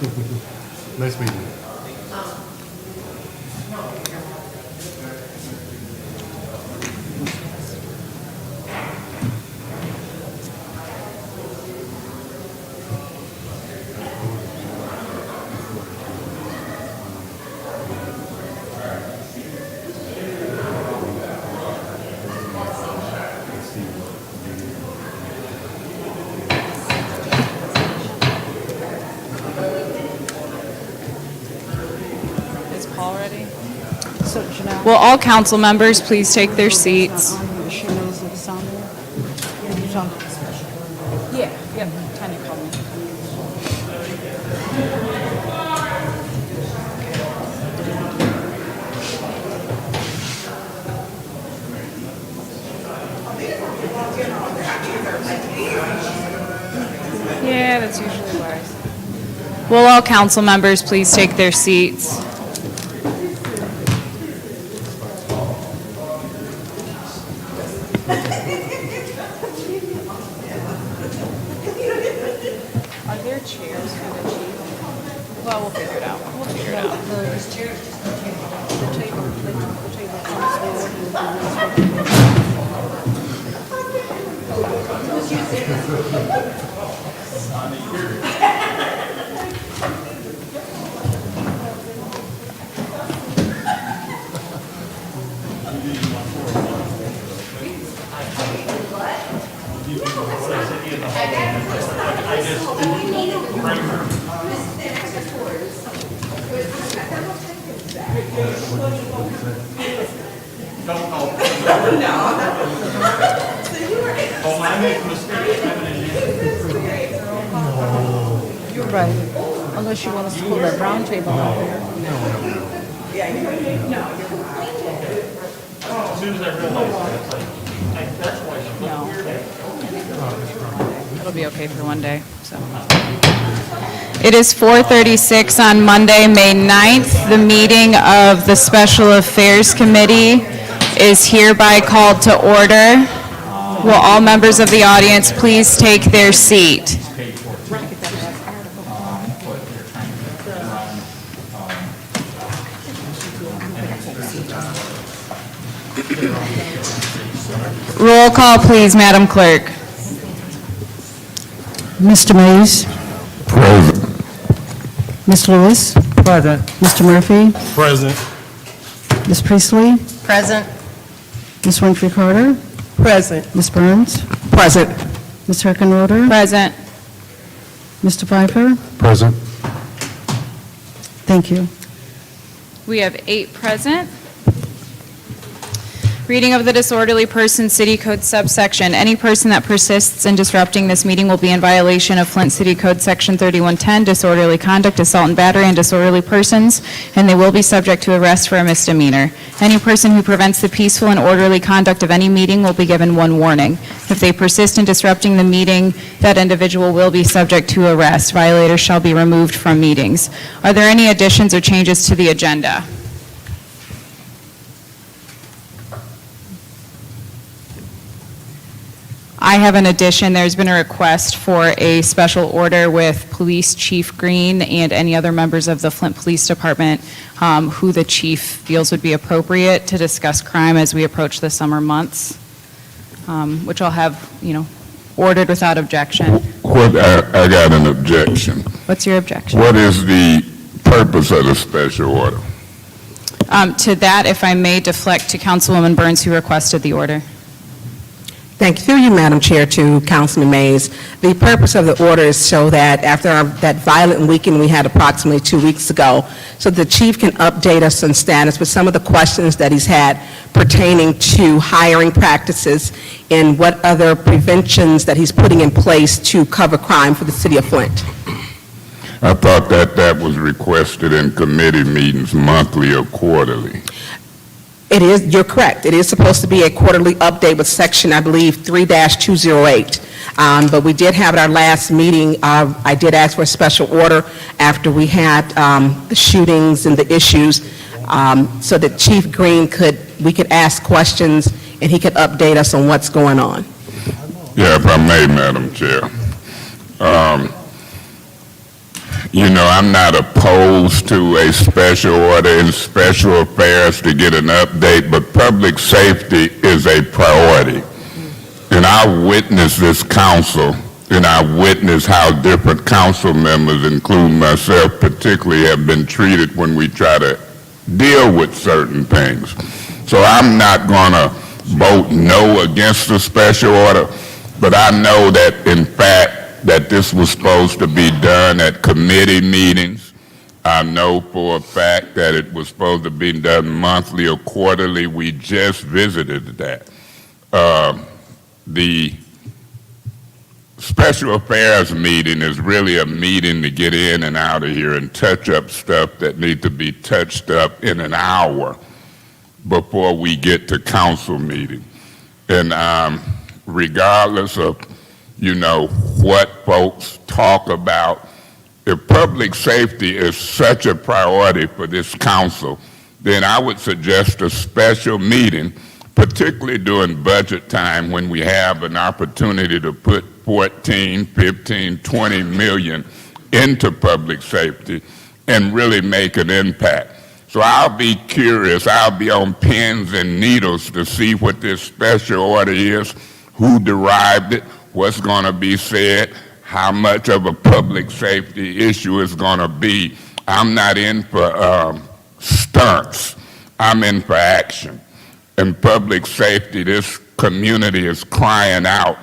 Nice meeting you. Is Paul ready? So Janelle, Will all council members please take their seats? she knows it's on there. Did you talk? Yeah, yep, Tanya called me. Yeah, that's usually wise. Will all council members please take their seats? Are there chairs for the chief? Well, we'll figure it out. We'll figure it out. The table comes there. Right. Unless you want us to pull that brown table out there. No. It'll be okay for one day, so. It is 4:36 on Monday, May 9th. The meeting of the Special Affairs Committee is hereby called to order. Will all members of the audience please take their seat? Roll call, please, Madam Clerk. Mr. Mays? Present. Ms. Lewis? Present. Mr. Murphy? Present. Ms. Priestley? Present. Ms. Winfrey Carter? Present. Ms. Burns? Present. Ms. Heckenroder? Present. Mr. Pfeiffer? Present. Thank you. We have 8 present. Reading of the disorderly person city code subsection. Any person that persists in disrupting this meeting will be in violation of Flint City Code Section 3110, disorderly conduct, assault and battery, and disorderly persons, and they will be subject to arrest for a misdemeanor. Any person who prevents the peaceful and orderly conduct of any meeting will be given 1 warning. If they persist in disrupting the meeting, that individual will be subject to arrest. Violators shall be removed from meetings. Are there any additions or changes to the agenda? I have an addition. There's been a request for a special order with Police Chief Green and any other members of the Flint Police Department who the chief feels would be appropriate to discuss crime as we approach the summer months, which I'll have, ordered without objection. I got an objection. What's your objection? What is the purpose of the special order? To that, if I may deflect to Councilwoman Burns, who requested the order. Thank you. Through you, Madam Chair, to Councilman Mays. The purpose of the order is so that after that violent weekend we had approximately 2 weeks ago, so the chief can update us on status with some of the questions that he's had pertaining to hiring practices and what other preventions that he's putting in place to cover crime for the city of Flint. I thought that was requested in committee meetings monthly or quarterly. It is, you're correct. It is supposed to be a quarterly update with section, I believe, 3-208. But we did have at our last meeting, I did ask for a special order after we had the shootings and the issues, so that Chief Green we could ask questions and he could update us on what's going on. Yeah, if I may, Madam Chair. You know, I'm not opposed to a special order in special affairs to get an update, but public safety is a priority. And I witnessed this council, and I witnessed how different council members, including myself particularly, have been treated when we try to deal with certain things. So I'm not going to vote no against the special order, but I know that, in fact, that this was supposed to be done at committee meetings. I know for a fact that it was supposed to be done monthly or quarterly. We just visited that. The special affairs meeting is really a meeting to get in and out of here and touch up stuff that need to be touched up in an hour before we get to council meeting. And regardless of, you know, what folks talk about, if public safety is such a priority for this council, then I would suggest a special meeting, particularly during budget time when we have an opportunity to put 14, 15, 20 million into public safety and really make an impact. So I'll be curious, I'll be on pins and needles to see what this special order is, who derived it, what's going to be said, how much of a public safety issue is going to be. I'm not in for stunts. I'm in for action. In public safety, this community is crying out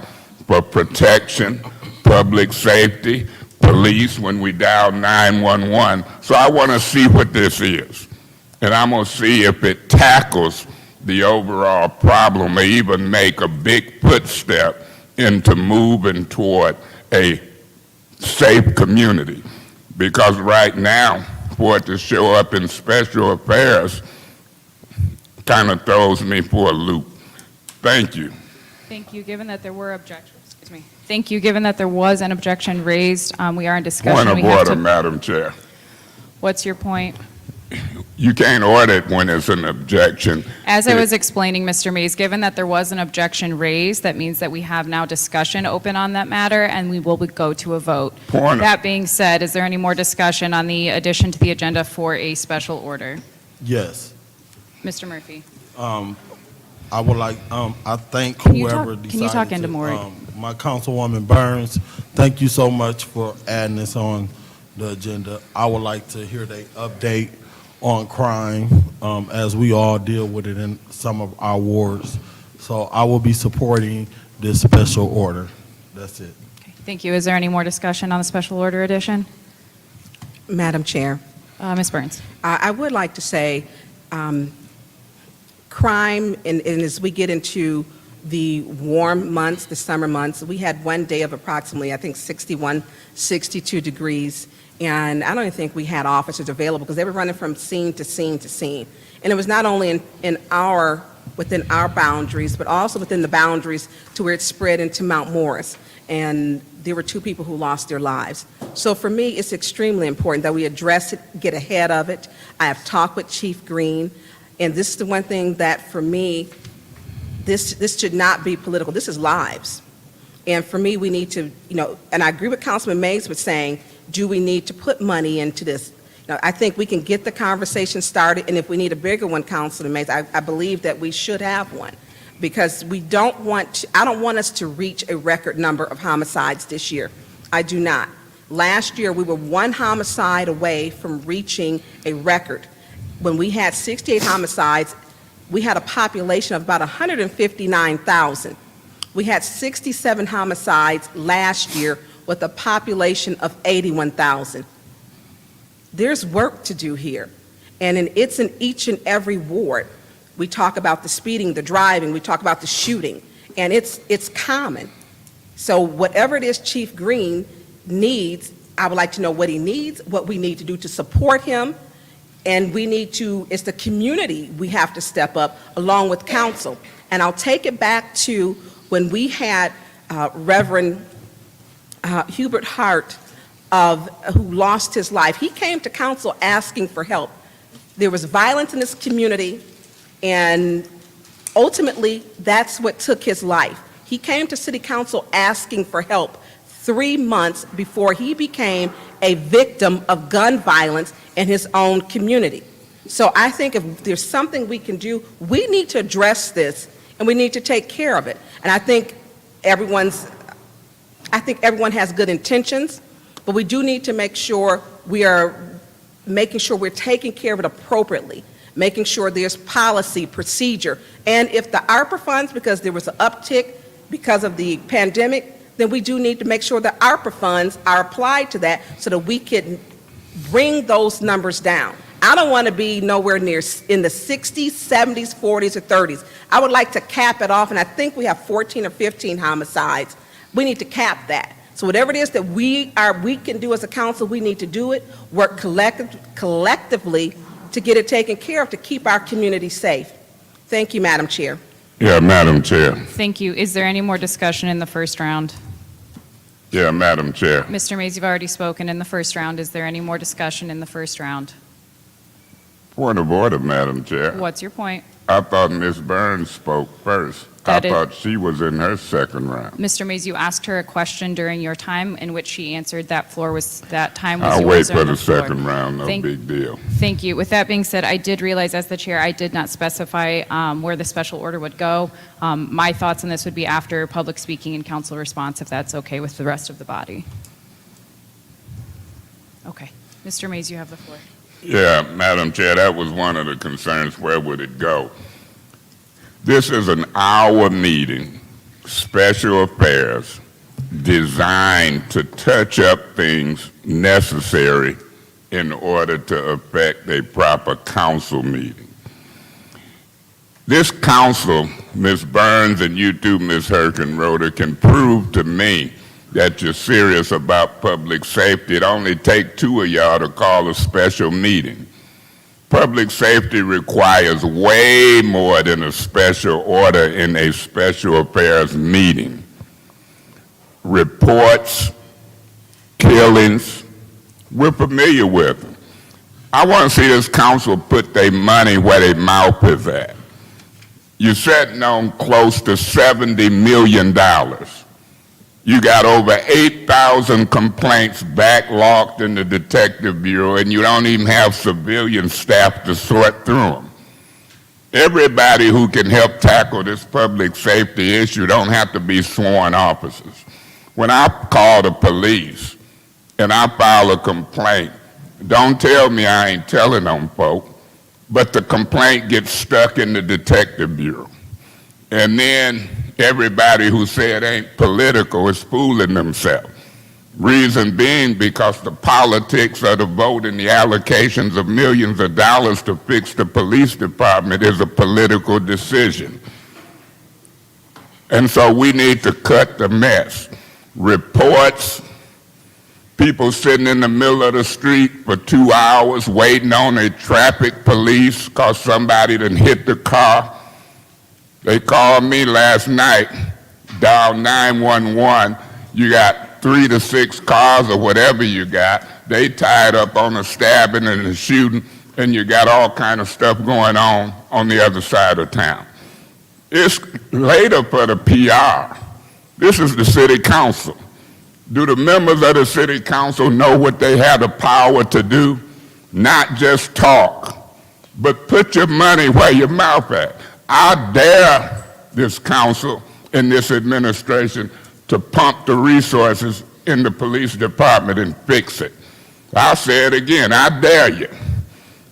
for protection, public safety, police when we dial 911. So I want to see what this is. And I'm going to see if it tackles the overall problem or even make a big footstep into moving toward a safe community. Because right now, for it to show up in special affairs kind of throws me for a loop. Thank you. Thank you. Given that there were objections, excuse me. Thank you. Given that there was an objection raised, we are in discussion. Point of We have order, to- Madam Chair. What's your point? You can't order it when it's an objection. As I was explaining, Mr. Mays, given that there was an objection raised, that means that we have now discussion open on that matter, and we will go to a vote. Point of- That being said, is there any more discussion on the addition to the agenda for a special order? Yes. Mr. Murphy? I would like, I thank Can you whoever talk- decided can you talk into more? My Councilwoman Burns, thank you so much for adding this on the agenda. I would like to hear the update on crime, as we all deal with it in some of our wards. So I will be supporting this special order. That's it. Okay, thank you. Is there any more discussion on the special order addition? Madam Chair, Ms. Burns? I would like to say, crime, and as we get into the warm months, the summer months, we had one day of approximately, I think, 61, 62 degrees, and I don't even think we had officers available because they were running from scene to scene to scene. And it was not only within our boundaries, but also within the boundaries to where it spread into Mount Morris. And there were 2 people who lost their lives. So for me, it's extremely important that we address it, get ahead of it. I have talked with Chief Green, and this is the one thing that for me, this should not be political. This is lives. And for me, we need to, and I agree with Councilman Mays with saying, do we need to put money into this? I think we can get the conversation started, and if we need a bigger one, Councilman Mays, I believe that we should have one. Because I don't want us to reach a record number of homicides this year. I do not. Last year, we were 1 homicide away from reaching a record. When we had 68 homicides, we had a population of about 159,000. We had 67 homicides last year with a population of 81,000. There's work to do here, and it's in each and every ward. We talk about the speeding, the driving, we talk about the shooting, and it's common. So whatever it is Chief Green needs, I would like to know what he needs, what we need to do to support him, and it's the community we have to step up along with council. And I'll take it back to when we had Reverend Hubert Hart who lost his life. He came to council asking for help. There was violence in this community, and ultimately, that's what took his life. He came to city council asking for help 3 months before he became a victim of gun violence in his own community. So I think if there's something we can do, we need to address this, and we need to take care of it. And I think everyone has good intentions, but we do need to make sure we're taking care of it appropriately, making sure there's policy, procedure. And if the ARPA funds, because there was an uptick because of the pandemic, then we do need to make sure the ARPA funds are applied to that so that we can bring those numbers down. I don't want to be nowhere near in the 60s, 70s, 40s, or 30s. I would like to cap it off, and I think we have 14 or 15 homicides. We need to cap that. So whatever it is that we can do as a council, we need to do it, work collectively to get it taken care of, to keep our community safe. Thank you, Madam Chair. Yeah, Madam Chair. Thank you. Is there any more discussion in the first round? Yeah, Madam Chair. Mr. Mays, you've already spoken in the first round. Is there any more discussion in the first round? Point of order, Madam Chair. What's your point? I thought Ms. Burns spoke first. That I thought she was in her second round. Mr. Mays, you asked her a question during your time in which she answered. That time was I'll wait yours for on the floor. second round, no big deal. Thank you. With that being said, I did realize as the chair, I did not specify where the special order would go. My thoughts on this would be after public speaking and council response, if that's okay with the rest of the body. Okay. Mr. Mays, you have the floor. Yeah, Madam Chair, that was one of the concerns. Where would it go? This is an hour meeting, special affairs, designed to touch up things necessary in order to effect a proper council meeting. This council, Ms. Burns and you too, Ms. Herkenroder, can prove to me that you're serious about public safety. It only takes 2 of y'all to call a special meeting. Public safety requires way more than a special order in a special affairs meeting. Reports, killings, we're familiar with them. I want to see this council put their money where their mouth is at. You're sitting on close to $70 million. You got over 8,000 complaints backlogged in the Detective Bureau, and you don't even have civilian staff to sort through them. Everybody who can help tackle this public safety issue don't have to be sworn officers. When I call the police and I file a complaint, don't tell me I ain't telling them folk, but the complaint gets stuck in the Detective Bureau. And then everybody who said ain't political is fooling themselves. Reason being because the politics of the vote and the allocations of millions of dollars to fix the police department is a political decision. And so we need to cut the mess. Reports, people sitting in the middle of the street for 2 hours waiting on a traffic police because somebody done hit the car. They called me last night, dial 911. You got 3 to 6 cars or whatever you got. They tied up on a stabbing and a shooting, and you got all kind of stuff going on the other side of town. It's later for the PR. This is the city council. Do the members of the city council know what they have the power to do? Not just talk, but put your money where your mouth at. I dare this council and this administration to pump the resources in the police department and fix it. I'll say it again, I dare you.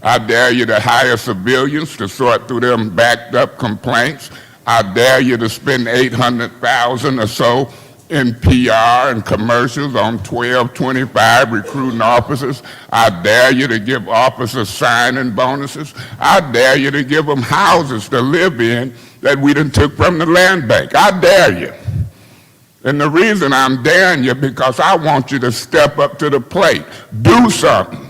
I dare you to hire civilians to sort through them backed up complaints. I dare you to spend $800,000 or so in PR and commercials on 1225 recruiting officers. I dare you to give officers signing bonuses. I dare you to give them houses to live in that we done took from the land bank. I dare you. And the reason I'm daring you because I want you to step up to the plate. Do something.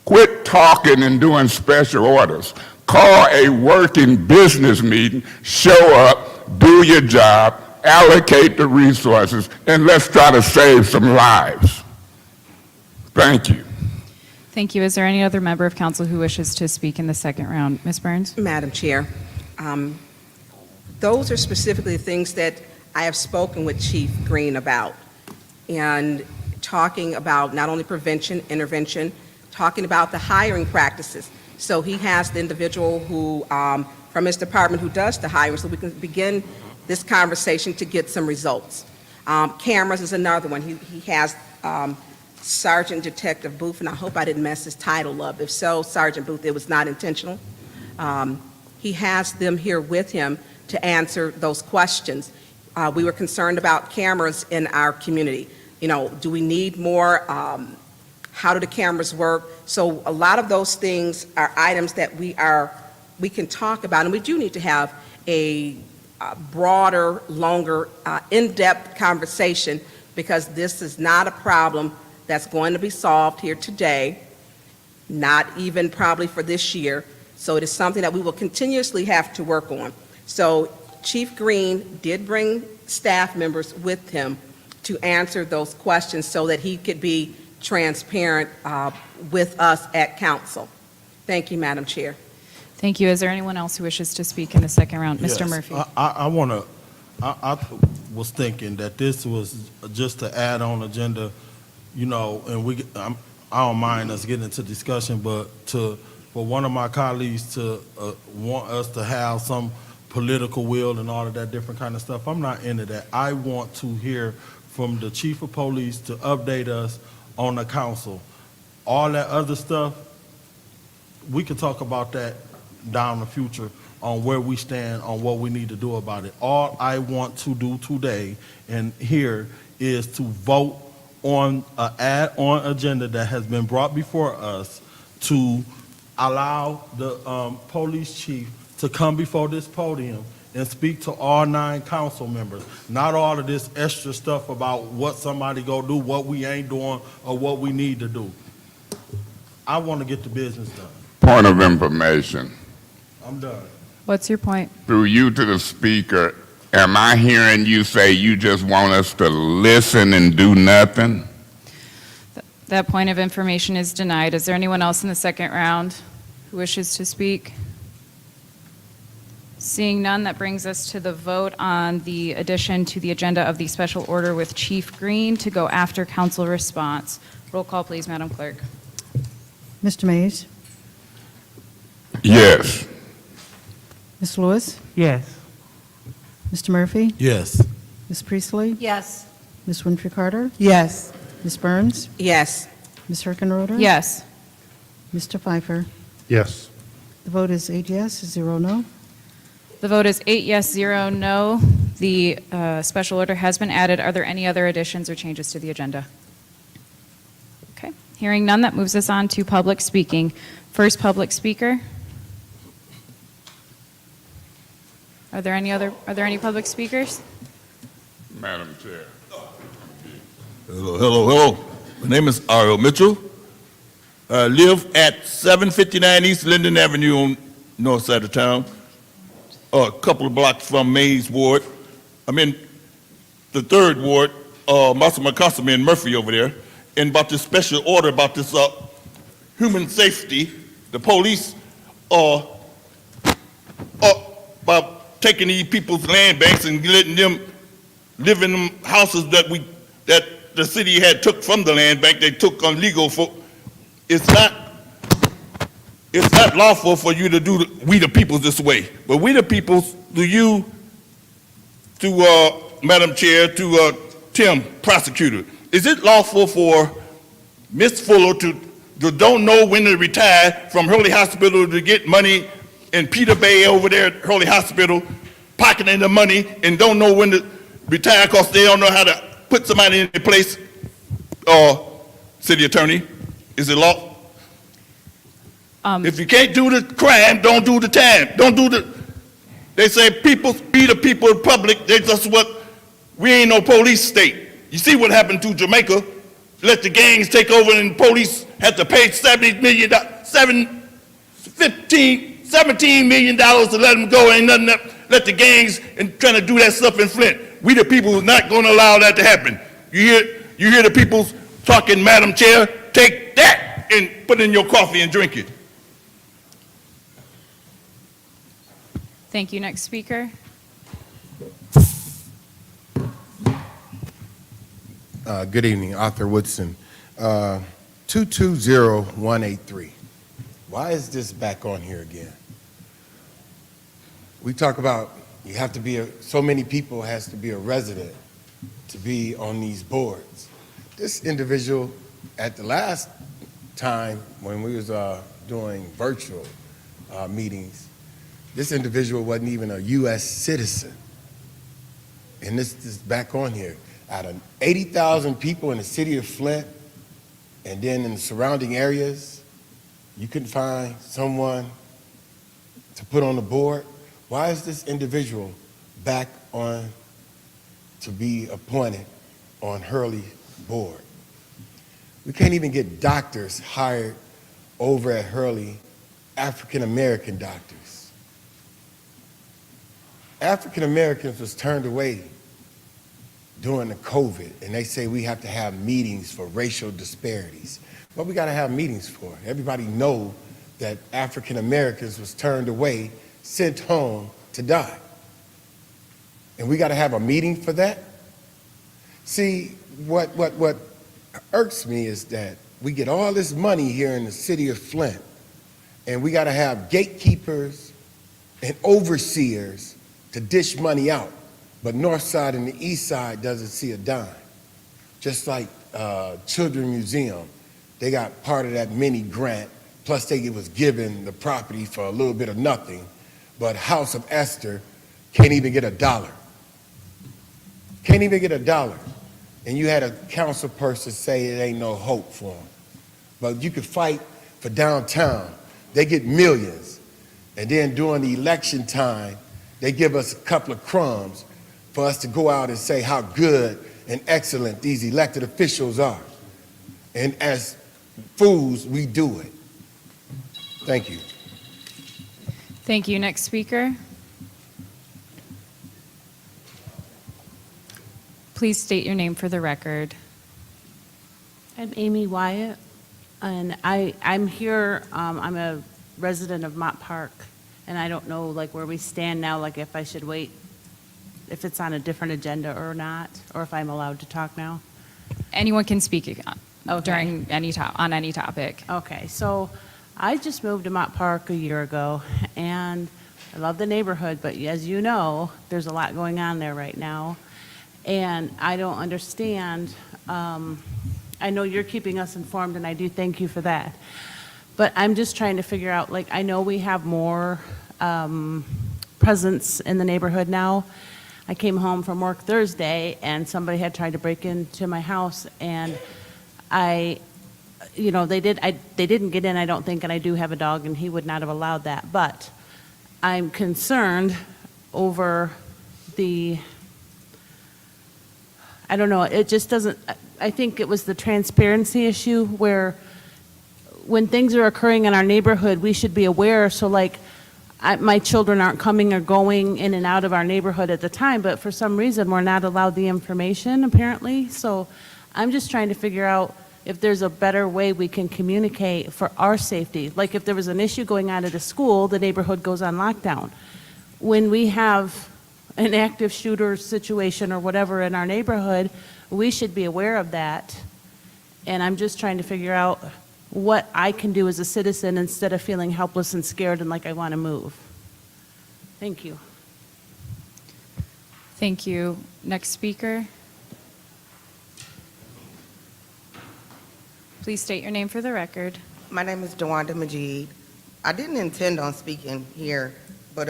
Quit talking and doing special orders. Call a working business meeting, show up, do your job, allocate the resources, and let's try to save some lives. Thank you. Thank you. Is there any other member of council who wishes to speak in the second round? Ms. Burns? Madam Chair, those are specifically things that I have spoken with Chief Green about. and talking about not only prevention, intervention, talking about the hiring practices. So he has the individual who, from his department who does the hiring, so we can begin this conversation to get some results. Cameras is another one. He has Sergeant Detective Booth, and I hope I didn't mess his title up. If so, Sergeant Booth, it was not intentional. He has them here with him to answer those questions. We were concerned about cameras in our community. You know, do we need more? How do the cameras work? So a lot of those things are items that we can talk about, and we do need to have a broader, longer, in-depth conversation, because this is not a problem that's going to be solved here today, not even probably for this year. So it is something that we will continuously have to work on. So Chief Green did bring staff members with him to answer those questions so that he could be transparent with us at council. Thank you, Madam Chair. Thank you. Is there anyone else who wishes to speak in the second round? Mr. Yes, Murphy. I was thinking that this was just to add on agenda, you know, and I don't mind us getting into discussion, but for one of my colleagues to want us to have some political will and all of that different kind of stuff, I'm not into that. I want to hear from the chief of police to update us on the council. All that other stuff, we can talk about that down the future on where we stand, on what we need to do about it. All I want to do today and here is to vote on an add-on agenda that has been brought before us to allow the police chief to come before this podium and speak to all 9 council members. Not all of this extra stuff about what somebody go do, what we ain't doing, or what we need to do. I want to get the business done. Point of information. I'm done. What's your point? Through you to the speaker, am I hearing you say you just want us to listen and do nothing? That point of information is denied. Is there anyone else in the second round who wishes to speak? Seeing none, that brings us to the vote on the addition to the agenda of the special order with Chief Green to go after council response. Roll call, please, Madam Clerk. Mr. Mays? Yes. Ms. Lewis? Yes. Mr. Murphy? Yes. Ms. Priestley? Yes. Ms. Winfrey Carter? Yes. Ms. Burns? Yes. Ms. Herkenroder? Yes. Mr. Pfeiffer? Yes. The vote is 8 yes, 0 no. The vote is 8 yes, 0 no. The special order has been added. Are there any other additions or changes to the agenda? Okay. Hearing none, that moves us on to public speaking. First public speaker. Are there any public speakers? Madam Chair. Hello. My name is Ariel Mitchell. I live at 759 East Linden Avenue on north side of town, a couple of blocks from Mays Ward. I'm in the 3rd Ward, Marshall McCustom and Murphy over there, and about this special order about this human safety. The police are about taking these people's land banks and letting them live in them houses that the city had took from the land bank. They took on legal for. It's not lawful for you to do we the peoples this way. But we the peoples, Madam Chair, to Tim, prosecutor, is it lawful for Miss Fuller to don't know when to retire from Hurley Hospital to get money in Peter Bay over there at Hurley Hospital, pocketing the money and don't know when to retire because they don't know how to put somebody in their place? City Attorney, is it law? If you can't do the crime, don't do the time. They say people be the people of the public. We ain't no police state. You see what happened to Jamaica? Let the gangs take over and the police had to pay $17 million to let them go. Ain't nothing let the gangs and trying to do that stuff in Flint. We the people is not going to allow that to happen. You hear the people talking, Madam Chair, take that and put it in your coffee and drink it. Thank you. Next speaker. Good evening, Arthur Woodson. 220183. Why is this back on here again? We talk about you have to be so many people has to be a resident to be on these boards. This individual, at the last time when we was doing virtual meetings, this individual wasn't even a U.S. citizen. And this is back on here. Out of 80,000 people in the city of Flint, and then in the surrounding areas, you couldn't find someone to put on the board. Why is this individual back on to be appointed on Hurley board? We can't even get doctors hired over at Hurley, African American doctors. African Americans was turned away during the COVID, and they say we have to have meetings for racial disparities. What we got to have meetings for? Everybody know that African Americans was turned away, sent home to die. And we got to have a meeting for that? See, what irks me is that we get all this money here in the city of Flint, and we got to have gatekeepers and overseers to dish money out. But North Side and the East Side doesn't see a dime. Just like Children's Museum, they got part of that mini grant, plus they was given the property for a little bit of nothing, but House of Esther can't even get $1. Can't even get $1. And you had a council person say it ain't no hope for them. But you could fight for downtown. They get millions. And then during the election time, they give us a couple of crumbs for us to go out and say how good and excellent these elected officials are. And as fools, we do it. Thank you. Thank you. Next speaker. Please state your name for the record. I'm Amy Wyatt, and I'm here, I'm a resident of Mott Park, and I don't know like where we stand now, like if I should wait, if it's on a different agenda or not, or if I'm allowed to talk now. Anyone can speak Okay. during on any topic. Okay, so I just moved to Mott Park a year ago, and I love the neighborhood, but as you know, there's a lot going on there right now, and I don't understand. I know you're keeping us informed, and I do thank you for that. But I'm just trying to figure out, like, I know we have more presence in the neighborhood now. I came home from work Thursday, and somebody had tried to break into my house, and they didn't get in, I don't think, and I do have a dog, and he would not have allowed that. But I'm concerned over I don't know, it just doesn't, I think it was the transparency issue where when things are occurring in our neighborhood, we should be aware. So like, my children aren't coming or going in and out of our neighborhood at the time, but for some reason, we're not allowed the information, apparently. So I'm just trying to figure out if there's a better way we can communicate for our safety. Like if there was an issue going on at a school, the neighborhood goes on lockdown. When we have an active shooter situation or whatever in our neighborhood, we should be aware of that. And I'm just trying to figure out what I can do as a citizen instead of feeling helpless and scared and like I want to move. Thank you. Thank you. Next speaker. Please state your name for the record. My name is Dewanda Majid. I didn't intend on speaking here, but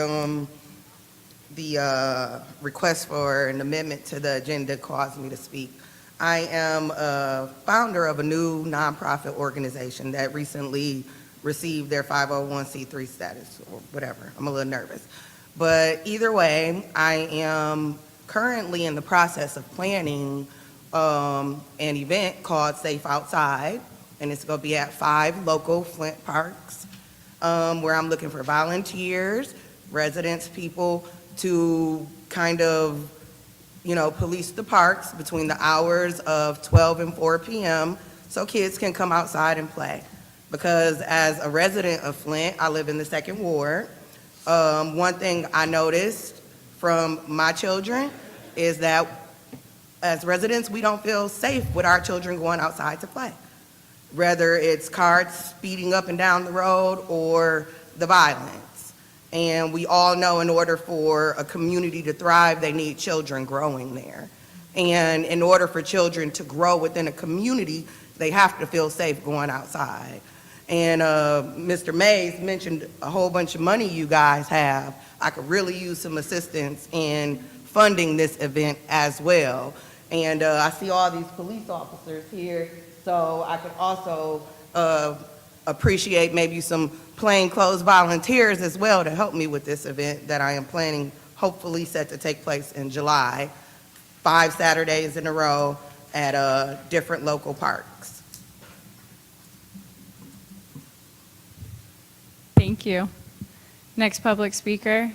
the request for an amendment to the agenda caused me to speak. I am a founder of a new nonprofit organization that recently received their 501c3 status or whatever. I'm a little nervous. But either way, I am currently in the process of planning an event called Safe Outside, and it's going to be at 5 local Flint parks, where I'm looking for volunteers, residents, people to kind of, police the parks between the hours of 12 and 4 p.m. so kids can come outside and play. Because as a resident of Flint, I live in the 2nd Ward. One thing I noticed from my children is that as residents, we don't feel safe with our children going outside to play, whether it's cars speeding up and down the road or the violence. And we all know in order for a community to thrive, they need children growing there. And in order for children to grow within a community, they have to feel safe going outside. And Mr. Mays mentioned a whole bunch of money you guys have. I could really use some assistance in funding this event as well. And I see all these police officers here, so I could also appreciate maybe some plainclothes volunteers as well to help me with this event that I am planning, hopefully set to take place in July, 5 Saturdays in a row at different local parks. Thank you. Next public speaker.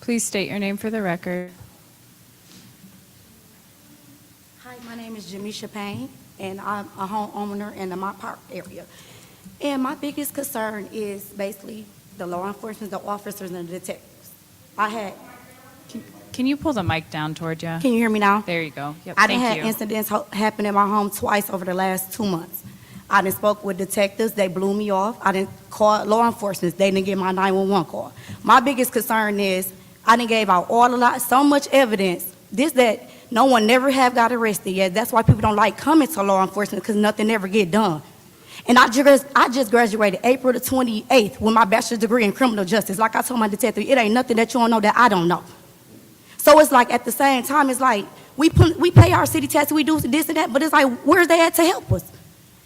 Please state your name for the record. Hi, my name is Jamisha Payne, and I'm a homeowner in the Mont Park area. And my biggest concern is basically the law enforcement, the officers, and the detectives. Can you pull the mic down toward you? Can you hear me now? There you go. Yep, I done thank had you. incidents happen in my home twice over the last 2 months. I done spoke with detectives, they blew me off. I done called law enforcement, they didn't get my 911 call. My biggest concern is I done gave out so much evidence, that no one never have got arrested yet. That's why people don't like coming to law enforcement, because nothing ever get done. And I just graduated April the 28th with my bachelor's degree in criminal justice. Like I told my detective, it ain't nothing that you don't know that I don't know. So it's like at the same time, it's like we pay our city taxes, we do this and that, but it's like, where's they at to help us?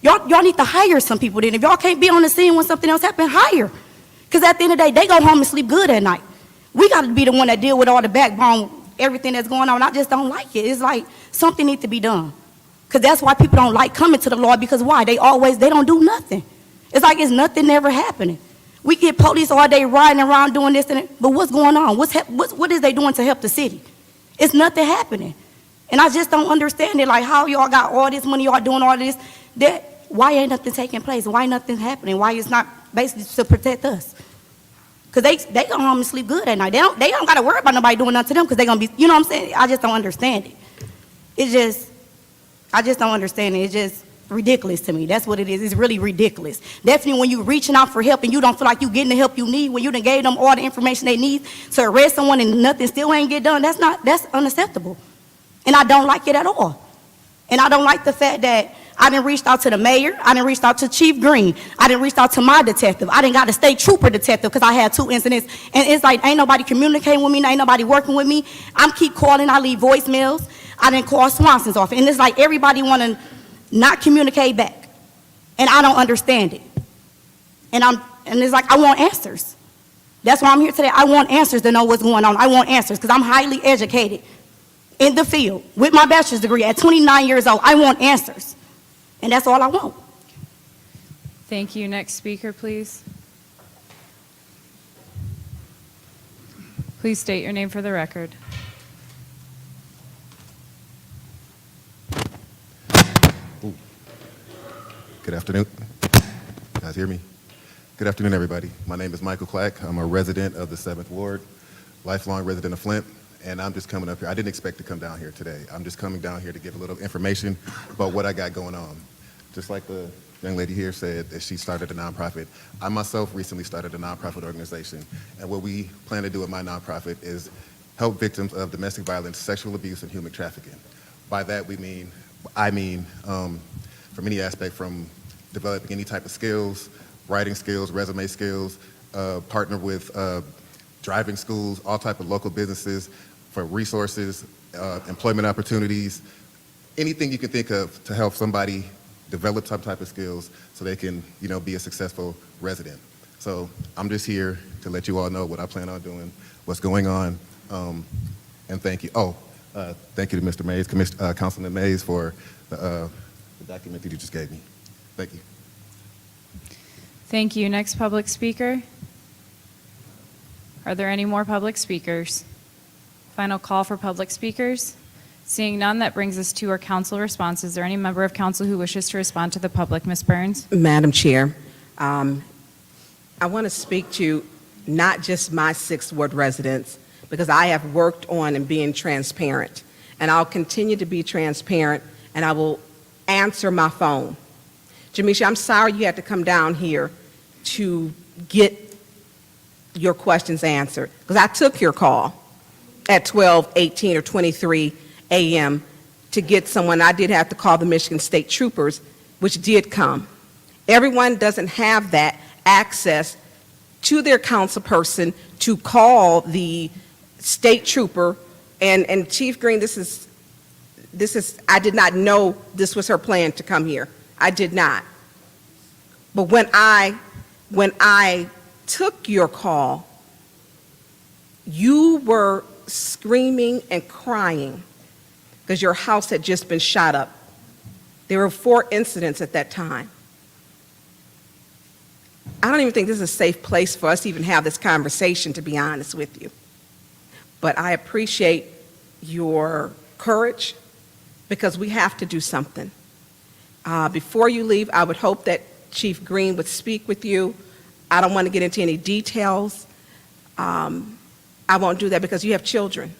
Y'all need to hire some people then. If y'all can't be on the scene when something else happens, hire. Because at the end of the day, they go home and sleep good at night. We got to be the one that deal with all the backbone, everything that's going on. I just don't like it. It's like something needs to be done. Because that's why people don't like coming to the law, because why? They don't do nothing. It's like it's nothing ever happening. We get police all day riding around doing this and that, but what's going on? What is they doing to help the city? It's nothing happening. And I just don't understand it. Like, how y'all got all this money, y'all doing all this, why ain't nothing taking place? Why nothing happening? Why it's not basically to protect us? Because they go home and sleep good at night. They don't got to worry about nobody doing nothing to them, because they're going to be, you know what I'm saying? I just don't understand it. I just don't understand it. It's just ridiculous to me. That's what it is. It's really ridiculous. Definitely when you're reaching out for help and you don't feel like you're getting the help you need, when you done gave them all the information they need to arrest someone and nothing still ain't get done, that's unacceptable. And I don't like it at all. And I don't like the fact that I done reached out to the mayor, I done reached out to Chief Green, I done reached out to my detective, I done got a state trooper detective because I had 2 incidents, and it's like ain't nobody communicating with me, ain't nobody working with me. I'm keep calling, I leave voicemails, I done call Swanson's office, and it's like everybody want to not communicate back, and I don't understand it. And it's like I want answers. That's why I'm here today. I want answers to know what's going on. I want answers because I'm highly educated in the field with my bachelor's degree at 29 years old. I want answers. And that's all I want. Thank you. Next speaker, please. Please state your name for the record. Good afternoon. You guys hear me? Good afternoon, everybody. My name is Michael Clack. I'm a resident of the 7th Ward, lifelong resident of Flint, and I'm just coming up here. I didn't expect to come down here today. I'm just coming down here to give a little information about what I got going on. Just like the young lady here said that she started a nonprofit, I myself recently started a nonprofit organization, and what we plan to do with my nonprofit is help victims of domestic violence, sexual abuse, and human trafficking. By that I mean from any aspect, from developing any type of skills, writing skills, resume skills, partner with driving schools, all type of local businesses for resources, employment opportunities, anything you can think of to help somebody develop some type of skills so they can, be a successful resident. So I'm just here to let you all know what I plan on doing, what's going on, and thank you. Thank you to Mr. Mays, Councilman Mays, for the document that you just gave me. Thank you. Thank you. Next public speaker. Are there any more public speakers? Final call for public speakers. Seeing none, that brings us to our council response. Is there any member of council who wishes to respond to the public? Ms. Burns? Madam Chair, I want to speak to not just my 6th Ward residents, because I have worked on and being transparent. and I'll continue to be transparent, and I will answer my phone. Jamisha, I'm sorry you had to come down here to get your questions answered, because I took your call at 12:18 or 23 a.m. to get someone. I did have to call the Michigan State Troopers, which did come. Everyone doesn't have that access to their council person to call the state trooper. And Chief Green, this is, I did not know this was her plan to come here. I did not. But when I took your call, you were screaming and crying because your house had just been shot up. There were 4 incidents at that time. I don't even think this is a safe place for us to even have this conversation, to be honest with you. But I appreciate your courage, because we have to do something. Before you leave, I would hope that Chief Green would speak with you. I don't want to get into any details. I won't do that because you have children.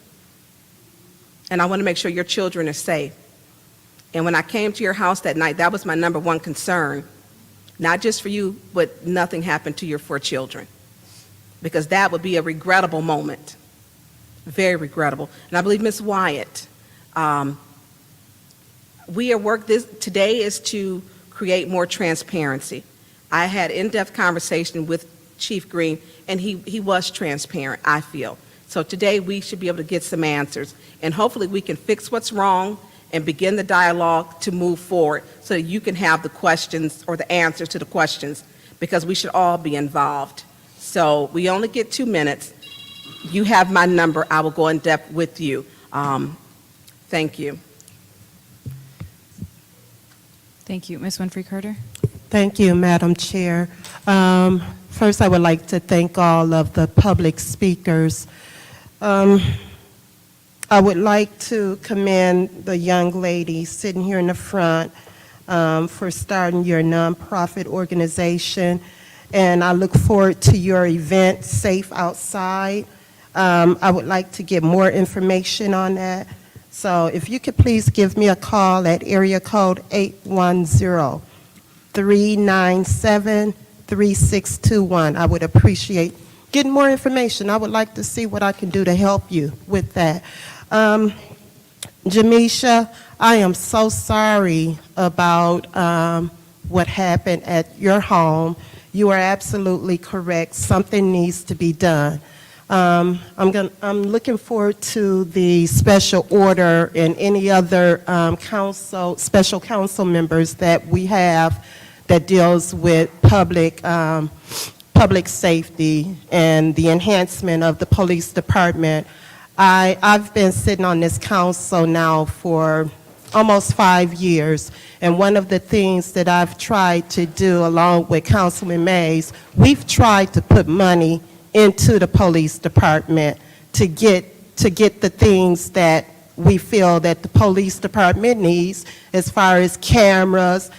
And I want to make sure your children are safe. And when I came to your house that night, that was my number one concern. Not just for you, but nothing happened to your 4 children. Because that would be a regrettable moment. Very regrettable. And I believe Ms. Wyatt, today is to create more transparency. I had in-depth conversation with Chief Green, and he was transparent, I feel. So today we should be able to get some answers, and hopefully we can fix what's wrong and begin the dialogue to move forward so that you can have the questions or the answers to the questions, because we should all be involved. So we only get 2 minutes. You have my number. I will go in depth with you. Thank you. Thank you. Ms. Winfrey Carter? Thank you, Madam Chair. First, I would like to thank all of the public speakers. I would like to commend the young lady sitting here in the front for starting your nonprofit organization, and I look forward to your event, Safe Outside. I would like to get more information on that. So if you could please give me a call at area code 810-397-3621. I would appreciate getting more information. I would like to see what I can do to help you with that. Jamisha, I am so sorry about what happened at your home. You are absolutely correct. Something needs to be done. I'm looking forward to the special order and any other special council members that we have that deals with public safety and the enhancement of the police department. I've been sitting on this council now for almost 5 years, and one of the things that I've tried to do along with Councilman Mays, we've tried to put money into the police department to get the things that we feel that the police department needs, as far as cameras,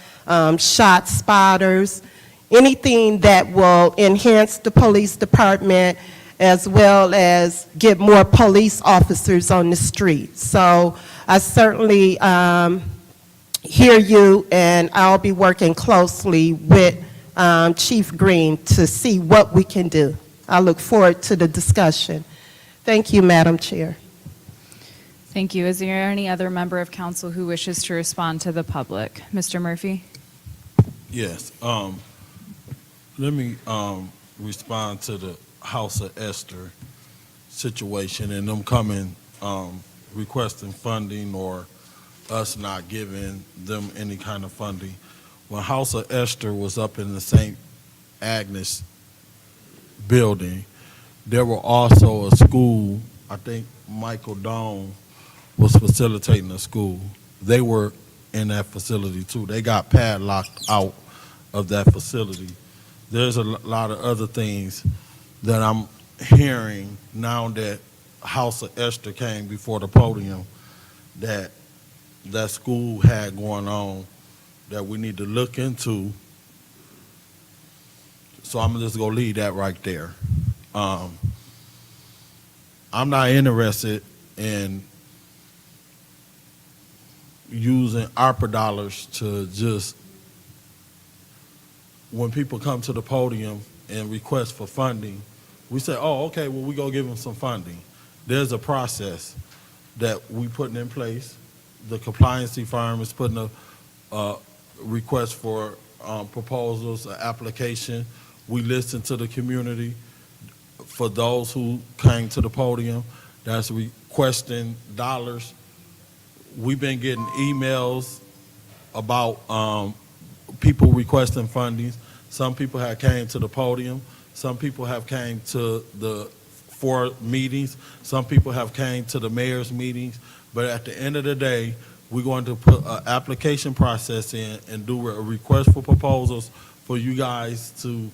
shot spotters, anything that will enhance the police department, as well as get more police officers on the street. So I certainly hear you, and I'll be working closely with Chief Green to see what we can do. I look forward to the discussion. Thank you, Madam Chair. Thank you. Is there any other member of council who wishes to respond to the public? Mr. Murphy? Yes. Let me respond to the House of Esther situation and them coming requesting funding or us not giving them any kind of funding. When House of Esther was up in the St. Agnes building, there were also a school, I think Michael Doan was facilitating a school. They were in that facility too. They got padlocked out of that facility. There's a lot of other things that I'm hearing now that House of Esther came before the podium that that school had going on that we need to look into. So I'm just going to leave that right there. I'm not interested in using ARPA dollars to just, when people come to the podium and request for funding, we say, oh, okay, well, we go give them some funding. There's a process that we putting in place. The compliancy firm is putting a request for proposals, an application. We listen to the community. For those who came to the podium, that's requesting dollars. We've been getting emails about people requesting funding. Some people have came to the podium. Some people have came to the 4 meetings. Some people have came to the mayor's meetings. But at the end of the day, we're going to put an application process in and do a request for proposals for you guys to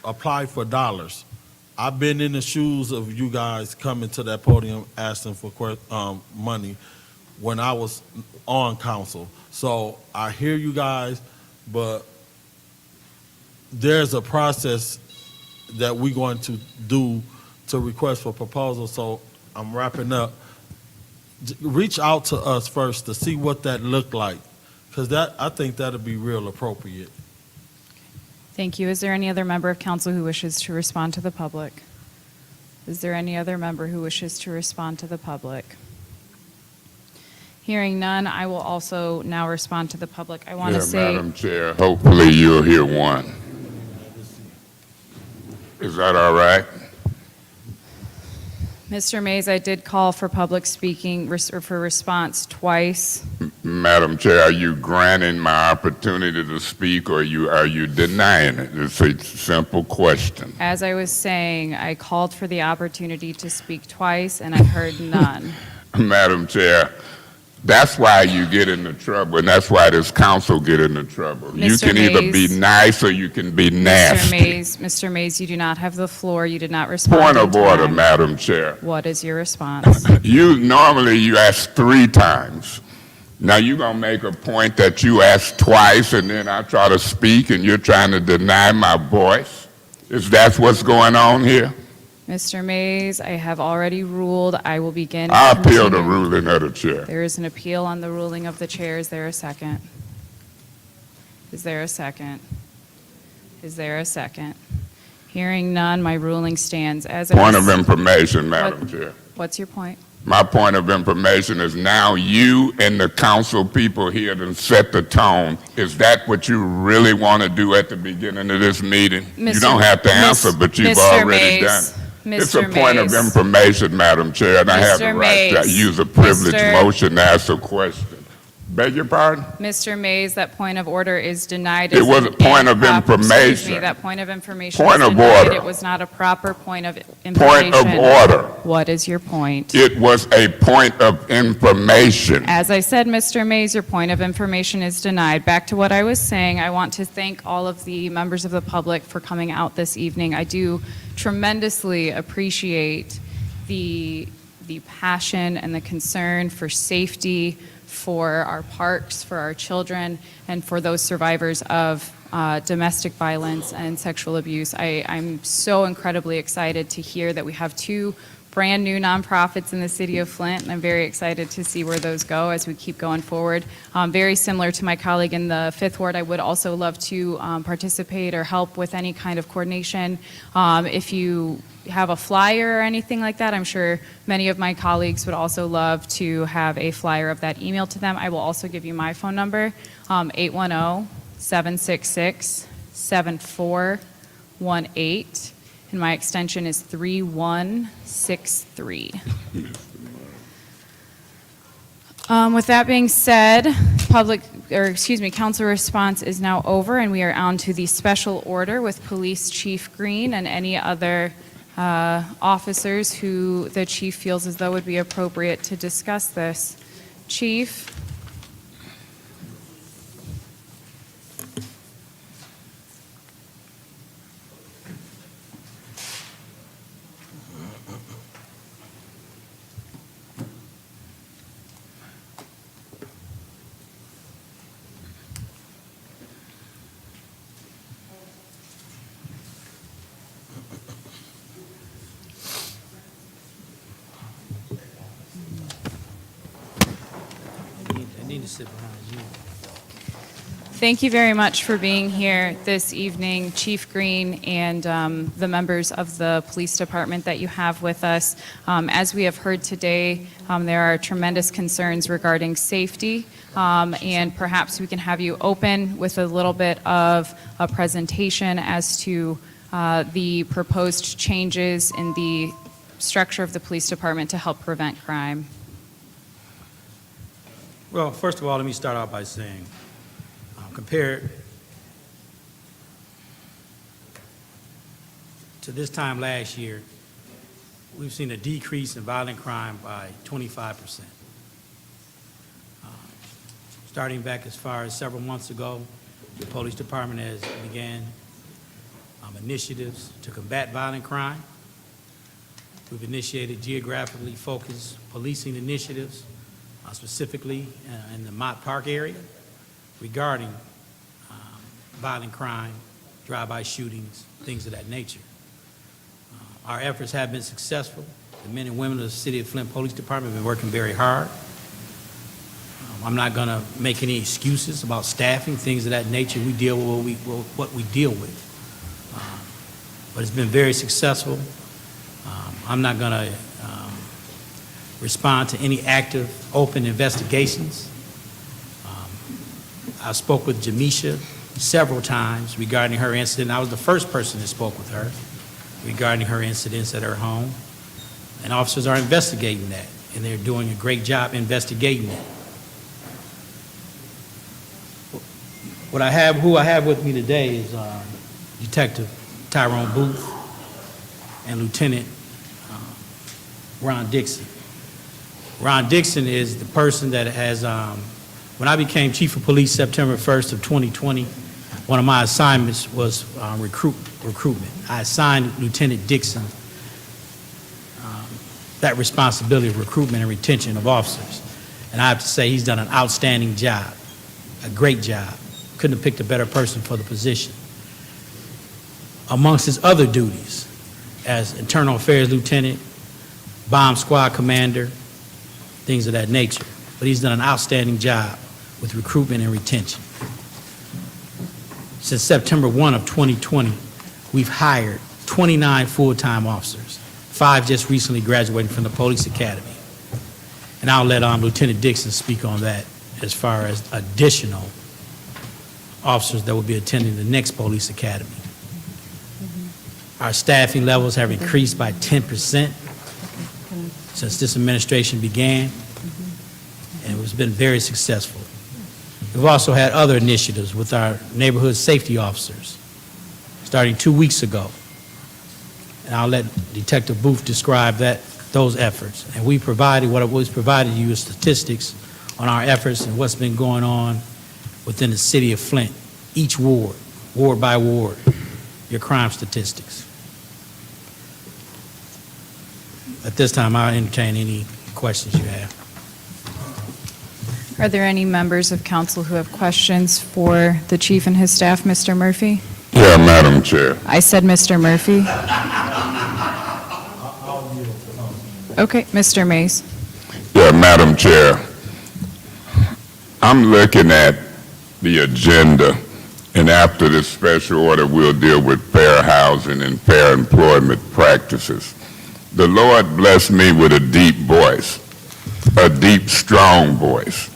apply for dollars. I've been in the shoes of you guys coming to that podium asking for money when I was on council. So I hear you guys, but there's a process that we're going to do to request for proposals. So I'm wrapping up. Reach out to us first to see what that looked like, because I think that'll be real appropriate. Thank you. Is there any other member of council who wishes to respond to the public? Is there any other member who wishes to respond to the public? Hearing none, I will also now respond to the public. I want to say, Madam Chair, hopefully you'll hear one. Is that all right? Mr. Mays, I did call for public speaking or for response twice. Madam Chair, are you granting my opportunity to speak, or are you denying it? It's a simple question. As I was saying, I called for the opportunity to speak twice, and I heard none. Madam Chair, that's why you get into trouble, and that's why this council get into trouble. You Mr. can either be Mays. nice or you can be nasty. Mr. Mays, you do not have the floor. You did not respond. Point in of order, time. Madam Chair. What is your response? Normally you ask 3 times. Now you're going to make a point that you asked twice, and then I try to speak and you're trying to deny my voice? Is that what's going on here? Mr. Mays, I have already ruled. I will begin. I appeal the continuing. ruling of the chair. There is an appeal on the ruling of the chair. Is there a second? Is there a second? Is there a second? Hearing none, my ruling stands as I Point was- of information, Madam Chair. What's your point? My point of information is now you and the council people here to set the tone. Is that what you really want to do at the beginning of this meeting? You Mr. don't have to Miss- answer, but you've Mr. already Mays, done it. It's a Mr. point of Mays. information, Madam Chair, and I have the Mr. right to Mays, use a privileged Mr. motion to ask a question. Beg your pardon? Mr. Mays, that point of order is denied. It as was a an point of improper- Excuse information. me, that point of information Point is of denied. order. It was not a proper point of information. Point of order. What is your point? It was a point of information. As I said, Mr. Mays, your point of information is denied. Back to what I was saying, I want to thank all of the members of the public for coming out this evening. I do tremendously appreciate the passion and the concern for safety, for our parks, for our children, and for those survivors of domestic violence and sexual abuse. I'm so incredibly excited to hear that we have 2 brand-new nonprofits in the city of Flint, and I'm very excited to see where those go as we keep going forward. Very similar to my colleague in the 5th Ward, I would also love to participate or help with any kind of coordination. If you have a flyer or anything like that, I'm sure many of my colleagues would also love to have a flyer of that emailed to them. I will also give you my phone number, 810-766-7418, and my extension is 3163. With that being said, council response is now over, and we are on to the special order with Police Chief Green and any other officers who the chief feels as though would be appropriate to discuss this. Chief? sit behind you. Thank you very much for being here this evening, Chief Green and the members of the police department that you have with us. As we have heard today, there are tremendous concerns regarding safety, and perhaps we can have you open with a little bit of a presentation as to the proposed changes in the structure of the police department to help prevent crime. Well, first of all, let me start out by saying, compared to this time last year, we've seen a decrease in violent crime by 25%. Starting back as far as several months ago, the police department has began initiatives to combat violent crime. We've initiated geographically focused policing initiatives, specifically in the Mott Park area, regarding violent crime, drive-by shootings, things of that nature. Our efforts have been successful. The men and women of the City of Flint Police Department have been working very hard. I'm not going to make any excuses about staffing, things of that nature. We deal with what we deal with. But it's been very successful. I'm not going to respond to any active, open investigations. I spoke with Jamisha several times regarding her incident. I was the first person that spoke with her regarding her incidents at her home. And officers are investigating that, and they're doing a great job investigating it. Who I have with me today is Detective Tyrone Booth and Lieutenant Ron Dixon. Ron Dixon is the person that has, when I became Chief of Police September 1st of 2020, one of my assignments was recruitment. I assigned Lieutenant Dixon that responsibility of recruitment and retention of officers. And I have to say he's done an outstanding job, a great job. Couldn't have picked a better person for the position. Amongst his other duties as Internal Affairs Lieutenant, Bomb Squad Commander, things of that nature. But he's done an outstanding job with recruitment and retention. Since September 1 of 2020, we've hired 29 full-time officers, 5 just recently graduating from the Police Academy. And I'll let Lieutenant Dixon speak on that as far as additional officers that will be attending the next Police Academy. Our staffing levels have increased by 10% since this administration began, and it's been very successful. We've also had other initiatives with our neighborhood safety officers, starting 2 weeks ago. And I'll let Detective Booth describe those efforts. And we provided, what was provided you is statistics on our efforts and what's been going on within the city of Flint, each ward, ward by ward, your crime statistics. At this time, I'll entertain any questions you have. Are there any members of council who have questions for the chief and his staff, Mr. Murphy? Yeah, Madam Chair. I said Mr. Murphy. Okay, Mr. Mays. Yeah, Madam Chair. I'm looking at the agenda, and after this special order, we'll deal with fair housing and fair employment practices. The Lord blessed me with a deep voice, a deep, strong voice.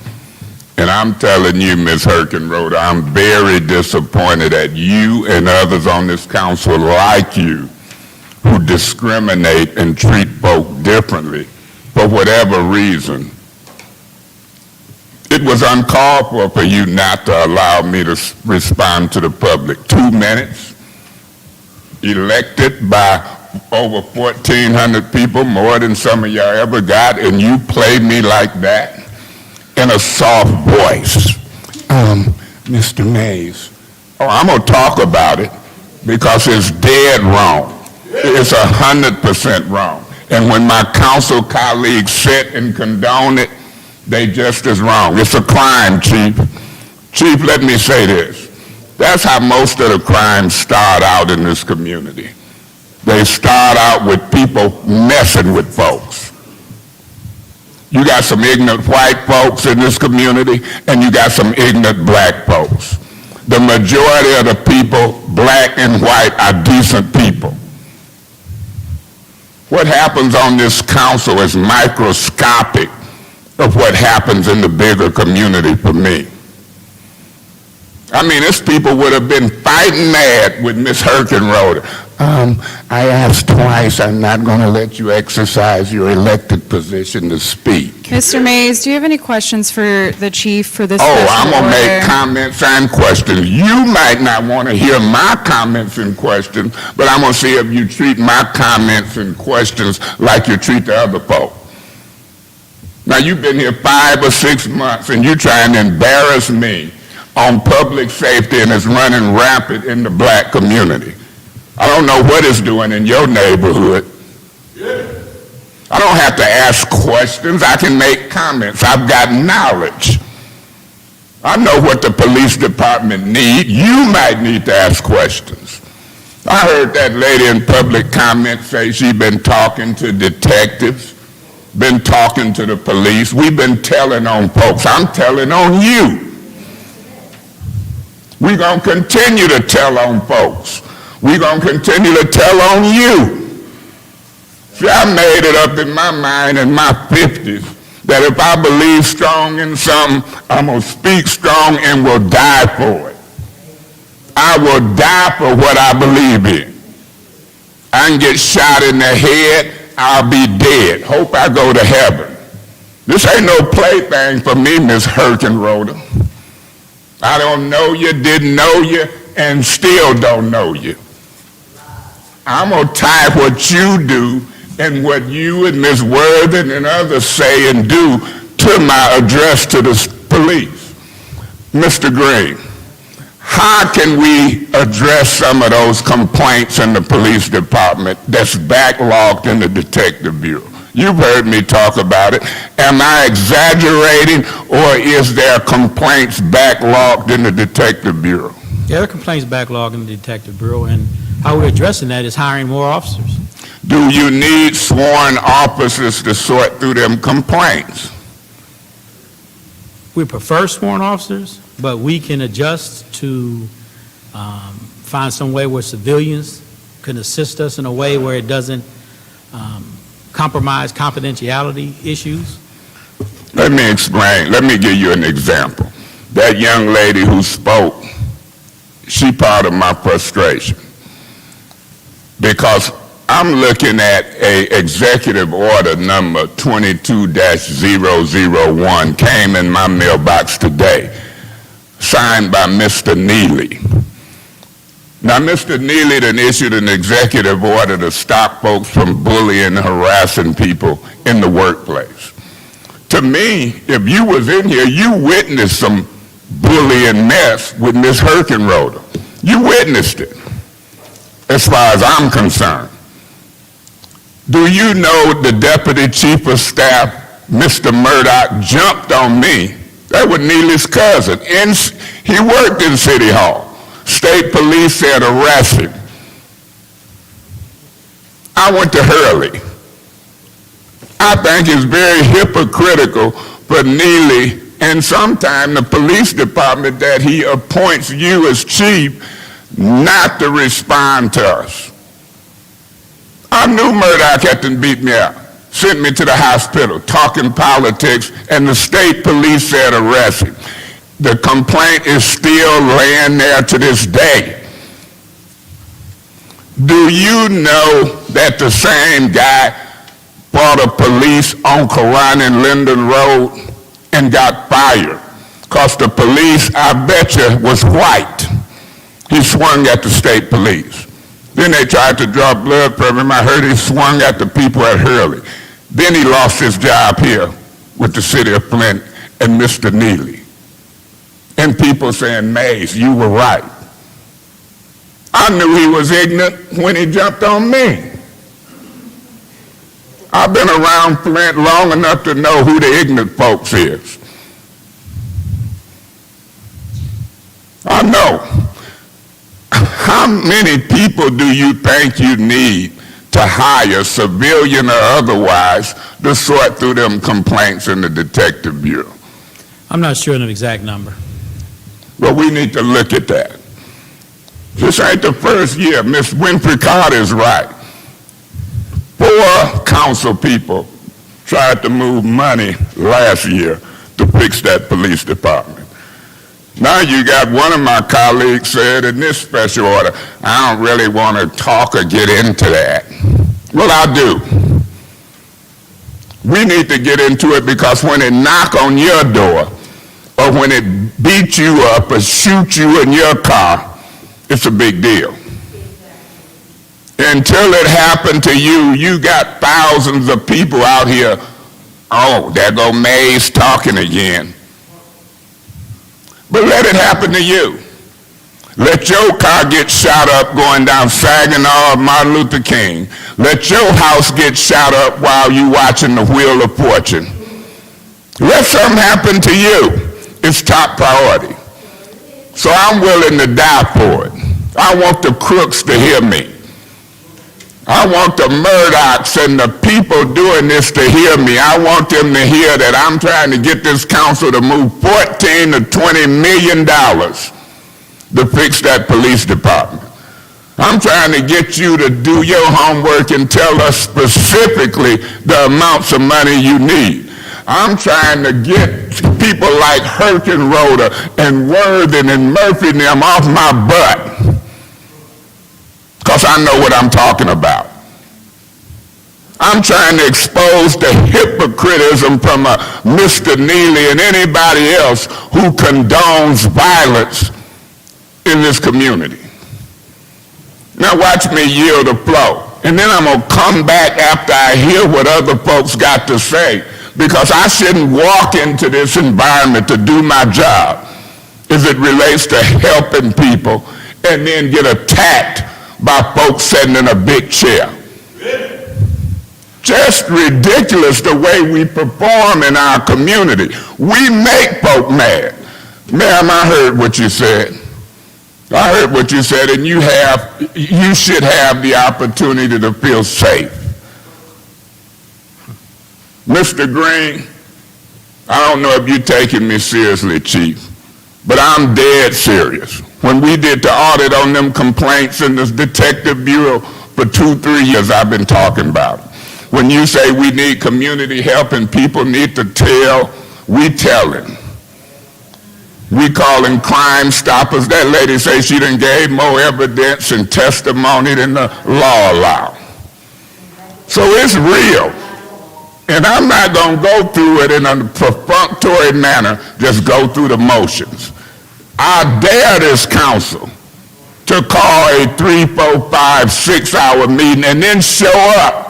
And I'm telling you, Ms. Herkenroth, I'm very disappointed at you and others on this council like you who discriminate and treat folk differently for whatever reason. It was uncalled for you not to allow me to respond to the public. 2 minutes, elected by over 1,400 people, more than some of y'all ever got, and you play me like that in a soft voice. Mr. Mays, I'm going to talk about it because it's dead wrong. It's 100% wrong. And when my council colleagues sit and condone it, they just as wrong. It's a crime, Chief. Chief, let me say this. That's how most of the crimes start out in this community. They start out with people messing with folks. You got some ignorant white folks in this community, and you got some ignorant black folks. The majority of the people, black and white, are decent people. What happens on this council is microscopic of what happens in the bigger community for me. I mean, this people would have been fighting mad with Ms. Herkenroder. I asked twice, I'm not going to let you exercise your elected position to speak. Mr. Mays, do you have any questions for the chief for this Oh, special I'm going to order? make comments and questions. You might not want to hear my comments and questions, but I'm going to see if you treat my comments and questions like you treat the other folk. Now, you've been here 5 or 6 months, and you're trying to embarrass me on public safety, and it's running rampant in the black community. I don't know what it's doing in your neighborhood. I don't have to ask questions. I can make comments. I've got knowledge. I know what the police department need. You might need to ask questions. I heard that lady in public comment say she's been talking to detectives, been talking to the police. We've been telling on folks. I'm telling on you. We're going to continue to tell on folks. We're going to continue to tell on you. See, I made it up in my mind in my 50s that if I believe strong in something, I'm going to speak strong and will die for it. I will die for what I believe in. I can get shot in the head, I'll be dead. Hope I go to heaven. This ain't no plaything for me, Ms. Herkenroder. I don't know you, didn't know you, and still don't know you. I'm going to tie what you do and what you and Ms. Worthing and others say and do to my address to the police. Mr. Green, how can we address some of those complaints in the police department that's backlogged in the Detective Bureau? You've heard me talk about it. Am I exaggerating, or is there complaints backlogged in the Detective Bureau? There are complaints backlogged in the Detective Bureau, and how we're addressing that is hiring more officers. Do you need sworn officers to sort through them complaints? We prefer sworn officers, but we can adjust to find some way where civilians can assist us in a way where it doesn't compromise confidentiality issues. Let me explain. Let me give you an example. That young lady who spoke, she part of my frustration, because I'm looking at a executive order number 22-001 came in my mailbox today, signed by Mr. Neely. Now, Mr. Neely done issued an executive order to stop folks from bullying and harassing people in the workplace. To me, if you was in here, you witnessed some bullying mess with Ms. Herkenroder. You witnessed it, as far as I'm concerned. Do you know the Deputy Chief of Staff, Mr. Murdoch, jumped on me? That was Neely's cousin. He worked in City Hall. State police said arrest him. I went to Hurley. I think it's very hypocritical for Neely and sometimes the police department that he appoints you as chief not to respond to us. I knew Murdoch had to beat me out, sent me to the hospital, talking politics, and the state police said arrest him. The complaint is still laying there to this day. Do you know that the same guy brought a police on Koran and Linden Road and got fired? Because the police, I bet you, was white. He swung at the state police. Then they tried to draw blood from him. I heard he swung at the people at Hurley. Then he lost his job here with the city of Flint and Mr. Neely. And people saying, Mays, you were right. I knew he was ignorant when he jumped on me. I've been around Flint long enough to know who the ignorant folks is. I know. How many people do you think you need to hire, civilian or otherwise, to sort through them complaints in the Detective Bureau? I'm not sure of the exact number. Well, we need to look at that. This ain't the first year. Ms. Winfrey Carter is right. 4 council people tried to move money last year to fix that police department. Now you got one of my colleagues said in this special order, I don't really want to talk or get into that. Well, I do. We need to get into it because when it knock on your door or when it beat you up or shoot you in your car, it's a big deal. Until it happened to you, you got thousands of people out here. Oh, there go Mays talking again. But let it happen to you. Let your car get shot up going down Saginaw or Martin Luther King. Let your house get shot up while you watching the Wheel of Fortune. Let something happen to you. It's top priority. So I'm willing to die for it. I want the crooks to hear me. I want the Murdochs and the people doing this to hear me. I want them to hear that I'm trying to get this council to move $14 to $20 million to fix that police department. I'm trying to get you to do your homework and tell us specifically the amounts of money you need. I'm trying to get people like Herkenroder and Worthen and Murphy and them off my butt, because I know what I'm talking about. I'm trying to expose the hypocritism from Mr. Neely and anybody else who condones violence in this community. Now watch me yield the flow. And then I'm going to come back after I hear what other folks got to say, because I shouldn't walk into this environment to do my job as it relates to helping people and then get attacked by folks sitting in a big chair. Just ridiculous the way we perform in our community. We make folk mad. Ma'am, I heard what you said. I heard what you said, and you should have the opportunity to feel safe. Mr. Green, I don't know if you're taking me seriously, Chief, but I'm dead serious. When we did the audit on them complaints in the Detective Bureau for 2-3 years, I've been talking about it. When you say we need community help and people need to tell, we telling. We calling Crime Stoppers. That lady say she done gave more evidence and testimony than the law allow. So it's real. And I'm not going to go through it in a perfunctory manner, just go through the motions. I dare this council to call a 3, 4, 5, 6-hour meeting and then show up.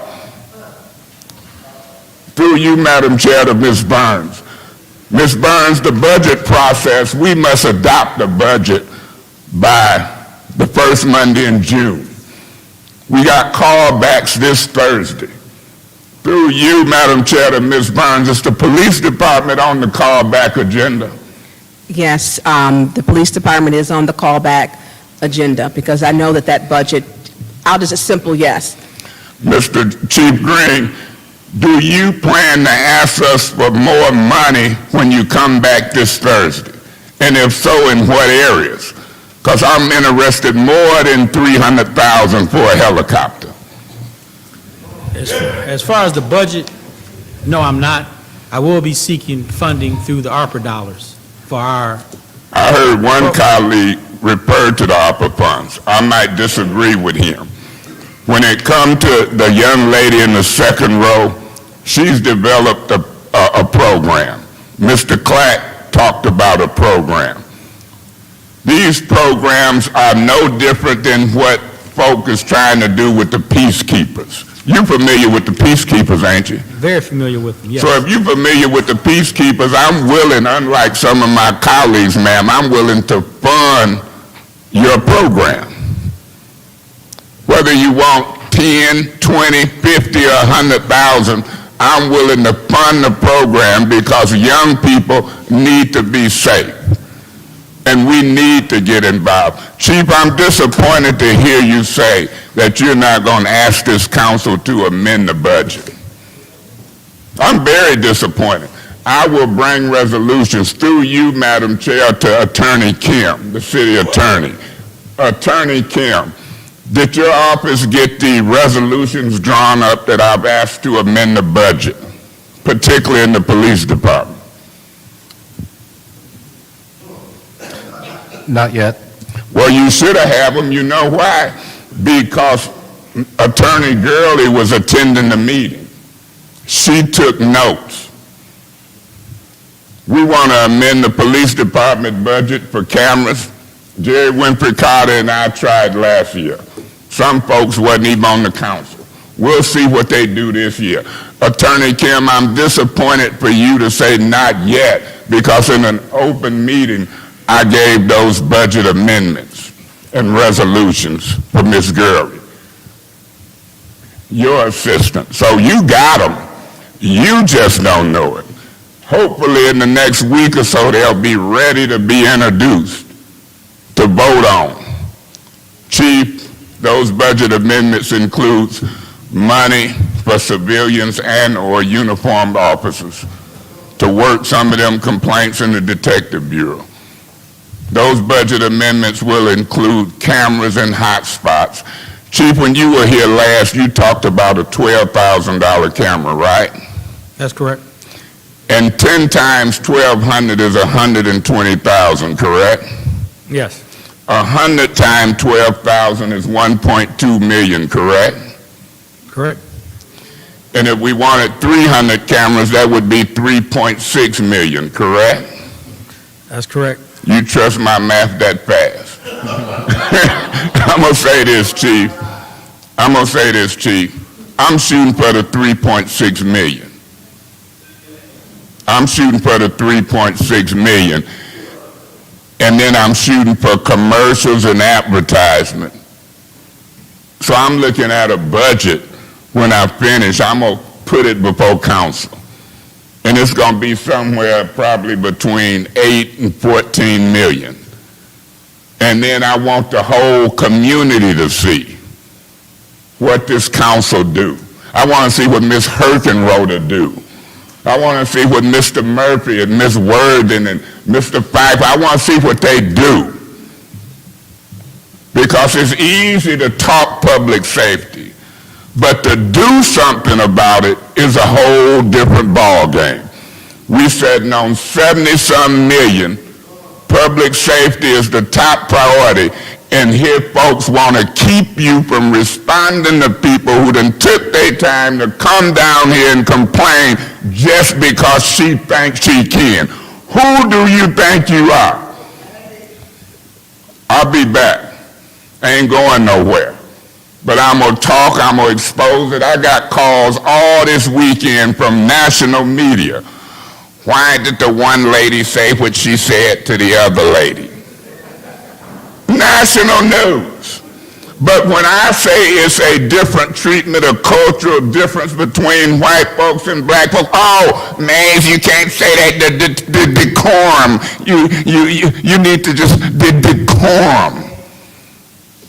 Through you, Madam Chair, to Ms. Burns. Ms. Burns, the budget process, we must adopt the budget by the first Monday in June. We got callbacks this Thursday. Through you, Madam Chair, to Ms. Burns, is the police department on the callback agenda? Yes, the police department is on the callback agenda because I know that budget, I'll just a simple yes. Mr. Chief Green, do you plan to ask us for more money when you come back this Thursday? And if so, in what areas? Because I'm interested more than $300,000 for a helicopter. As far as the budget, no, I'm not. I will be seeking funding through the ARPA dollars for our... I heard one colleague refer to the ARPA funds. I might disagree with him. When it comes to the young lady in the second row, she's developed a program. Mr. Clack talked about a program. These programs are no different than what folk is trying to do with the peacekeepers. You're familiar with the peacekeepers, ain't you? Very familiar with them, yes. So if you're familiar with the peacekeepers, I'm willing, unlike some of my colleagues, ma'am, I'm willing to fund your program. Whether you want 10, 20, 50, or 100,000, I'm willing to fund the program because young people need to be safe. And we need to get involved. Chief, I'm disappointed to hear you say that you're not going to ask this council to amend the budget. I'm very disappointed. I will bring resolutions through you, Madam Chair, to Attorney Kim, the city attorney. Attorney Kim, did your office get the resolutions drawn up that I've asked to amend the budget, particularly in the police department? Not yet. Well, you should have them. You know why? Because Attorney Gurley was attending the meeting. She took notes. We want to amend the police department budget for cameras. Jerry Winfrey Carter and I tried last year. Some folks wasn't even on the council. We'll see what they do this year. Attorney Kim, I'm disappointed for you to say not yet, because in an open meeting, I gave those budget amendments and resolutions for Ms. Gurley, your assistant. So you got them. You just don't know it. Hopefully in the next week or so, they'll be ready to be introduced to vote on. Chief, those budget amendments includes money for civilians and or uniformed officers to work some of them complaints in the Detective Bureau. Those budget amendments will include cameras and hotspots. Chief, when you were here last, you talked about a $12,000 camera, right? That's correct. And 10 times 1,200 is 120,000, correct? Yes. 100 times 12,000 is 1.2 million, correct? Correct. And if we wanted 300 cameras, that would be 3.6 million, correct? That's correct. You trust my math that fast? I'm going to say this, Chief. I'm shooting for the 3.6 million. I'm shooting for the 3.6 million. And then I'm shooting for commercials and advertisement. So I'm looking at a budget when I finish. I'm going to put it before council. And it's going to be somewhere probably between 8 and 14 million. And then I want the whole community to see what this council do. I want to see what Ms. Herkenroder do. I want to see what Mr. Murphy and Ms. Worden and Mr. Pfeiffer, I want to see what they do. Because it's easy to talk public safety, but to do something about it is a whole different ballgame. We sitting on 70-some million. Public safety is the top priority, and here folks want to keep you from responding to people who done took their time to come down here and complain just because she thinks she can. Who do you think you are? I'll be back. I ain't going nowhere. But I'm going to talk, I'm going to expose it. I got calls all this weekend from national media. Why did the one lady say what she said to the other lady? National news. But when I say it's a different treatment, a cultural difference between white folks and black folks, oh, Mays, you can't say that, the decorum. You need to just, the decorum.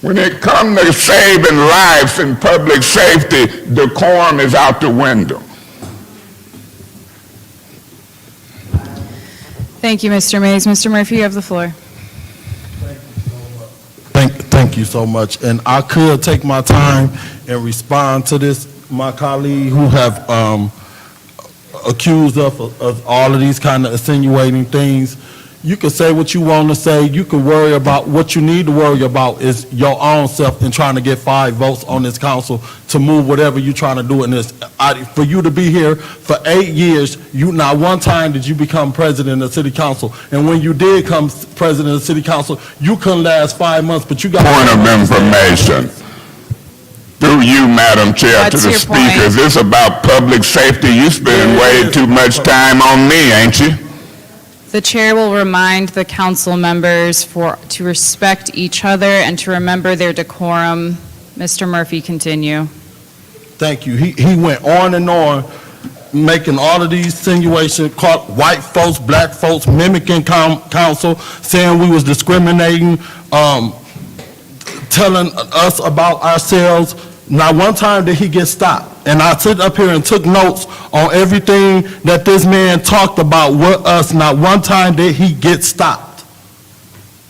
When it comes to saving lives and public safety, decorum is out the window. Thank you, Mr. Mays. Mr. Murphy, you have the floor. Thank you so much. And I could take my time and respond to this, my colleague who have accused us of all of these kind of insinuating things. You can say what you want to say. You can worry about what you need to worry about is your own self in trying to get 5 votes on this council to move whatever you're trying to do in this. For you to be here for 8 years, not one time did you become president of the city council. And when you did come president of the city council, you couldn't last 5 months, but you got— Point of information. Through you, Madam Chair, That's to the your point. speakers, it's about public safety. You spend way too much time on me, ain't you? The chair will remind the council members to respect each other and to remember their decorum. Mr. Murphy, continue. Thank you. He went on and on, making all of these insinuations, caught white folks, black folks, mimicking council, saying we was discriminating, telling us about ourselves. Not one time did he get stopped. And I sit up here and took notes on everything that this man talked about with us. Not one time did he get stopped.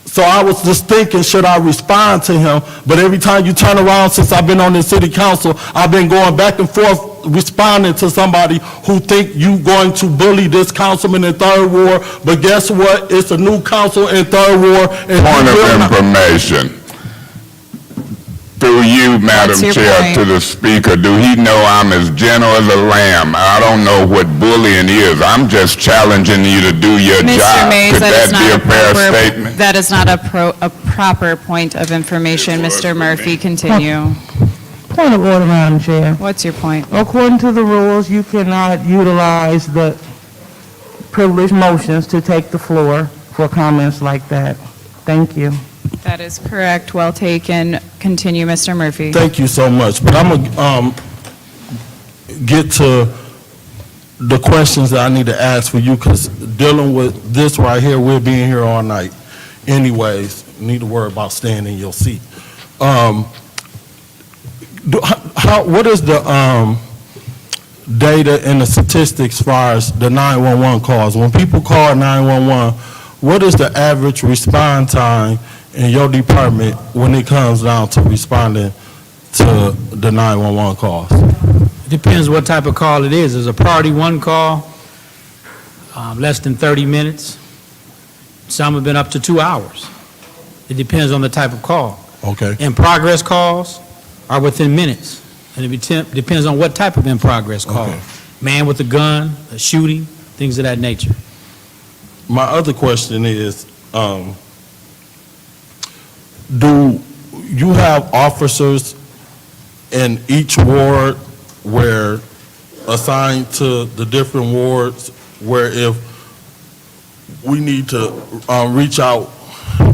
So I was just thinking, should I respond to him? But every time you turn around, since I've been on the city council, I've been going back and forth responding to somebody who think you going to bully this councilman in Third Ward. But guess what? It's a new council in Third Ward. And Point of information. Through you, Madam What's your Chair, point? to the speaker, do he know I'm as gentle as a lamb? I don't know what bullying is. I'm just challenging you to do your Mr. job. Mays, Could that is that be not a fair proper. statement? That is not a proper point of information. It was Mr. for Murphy, me. continue. Point of order, Madam Chair. What's your point? According to the rules, you cannot utilize the privileged motions to take the floor for comments like that. Thank you. That is correct. Well taken. Continue, Mr. Murphy. Thank you so much. But I'm going to get to the questions that I need to ask for you, because dealing with this right here, we're being here all night. Anyways, need to worry about staying in your seat. What is the data and the statistics as far as the 911 calls? When people call 911, what is the average response time in your department when it comes down to responding to the 911 calls? It depends what type of call it is. There's a priority one call, less than 30 minutes. Some have been up to 2 hours. It depends on the type of call. Okay. In progress calls are within minutes, and it depends on what type of in progress call. Okay. Man with a gun, a shooting, things of that nature. My other question is, do you have officers in each ward where assigned to the different wards, where if we need to reach out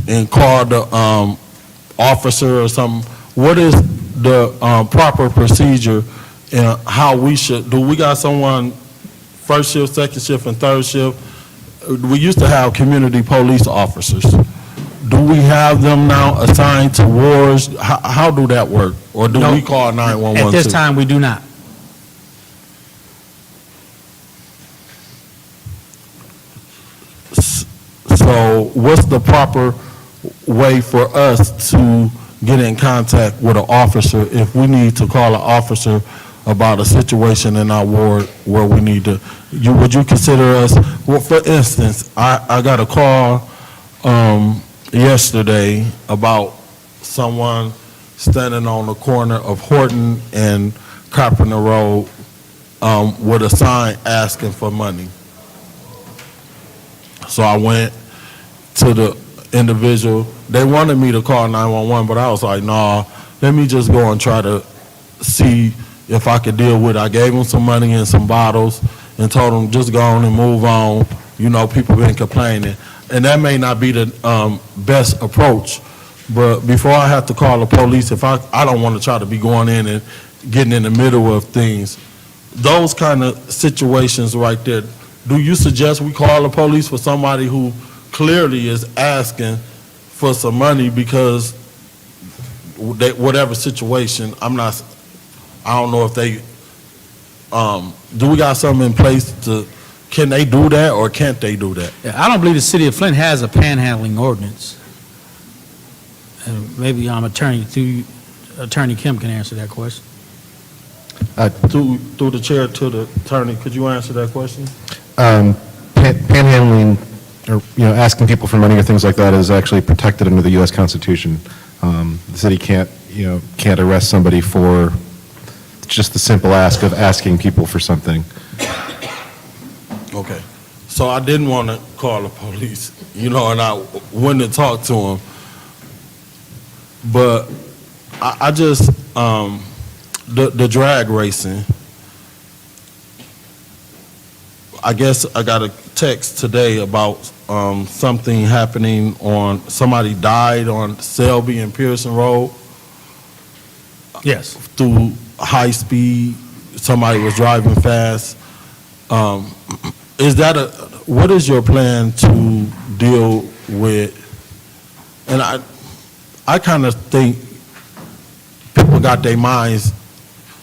and call the officer or something, what is the proper procedure and how we should, do we got someone first shift, second shift, and third shift? We used to have community police officers. Do we have them now assigned to wards? How do that work? Or do No. we call 911 At this too? time, we do not. So what's the proper way for us to get in contact with an officer if we need to call an officer about a situation in our ward where we need to, would you consider us, well, for instance, I got a call yesterday about someone standing on the corner of Horton and Carpenter Road with a sign asking for money. So I went to the individual. They wanted me to call 911, but I was like, nah, let me just go and try to see if I could deal with it. I gave them some money and some bottles and told them just go on and move on. You know, people been complaining. And that may not be the best approach, but before I have to call the police, if I don't want to try to be going in and getting in the middle of things. Those kind of situations right there, do you suggest we call the police for somebody who clearly is asking for some money because whatever situation, I don't know if they, do we got something in place to, can they do that or can't they do that? Yeah, I don't believe the city of Flint has a panhandling ordinance. And maybe Attorney Kim can answer that question. Through the chair to the attorney, could you answer that question? Panhandling, or asking people for money or things like that, is actually protected under the U.S. Constitution. The city can't arrest somebody for just the simple ask of asking people for something. Okay. So I didn't want to call the police, and I went to talk to them. But I just, the drag racing, I guess I got a text today about something happening somebody died on Selby and Pearson Road. Yes. Through high speed, somebody was driving fast. What is your plan to deal with, and I kind of think people got their minds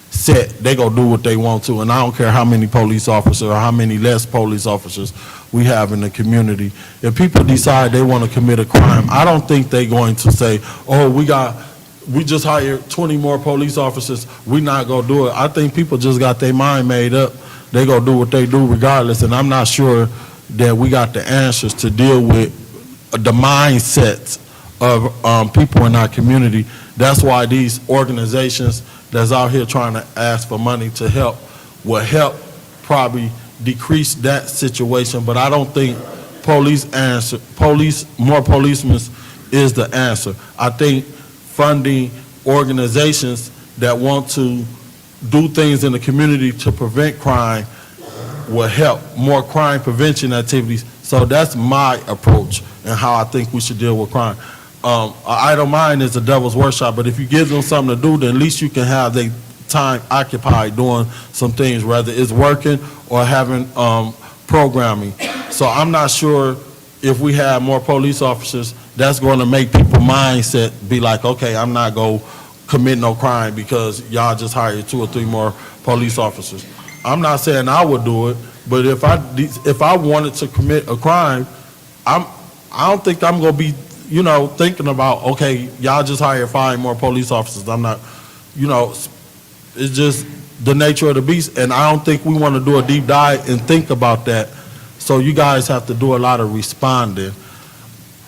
set, they gonna do what they want to, and I don't care how many police officers or how many less police officers we have in the community. If people decide they want to commit a crime, I don't think they're going to say, oh, we just hired 20 more police officers, we not gonna do it. I think people just got their mind made up. They gonna do what they do regardless, and I'm not sure that we got the answers to deal with the mindsets of people in our community. That's why these organizations that's out here trying to ask for money to help will help probably decrease that situation, but I don't think more policemen is the answer. I think funding organizations that want to do things in the community to prevent crime will help more crime prevention activities. So that's my approach and how I think we should deal with crime. An idle mind is a devil's workshop, but if you give them something to do, then at least you can have their time occupied doing some things, whether it's working or having programming. So I'm not sure if we have more police officers, that's going to make people's mindset be like, okay, I'm not going to commit no crime because y'all just hired 2 or 3 more police officers. I'm not saying I would do it, but if I wanted to commit a crime, I don't think I'm going to be, thinking about, okay, y'all just hired 5 more police officers. I'm not, it's just the nature of the beast, and I don't think we want to do a deep dive and think about that. So you guys have to do a lot of responding.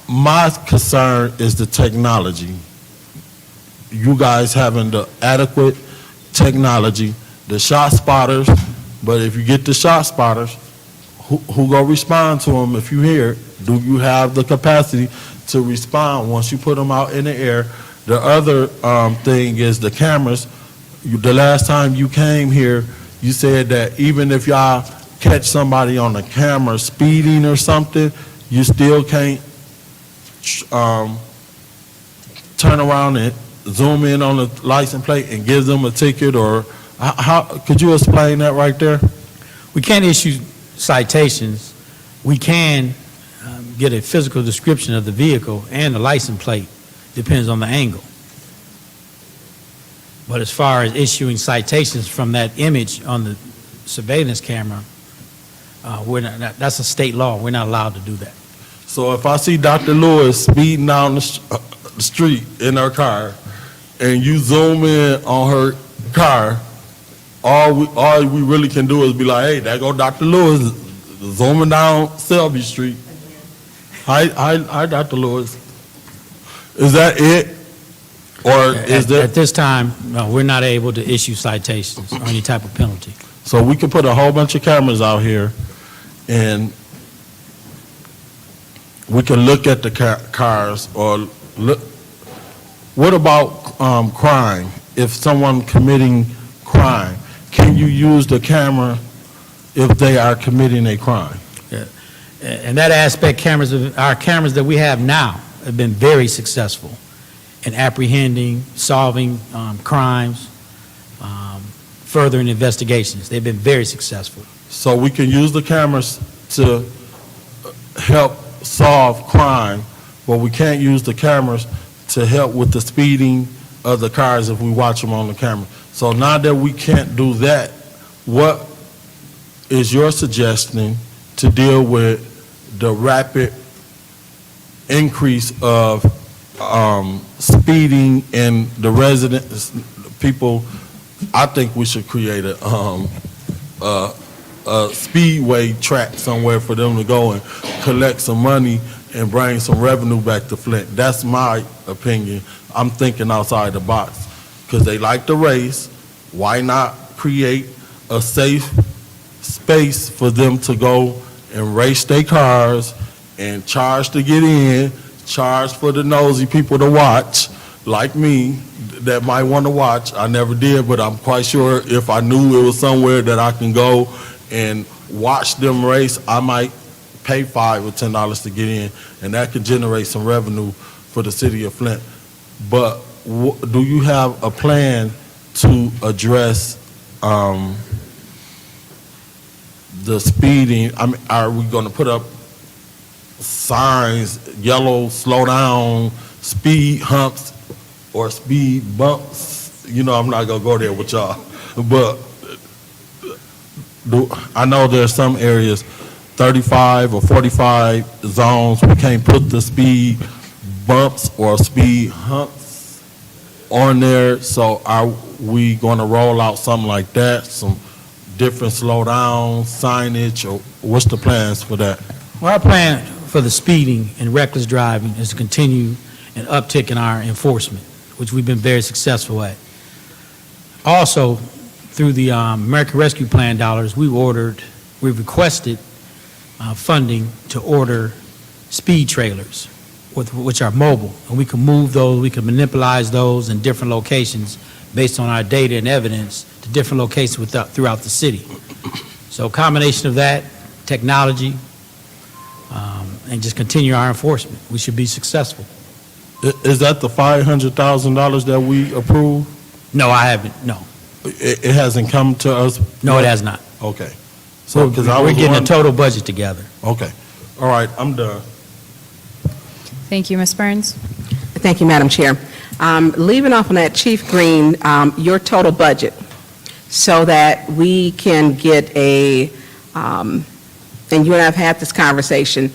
My concern is the technology. You guys having the adequate technology, the shot spotters, but if you get the shot spotters, who gonna respond to them if you hear it? Do you have the capacity to respond once you put them out in the air? The other thing is the cameras. The last time you came here, you said that even if y'all catch somebody on the camera speeding or something, you still can't turn around and zoom in on the license plate and give them a ticket, or how could you explain that right there? We can't issue citations. We can get a physical description of the vehicle and the license plate, depends on the angle. But as far as issuing citations from that image on the surveillance camera, that's a state law. We're not allowed to do that. So if I see Dr. Lewis speeding down the street in her car, and you zoom in on her car, all we really can do is be like, hey, there go Dr. Lewis zooming down Selby Street. Hi, Dr. Lewis. Is that it? Or is there? At this time, no, we're not able to issue citations or any type of penalty. So we can put a whole bunch of cameras out here, and we can look at the cars, or look. What about crime? If someone committing crime, can you use the camera if they are committing a crime? Yeah. And that aspect, our cameras that we have now have been very successful in apprehending, solving crimes, furthering investigations. They've been very successful. So we can use the cameras to help solve crime, but we can't use the cameras to help with the speeding of the cars if we watch them on the camera. So now that we can't do that, what is your suggestion to deal with the rapid increase of speeding in the residents, people? I think we should create a speedway track somewhere for them to go and collect some money and bring some revenue back to Flint. That's my opinion. I'm thinking outside the box because they like to race. Why not create a safe space for them to go and race their cars and charge to get in, charge for the nosy people to watch, like me, that might want to watch. I never did, but I'm quite sure if I knew it was somewhere that I can go and watch them race, I might pay $5 or $10 to get in, and that could generate some revenue for the city of Flint. But do you have a plan to address the speeding? I mean, are we going to put up signs, yellow, slow down, speed humps, or speed bumps you know I'm not gonna go there with y'all. But I know there's some areas, 35 or 45 zones, we can't put the speed bumps or speed humps on there. So are we gonna roll out something like that, some different slowdown signage, or what's the plans for that? Well, our plan for the speeding and reckless driving is to continue an uptick in our enforcement, which we've been very successful at. Also, through the American Rescue Plan dollars, we've requested funding to order speed trailers, which are mobile, and we can move those, we can manipulate those in different locations based on our data and evidence to different locations throughout the city. So a combination of that, technology, and just continue our enforcement, we should be successful. Is that the $500,000 that we approved? No, I haven't, no. It hasn't come to us? No, it has not. Okay. So, because I We're was getting a total budget together. Okay. All right, I'm done. Thank you, Ms. Burns. Thank you, Madam Chair. Leaving off on that, Chief Green, your total budget, so that we can get a, and you and I have had this conversation,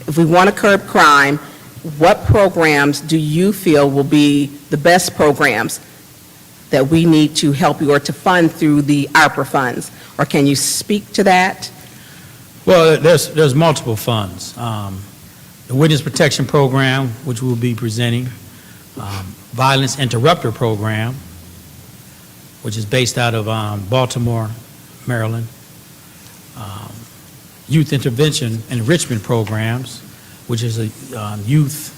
if we want to curb crime, what programs do you feel will be the best programs that we need to help you or to fund through the ARPA funds? Or can you speak to that? Well, there's multiple funds. The Witness Protection Program, which we'll be presenting, Violence Interrupter Program, which is based out of Baltimore, Maryland, Youth Intervention and Enrichment Programs, which is a youth,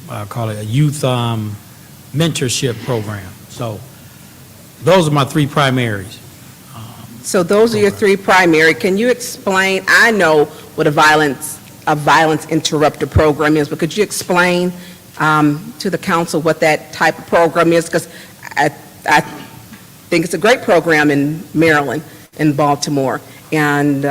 I call it a youth mentorship program. So those are my three primaries. So those are your three primary. Can you explain, I know what a violence interrupter program is, but could you explain to the council what that type of program is? Because I think it's a great program in Maryland, in Baltimore. And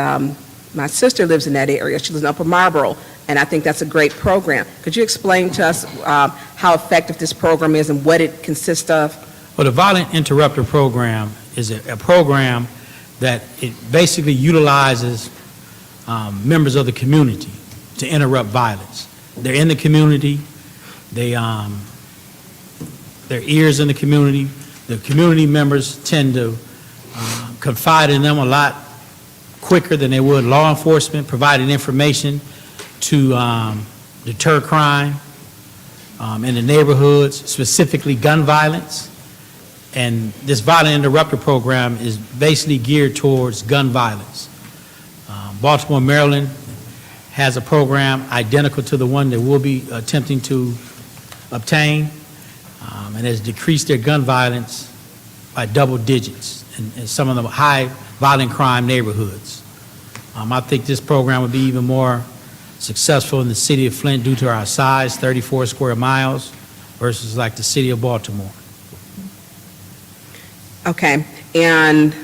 my sister lives in that area. She lives in Upper Marlboro, and I think that's a great program. Could you explain to us how effective this program is and what it consists of? Well, the Violent Interrupter Program is a program that it basically utilizes members of the community to interrupt violence. They're in the community, their ears in the community. The community members tend to confide in them a lot quicker than they would law enforcement, providing information to deter crime in the neighborhoods, specifically gun violence. And this Violent Interrupter Program is basically geared towards gun violence. Baltimore, Maryland has a program identical to the one that we'll be attempting to obtain, and has decreased their gun violence by double digits in some of the high violent crime neighborhoods. I think this program would be even more successful in the city of Flint due to our size, 34 square miles, versus like the city of Baltimore. Okay, and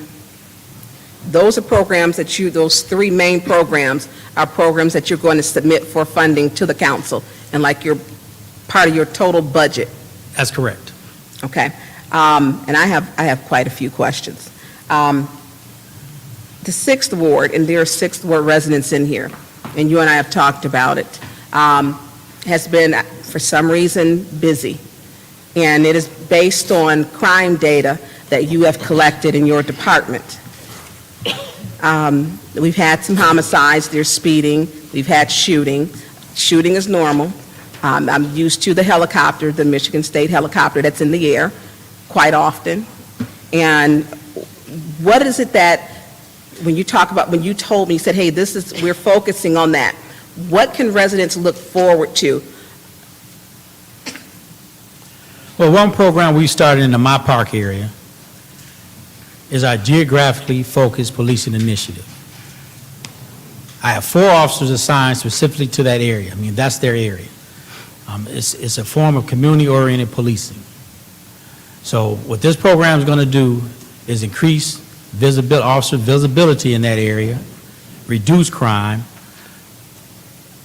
those are programs that those three main programs are programs that you're going to submit for funding to the council, and like you're part of your total budget. That's correct. Okay, and I have quite a few questions. The 6th Ward, and there are 6th Ward residents in here, and you and I have talked about it, has been, for some reason, busy. And it is based on crime data that you have collected in your department. We've had some homicides, there's speeding, we've had shooting. Shooting is normal. I'm used to the helicopter, the Michigan State helicopter that's in the air quite often. And what is it that, when you told me, you said, hey, we're focusing on that. What can residents look forward to? Well, one program we started in the My Park area is our geographically focused policing initiative. I have 4 officers assigned specifically to that area. I mean, that's their area. It's a form of community-oriented policing. So what this program is going to do is increase officer visibility in that area, reduce crime.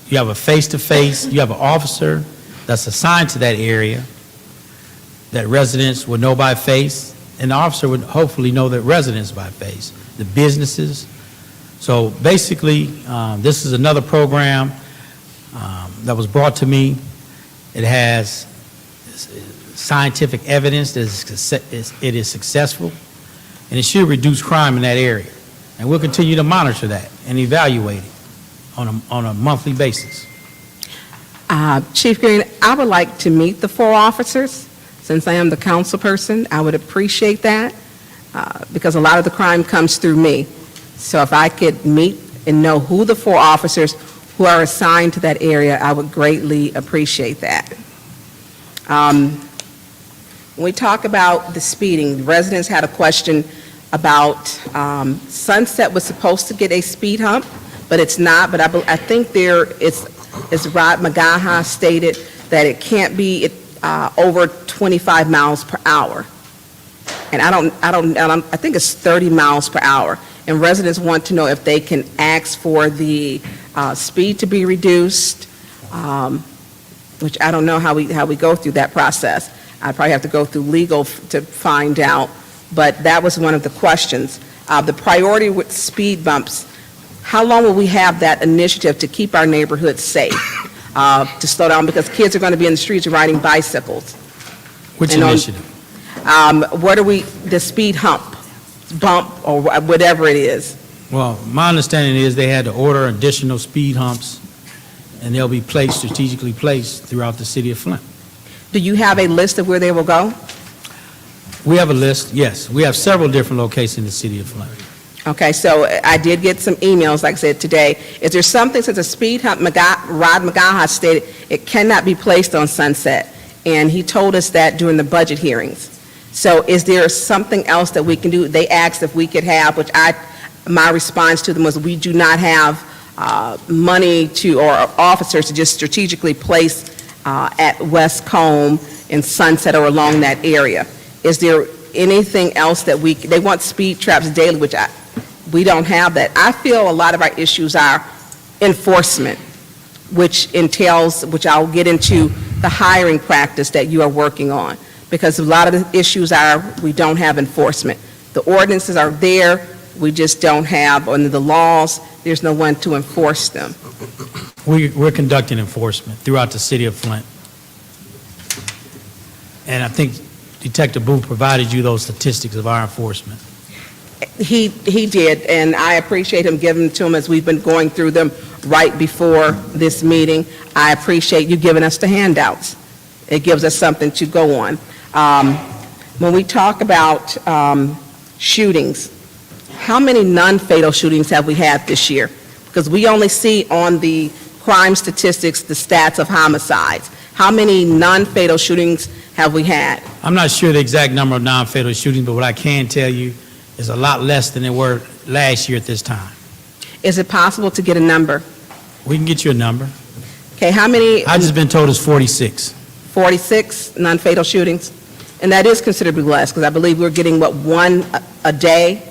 You have a face-to-face, you have an officer that's assigned to that area that residents would know by face, and the officer would hopefully know that residents by face, the businesses. So basically, this is another program that was brought to me. It has scientific evidence that it is successful, and it should reduce crime in that area. And we'll continue to monitor that and evaluate it on a monthly basis. Chief Green, I would like to meet the 4 officers. Since I am the council person, I would appreciate that because a lot of the crime comes through me. So if I could meet and know who the 4 officers who are assigned to that area, I would greatly appreciate that. When we talk about the speeding, residents had a question about Sunset was supposed to get a speed hump, but it's not. But I think as Rod McGaha stated, that it can't be over 25 miles per hour. And I think it's 30 miles per hour. And residents want to know if they can ask for the speed to be reduced, which I don't know how we go through that process. I'd probably have to go through legal to find out, but that was one of the questions. The priority with speed bumps, how long will we have that initiative to keep our neighborhoods safe, to slow down, because kids are going to be in the streets riding bicycles. Which initiative? What are the speed bump, or whatever it is? Well, my understanding is they had to order additional speed humps, and they'll be strategically placed throughout the city of Flint. Do you have a list of where they will go? We have a list, yes. We have several different locations in the city of Flint. Okay, so I did get some emails, like I said, today. Is there something, since a speed hump, Rod McGaha stated it cannot be placed on Sunset, and he told us that during the budget hearings. So is there something else that we can do? They asked if we could have, my response to them was we do not have money or officers to just strategically place at West Combe and Sunset or along that area. Is there anything else that they want speed traps daily, which we don't have that. I feel a lot of our issues are enforcement, which I'll get into the hiring practice that you are working on, because a lot of the issues are we don't have enforcement. The ordinances are there, we just don't have, under the laws, there's no one to enforce them. We're conducting enforcement throughout the city of Flint. And I think Detective Booth provided you those statistics of our enforcement. He did, and I appreciate him giving them to him as we've been going through them right before this meeting. I appreciate you giving us the handouts. It gives us something to go on. When we talk about shootings, how many non-fatal shootings have we had this year? Because we only see on the crime statistics the stats of homicides. How many non-fatal shootings have we had? I'm not sure the exact number of non-fatal shootings, but what I can tell you is a lot less than they were last year at this time. Is it possible to get a number? We can get you a number. Okay, how many? I've just been told it's 46. 46 non-fatal shootings? And that is considerably less, because I believe we're getting, one a day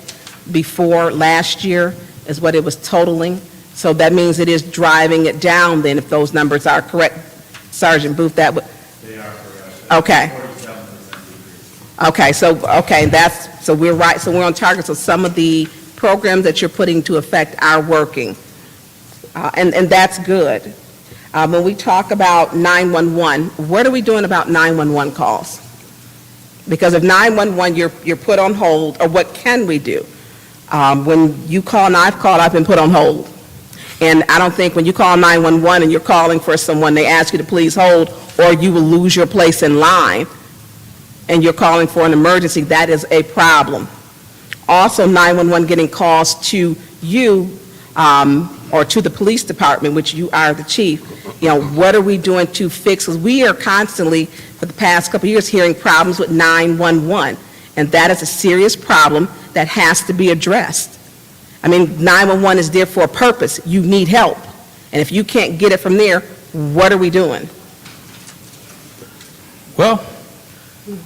before last year is what it was totaling. So that means it is driving it down then, if those numbers are correct. Sergeant Booth, that would... They are correct. Okay. Okay, so we're right, so we're on target. So some of the programs that you're putting to effect are working, and that's good. When we talk about 911, what are we doing about 911 calls? Because if 911, you're put on hold, or what can we do? When you call, and I've called, I've been put on hold. And I don't think when you call 911 and you're calling for someone, they ask you to please hold, or you will lose your place in line, and you're calling for an emergency, that is a problem. Also, 911 getting calls to you or to the police department, which you are the chief. What are we doing to fix? Because we are constantly, for the past couple of years, hearing problems with 911, and that is a serious problem that has to be addressed. I mean, 911 is there for a purpose. You need help. And if you can't get it from there, what are we doing? Well,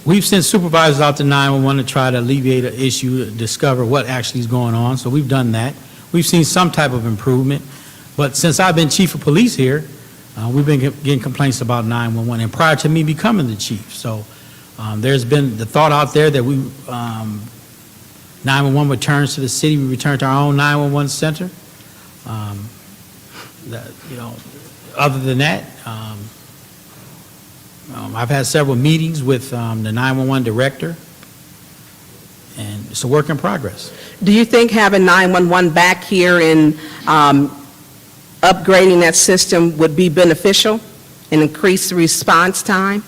we've sent supervisors out to 911 to try to alleviate an issue, discover what actually is going on, so we've done that. We've seen some type of improvement, but since I've been chief of police here, We've been getting complaints about 911, and prior to me becoming the chief. So there's been the thought out there that 911 returns to the city. We return to our own 911 center. Other than that, I've had several meetings with the 911 director, and it's a work in progress. Do you think having 911 back here and upgrading that system would be beneficial and increase the response time?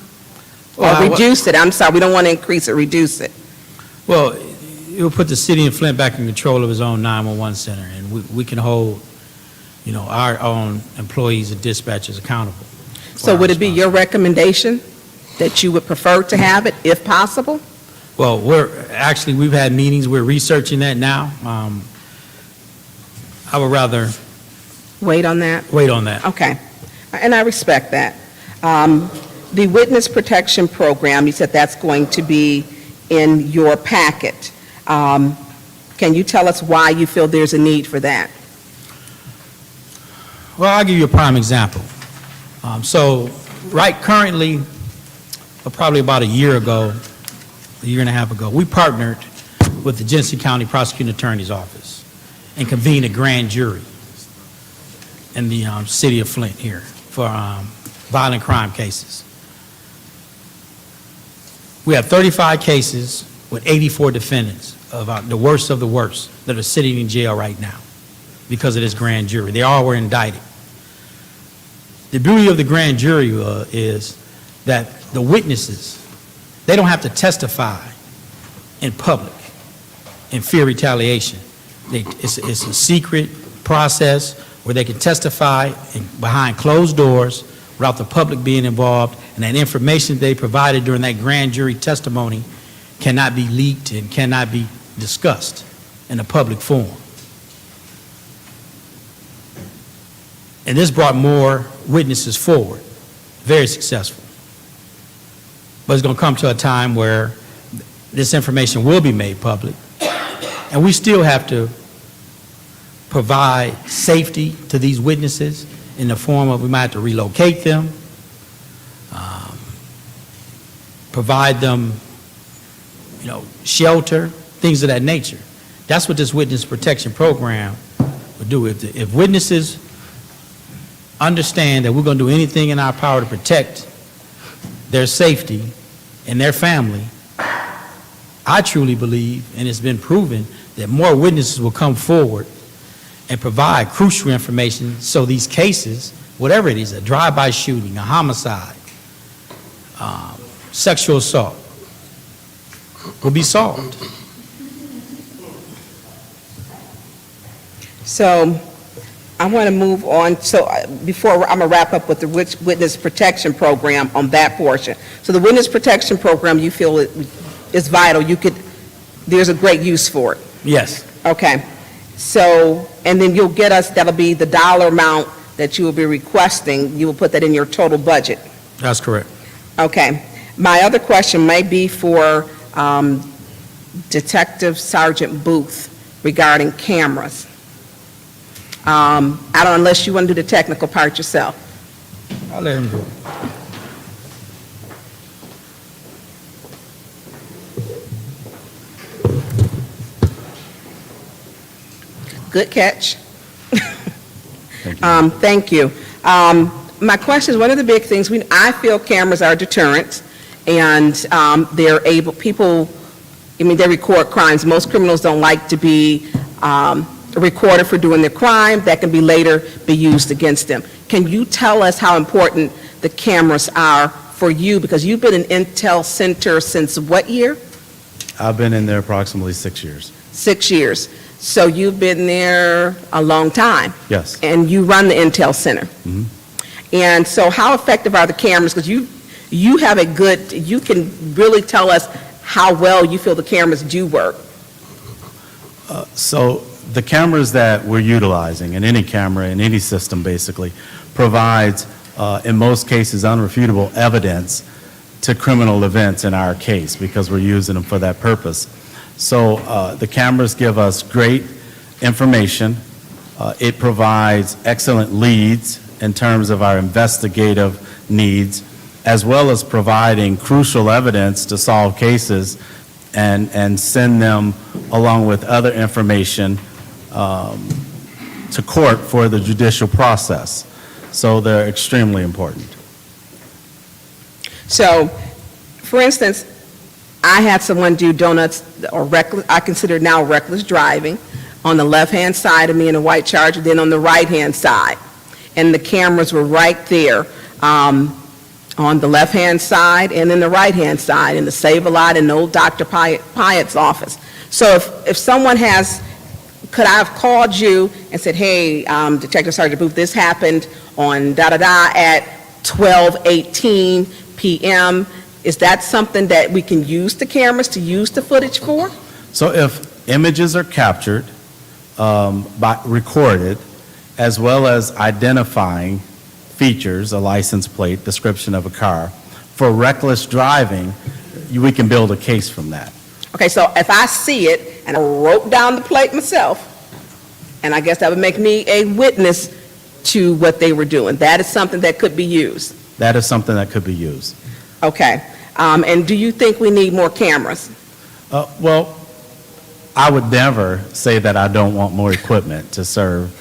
Or reduce it? I'm sorry, we don't want to increase it, reduce it. Well, it will put the city of Flint back in control of its own 911 center, and we can hold, our own employees and dispatchers accountable. So would it be your recommendation that you would prefer to have it, if possible? Well, we've had meetings, we're researching that now. I would rather Wait on that? wait on that. Okay, and I respect that. The Witness Protection Program, you said that's going to be in your packet. Can you tell us why you feel there's a need for that? Well, I'll give you a prime example. Currently, probably about a year and a half ago, we partnered with the Genesee County Prosecuting Attorney's Office and convened a grand jury in the city of Flint here for violent crime cases. We have 35 cases with 84 defendants of the worst of the worst that are sitting in jail right now because of this grand jury. They all were indicted. The beauty of the grand jury is that the witnesses, they don't have to testify in public in fear of retaliation. It's a secret process where they can testify behind closed doors without the public being involved, and that information they provided during that grand jury testimony cannot be leaked and cannot be discussed in a public forum. And this brought more witnesses forward, very successful. But it's going to come to a time where this information will be made public, and we still have to provide safety to these witnesses in the form of we might have to relocate them, provide them, shelter, things of that nature. That's what this Witness Protection Program would do. If witnesses understand that we're going to do anything in our power to protect their safety and their family, I truly believe, and it's been proven, that more witnesses will come forward and provide crucial information so these cases, whatever it is, a drive-by shooting, a homicide, sexual assault, will be solved. So I want to move on. So before, I'm going to wrap up with the Witness Protection Program on that portion. So the Witness Protection Program, you feel is vital. There's a great use for it. Yes. Okay. So, and then you'll get us, that'll be the dollar amount that you will be requesting. You will put that in your total budget. That's correct. Okay. My other question may be for Detective Sergeant Booth regarding cameras. Unless you want to do the technical part yourself. I'll let him do it. Good catch. Thank you. My question is, one of the big things, I feel cameras are deterrent, and they record crimes. Most criminals don't like to be recorded for doing their crime. That can later be used against them. Can you tell us how important the cameras are for you? Because you've been in Intel Center since what year? I've been in there approximately 6 years. 6 years. So you've been there a long time. Yes. And you run the Intel Center. Mhm. And so how effective are the cameras? Because you have you can really tell us how well you feel the cameras do work. So the cameras that we're utilizing, and any camera in any system basically, provides, in most cases, unrefutable evidence to criminal events in our case, because we're using them for that purpose. So the cameras give us great information. It provides excellent leads in terms of our investigative needs, as well as providing crucial evidence to solve cases and send them along with other information to court for the judicial process. So they're extremely important. So, for instance, I had someone do donuts or reckless, I consider now reckless driving, on the left-hand side of me in a white Charger, then on the right-hand side. And the cameras were right there, on the left-hand side and then the right-hand side in the Save-A-Lot in old Dr. Pyatt's office. So if someone has, could I have called you and said, hey, Detective Sergeant Booth, this happened on da-da-da at 12:18 p.m., is that something that we can use the cameras to use the footage for? So if images are captured, recorded, as well as identifying features, a license plate, description of a car, for reckless driving, we can build a case from that. Okay, so if I see it and I wrote down the plate myself, and I guess that would make me a witness to what they were doing, that is something that could be used. That is something that could be used. Okay, and do you think we need more cameras? Well, I would never say that I don't want more equipment to serve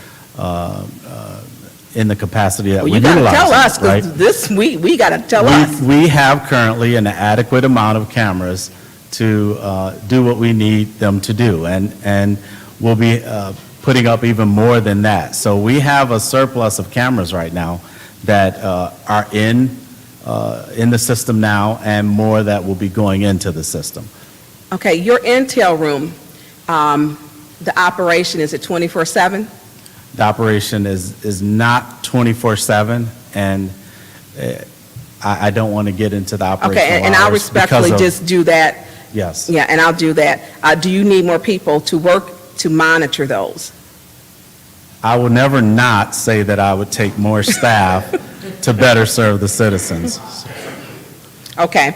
in the capacity that Well, we you gotta utilize, tell us, right? because this, we gotta tell us. We have currently an adequate amount of cameras to do what we need them to do, and we'll be putting up even more than that. So we have a surplus of cameras right now that are in the system now, and more that will be going into the system. Okay, your intel room, the operation, is it 24/7? The operation is not 24/7, and I don't want to get into the operational Okay, and I'll hours respectfully because of- just do that. Yes. Yeah, and I'll do that. Do you need more people to work to monitor those? I will never not say that I would take more staff to better serve the citizens. Okay.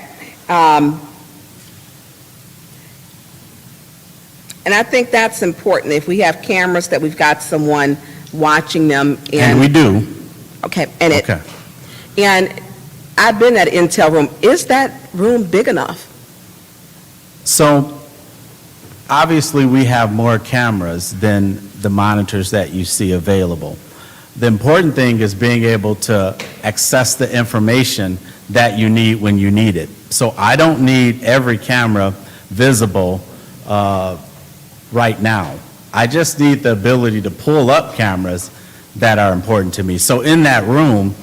And I think that's important. If we have cameras, that we've got someone watching them. And we do. Okay, and Okay. and I've been at Intel room. Is that room big enough? So, obviously, we have more cameras than the monitors that you see available. The important thing is being able to access the information that you need when you need it. So I don't need every camera visible right now. I just need the ability to pull up cameras that are important to me. So in that room,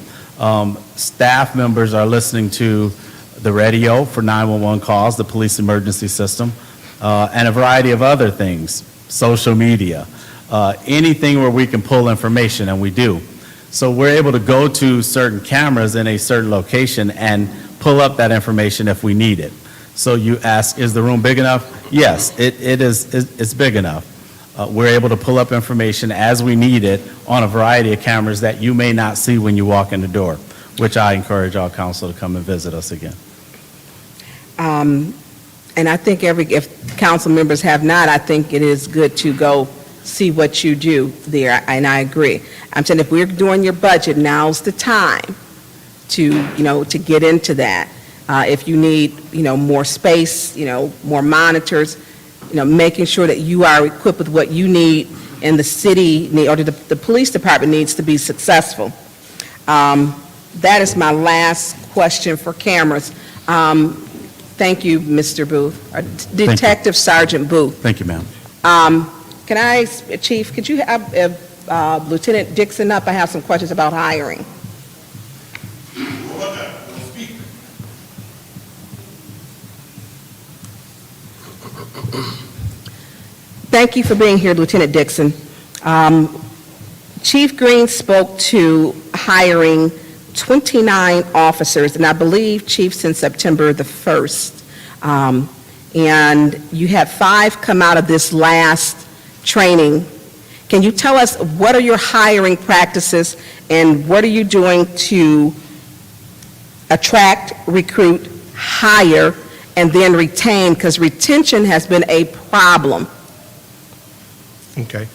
staff members are listening to the radio for 911 calls, the police emergency system, and a variety of other things, social media, anything where we can pull information, and we do. So we're able to go to certain cameras in a certain location and pull up that information if we need it. So you ask, is the room big enough? Yes, it's big enough. We're able to pull up information as we need it on a variety of cameras that you may not see when you walk in the door, which I encourage all council to come and visit us again. And I think if council members have not, I think it is good to go see what you do there, and I agree. I'm saying if we're doing your budget, now's the time to, to get into that. If you need, more space, more monitors, making sure that you are equipped with what you need and the city or the police department needs to be successful. That is my last question for cameras. Thank you, Mr. Booth, Detective Sergeant Booth. Thank you, ma'am. Can I, Chief, could you have Lieutenant Dixon up? I have some questions about hiring. Thank you for being here, Lieutenant Dixon. Chief Green spoke to hiring 29 officers, and I believe, Chief, since September the 1st. And you had 5 come out of this last training. Can you tell us what are your hiring practices and what are you doing to attract, recruit, hire, and then retain? Because retention has been a problem. Okay.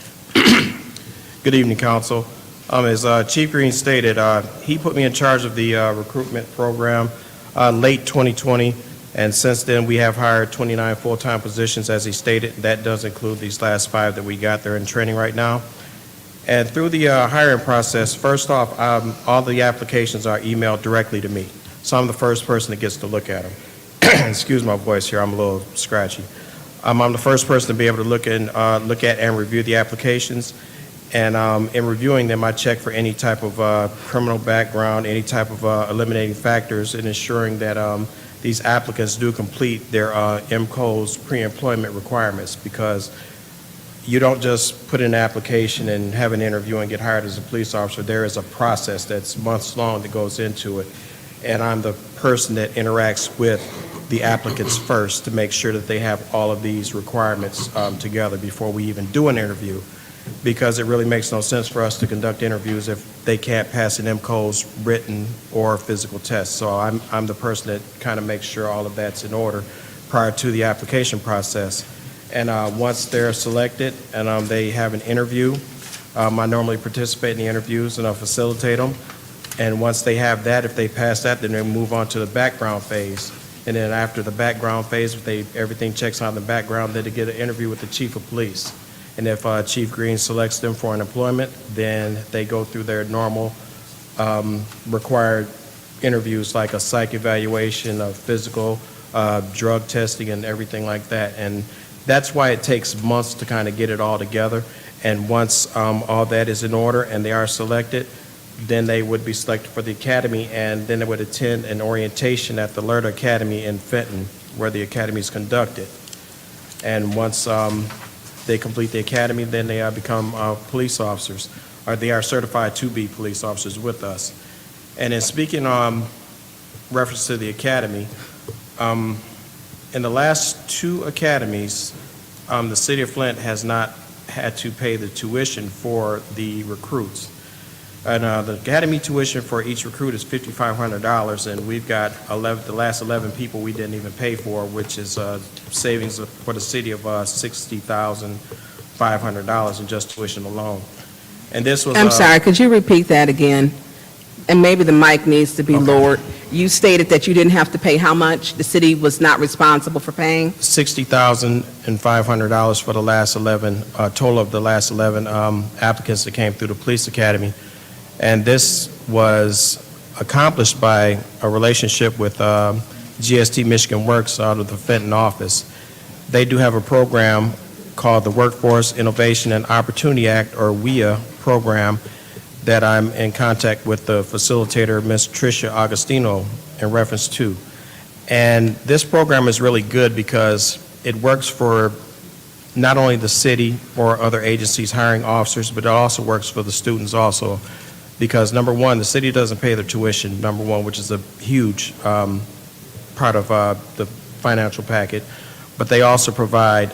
Good evening, Council. As Chief Green stated, he put me in charge of the recruitment program late 2020, and since then, we have hired 29 full-time positions, as he stated. That does include these last 5 that we got. They're in training right now. And through the hiring process, first off, all the applications are emailed directly to me, so I'm the first person that gets to look at them. Excuse my voice here, I'm a little scratchy. I'm the first person to be able to look at and review the applications. And in reviewing them, I check for any type of criminal background, any type of eliminating factors, and ensuring that these applicants do complete their MCO's pre-employment requirements, because you don't just put in an application and have an interview and get hired as a police officer. There is a process that's months long that goes into it. And I'm the person that interacts with the applicants first to make sure that they have all of these requirements together before we even do an interview, because it really makes no sense for us to conduct interviews if they can't pass an MCO's written or physical test. So I'm the person that kind of makes sure all of that's in order prior to the application process. And once they're selected and they have an interview, I normally participate in the interviews and I'll facilitate them. And once they have that, if they pass that, then they move on to the background phase. And then after the background phase, if everything checks out in the background, then they get an interview with the chief of police. And if Chief Green selects them for an employment, then they go through their normal required interviews, like a psych evaluation, a physical, drug testing, and everything like that. And that's why it takes months to kind of get it all together. And once all that is in order and they are selected, then they would be selected for the academy, and then they would attend an orientation at the Lerda Academy in Fenton, where the academy is conducted. And once they complete the academy, then they become police officers, or they are certified to be police officers with us. And in speaking reference to the academy, in the last 2 academies, the city of Flint has not had to pay the tuition for the recruits. And the academy tuition for each recruit is $5,500, and we've got the last 11 people we didn't even pay for, which is savings for the city of $60,500 in just tuition alone. And this was. I'm sorry, could you repeat that again? And maybe the mic needs to be lowered. You stated that you didn't have to pay how much? The city was not responsible for paying? $60,500 for the last 11, total of the last 11 applicants that came through the police academy. And this was accomplished by a relationship with GST Michigan Works out of the Fenton office. They do have a program called the Workforce Innovation and Opportunity Act, or WIA program, that I'm in contact with the facilitator, Ms. Tricia Agostino, in reference to. And this program is really good because it works for not only the city or other agencies hiring officers, but it also works for the students also. Because number one, the city doesn't pay their tuition, number one, which is a huge part of the financial packet. But they also provide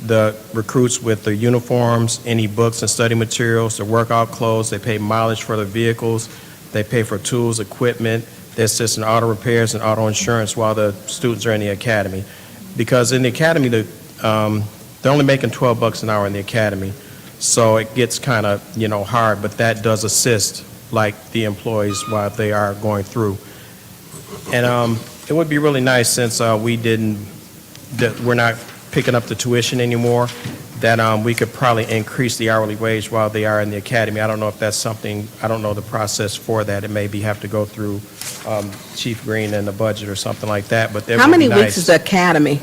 the recruits with the uniforms, any books and study materials, their workout clothes. They pay mileage for their vehicles. They pay for tools, equipment. They assist in auto repairs and auto insurance while the students are in the academy. Because in the academy, they're only making $12 an hour in the academy. So it gets kind of, hard, but that does assist, like, the employees while they are going through. And it would be really nice, since we're not picking up the tuition anymore, that we could probably increase the hourly wage while they are in the academy. I don't know if that's something, I don't know the process for that. It maybe have to go through Chief Green and the budget or something like that, but that would be nice. How many weeks is the academy?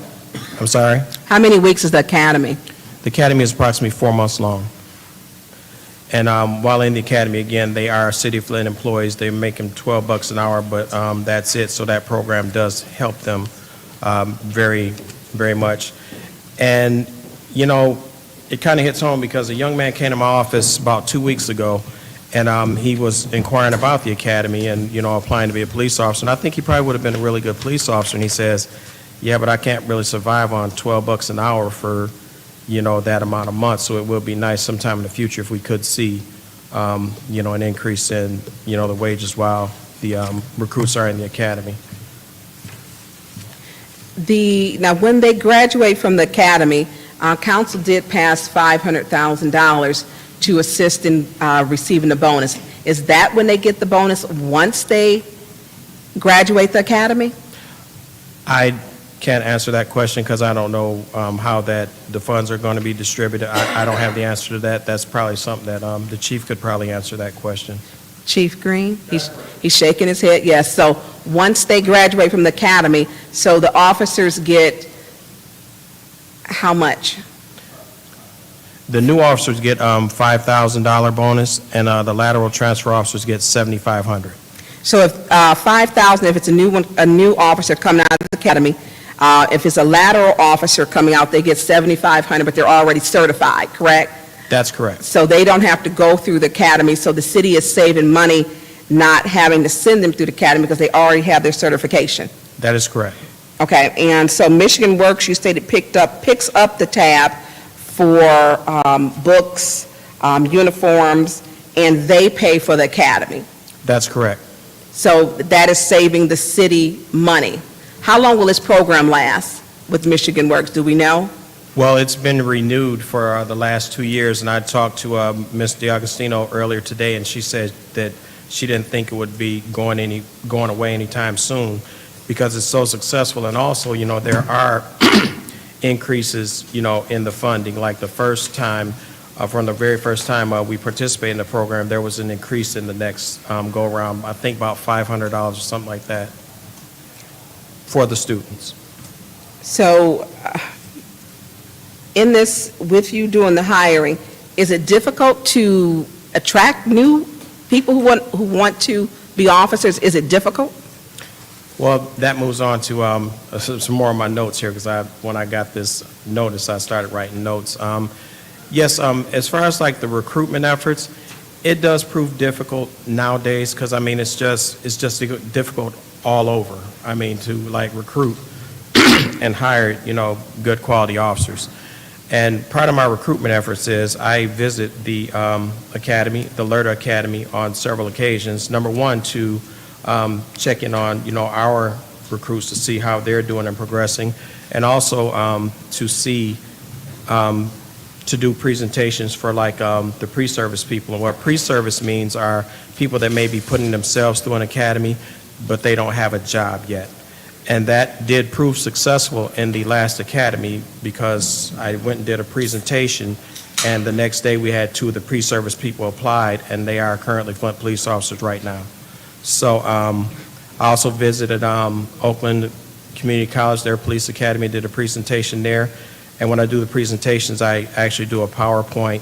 I'm sorry? How many weeks is the academy? The academy is approximately 4 months long. And while in the academy, again, they are City of Flint employees. They make them $12 an hour, but that's it. So that program does help them very, very much. And, it kind of hits home because a young man came to my office about 2 weeks ago, and he was inquiring about the academy and, applying to be a police officer. And I think he probably would have been a really good police officer. And he says, yeah, but I can't really survive on $12 an hour for that amount of months. So it will be nice sometime in the future if we could see, an increase in, the wages while the recruits are in the academy. Now, when they graduate from the academy, council did pass $500,000 to assist in receiving the bonus. Is that when they get the bonus, once they graduate the academy? I can't answer that question because I don't know how the funds are going to be distributed. I don't have the answer to that. That's probably something that the chief could probably answer that question. Chief Green? He's shaking his head, yes. So once they graduate from the academy, so the officers get how much? The new officers get $5,000 bonus, and the lateral transfer officers get $7,500. So if 5,000, if it's a new officer coming out of the academy, if it's a lateral officer coming out, they get 7,500, but they're already certified, correct? That's correct. So they don't have to go through the academy, so the city is saving money not having to send them through the academy because they already have their certification. That is correct. Okay, and so Michigan Works, you stated picks up the tab for books, uniforms, and they pay for the academy. That's correct. So that is saving the city money. How long will this program last with Michigan Works? Do we know? Well, it's been renewed for the last 2 years, and I talked to Ms. DiAgostino earlier today, and she said that she didn't think it would be going away anytime soon because it's so successful. And also, you know, there are increases, you know, in the funding. Like the first time, from the very first time we participated in the program, there was an increase in the next go-around, I think about $500 or something like that for the students. So in this, with you doing the hiring, is it difficult to attract new people who want to be officers? Is it difficult? Well, that moves on to some more of my notes here, because when I got this notice, I started writing notes. Yes, as far as like the recruitment efforts, it does prove difficult nowadays, because I mean, it's just difficult all over. I mean, to like recruit and hire, you know, good quality officers. And part of my recruitment efforts is I visit the academy, the LERTA Academy, on several occasions. Number one, to check in on, you know, our recruits to see how they're doing and progressing, and also to see, to do presentations for like the pre-service people. And what pre-service means are people that may be putting themselves through an academy, but they don't have a job yet. And that did prove successful in the last academy, because I went and did a presentation, and the next day we had 2 of the pre-service people applied, and they are currently Flint police officers right now. So I also visited Oakland Community College, their police academy, did a presentation there. And when I do the presentations, I actually do a PowerPoint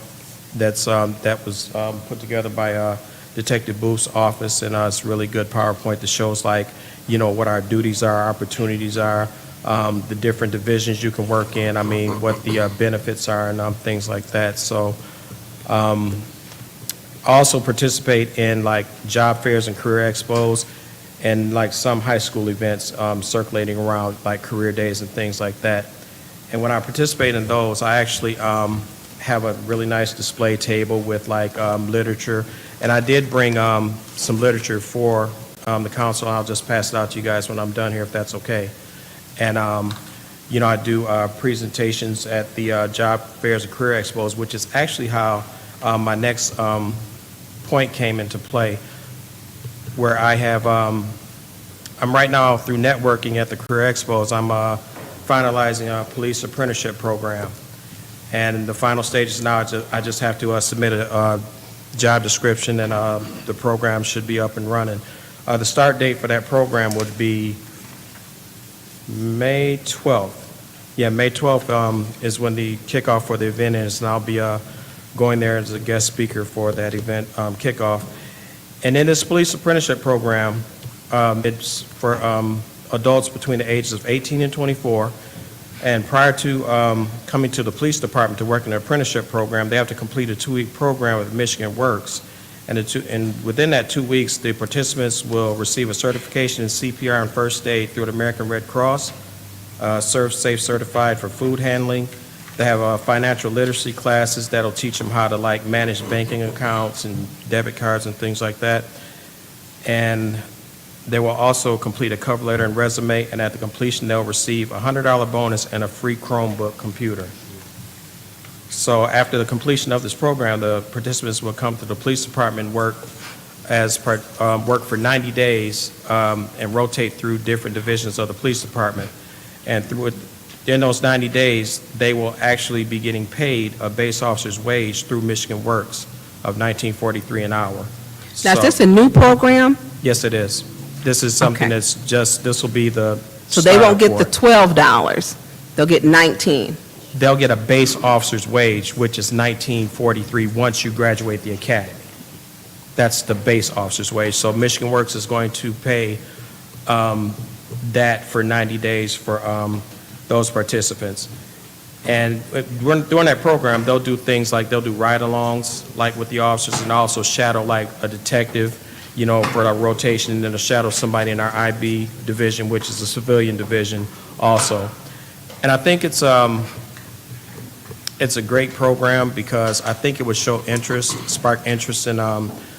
that was put together by Detective Booth's office, and it's a really good PowerPoint that shows, like, you know, what our duties are, opportunities are, the different divisions you can work in, I mean, what the benefits are, and things like that. So I also participate in like job fairs and career expos, and like some high school events circulating around, like career days and things like that. And when I participate in those, I actually have a really nice display table with like literature. And I did bring some literature for the council. I'll just pass it out to you guys when I'm done here, if that's okay. And you know, I do presentations at the job fairs and career expos, which is actually how my next point came into play, where I have, I'm right now through networking at the career expos, I'm finalizing a police apprenticeship program. And the final stages now, I just have to submit a job description, and the program should be up and running. The start date for that program would be May 12th. Yeah, May 12th is when the kickoff for the event is, and I'll be going there as a guest speaker for that event kickoff. And in this police apprenticeship program, it's for adults between the ages of 18 and 24. And prior to coming to the police department to work in the apprenticeship program, they have to complete a 2-week program with Michigan Works. And within that 2 weeks, the participants will receive a certification in CPR and first aid through the American Red Cross, Serve Safe certified for food handling. They have financial literacy classes that'll teach them how to like manage banking accounts and debit cards and things like that. And they will also complete a cover letter and resume, and at the completion, they'll receive a $100 bonus and a free Chromebook computer. So after the completion of this program, the participants will come to the police department, work for 90 days and rotate through different divisions of the police department. And in those 90 days, they will actually be getting paid a base officer's wage through Michigan Works of $19.43 an hour. Now, is So- this a new program? Yes, it is. This is something Okay. that's just, this will be the So they won't start get the for it. $12, they'll get 19. They'll get a base officer's wage, which is $19.43 once you graduate the academy. That's the base officer's wage. So Michigan Works is going to pay that for 90 days for those participants. And during that program, they'll do things like, they'll do ride-alongs, like with the officers, and also shadow like a detective, you know, for our rotation, and then to shadow somebody in our IB division, which is a civilian division also. And I think it's a great program because I think it would show interest, spark interest in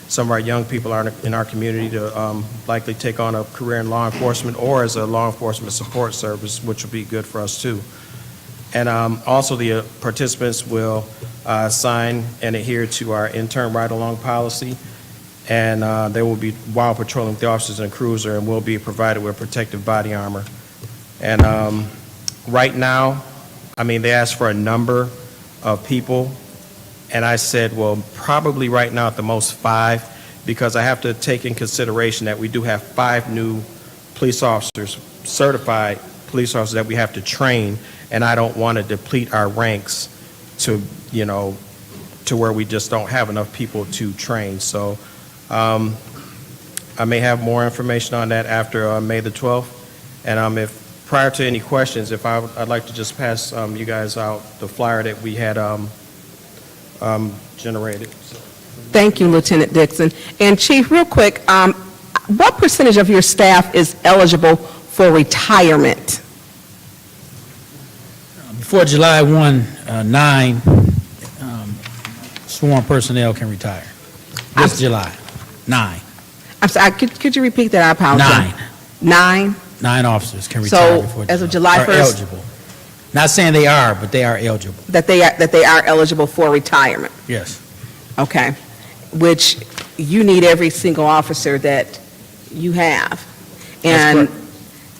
some of our young people in our community to likely take on a career in law enforcement or as a law enforcement support service, which will be good for us too. And also the participants will sign and adhere to our intern ride-along policy, and they will be while patrolling with the officers in a cruiser, and will be provided with protective body armor. And right now, I mean, they asked for a number of people, and I said, well, probably right now at the most 5, because I have to take in consideration that we do have 5 new police officers, certified police officers that we have to train, and I don't want to deplete our ranks to, you know, to where we just don't have enough people to train. So I may have more information on that after May the 12th, and if prior to any questions, I'd like to just pass you guys out the flyer that we had generated. Thank you, Lieutenant Dixon. And Chief, real quick, what percentage of your staff is eligible for retirement? Before July 1, 9 sworn personnel can retire. This July, 9. I'm sorry, could you repeat that? I apologize. 9. 9? 9 officers can retire So, before as of July are 1st? eligible. Not saying they are, but they are eligible. That they are eligible for retirement? Yes. Okay. Which you need every single officer that you have. That's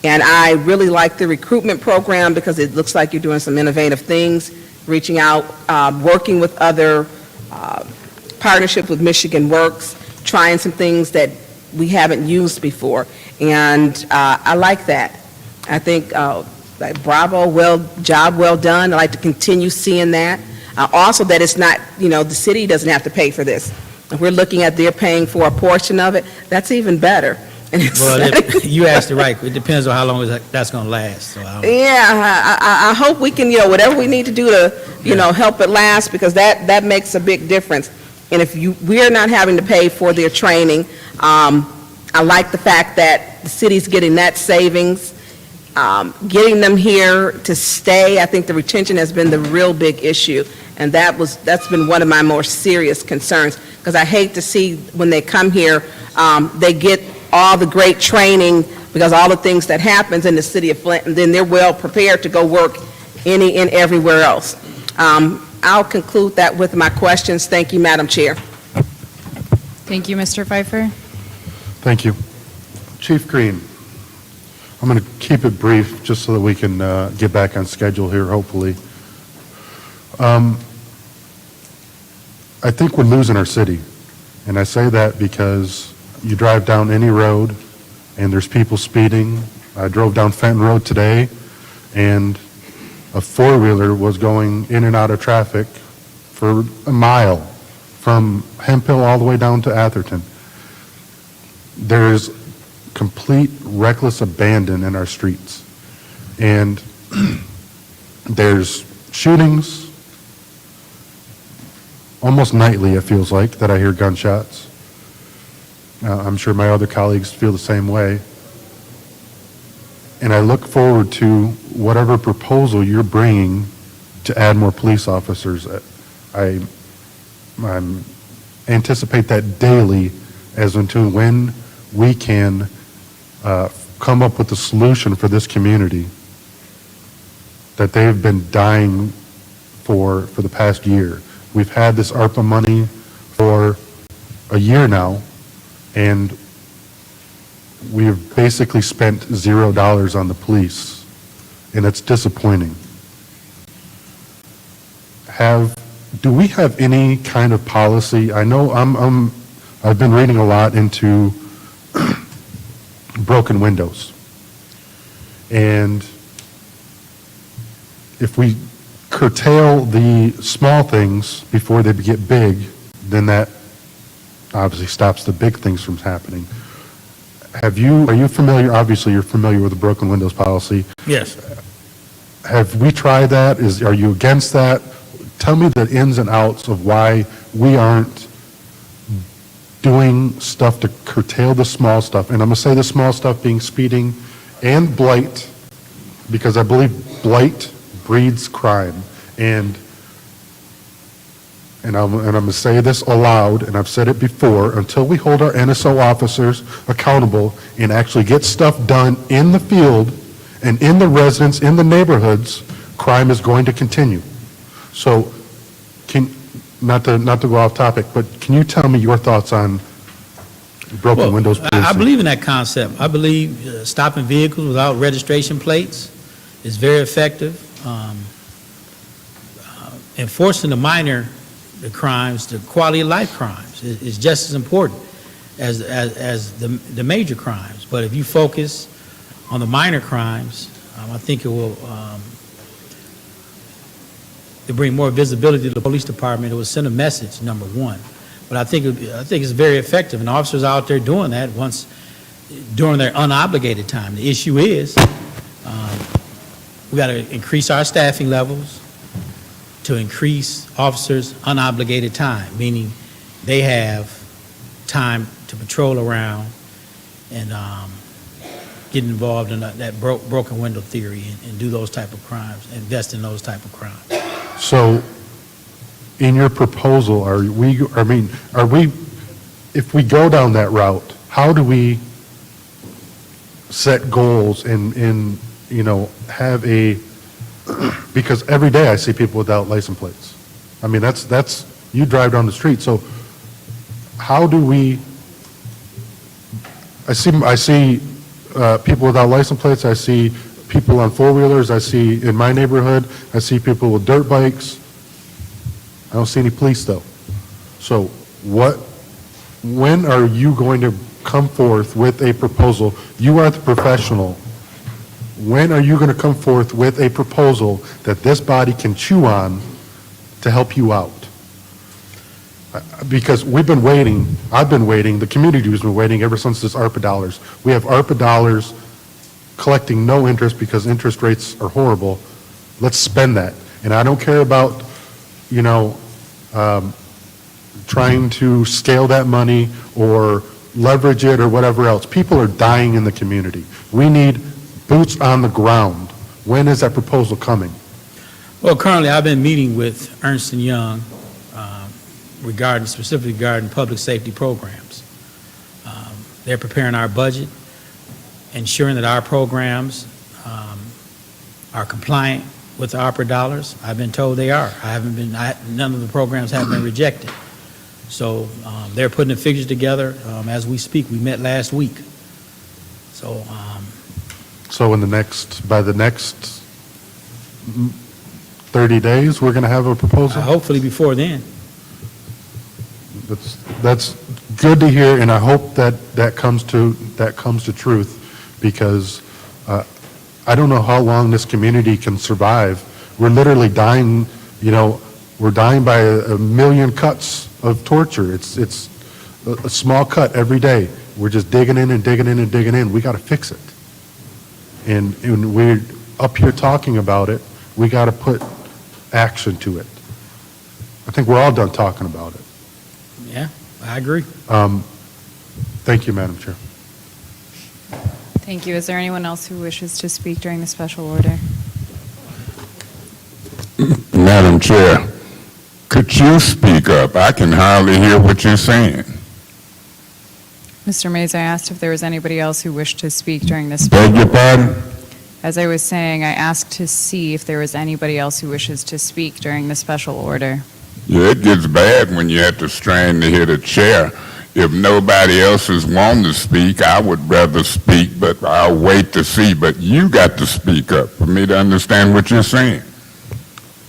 And I really like the recruitment program because it looks like you're doing some innovative things, reaching out, working with other partnerships with Michigan Works, trying some things that we haven't used before. And I like that. I think, like, bravo, job well done. I like to continue seeing that. Also, that it's not, you know, the city doesn't have to pay for this. If we're looking at they're paying for a portion of it, that's even better. And it's Well, you asked it right. It depends on how long that's going to last. So yeah, I hope we can, you know, whatever we need to do to, you know, help it last, because that makes a big difference. And if we're not having to pay for their training, I like the fact that the city's getting that savings, getting them here to stay. I think the retention has been the real big issue, and that's been one of my more serious concerns, because I hate to see when they come here, they get all the great training because all the things that happens in the city of Flint, and then they're well prepared to go work any and everywhere else. I'll conclude that with my questions. Thank you, Madam Chair. Thank you, Mr. Pfeiffer. Thank you. Chief Green, I'm going to keep it brief just so that we can get back on schedule here, hopefully. I think we're losing our city, and I say that because you drive down any road and there's people speeding. I drove down Fenton Road today, and a four-wheeler was going in and out of traffic for a mile from Hemphill all the way down to Atherton. There's complete reckless abandon in our streets. And there's shootings almost nightly, it feels like, that I hear gunshots. I'm sure my other colleagues feel the same way. And I look forward to whatever proposal you're bringing to add more police officers. I anticipate that daily as to when we can come up with a solution for this community that they've been dying for the past year. We've had this ARPA money for a year now, and we've basically spent $0 on the police, and it's disappointing. Do we have any kind of policy? I know I've been reading a lot into broken windows. And if we curtail the small things before they get big, then that obviously stops the big things from happening. Are you familiar, obviously you're familiar with the broken windows policy. Yes. Have we tried that? Are you against that? Tell me the ins and outs of why we aren't doing stuff to curtail the small stuff. And I'm going to say the small stuff being speeding and blight, because I believe blight breeds crime. And I'm going to say this aloud, and I've said it before, until we hold our NSO officers accountable and actually get stuff done in the field and in the residents, in the neighborhoods, crime is going to continue. So, not to go off topic, but can you tell me your thoughts on broken windows policing? I believe in that concept. I believe stopping vehicles without registration plates is very effective. Enforcing the crimes, the quality of life crimes, is just as important as the major crimes. But if you focus on the minor crimes, I think it will to bring more visibility to the police department. It will send a message, number one. But I think it's very effective, and officers out there doing that during their unobligated time. The issue is we got to increase our staffing levels to increase officers' unobligated time, meaning they have time to patrol around and get involved in that broken window theory and do those type of crimes, invest in those type of crimes. So, in your proposal, if we go down that route, how do we set goals and have because every day I see people without license plates. I mean, that's you drive down the street. So, how do we? I see people without license plates. I see people on four-wheelers. I see in my neighborhood, I see people with dirt bikes. I don't see any police though. So when are you going to come forth with a proposal? You are the professional. When are you going to come forth with a proposal that this body can chew on to help you out? Because we've been waiting, I've been waiting, the community has been waiting ever since this ARPA dollars. We have ARPA dollars collecting no interest because interest rates are horrible. Let's spend that. And I don't care about, trying to scale that money or leverage it or whatever else. People are dying in the community. We need boots on the ground. When is that proposal coming? Well, currently I've been meeting with Ernst & Young specifically regarding public safety programs. They're preparing our budget, ensuring that our programs are compliant with the ARPA dollars. I've been told they are. None of the programs have been rejected. So they're putting the figures together as we speak. We met last week. So by the next 30 days, we're going to have a proposal? Hopefully before then. That's good to hear, and I hope that comes to truth, because I don't know how long this community can survive. We're literally dying, we're dying by a million cuts of torture. It's a small cut every day. We're just digging in and digging in and digging in. We got to fix it. And we're up here talking about it. We got to put action to it. I think we're all done talking about it. Yeah, I agree. Thank you, Madam Chair. Thank you. Is there anyone else who wishes to speak during the special order? Madam Chair, could you speak up? I can hardly hear what you're saying. Mr. Mays, I asked if there was anybody else who wished to speak during this. Beg your pardon? As I was saying, I asked to see if there was anybody else who wishes to speak during the special order. Yeah, it gets bad when you have to strain to hit a chair. If nobody else is wanting to speak, I would rather speak, but I'll wait to see. But you got to speak up for me to understand what you're saying.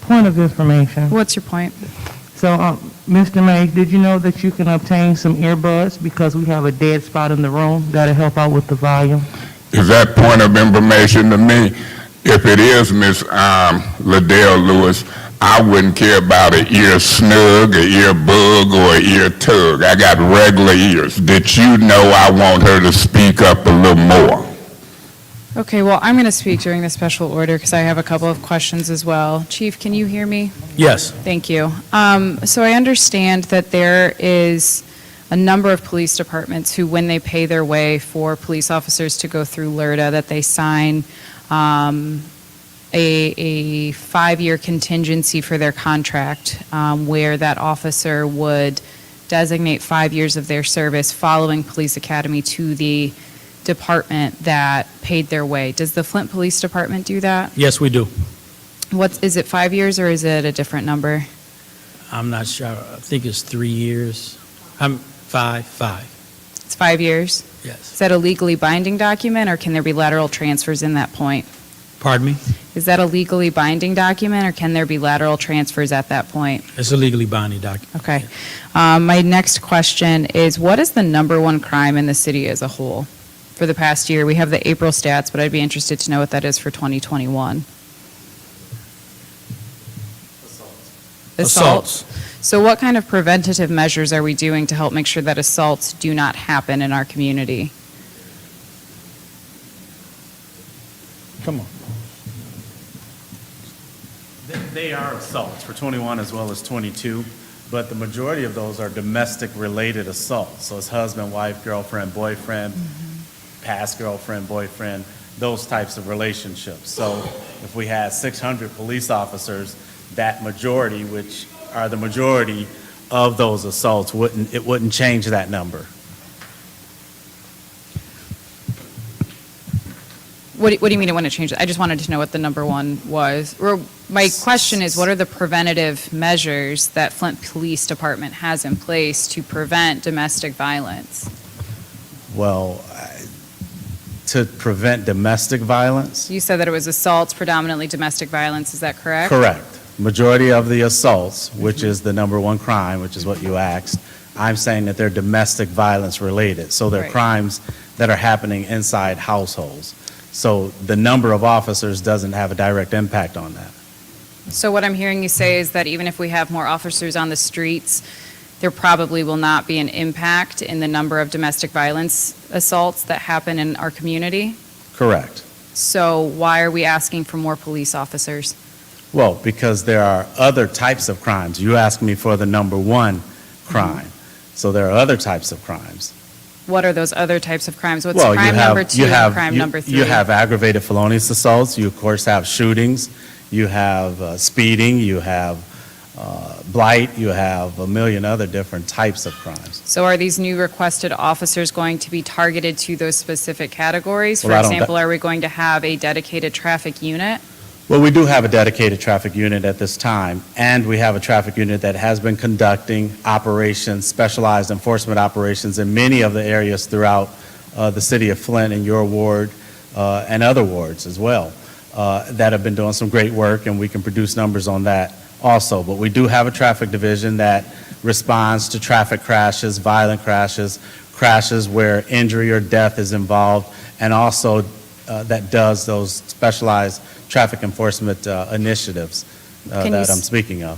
Point of information. What's your point? So, Mr. Mays, did you know that you can obtain some earbuds because we have a dead spot in the room that'll help out with the volume? Is that point of information to me? If it is, Miss Liddell Lewis, I wouldn't care about an ear snug, an ear bug, or an ear tug. I got regular ears. Did you know I want her to speak up a little more? Okay, well, I'm going to speak during the special order because I have a couple of questions as well. Chief, can you hear me? Yes. Thank you. So I understand that there is a number of police departments who, when they pay their way for police officers to go through LERTA, that they sign a 5-year contingency for their contract, where that officer would designate 5 years of their service following police academy to the department that paid their way. Does the Flint Police Department do that? Yes, we do. Is it 5 years or is it a different number? I'm not sure. I think it's 3 years. Five. It's 5 years? Yes. Is that a legally binding document, or can there be lateral transfers in that point? Pardon me? Is that a legally binding document, or can there be lateral transfers at that point? It's a legally binding document. Okay. My next question is, what is the number one crime in the city as a whole for the past year? We have the April stats, but I'd be interested to know what that is for 2021. Assaults. So what kind of preventative measures are we doing to help make sure that assaults do not happen in our community? Come on. They are assaults for 21 as well as 22, but the majority of those are domestic-related assaults. So it's husband, wife, girlfriend, boyfriend, past girlfriend, boyfriend, those types of relationships. So if we had 600 police officers, that majority, which are the majority of those assaults, it wouldn't change that number. What do you mean it wouldn't change it? I just wanted to know what the number one was. Or my question is, what are the preventative measures that Flint Police Department has in place to prevent domestic violence? Well, to prevent domestic violence? You said that it was assaults, predominantly domestic violence. Is that correct? Correct. Majority of the assaults, which is the number one crime, which is what you asked, I'm saying that they're domestic violence related. So they're Right. crimes that are happening inside households. So the number of officers doesn't have a direct impact on that. So what I'm hearing you say is that even if we have more officers on the streets, there probably will not be an impact in the number of domestic violence assaults that happen in our community? Correct. So why are we asking for more police officers? Well, because there are other types of crimes. You asked me for the number one crime. So there are other types of crimes. What are those other types of crimes? What's Well, crime you have- number two you and have- crime you- number three? You have aggravated felonious assaults. You, of course, have shootings. You have speeding. You have blight. You have a million other different types of crimes. So are these new requested officers going to be targeted to those specific categories? For Well, I don't- example, are we going to have a dedicated traffic unit? Well, we do have a dedicated traffic unit at this time, and we have a traffic unit that has been conducting operations, specialized enforcement operations in many of the areas throughout the city of Flint and your ward and other wards as well that have been doing some great work, and we can produce numbers on that also. But we do have a traffic division that responds to traffic crashes, violent crashes, crashes where injury or death is involved, and also that does those specialized traffic enforcement initiatives Can that you I'm speaking of.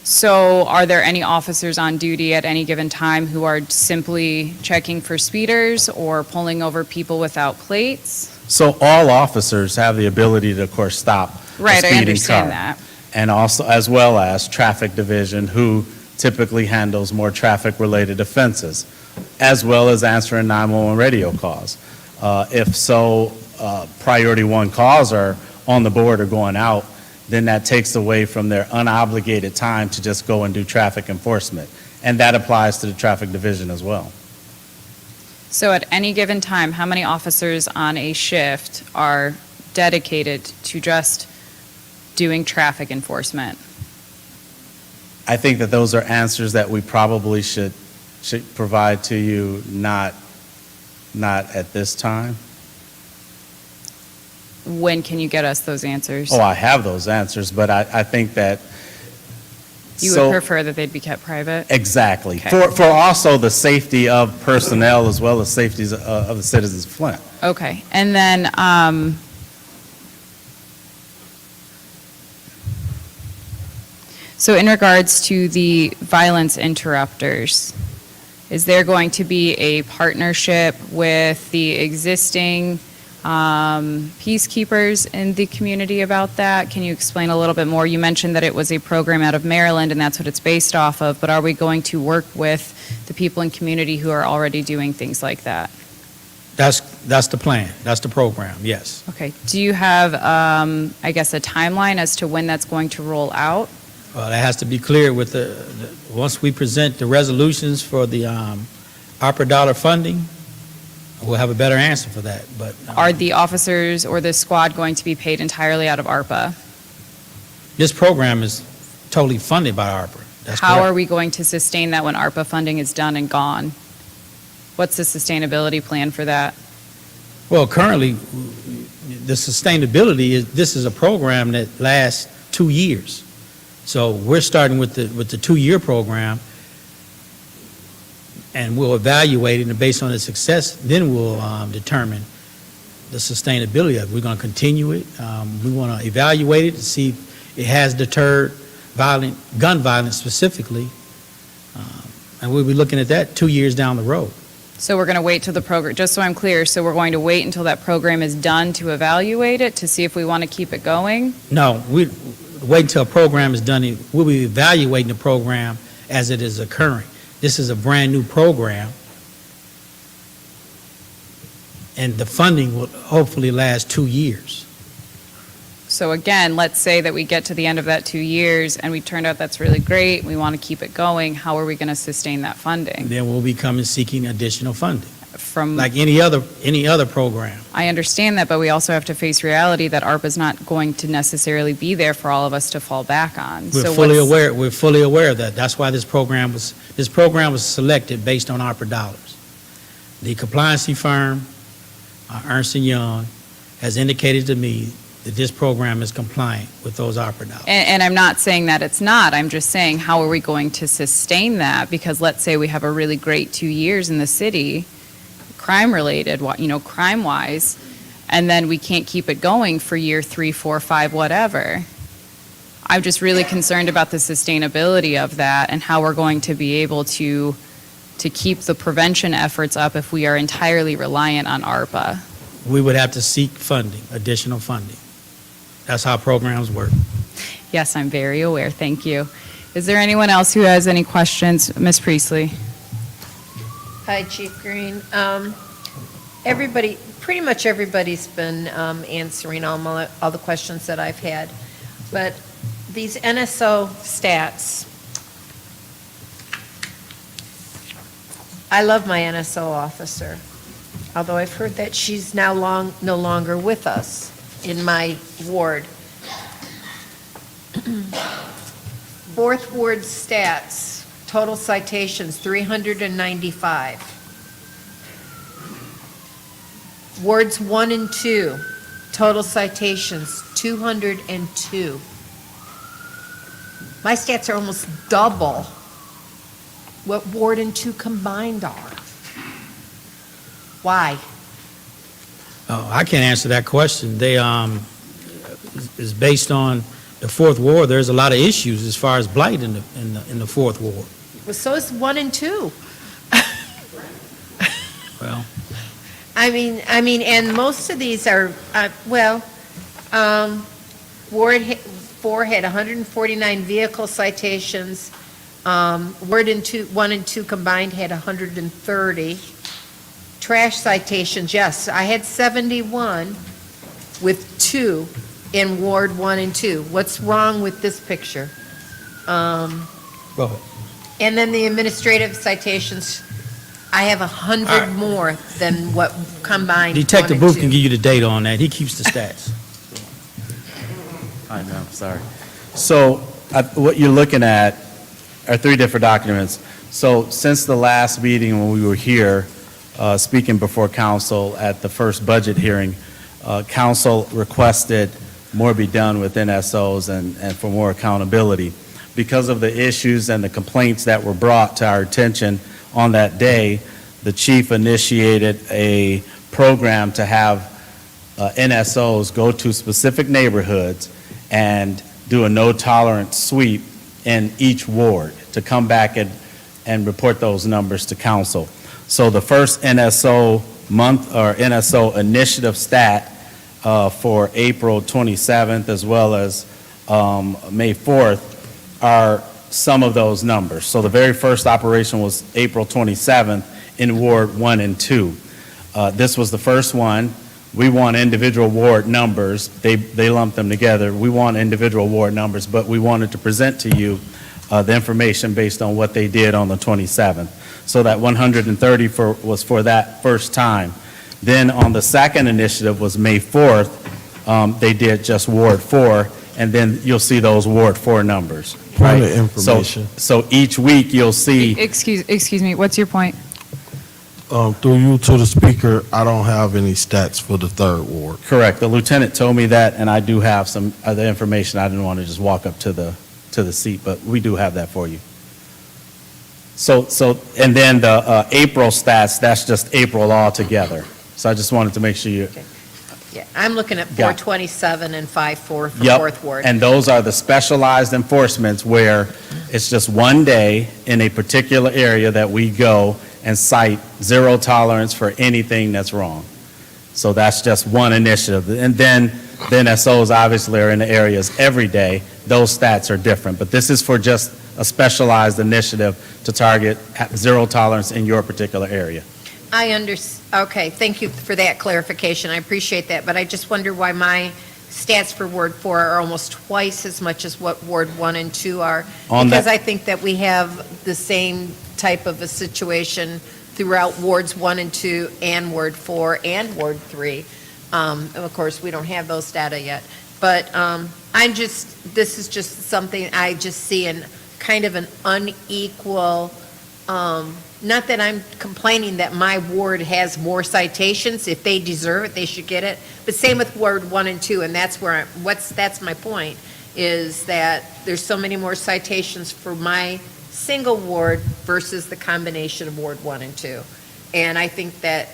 So are there any officers on duty at any given time who are simply checking for speeders or pulling over people without plates? So all officers have the ability to, of course, stop a Right, I speeding understand car. that. And also, as well as traffic division, who typically handles more traffic-related offenses, as well as answering 911 radio calls. If so, priority one calls are on the board or going out, then that takes away from their unobligated time to just go and do traffic enforcement. And that applies to the traffic division as well. So at any given time, how many officers on a shift are dedicated to just doing traffic enforcement? I think that those are answers that we probably should provide to you, not at this time. When can you get us those answers? Oh, I have those answers, but I think that. You would prefer that they'd be kept private? Exactly. Okay. For also the safety of personnel as well as safeties of the citizens of Flint. Okay, and then, so in regards to the violence interrupters, is there going to be a partnership with the existing peacekeepers in the community about that? Can you explain a little bit more? You mentioned that it was a program out of Maryland and that's what it's based off of, but are we going to work with the people in community who are already doing things like that? That's the plan. That's the program, yes. Okay. Do you have, I guess, a timeline as to when that's going to roll out? That has to be clear with once we present the resolutions for the ARPA dollar funding, we'll have a better answer for that, but. Are the officers or the squad going to be paid entirely out of ARPA? This program is totally funded by ARPA. That's How correct. are we going to sustain that when ARPA funding is done and gone? What's the sustainability plan for that? Well, currently, the sustainability this is a program that lasts 2 years. So we're starting with the 2-year program, and we'll evaluate it, and based on its success, then we'll determine the sustainability of it. We're going to continue it. We want to evaluate it to see if it has deterred gun violence specifically, and we'll be looking at that 2 years down the road. So we're going to wait till the program, just so I'm clear, so we're going to wait until that program is done to evaluate it, to see if we want to keep it going? No, we wait until a program is done. We'll be evaluating the program as it is occurring. This is a brand-new program, and the funding will hopefully last 2 years. So again, let's say that we get to the end of that 2 years, and we turned out that's really great, we want to keep it going, how are we going to sustain that funding? Then we'll be coming seeking additional funding, From, like any other program. I understand that, but we also have to face reality that ARPA's not going to necessarily be there for all of us to fall back on. We're So fully what's- aware. We're fully aware of that. That's why this program was selected based on ARPA dollars. The compliancy firm, Ernst & Young, has indicated to me that this program is compliant with those ARPA dollars. And I'm not saying that it's not, I'm just saying, how are we going to sustain that? Because let's say we have a really great 2 years in the city, crime-related, crime-wise, and then we can't keep it going for year 3, 4, 5, whatever. I'm just really concerned about the sustainability of that and how we're going to be able to keep the prevention efforts up if we are entirely reliant on ARPA. We would have to seek funding, additional funding. That's how programs work. Yes, I'm very aware, thank you. Is there anyone else who has any questions? Ms. Priestley? Hi, Chief Green. Pretty much everybody's been answering all the questions that I've had. But these NSO stats, I love my NSO officer, although I've heard that she's now no longer with us in my ward. Fourth Ward stats, total citations, 395. Wards 1 and 2, total citations, 202. My stats are almost double what Ward and 2 combined are. Why? Oh, I can't answer that question. They is based on the Fourth Ward. There's a lot of issues as far as blight in the Fourth Ward. Well, so is 1 and 2. Well, I mean, and most of these are, Ward 4 had 149 vehicle citations. Ward 1 and 2 combined had 130. Trash citations, yes, I had 71 with 2 in Ward 1 and 2. What's wrong with this picture? go ahead. And then the administrative citations, I have 100 more than what combined. Detective 1 and Booth can 2. give you the data on that. He keeps the stats. I know, sorry. So what you're looking at are 3 different documents. So since the last meeting when we were here, speaking before council at the first budget hearing, council requested more be done with NSOs and for more accountability. Because of the issues and the complaints that were brought to our attention on that day, the chief initiated a program to have NSOs go to specific neighborhoods and do a no-tolerance sweep in each ward to come back and report those numbers to council. So the first NSO month or NSO initiative stat for April 27th as well as May 4th are some of those numbers. So the very first operation was April 27th in Ward 1 and 2. This was the first one. We want individual ward numbers. They lumped them together. We want individual ward numbers, but we wanted to present to you the information based on what they did on the 27th. So that 130 was for that first time. Then on the second initiative was May 4th. They did just Ward 4, and then you'll see those Ward 4 numbers. Point of information. So each week you'll see. Excuse me, what's your point? Through you to the speaker, I don't have any stats for the 3rd ward. Correct. The lieutenant told me that, and I do have some other information. I didn't want to just walk up to the seat, but we do have that for you. So, and then the April stats, that's just April altogether. So I just wanted to make sure you. Yeah, I'm looking at Yeah. 427 and 54 for Yep. 4th Ward. And those are the specialized enforcements where it's just one day in a particular area that we go and cite zero tolerance for anything that's wrong. So that's just one initiative. And then the NSOs obviously are in the areas every day. Those stats are different. But this is for just a specialized initiative to target zero tolerance in your particular area. Okay, thank you for that clarification. I appreciate that, but I just wonder why my stats for Ward 4 are almost twice as much as what Ward 1 and 2 are. Because I think that we have the same type of a situation throughout Wards 1 and 2 and Ward 4 and Ward 3. Of course, we don't have those data yet. But this is just something I just see in kind of an unequal, not that I'm complaining that my ward has more citations. If they deserve it, they should get it. But same with Ward 1 and 2, and that's where that's my point, is that there's so many more citations for my single ward versus the combination of Ward 1 and 2. And I think that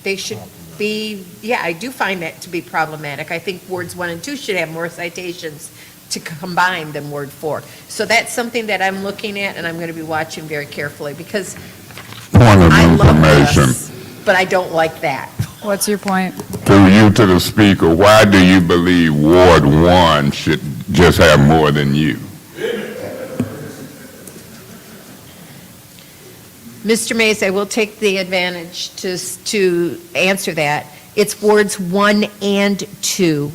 they should be, yeah, I do find that to be problematic. I think Wards 1 and 2 should have more citations to combine than Ward 4. So that's something that I'm looking at and I'm going to be watching very carefully because Point of I love information. this, but I don't like that. What's your point? Through you to the speaker, why do you believe Ward 1 should just have more than you? Mr. Mays, I will take the advantage to answer that. It's Wards 1 and 2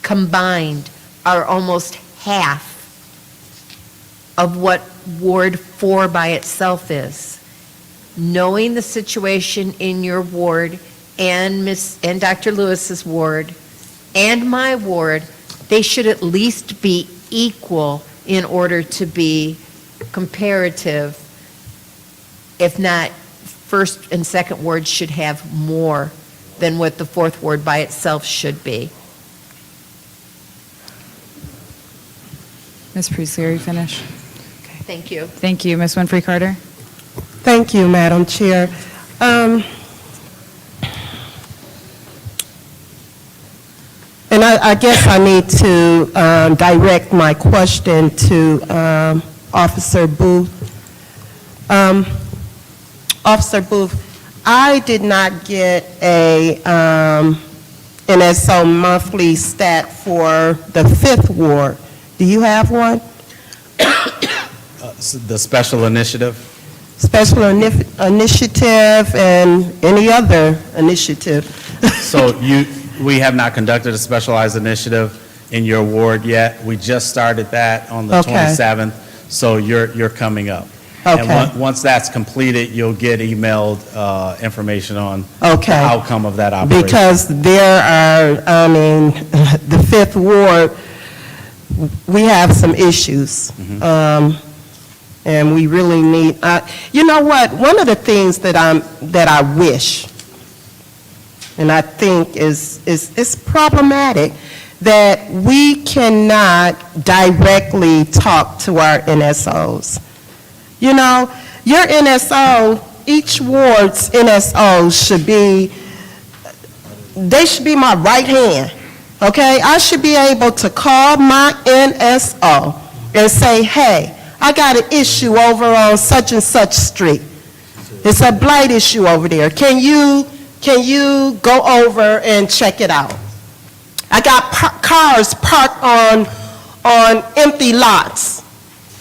combined are almost half of what Ward 4 by itself is. Knowing the situation in your ward and Dr. Lewis's ward and my ward, they should at least be equal in order to be comparative. If not, first and second wards should have more than what the 4th ward by itself should be. Ms. Priestley, are you finished? Thank you. Thank you. Ms. Winfrey Carter? Thank you, Madam Chair. And I guess I need to direct my question to Officer Booth. Officer Booth, I did not get a NSO monthly stat for the 5th ward. Do you have one? The special initiative? Special initiative and any other initiative? So we have not conducted a specialized initiative in your ward yet. We just started that on the Okay. 27th, so you're coming up. And Okay. once that's completed, you'll get emailed information on Okay. the outcome of that operation. Because there are, I mean, the Fifth Ward, we have some issues. And we really need, you know what? One of the things that I wish, and I think is problematic, that we cannot directly talk to our NSOs. You know, your NSO, each ward's NSO should be, they should be my right hand, okay? I should be able to call my NSO and say, hey, I got an issue over on such and such street. It's a blight issue over there. Can you go over and check it out? I got cars parked on empty lots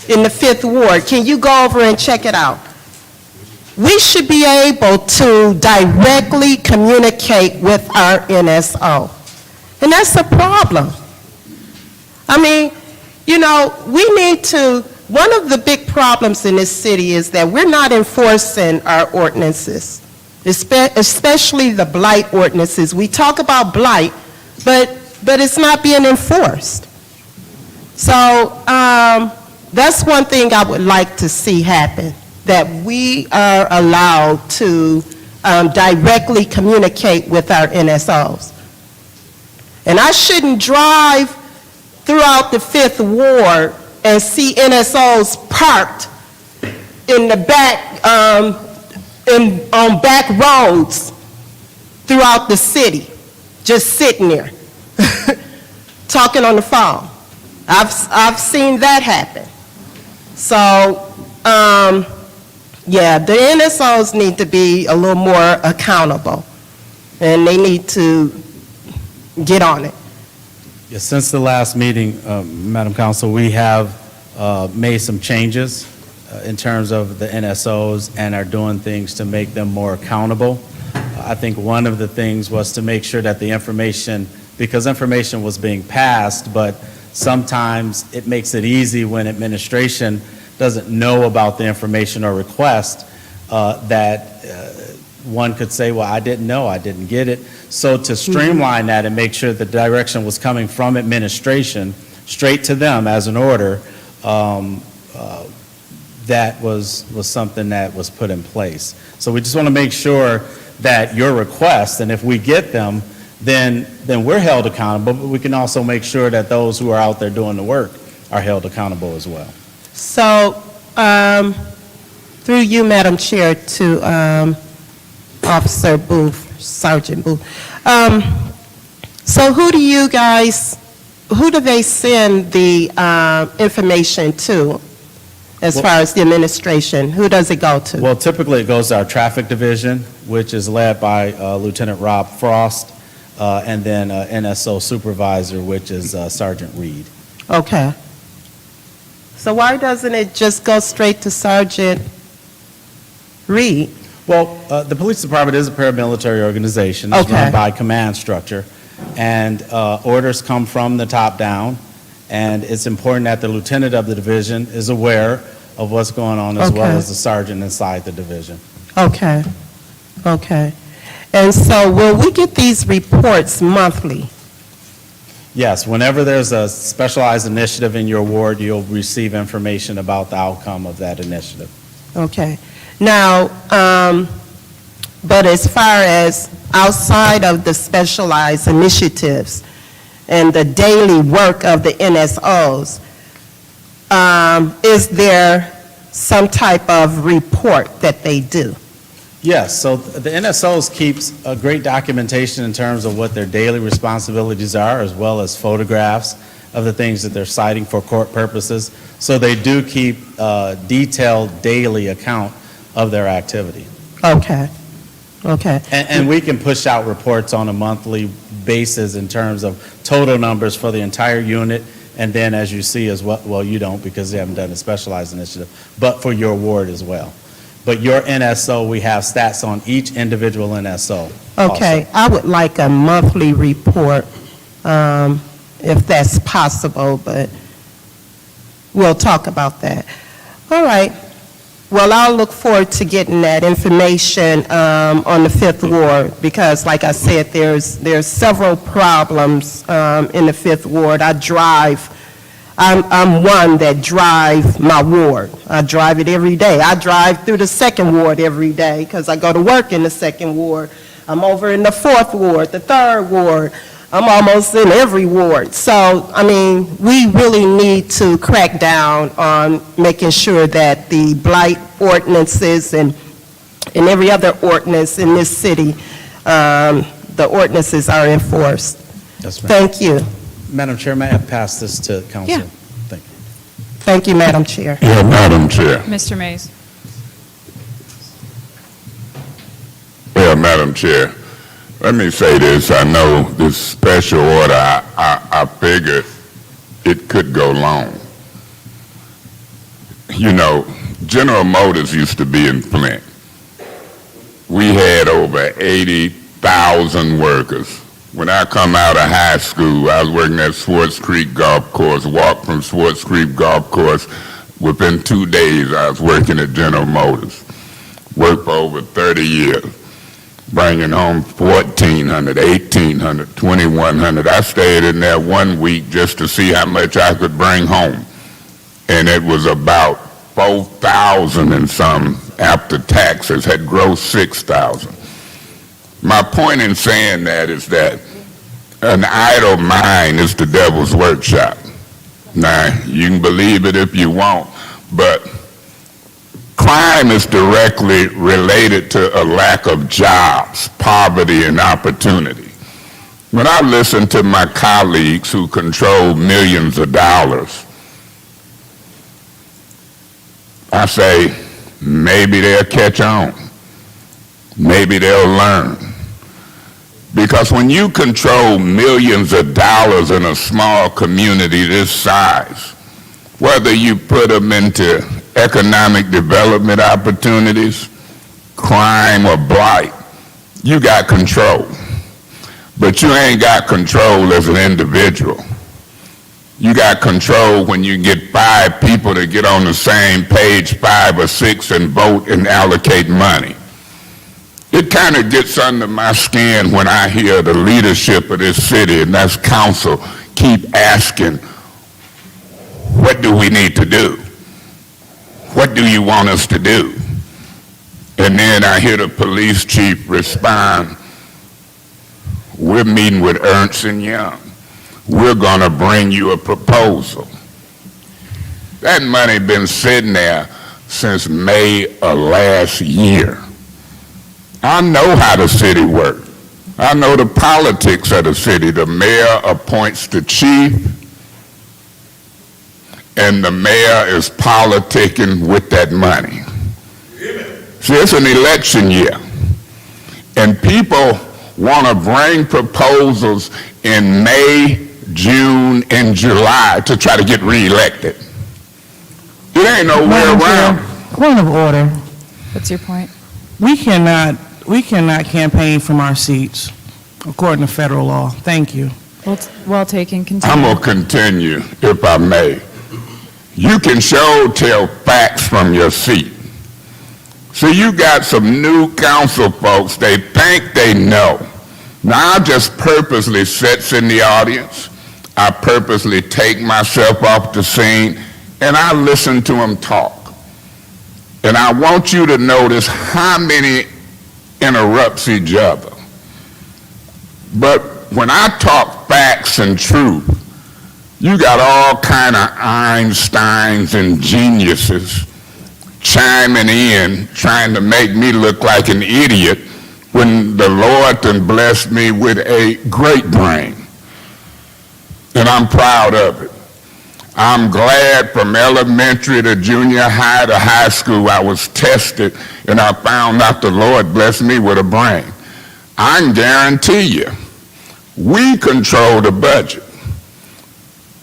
in the Fifth Ward. Can you go over and check it out? We should be able to directly communicate with our NSO. And that's a problem. I mean, you know, we need to, one of the big problems in this city is that we're not enforcing our ordinances, especially the blight ordinances. We talk about blight, but it's not being enforced. So that's one thing I would like to see happen, that we are allowed to directly communicate with our NSOs. And I shouldn't drive throughout the Fifth Ward and see NSOs parked in the back, on back roads throughout the city, just sitting there, talking on the phone. I've seen that happen. So, yeah, the NSOs need to be a little more accountable, and they need to get on it. Yeah, since the last meeting, Madam Council, we have made some changes in terms of the NSOs and are doing things to make them more accountable. I think one of the things was to make sure that the information, because information was being passed, but sometimes it makes it easy when administration doesn't know about the information or request that one could say, well, I didn't know, I didn't get it. So to streamline that and make sure the direction was coming from administration straight to them as an order, that was something that was put in place. So we just want to make sure that your requests, and if we get them, then we're held accountable, but we can also make sure that those who are out there doing the work are held accountable as well. So, through you, Madam Chair, to Officer Booth, Sergeant Booth. So who do they send the information to as far as the administration? Who does it go to? Well, typically it goes to our traffic division, which is led by Lieutenant Rob Frost, and then NSO supervisor, which is Sergeant Reed. Okay. So why doesn't it just go straight to Sergeant Reed? Well, the police department is a paramilitary organization. It's Okay. run by command structure, and orders come from the top down, and it's important that the lieutenant of the division is aware of what's going on as well Okay. as the sergeant inside the division. Okay. Okay. And so will we get these reports monthly? Yes, whenever there's a specialized initiative in your ward, you'll receive information about the outcome of that initiative. Okay. Now, but as far as outside of the specialized initiatives and the daily work of the NSOs, is there some type of report that they do? Yes, so the NSOs keeps a great documentation in terms of what their daily responsibilities are, as well as photographs of the things that they're citing for court purposes. So they do keep detailed daily account of their activity. Okay. Okay. And we can push out reports on a monthly basis in terms of total numbers for the entire unit, and then as you see as well, you don't because you haven't done a specialized initiative, but for your ward as well. But your NSO, we have stats on each individual NSO. Okay, I would like a monthly report, if that's possible, but we'll talk about that. All right. Well, I'll look forward to getting that information on the Fifth Ward, because like I said, there's several problems in the Fifth Ward. I'm one that drive my ward. I drive it every day. I drive through the Second Ward every day because I go to work in the Second Ward. I'm over in the Fourth Ward, the Third Ward. I'm almost in every ward. So, I mean, we really need to crack down on making sure that the blight ordinances and every other ordinance in this city, the ordinances are enforced. Yes, ma'am. Thank you. Madam Chair, may I pass this to council? Yeah. Thank you. Thank you, Madam Chair. Yeah, Madam Chair. Mr. Mays. Well, Madam Chair, let me say this. I know this special order, I figured it could go long. You know, General Motors used to be in Flint. We had over 80,000 workers. When I come out of high school, I was working at Swartz Creek Golf Course, walked from Swartz Creek Golf Course. Within 2 days, I was working at General Motors. Worked for over 30 years, bringing home $1,400, $1,800, $2,100. I stayed in there 1 week just to see how much I could bring home. And it was about 4,000 and some after taxes, had grossed 6,000. My point in saying that is that an idle mind is the devil's workshop. Now, you can believe it if you want, but crime is directly related to a lack of jobs, poverty, and opportunity. When I listen to my colleagues who control millions of dollars, I say, maybe they'll catch on. Maybe they'll learn. Because when you control millions of dollars in a small community this size, whether you put them into economic development opportunities, crime, or blight, you got control. But you ain't got control as an individual. You got control when you get 5 people to get on the same page, 5 or 6, and vote and allocate money. It kind of gets under my skin when I hear the leadership of this city, and that's council, keep asking, what do we need to do? What do you want us to do? And then I hear the police chief respond, we're meeting with Ernst & Young. We're going to bring you a proposal. That money been sitting there since May of last year. I know how the city works. I know the politics of the city. The mayor appoints the chief, and the mayor is politicking with that money. See, it's an election year, and people want to bring proposals in May, June, and July to try to get reelected. It ain't nowhere Madam around. Chair, point of order. What's your point? We cannot campaign from our seats, according to federal law. Thank you. Well taken. Continue. I'm going to continue, if I may. You can sure tell facts from your seat. So you got some new council folks, they think they know. Now, I just purposely sits in the audience. I purposely take myself off the scene, and I listen to them talk. And I want you to notice how many interrupts each other. But when I talk facts and truth, you got all kind of Einsteins and geniuses chiming in, trying to make me look like an idiot when the Lord done blessed me with a great brain. And I'm proud of it. I'm glad from elementary to junior high to high school I was tested and I found out the Lord blessed me with a brain. I can guarantee you, we control the budget.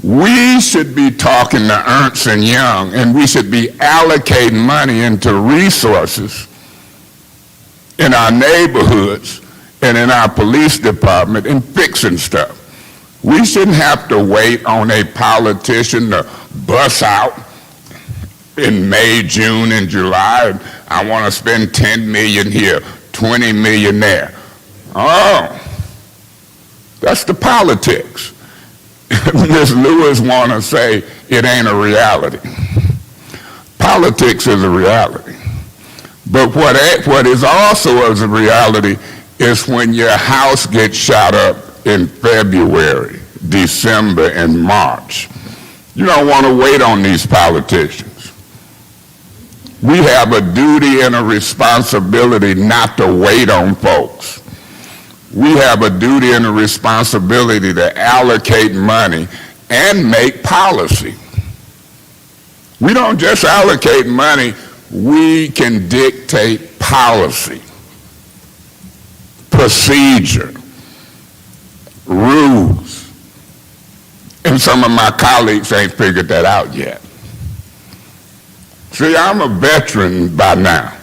We should be talking to Ernst & Young, and we should be allocating money into resources in our neighborhoods and in our police department and fixing stuff. We shouldn't have to wait on a politician to bust out in May, June, and July. I want to spend 10 million here, 20 million there. Oh, that's the politics. Ms. Lewis want to say it ain't a reality. Politics is a reality. But what is also as a reality is when your house gets shot up in February, December, and March. You don't want to wait on these politicians. We have a duty and a responsibility not to wait on folks. We have a duty and a responsibility to allocate money and make policy. We don't just allocate money, we can dictate policy, procedure, rules. And some of my colleagues ain't figured that out yet. See, I'm a veteran by now.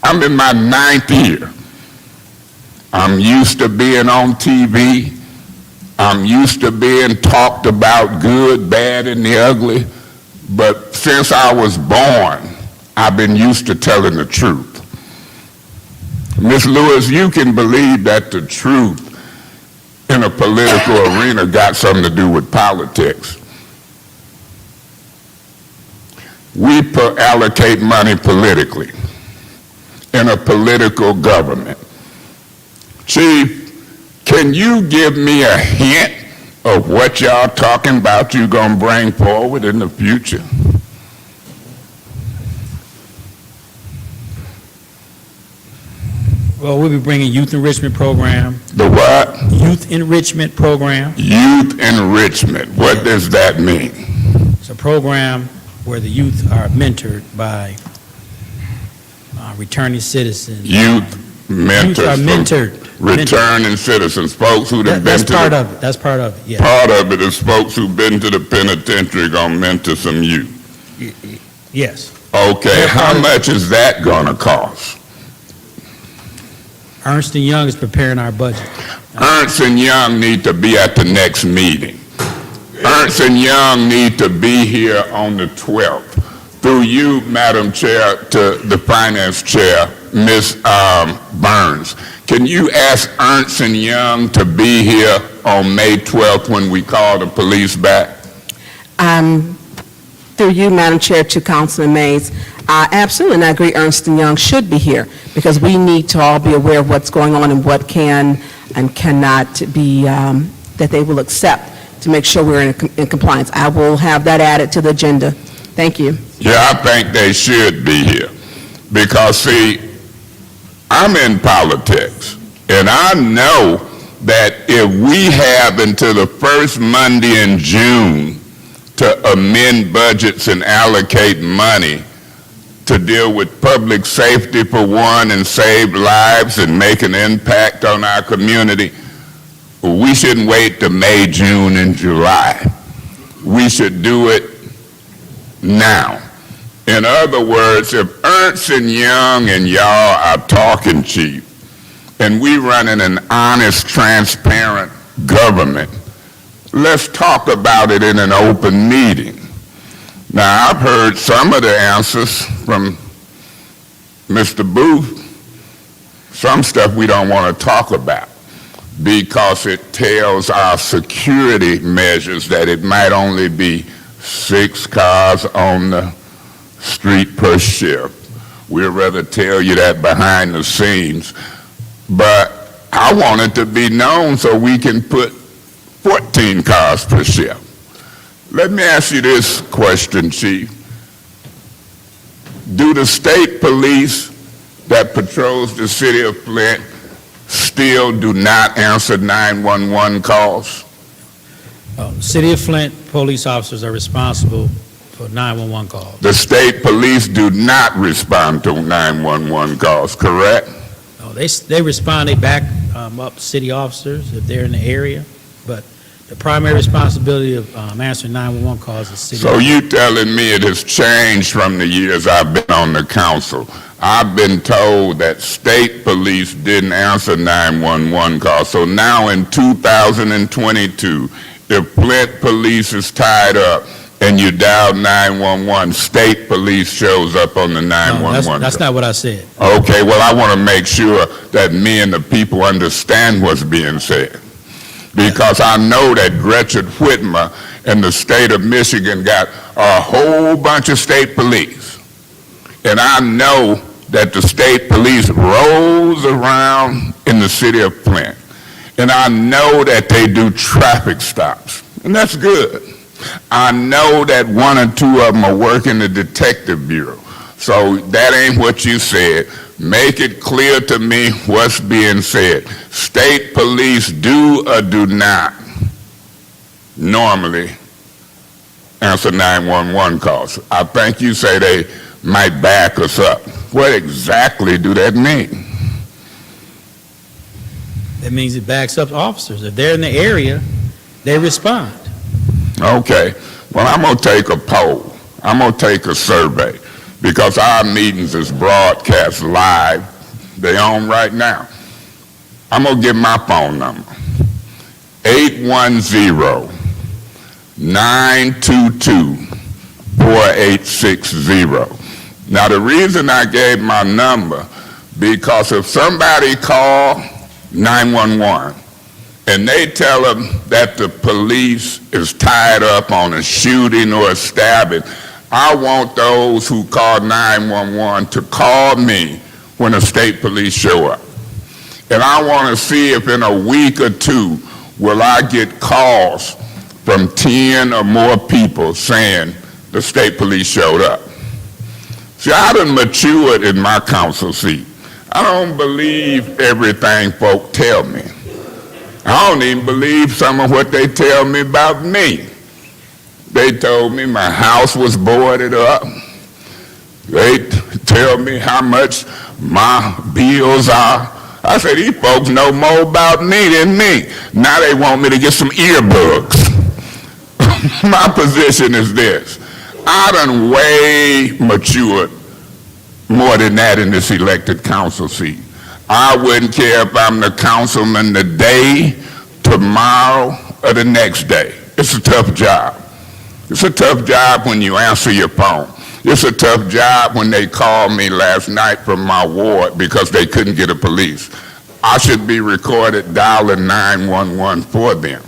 I'm in my 9th year. I'm used to being on TV. I'm used to being talked about good, bad, and the ugly. But since I was born, I've been used to telling the truth. Ms. Lewis, you can believe that the truth in a political arena got something to do with politics. We allocate money politically in a political government. Chief, can you give me a hint of what y'all talking about you gonna bring forward in the future? Well, we'll be bringing youth enrichment program. The what? Youth enrichment program. Youth enrichment. What does that mean? It's a program where the youth are mentored by returning citizens. Youth mentors. Youth are mentored. Returning citizens, folks who've been That's to part the, of it. That's part of it, yeah. part of it is folks who've been to the penitentiary gonna mentor some youth. Yes. Okay, how much is that gonna cost? Ernst & Young is preparing our budget. Ernst & Young need to be at the next meeting. Ernst & Young need to be here on the 12th. Through you, Madam Chair, to the Finance Chair, Ms. Burns. Can you ask Ernst & Young to be here on May 12th when we call the police back? Through you, Madam Chair, to Councilman Mays, absolutely, and I agree Ernst & Young should be here because we need to all be aware of what's going on and what can and cannot be, that they will accept to make sure we're in compliance. I will have that added to the agenda. Thank you. Yeah, I think they should be here because, see, I'm in politics, and I know that if we have until the first Monday in June to amend budgets and allocate money to deal with public safety for one and save lives and make an impact on our community, we shouldn't wait to May, June, and July. We should do it now. In other words, if Ernst & Young and y'all are talking, Chief, and we running an honest, transparent government, let's talk about it in an open meeting. Now, I've heard some of the answers from Mr. Booth, some stuff we don't want to talk about because it tells our security measures that it might only be 6 cars on the street per shift. We'd rather tell you that behind the scenes. But I want it to be known so we can put 14 cars per shift. Let me ask you this question, Chief. Do the state police that patrols the city of Flint still do not answer 911 calls? City of Flint police officers are responsible for 911 calls. The state police do not respond to 911 calls, correct? No, they respond, they back up city officers if they're in the area, but the primary responsibility of answering 911 calls is city. So you telling me it has changed from the years I've been on the council? I've been told that state police didn't answer 911 calls. So now in 2022, if Flint police is tied up and you dial 911, state police shows up on the 911. That's not what I said. Okay, well, I want to make sure that me and the people understand what's being said. Because I know that Gretchen Whitmer and the state of Michigan got a whole bunch of state police. And I know that the state police rolls around in the city of Flint. And I know that they do traffic stops. And that's good. I know that 1 or 2 of them are working the detective bureau. So that ain't what you said. Make it clear to me what's being said. State police do or do not normally answer 911 calls. I think you say they might back us up. What exactly do that mean? That means it backs up officers. If they're in the area, they respond. Okay. Well, I'm going to take a poll. I'm going to take a survey because our meetings is broadcast live. They on right now. I'm going to give my phone number. 810-922-4860. Now, the reason I gave my number, because if somebody call 911 and they tell them that the police is tied up on a shooting or a stabbing, I want those who call 911 to call me when the state police show up. And I want to see if in a week or 2 will I get calls from 10 or more people saying the state police showed up. See, I done matured in my council seat. I don't believe everything folk tell me. I don't even believe some of what they tell me about me. They told me my house was boarded up. They tell me how much my bills are. I said, these folks know more about me than me. Now they want me to get some earbuds. My position is this. I done way matured more than that in this elected council seat. I wouldn't care if I'm the councilman today, tomorrow, or the next day. It's a tough job. It's a tough job when you answer your phone. It's a tough job when they called me last night from my ward because they couldn't get a police. I should be recorded dialing 911 for them.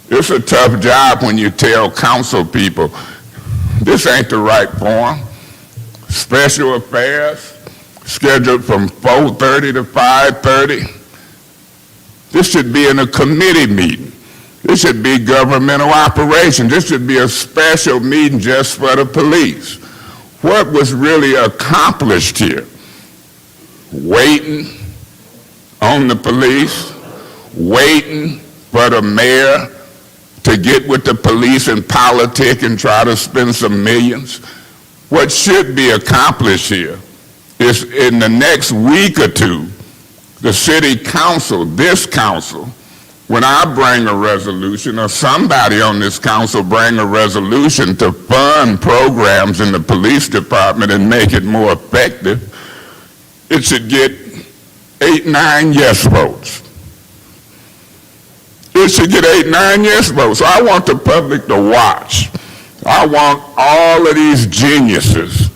It's a tough job when you tell council people, this ain't the right forum. Special affairs scheduled from 4:30 to 5:30. This should be in a committee meeting. This should be governmental operations. This should be a special meeting just for the police. What was really accomplished here? Waiting on the police, waiting for the mayor to get with the police and politic and try to spend some millions. What should be accomplished here is in the next week or 2, the city council, this council, when I bring a resolution or somebody on this council bring a resolution to fund programs in the police department and make it more effective, it should get 8, 9 yes votes. It should get 8, 9 yes votes. So I want the public to watch. I want all of these geniuses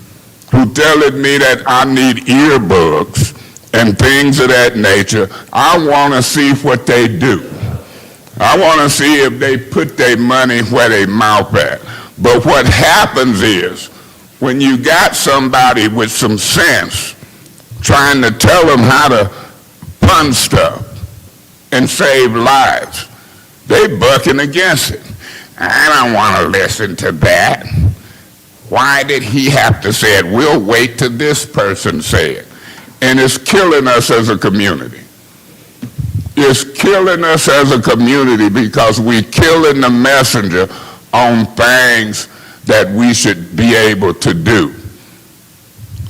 who telling me that I need earbuds and things of that nature. I want to see what they do. I want to see if they put their money where their mouth at. But what happens is when you got somebody with some sense trying to tell them how to fund stuff and save lives, they bucking against it. I don't want to listen to that. Why did he have to say it? We'll wait till this person say it. And it's killing us as a community. It's killing us as a community because we're killing the messenger on things that we should be able to do.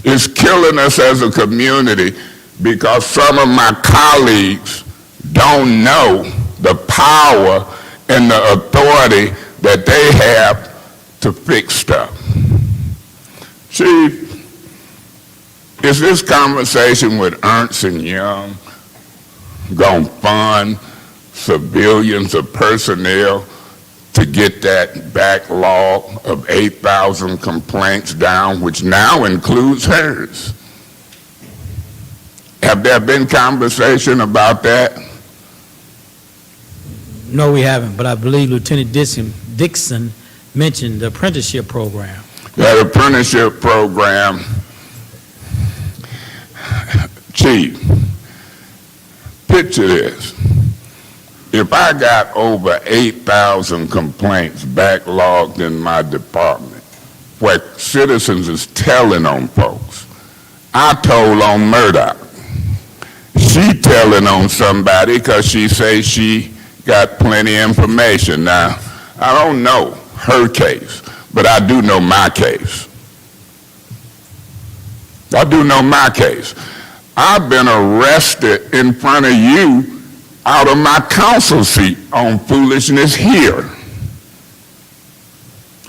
It's killing us as a community because some of my colleagues don't know the power and the authority that they have to fix stuff. Chief, is this conversation with Ernst & Young going to fund civilians or personnel to to get that backlog of 8,000 complaints down, which now includes hers? Have there been conversation about that? No, we haven't, but I believe Lieutenant Dixon mentioned the apprenticeship program. That apprenticeship program, Chief, picture this. If I got over 8,000 complaints backlogged in my department where citizens is telling on folks, I told on Murdoch. She telling on somebody because she says she got plenty of information. Now, I don't know her case, but I do know my case. I do know my case. I've been arrested in front of you out of my council seat on foolishness here.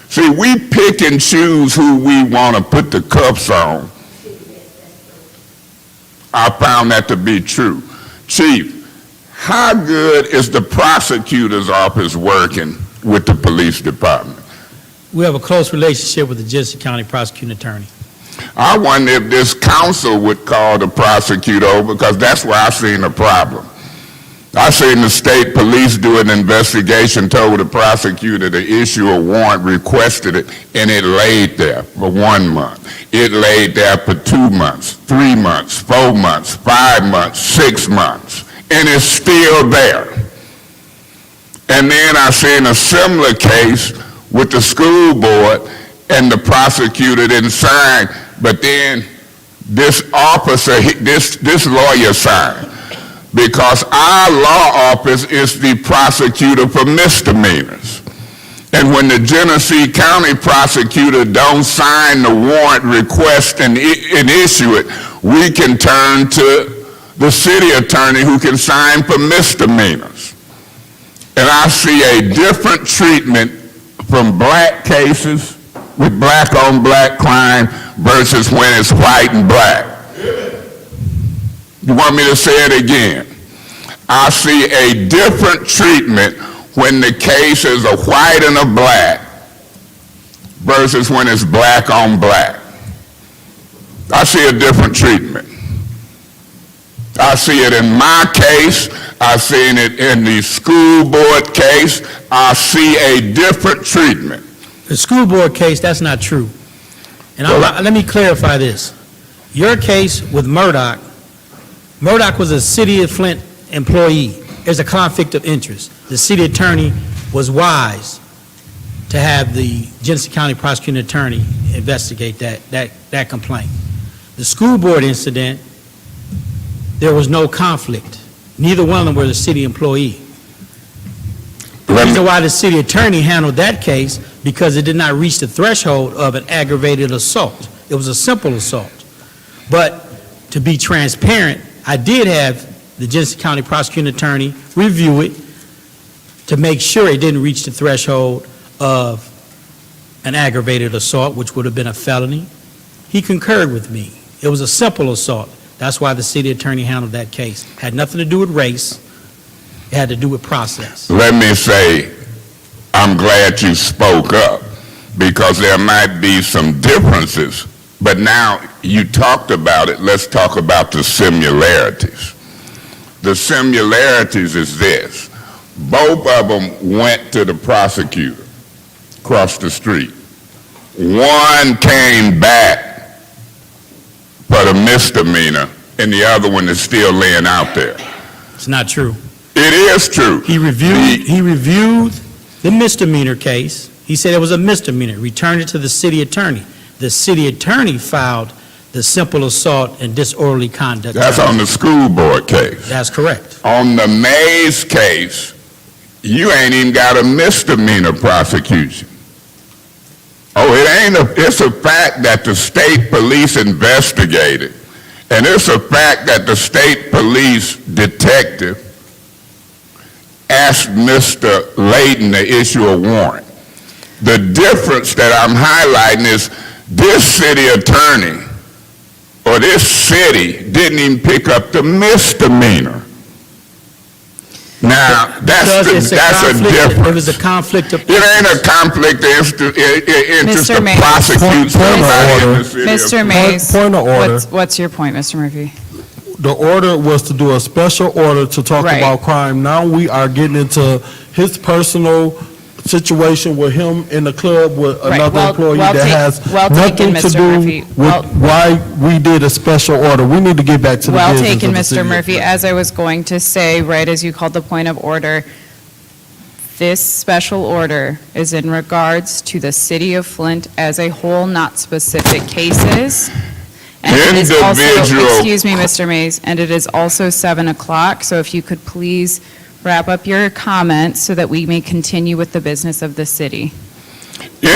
See, we pick and choose who we want to put the cuffs on. I found that to be true. Chief, how good is the prosecutor's office working with the police department? We have a close relationship with the Genesee County Prosecuting Attorney. I wonder if this council would call the prosecutor over, because that's where I seen the problem. I seen the state police do an investigation, told the prosecutor to issue a warrant, requested it, and it laid there for 1 month. It laid there for 2 months, 3 months, 4 months, 5 months, 6 months, and it's still there. And then I seen a similar case with the school board, and the prosecutor didn't sign, but then this officer, this lawyer signed, because our law office is the prosecutor for misdemeanors. And when the Genesee County prosecutor don't sign the warrant request and issue it, we can turn to the city attorney who can sign for misdemeanors. And I see a different treatment from black cases with black on black crime versus when it's white and black. You want me to say it again? I see a different treatment when the case is a white and a black versus when it's black on black. I see a different treatment. I see it in my case. I've seen it in the school board case. I see a different treatment. The school board case, that's not true. And let me clarify this. Your case with Murdoch was a City of Flint employee. There's a conflict of interest. The city attorney was wise to have the Genesee County Prosecuting Attorney investigate that complaint. The school board incident, there was no conflict. Neither one of them were the city employee. The reason why the city attorney handled that case, because it did not reach the threshold of an aggravated assault. It was a simple assault. But to be transparent, I did have the Genesee County Prosecuting Attorney review it to make sure it didn't reach the threshold of an aggravated assault, which would have been a felony. He concurred with me. It was a simple assault. That's why the city attorney handled that case. Had nothing to do with race. It had to do with process. Let me say, I'm glad you spoke up, because there might be some differences. But now you talked about it, let's talk about the similarities. The similarities is this. Both of them went to the prosecutor across the street. One came back for the misdemeanor, and the other one is still laying out there. It's not true. It is true. He reviewed the misdemeanor case. He said it was a misdemeanor, returned it to the city attorney. The city attorney filed the simple assault and disorderly conduct. That's on the school board case. That's correct. On the Mays case, you ain't even got a misdemeanor prosecution. Oh, it's a fact that the state police investigated, and it's a fact that the state police detective asked Mr. Layton to issue a warrant. The difference that I'm highlighting is this city attorney or this city didn't even pick up the misdemeanor. Now, Because it's that's a conflict- difference. It was a conflict of. It ain't a conflict of interest Mr. to Mays. prosecute somebody in the city of Mr. Flint. Mays. Point of order. What's your point, Mr. Murphy? The order was to do a special order to talk Right. about crime. Now we are getting into his personal situation with him in the club with Right. another Well- employee well that take- has well taken, nothing to Mr. do Murphy. with Well- why we did a special order. We need to get back to the Well business taken, of the city Mr. of Murphy. Flint. As I was going to say, right as you called the point of order, this special order is in regards to the city of Flint as a whole, not specific cases. And it is also, Individual- excuse me, Mr. Mays, and it is also 7 o'clock, so if you could please wrap up your comments so that we may continue with the business of the city.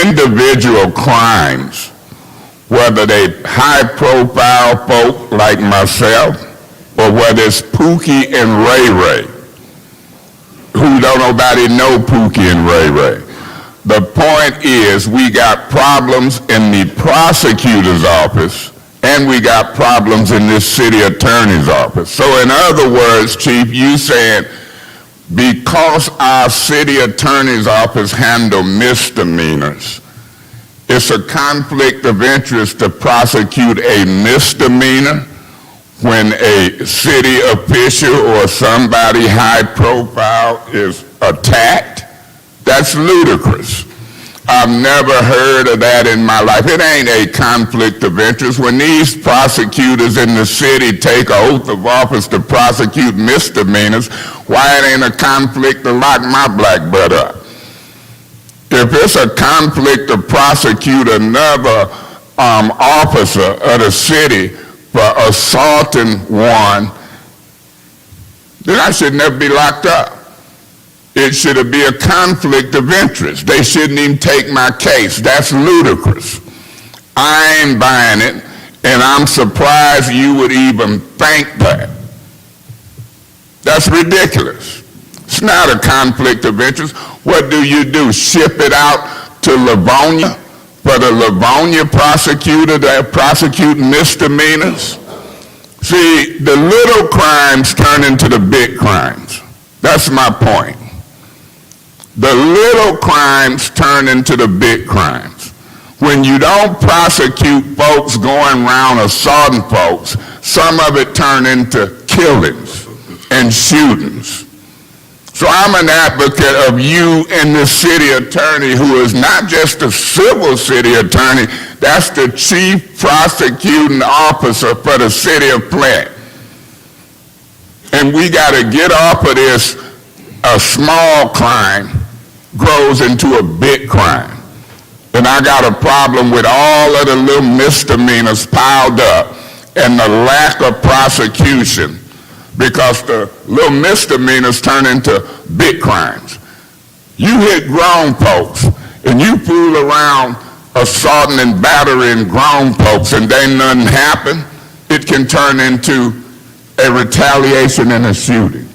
Individual crimes, whether they high-profile folk like myself, or whether it's Pookie and Ray Ray, who don't nobody know Pookie and Ray Ray. The point is, we got problems in the prosecutor's office, and we got problems in this city attorney's office. So in other words, Chief, you saying, because our city attorney's office handle misdemeanors, it's a conflict of interest to prosecute a misdemeanor when a city official or somebody high profile is attacked? That's ludicrous. I've never heard of that in my life. It ain't a conflict of interest. When these prosecutors in the city take an oath of office to prosecute misdemeanors, why it ain't a conflict to lock my black butt up? If it's a conflict to prosecute another officer of the city for assaulting one, then I should never be locked up. It should be a conflict of interest. They shouldn't even take my case. That's ludicrous. I ain't buying it, and I'm surprised you would even think that. That's ridiculous. It's not a conflict of interest. What do? Ship it out to Livonia for the Livonia prosecutor to prosecute misdemeanors? See, the little crimes turn into the big crimes. That's my point. The little crimes turn into the big crimes. When you don't prosecute folks going around assaulting folks, some of it turn into killings and shootings. So I'm an advocate of you and the city attorney, who is not just a civil city attorney, that's the chief prosecuting officer for the city of Flint. And we got to get off of this, a small crime grows into a big crime. And I got a problem with all of the little misdemeanors piled up and the lack of prosecution, because the little misdemeanors turn into big crimes. You hit grown folks and you fool around assaulting and battering grown folks and then nothing happen, it can turn into a retaliation and a shooting.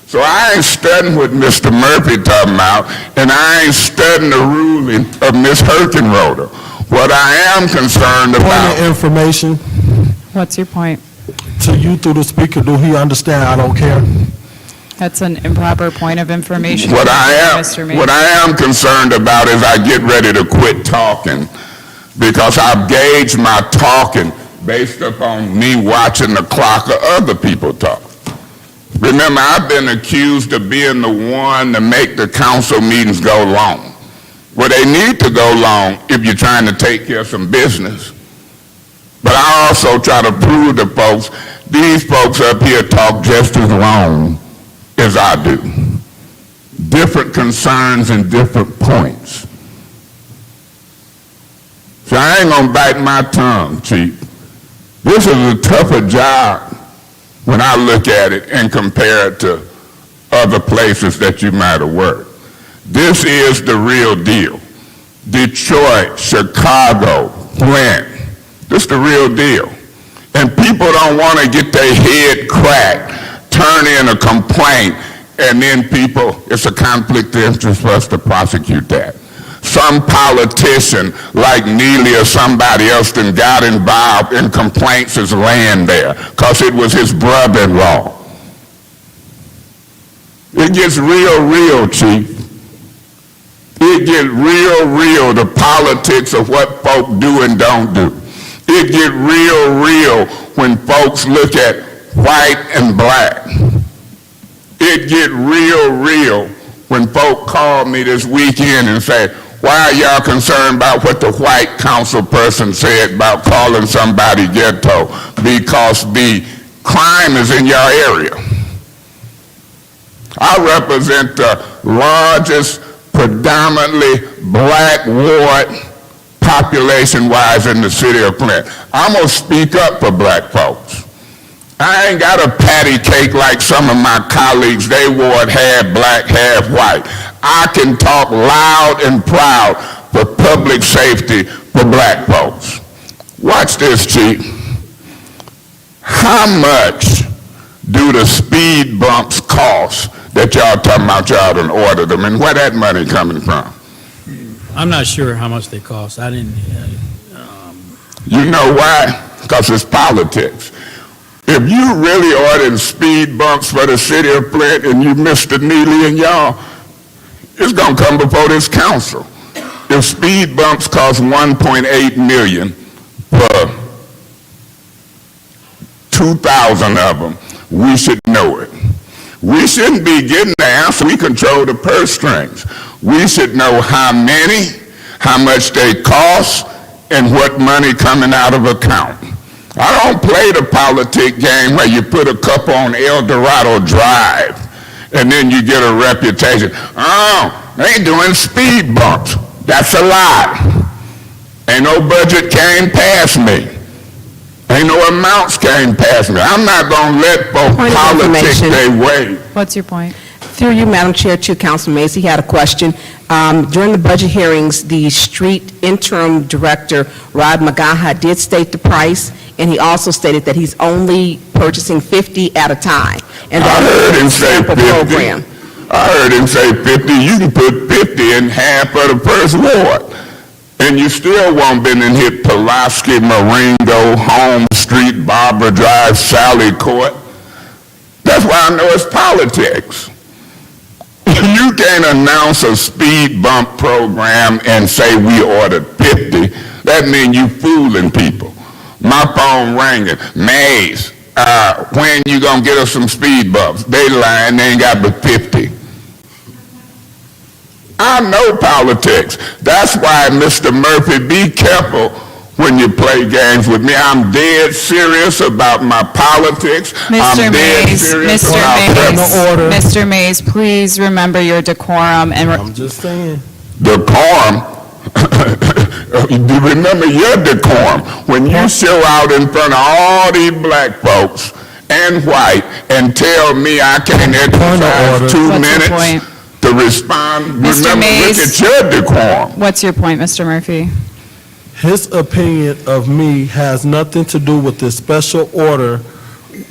So I ain't studying what Mr. Murphy talking about, and I ain't studying the ruling of Ms. Herkenroder. What I am concerned Point about... of information What's your point? to you through the speaker. Do he understand I don't care? That's an improper point of information. What Mr. Mays. I am concerned about is I get ready to quit talking, because I've gauged my talking based upon me watching the clock of other people talk. Remember, I've been accused of being the one to make the council meetings go long. Well, they need to go long if you're trying to take care of some business. But I also try to prove to folks, these folks up here talk just as long as I do. Different concerns and different points. So I ain't gonna bite my tongue, Chief. This is a tougher job when I look at it and compare it to other places that you might have worked. This is the real deal. Detroit, Chicago, Flint. This is the real deal. And people don't want to get their head cracked, turn in a complaint, and then it's a conflict of interest for us to prosecute that. Some politician like Neely or somebody else that got involved in complaints is laying there because it was his brother-in-law. It gets real, Chief. It gets real, the politics of what folk do and don't do. It gets real when folks look at white and black. It gets real when folk call me this weekend and say, why are y'all concerned about what the white council person said about calling somebody ghetto? Because the crime is in your area. I represent the largest predominantly black ward population-wise in the city of Flint. I'm going to speak up for black folks. I ain't got a patty cake like some of my colleagues. They wore it half black, half white. I can talk loud and proud for public safety for black folks. Watch this, Chief. How much do the speed bumps cost that y'all talking about y'all done ordered them, and where that money coming from? I'm not sure how much they cost. I didn't, You know why? Because it's politics. If you really ordered speed bumps for the city of Flint and you Mr. Neely and y'all, it's going to come before this council. If speed bumps cost $1.8 million for 2,000 of them, we should know it. We shouldn't be getting the answer. We control the purse strings. We should know how many, how much they cost, and what money coming out of account. I don't play the politic game where you put a couple on El Dorado Drive and then you get a reputation. Oh, they doing speed bumps. That's a lie. Ain't no budget came past me. Ain't no amounts came past me. I'm not going to let folks Point of politics information. their way. What's your point? Through you, Madam Chair, to Councilman Mays, he had a question. During the budget hearings, the street interim director, Rod Magaha, did state the price, and he also stated that he's only purchasing 50 at a time. And I heard him say sample 50. program. I heard him say 50. You can put 50 in half of the first ward. And you still won't been in hit Pulaski, Marengo, Home Street, Barbara Drive, Sally Court. That's why I know it's politics. You can't announce a speed bump program and say we ordered 50. That means you fooling people. My phone ringing. Mays, when you gonna get us some speed bumps? They lying, they ain't got but 50. I know politics. That's why, Mr. Murphy, be careful when you play games with me. I'm dead serious about my politics. I'm dead serious about Mr. Mays, please remember your decorum and I'm just saying. decorum. Remember your decorum. When you show out in front of all these black folks and white and tell me I can't exercise 2 What's your minutes point? to respond, Mr. remember, Mays. look at your decorum. What's your point, Mr. Murphy? His opinion of me has nothing to do with this special order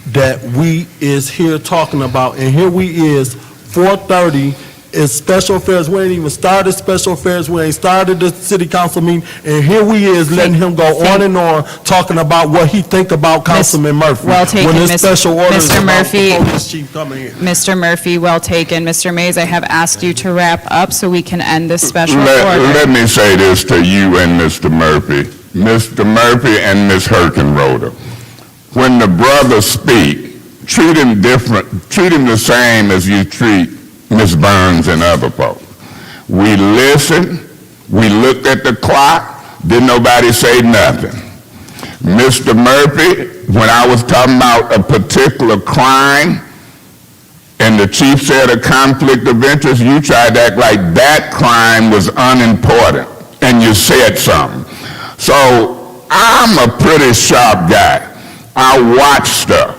that we is here talking about. And here we is, 4:30, is special affairs. We ain't even started special affairs. We ain't started the city council meeting. And here we is letting him go on and on talking about what he think about Councilman Murphy. Well taken, When this special order is Mr. about Murphy. the police chief coming here. Mr. Murphy, well taken. Mr. Mays, I have asked you to wrap up so we can end this special Let order. me say this to you and Mr. Murphy. Mr. Murphy and Ms. Herkenroder. When the brothers speak, treat him different, treat him the same as you treat Ms. Burns and other folks. We listened, we looked at the clock, didn't nobody say nothing. Mr. Murphy, when I was talking about a particular crime, and the chief said a conflict of interest, you tried to act like that crime was unimportant, and you said something. So I'm a pretty sharp guy. I watch stuff.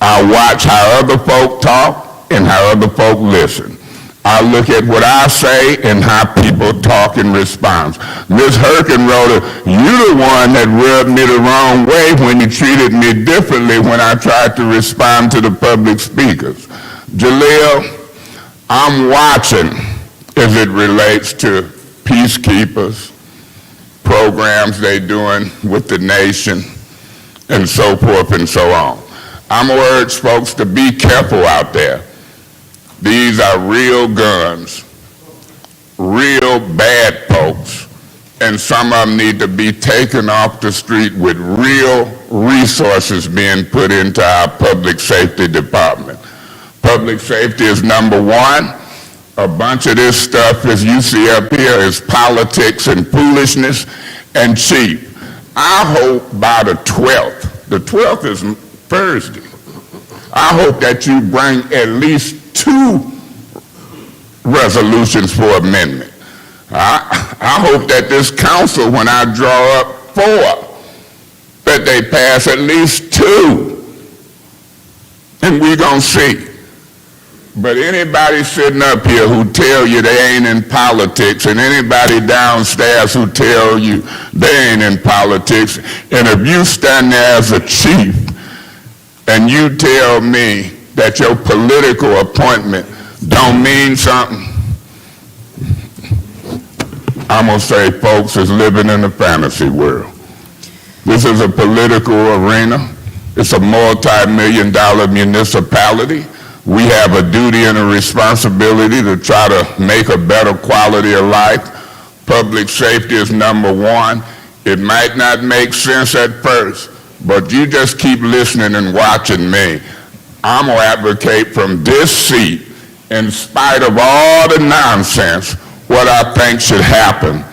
I watch how other folk talk and how other folk listen. I look at what I say and how people talk in response. Ms. Herkenroder, you're the one that rubbed me the wrong way when you treated me differently when I tried to respond to the public speakers. Jaleel, I'm watching as it relates to peacekeepers, programs they doing with the nation, and so forth and so on. I'm going to urge folks to be careful out there. These are real guns, real bad folks, and some of them need to be taken off the street with real resources being put into our public safety department. Public safety is number one. A bunch of this stuff, as you see up here, is politics and foolishness and cheap. I hope by the 12th is Thursday, I hope that you bring at least 2 resolutions for amendment. I hope that this council, when I draw up 4, that they pass at least 2, and we're going to see. But anybody sitting up here who tell you they ain't in politics, and anybody downstairs who tell you they ain't in politics, and if you stand there as a chief and you tell me that your political appointment don't mean something, I'm going to say folks is living in a fantasy world. This is a political arena. It's a multi-million-dollar municipality. We have a duty and a responsibility to try to make a better quality of life. Public safety is number one. It might not make sense at first, but you just keep listening and watching me. I'm going to advocate from this seat, in spite of all the nonsense, what I think should happen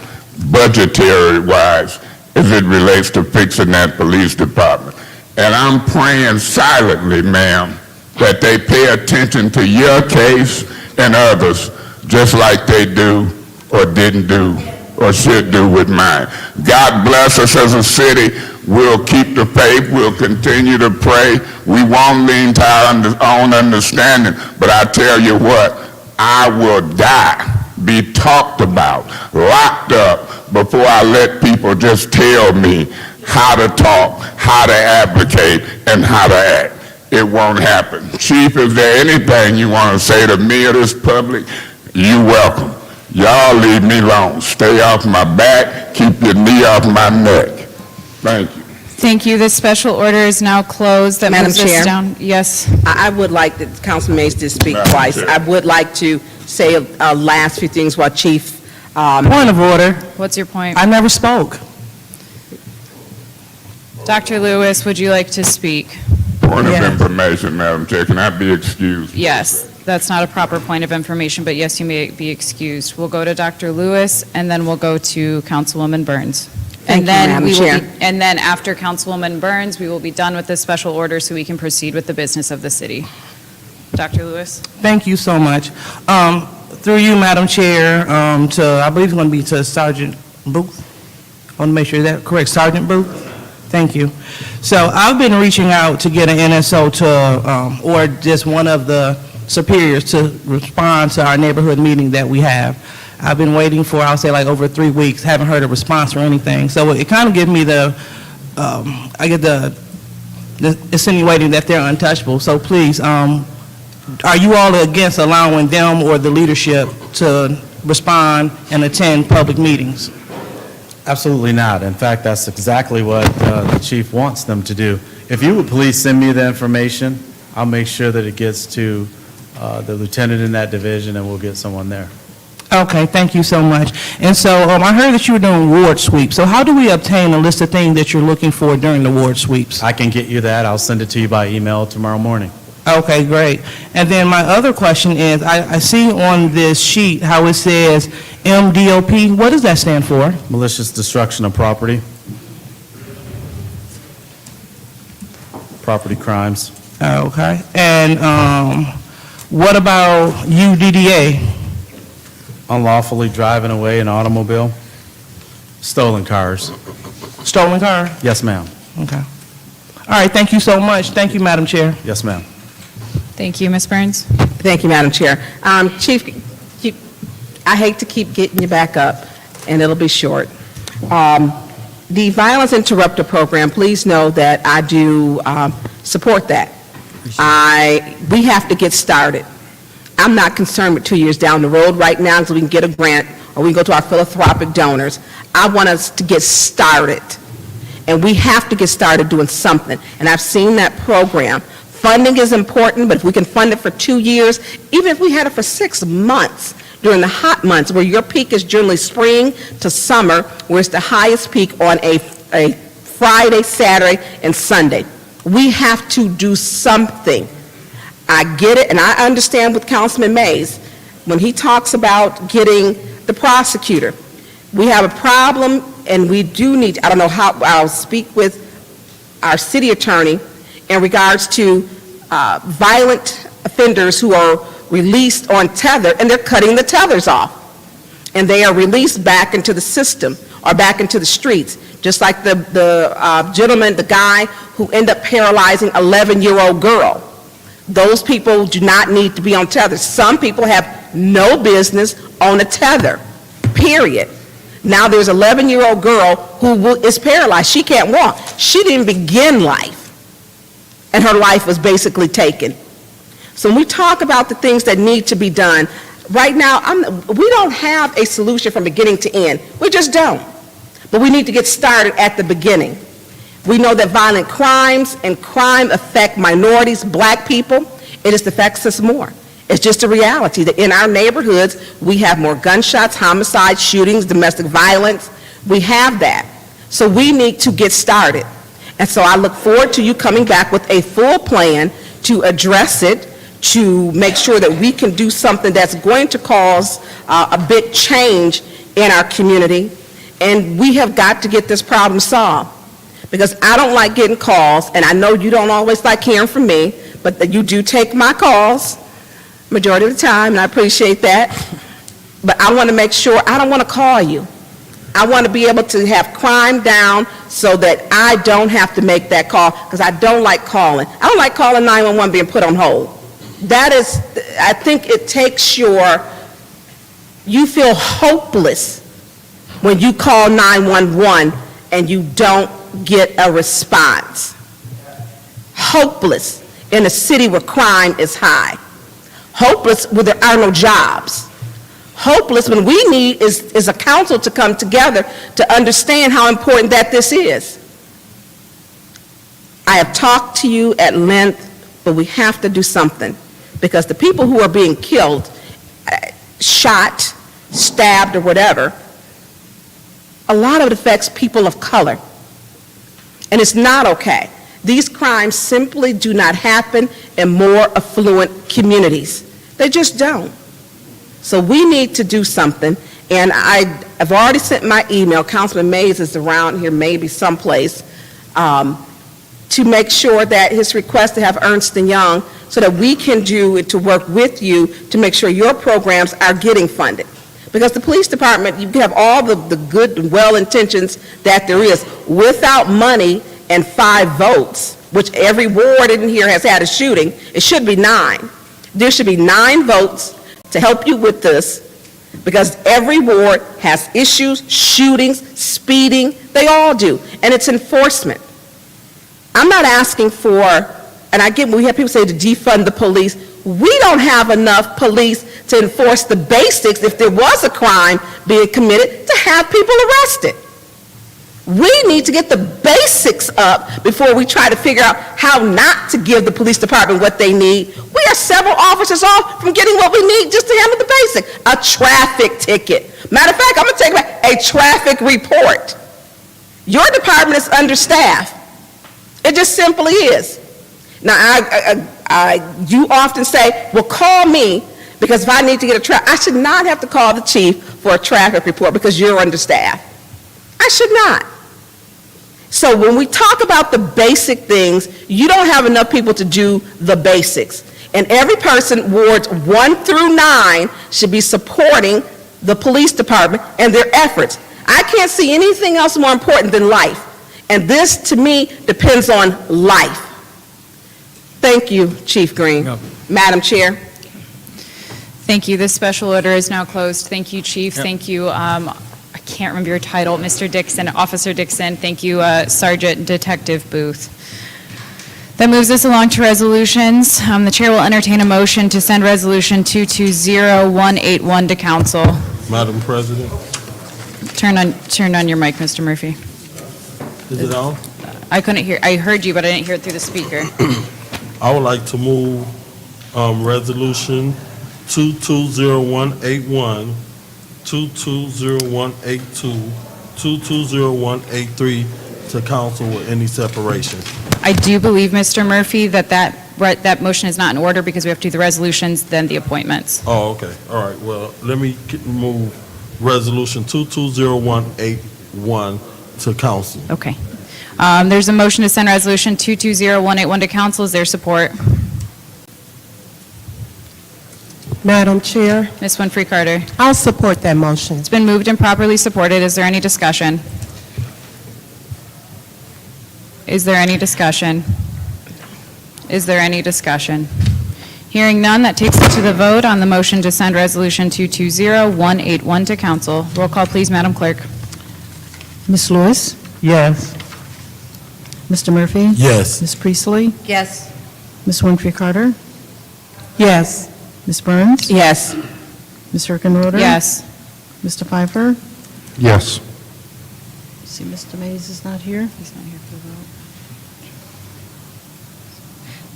budgetary-wise as it relates to fixing that police department. And I'm praying silently, ma'am, that they pay attention to your case and others just like they do or didn't do or should do with mine. God bless us as a city. We'll keep the faith. We'll continue to pray. We won't lean to our own understanding, but I tell you what, I will die, be talked about, locked up, before I let people just tell me how to talk, how to advocate, and how to act. It won't happen. Chief, is there anything you want to say to me or this public? You welcome. Y'all leave me alone. Stay off my back. Keep your knee off my neck. Thank you. Thank you. This special order is now closed. That Madam moves us Chair? down. Yes. I would like, Councilman Mays did speak Madam twice. Chair. I would like to say a last few things while Chief, Point of order. What's your point? I never spoke. Dr. Lewis, would you like to speak? Point of Yeah. information, Madam Chair. Can I be excused? Yes, that's not a proper point of information, but yes, you may be excused. We'll go to Dr. Lewis, and then we'll go to Councilwoman Burns. Thank you, Madam Chair. And then after Councilwoman Burns, we will be done with this special order so we can proceed with the business of the city. Dr. Lewis? Thank you so much. Through you, Madam Chair, I believe it's going to be to Sergeant Booth. I want to make sure that's correct. Sergeant Booth? Thank you. So I've been reaching out to get an NSO to, or just one of the superiors to respond to our neighborhood meeting that we have. I've been waiting for, I'll say like over 3 weeks, haven't heard a response or anything. So it kind of gives me the insinuating that they're untouchable. So please, are you all against allowing them or the leadership to respond and attend public meetings? Absolutely not. In fact, that's exactly what the chief wants them to do. If you would please send me the information, I'll make sure that it gets to the lieutenant in that division, and we'll get someone there. Okay, thank you so much. And so I heard that you were doing ward sweeps. So how do we obtain a list of things that you're looking for during the ward sweeps? I can get you that. I'll send it to you by email tomorrow morning. Okay, great. And then my other question is, I see on this sheet how it says MDOP. What does that stand for? Malicious destruction of property. Property crimes. Okay. And what about UDDA? Unlawfully driving away an automobile. Stolen cars. Stolen car? Yes, ma'am. Okay. All right, thank you so much. Thank you, Madam Chair. Yes, ma'am. Thank you, Ms. Burns. Thank you, Madam Chair. Chief, I hate to keep getting you back up, and it'll be short. The Violence Interrupter Program, please know that I do support that. We have to get started. I'm not concerned with 2 years down the road right now so we can get a grant or we can go to our philanthropic donors. I want us to get started. And we have to get started doing something. And I've seen that program Funding is important, but if we can fund it for 2 years, even if we had it for 6 months, during the hot months, where your peak is generally spring to summer, where it's the highest peak on a Friday, Saturday, and Sunday. We have to do something. I get it, and I understand with Councilman Mays, when he talks about getting the prosecutor. We have a problem, and we do need, I don't know how, I'll speak with our city attorney in regards to violent offenders who are released on tether, and they're cutting the tethers off. And they are released back into the system or back into the streets, just like the gentleman, the guy who ended up paralyzing an 11-year-old girl. Those people do not need to be on tethers. Some people have no business on a tether, period. Now there's an 11-year-old girl who is paralyzed. She can't walk. She didn't begin life, and her life was basically taken. So when we talk about the things that need to be done, right now, we don't have a solution from beginning to end. We just don't. But we need to get started at the beginning. We know that violent crimes and crime affect minorities, black people. It just affects us more. It's just a reality that in our neighborhoods, we have more gunshots, homicides, shootings, domestic violence. We have that. So we need to get started. And so I look forward to you coming back with a full plan to address it, to make sure that we can do something that's going to cause a big change in our community. And we have got to get this problem solved. Because I don't like getting calls, and I know you don't always like hearing from me, but that you do take my calls majority of the time, and I appreciate that. But I want to make sure, I don't want to call you. I want to be able to have crime down so that I don't have to make that call, because I don't like calling. I don't like calling 911 being put on hold. That is, I think it takes you feel hopeless when you call 911 and you don't get a response. Hopeless in a city where crime is high. Hopeless where there are no jobs. Hopeless when we need is a council to come together to understand how important that this is. I have talked to you at length, but we have to do something, because the people who are being killed, shot, stabbed, or whatever, a lot of it affects people of color. And it's not okay. These crimes simply do not happen in more affluent communities. They just don't. So we need to do something, and I've already sent my email. Councilman Mays is around here, maybe someplace, to make sure that his request to have Ernst & Young, so that we can do it, to work with you to make sure your programs are getting funded. Because the police department, you have all the good and well intentions that there is. Without money and 5 votes, which every ward in here has had a shooting, it should be 9. There should be 9 votes to help you with this, because every ward has issues, shootings, speeding, they all do, and it's enforcement. I'm not asking for, and I get, we have people say to defund the police. We don't have enough police to enforce the basics if there was a crime being committed to have people arrested. We need to get the basics up before we try to figure out how not to give the police department what they need. We are several officers off from getting what we need just to handle the basic. A traffic ticket. Matter of fact, I'm going to take back a traffic report. Your department is understaffed. It just simply is. Now, you often say, well, call me, because if I need to get a traffic, I should not have to call the chief for a traffic report because you're understaffed. I should not. So when we talk about the basic things, you don't have enough people to do the basics. And every person, wards 1 through 9, should be supporting the police department and their efforts. I can't see anything else more important than life. And this, to me, depends on life. Thank you, Chief Green. Yep. Madam Chair. Thank you. This special order is now closed. Thank you, Chief. Yep. Thank you. I can't remember your title, Mr. Dixon, Officer Dixon. Thank you, Sergeant Detective Booth. That moves us along to resolutions. The chair will entertain a motion to send resolution 220181 to council. Madam President, Turn on your mic, Mr. Murphy. is it on? I couldn't hear. I heard you, but I didn't hear it through the speaker. I would like to move Resolution 220181, 220182, 220183 to council with any separation. I do believe, Mr. Murphy, that motion is not in order because we have to do the resolutions, then the appointments. Oh, okay. All right. Well, let me move Resolution 220181 to council. Okay. There's a motion to send Resolution 220181 to council. Is there support? Madam Chair, Ms. Winfrey Carter. I'll support that motion. It's been moved and properly supported. Is there any discussion? Is there any discussion? Is there any discussion? Hearing none, that takes us to the vote on the motion to send Resolution 220181 to council. Roll call, please, Madam Clerk. Ms. Lewis? Yes. Mr. Murphy? Yes. Ms. Priestley? Yes. Ms. Winfrey Carter? Yes. Ms. Burns? Yes. Ms. Hurkenroder? Yes. Mr. Pfeiffer? Yes. See, Mr. Mays is not here. He's not here for the vote.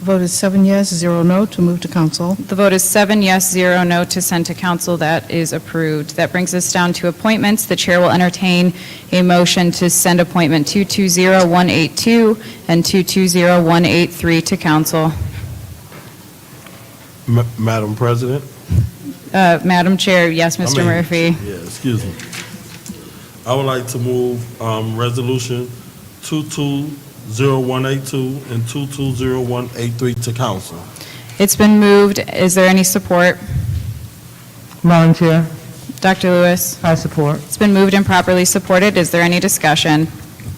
The vote is 7 yes, 0 no to move to council. The vote is 7 yes, 0 no to send to council. That is approved. That brings us down to appointments. The chair will entertain a motion to send appointment 220182 and 220183 to council. Madam President? Madam Chair, yes, Mr. Murphy. Yeah, excuse me. I would like to move Resolution 220182 and 220183 to council. It's been moved. Is there any support? Madam Chair, Dr. Lewis? I support. It's been moved and properly supported. Is there any discussion?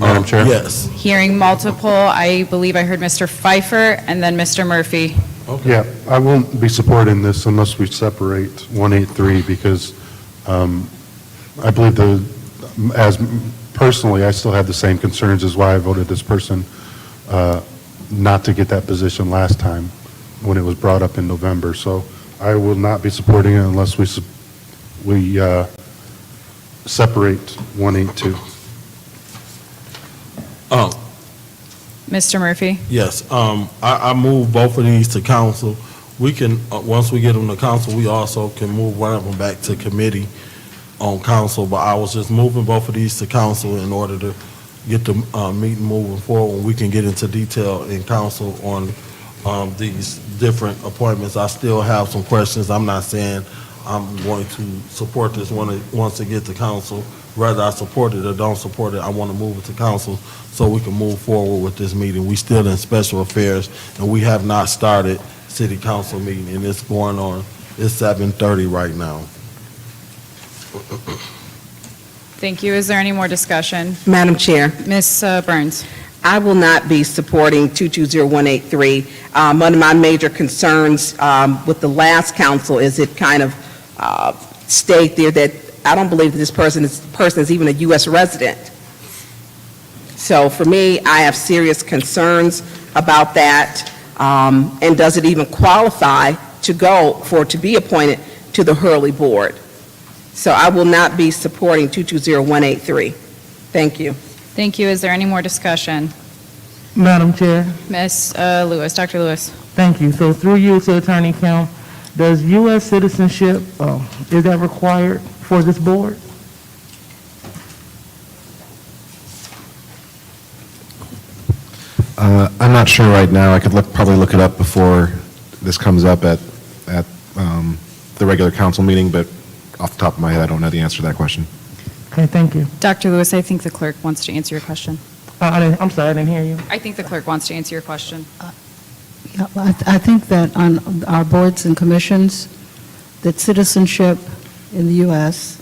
Madam Chair? Yes. Hearing multiple, I believe I heard Mr. Pfeiffer and then Mr. Murphy. Okay. Yeah, I won't be supporting this unless we separate 183 because I believe personally, I still have the same concerns as why I voted this person not to get that position last time when it was brought up in November. So I will not be supporting it unless we separate 182. Mr. Murphy? Yes, I move both of these to council. We can, once we get them to council, we also can move one of them back to committee on council, but I was just moving both of these to council in order to get the meeting moving forward. We can get into detail in council on these different appointments. I still have some questions. I'm not saying I'm going to support this once it gets to council. Whether I support it or don't support it, I want to move it to council so we can move forward with this meeting. We still in special affairs, and we have not started city council meeting, and it's going on. It's 7:30 right now. Thank you. Is there any more discussion? Madam Chair, Ms. Burns? I will not be supporting 220183. One of my major concerns with the last council is it kind of stayed there that I don't believe that this person is even a U.S. resident. So for me, I have serious concerns about that. And does it even qualify to be appointed to the Hurley Board? So I will not be supporting 220183. Thank you. Thank you. Is there any more discussion? Madam Chair, Ms. Lewis, Dr. Lewis? thank you. So through you to Attorney Kim, does U.S. citizenship, is that required for this board? I'm not sure right now. I could probably look it up before this comes up at the regular council meeting, but off the top of my head, I don't know the answer to that question. Okay, thank you. Dr. Lewis, I think the clerk wants to answer your question. I'm sorry, I didn't hear you. I think the clerk wants to answer your question. Yeah, I think that on our boards and commissions, that citizenship in the U.S.,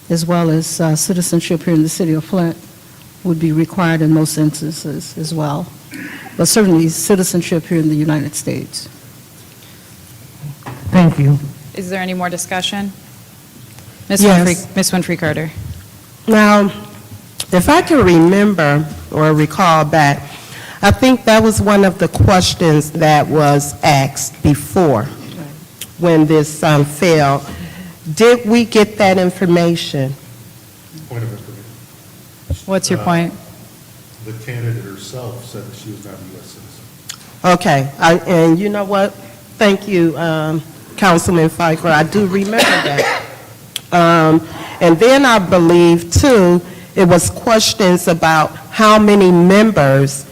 as well as citizenship here in the city of Flint, would be required in most instances as well. But certainly citizenship here in the United States. Thank you. Is there any more discussion? Ms. Yes. Winfrey Carter? Now, if I can remember or recall back, I think that was one of the questions that was asked before when this failed. Did we get that information? Point of information. What's your point? The candidate herself said that she was not a U.S. citizen. Okay, and you know what? Thank you, Councilman Pfeiffer, I do remember that. And then I believe, too, it was questions about how many members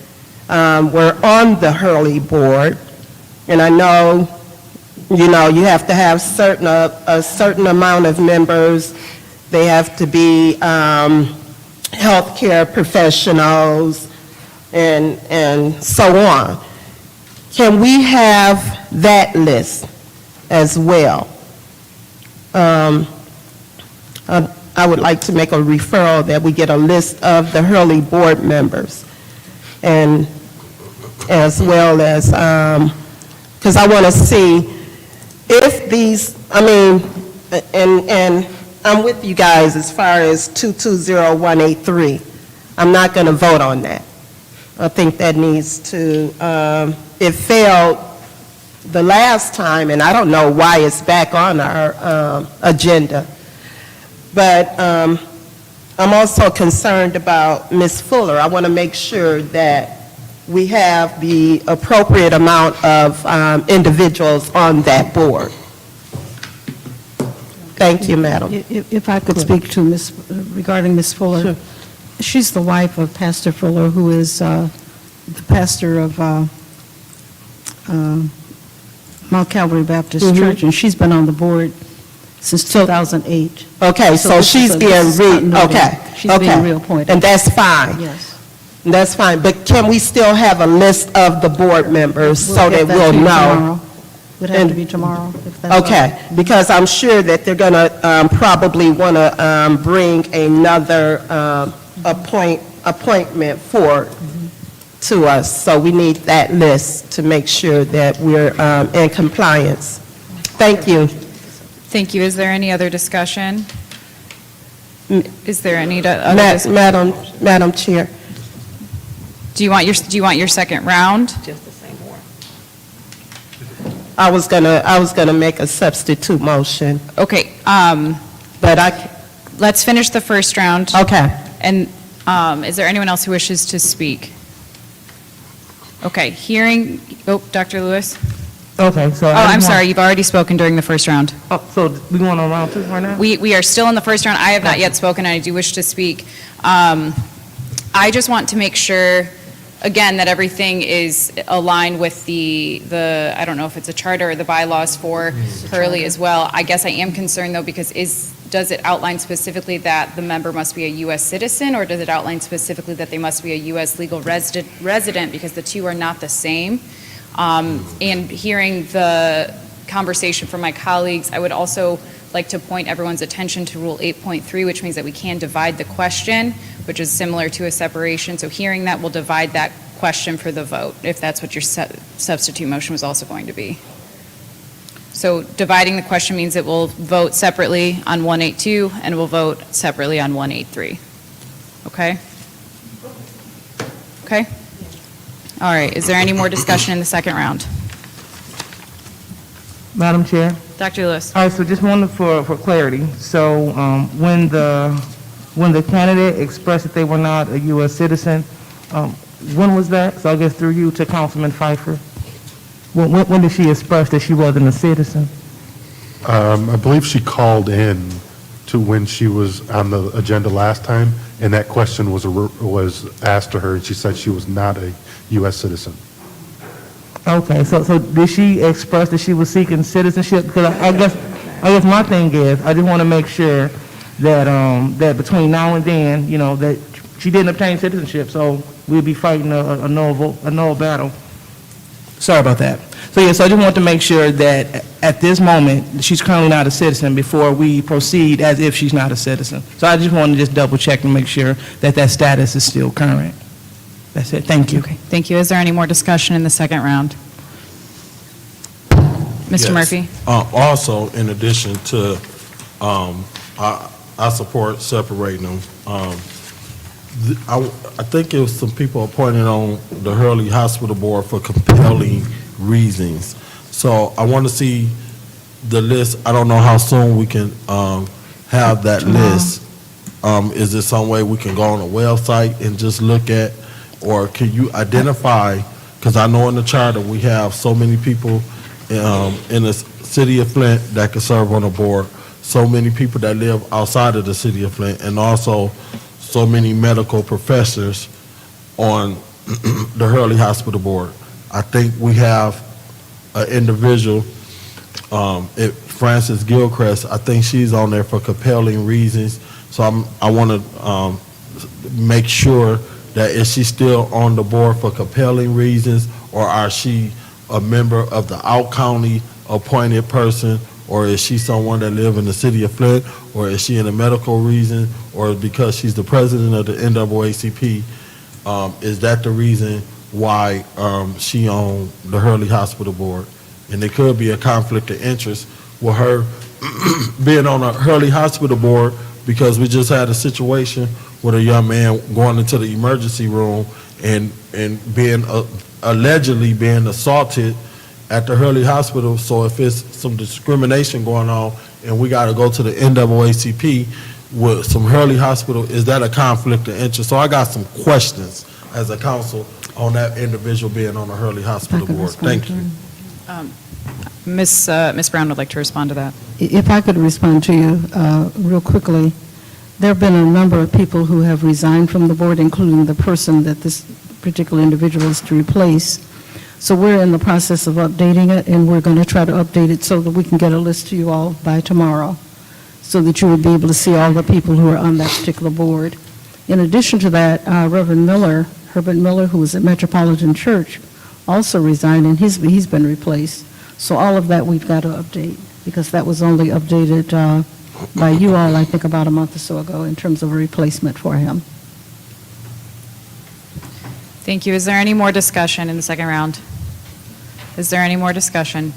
were on the Hurley Board. And I know, you have to have a certain amount of members. They have to be healthcare professionals and so on. Can we have that list as well? I would like to make a referral that we get a list of the Hurley Board members, and as well as, because I want to see if these, and I'm with you guys as far as 220183. I'm not going to vote on that. I think that needs to, it failed the last time, and I don't know why it's back on our agenda. But I'm also concerned about Ms. Fuller. I want to make sure that we have the appropriate amount of individuals on that board. Thank you, Madam. If I could speak to regarding Ms. Fuller. Sure. She's the wife of Pastor Fuller, who is the pastor of Mount Calvary Baptist Church, and she's been on the board since 2008. Okay, so she's being She's being reappointed. And that's fine. Yes. That's fine, but can we still have a list of the board members so that we'll know? Would have to be tomorrow, if that's all right. Okay, because I'm sure that they're going to probably want to bring another appointment to us, so we need that list to make sure that we're in compliance. Thank you. Thank you. Is there any other discussion? Is there any other discussion? Madam Chair. Do you want your second round? I was gonna make a substitute motion. Okay, but let's finish the first round. Okay. And is there anyone else who wishes to speak? Okay, Dr. Lewis? Okay, so. I'm sorry, you've already spoken during the first round. Oh, so we going on round two right now? We are still in the first round. I have not yet spoken, and I do wish to speak. I just want to make sure, again, that everything is aligned with the I don't know if it's a charter or the bylaws for Hurley as well. I guess I am concerned, though, because does it outline specifically that the member must be a U.S. citizen, or does it outline specifically that they must be a U.S. legal resident, because the two are not the same? And hearing the conversation from my colleagues, I would also like to point everyone's attention to Rule 8.3, which means that we can divide the question, which is similar to a separation. So hearing that, we'll divide that question for the vote, if that's what your substitute motion was also going to be. So dividing the question means that we'll vote separately on 182, and we'll vote separately on 183. Okay? Okay? All right, is there any more discussion in the second round? Madam Chair? Dr. Lewis? All right, so just wanted for clarity. So when the candidate expressed that they were not a U.S. citizen, when was that? So I guess through you to Councilman Pfeiffer. When did she express that she wasn't a citizen? I believe she called in to when she was on the agenda last time, and that question was asked to her, and she said she was not a U.S. citizen. Okay, so did she express that she was seeking citizenship? Because I guess my thing is, I just want to make sure that that between now and then, that she didn't obtain citizenship, so we'll be fighting a null battle. Sorry about that. So I just want to make sure that at this moment, she's currently not a citizen before we proceed as if she's not a citizen. So I just want to double check and make sure that status is still current. That's it. Thank you. Okay, thank you. Is there any more discussion in the second round? Mr. Yes. Murphy? Also, in addition to, I support separating them. I think it was some people appointed on the Hurley Hospital Board for compelling reasons. So I want to see the list. I don't know how soon we can have that list. Is there some way we can go on a website and just look at, or can you identify, because I know in the charter, we have so many people in the city of Flint that can serve on the board, so many people that live outside of the city of Flint, and also so many medical professors on the Hurley Hospital Board. I think we have an individual, Frances Gilchrist, I think she's on there for compelling reasons. So I want to make sure that is she still on the board for compelling reasons, or are she a member of the out-county appointed person, or is she someone that live in the city of Flint, or is she in a medical reason, or because she's the president of the NAACP? Is that the reason why she on the Hurley Hospital Board? And there could be a conflict of interest with her being on the Hurley Hospital Board, because we just had a situation with a young man going into the emergency room and being allegedly being assaulted at the Hurley Hospital. So if it's some discrimination going on and we got to go to the NAACP with some Hurley Hospital, is that a conflict of interest? So I got some questions as a council on that individual being on the Hurley Hospital Board. Thank you. Ms. Brown would like to respond to that. If I could respond to you real quickly, there have been a number of people who have resigned from the board, including the person that this particular individual is to replace. So we're in the process of updating it, and we're going to try to update it so that we can get a list to you all by tomorrow, so that you would be able to see all the people who are on that particular board. In addition to that, Reverend Miller, Herbert Miller, who was at Metropolitan Church, also resigned, and he's been replaced. So all of that we've got to update, because that was only updated by you all, I think, about a month or so ago in terms of a replacement for him. Thank you. Is there any more discussion in the second round? Is there any more discussion?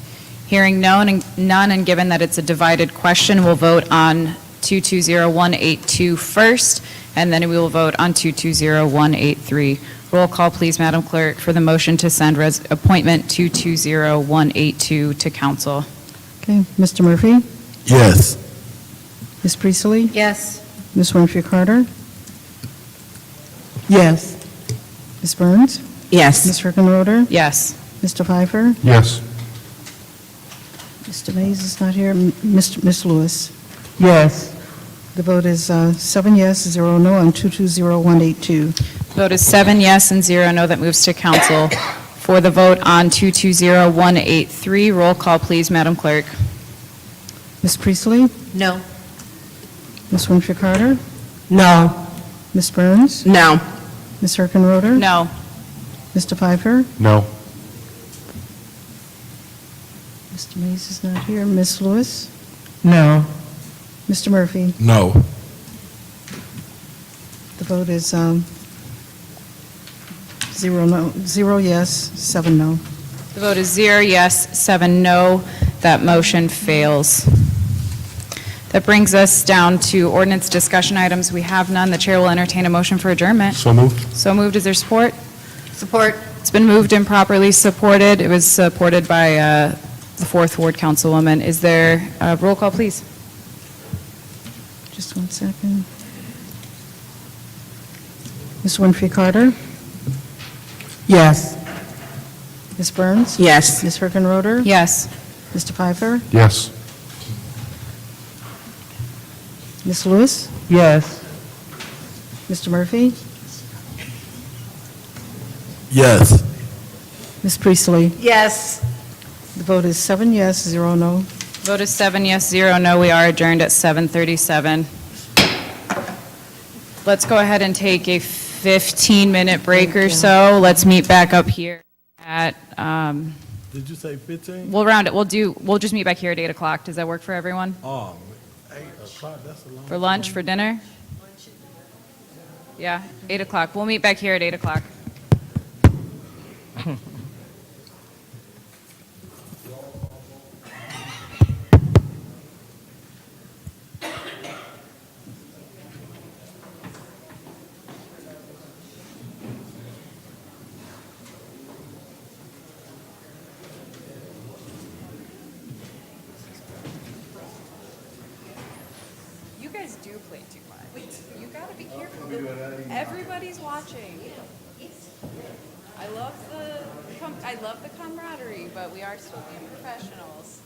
Hearing none, and given that it's a divided question, we'll vote on 220182 first, and then we will vote on 220183. Roll call, please, Madam Clerk, for the motion to send appointment 220182 to council. Okay, Mr. Murphy? Yes. Ms. Priestley? Yes. Ms. Winfrey Carter? Yes. Ms. Burns? Yes. Ms. Hickenroder? Yes. Mr. Pfeiffer? Yes. Mr. Mays is not here. Ms. Lewis? Yes. The vote is 7 yes, 0 no on 220182. Vote is 7 yes and 0 no. That moves to council. For the vote on 220183, roll call, please, Madam Clerk. Ms. Priestley? No. Ms. Winfrey Carter? No. Ms. Burns? No. Ms. Hickenroder? No. Mr. Pfeiffer? No. Mr. Mays is not here. Ms. Lewis? No. Mr. Murphy? No. The vote is 0 yes, 7 no. The vote is 0 yes, 7 no. That motion fails. That brings us down to ordinance discussion items. We have none. The chair will entertain a motion for adjournment. So moved. So moved. Is there support? Support. It's been moved and properly supported. It was supported by the 4th Ward Councilwoman. Is there a roll call, please? Just 1 second. Ms. Winfrey Carter? Yes. Ms. Burns? Yes. Ms. Hickenroder? Yes. Mr. Pfeiffer? Yes. Ms. Lewis? Yes. Mr. Murphy? Yes. Ms. Priestley? Yes. The vote is 7 yes, 0 no. Vote is 7 yes, 0 no. We are adjourned at 7:37. Let's go ahead and take a 15-minute break or so. Let's meet back up here at, Did you say 15? we'll round it. We'll just meet back here at 8 o'clock. Does that work for everyone? Oh, 8 o'clock, that's a long. For lunch, for dinner? Yeah, 8 o'clock. We'll meet back here at 8 o'clock. You guys do play too much. You gotta be careful. Everybody's watching. I love the camaraderie, but we are still being professionals.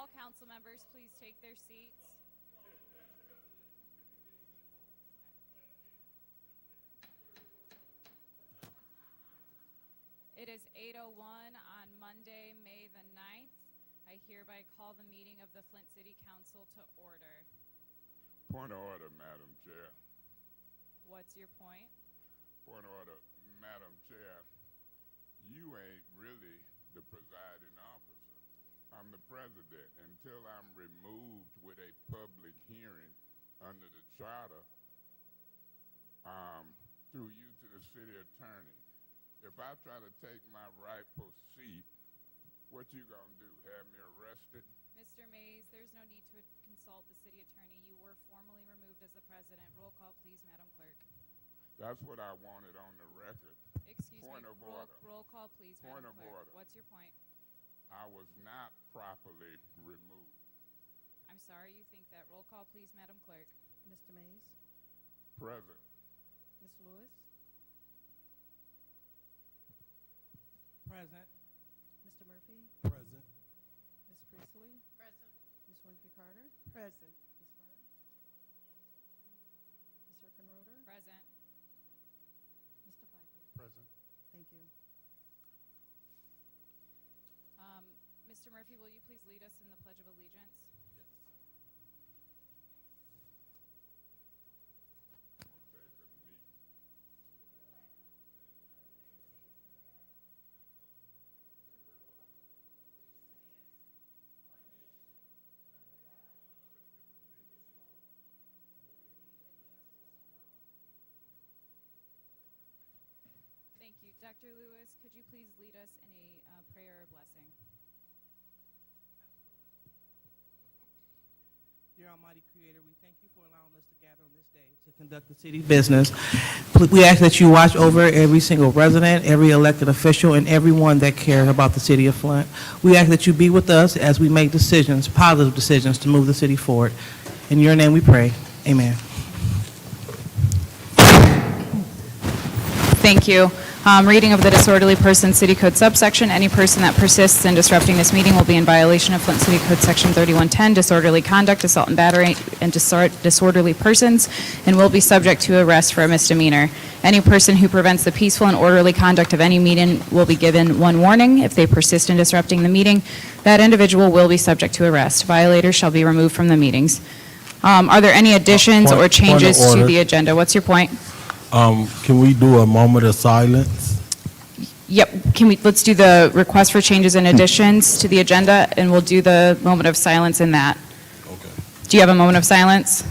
all council members please take their seats? It is 8:01 on Monday, May the 9th. I hereby call the meeting of the Flint City Council to order. Point of order, Madam Chair. What's your point? Point of order, Madam Chair. You ain't really the presiding officer. I'm the president. Until I'm removed with a public hearing under the charter, through you to the city attorney. If I try to take my rightful seat, what you gonna do, have me arrested? Mr. Mays, there's no need to consult the city attorney. You were formally removed as the president. Roll call, please, Madam Clerk. That's what I wanted on the record. Excuse Point me. of order. Roll call, please, Point Madam of Clerk. order. What's your point? I was not properly removed. I'm sorry you think that. Roll call, please, Madam Clerk. Mr. Mays? Present. Ms. Lewis? Present. Mr. Murphy? Present. Ms. Priestley? Present. Ms. Winfrey Carter? Present. Ms. Burns? Ms. Hurkenroder? Present. Mr. Piper? Present. Thank you. Mr. Murphy, will you please lead us in the Pledge of Allegiance? Yes. Thank you. Dr. Lewis, could you please lead us in a prayer or blessing? Dear Almighty Creator, we thank you for allowing us to gather on this day to conduct the city business. We ask that you watch over every single resident, every elected official, and everyone that cares about the city of Flint. We ask that you be with us as we make decisions, positive decisions, to move the city forward. In your name we pray. Amen. Thank you. Reading of the disorderly person city code subsection. Any person that persists in disrupting this meeting will be in violation of Flint City Code Section 3110, disorderly conduct, assault and battery, and disorderly persons, and will be subject to arrest for a misdemeanor. Any person who prevents the peaceful and orderly conduct of any meeting will be given one warning. If they persist in disrupting the meeting, that individual will be subject to arrest. Violators shall be removed from the meetings. Are there any additions or changes to order. the agenda? What's your point? Can we do a moment of silence? Yep, let's do the request for changes and additions to the agenda, and we'll do the moment of silence in that. Okay. Do you have a moment of silence?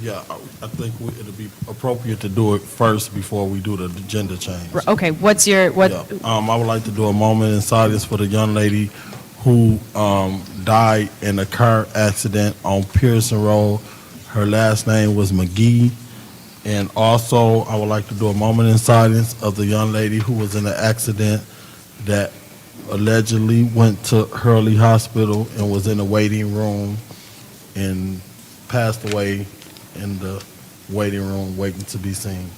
Yeah, I think it'll be appropriate to do it first before we do the agenda change. Okay, Yeah. I would like to do a moment in silence for the young lady who died in a car accident on Pearson Road. Her last name was McGee. And also, I would like to do a moment in silence of the young lady who was in an accident that allegedly went to Hurley Hospital and was in the waiting room and passed away in the waiting room waiting to be seen.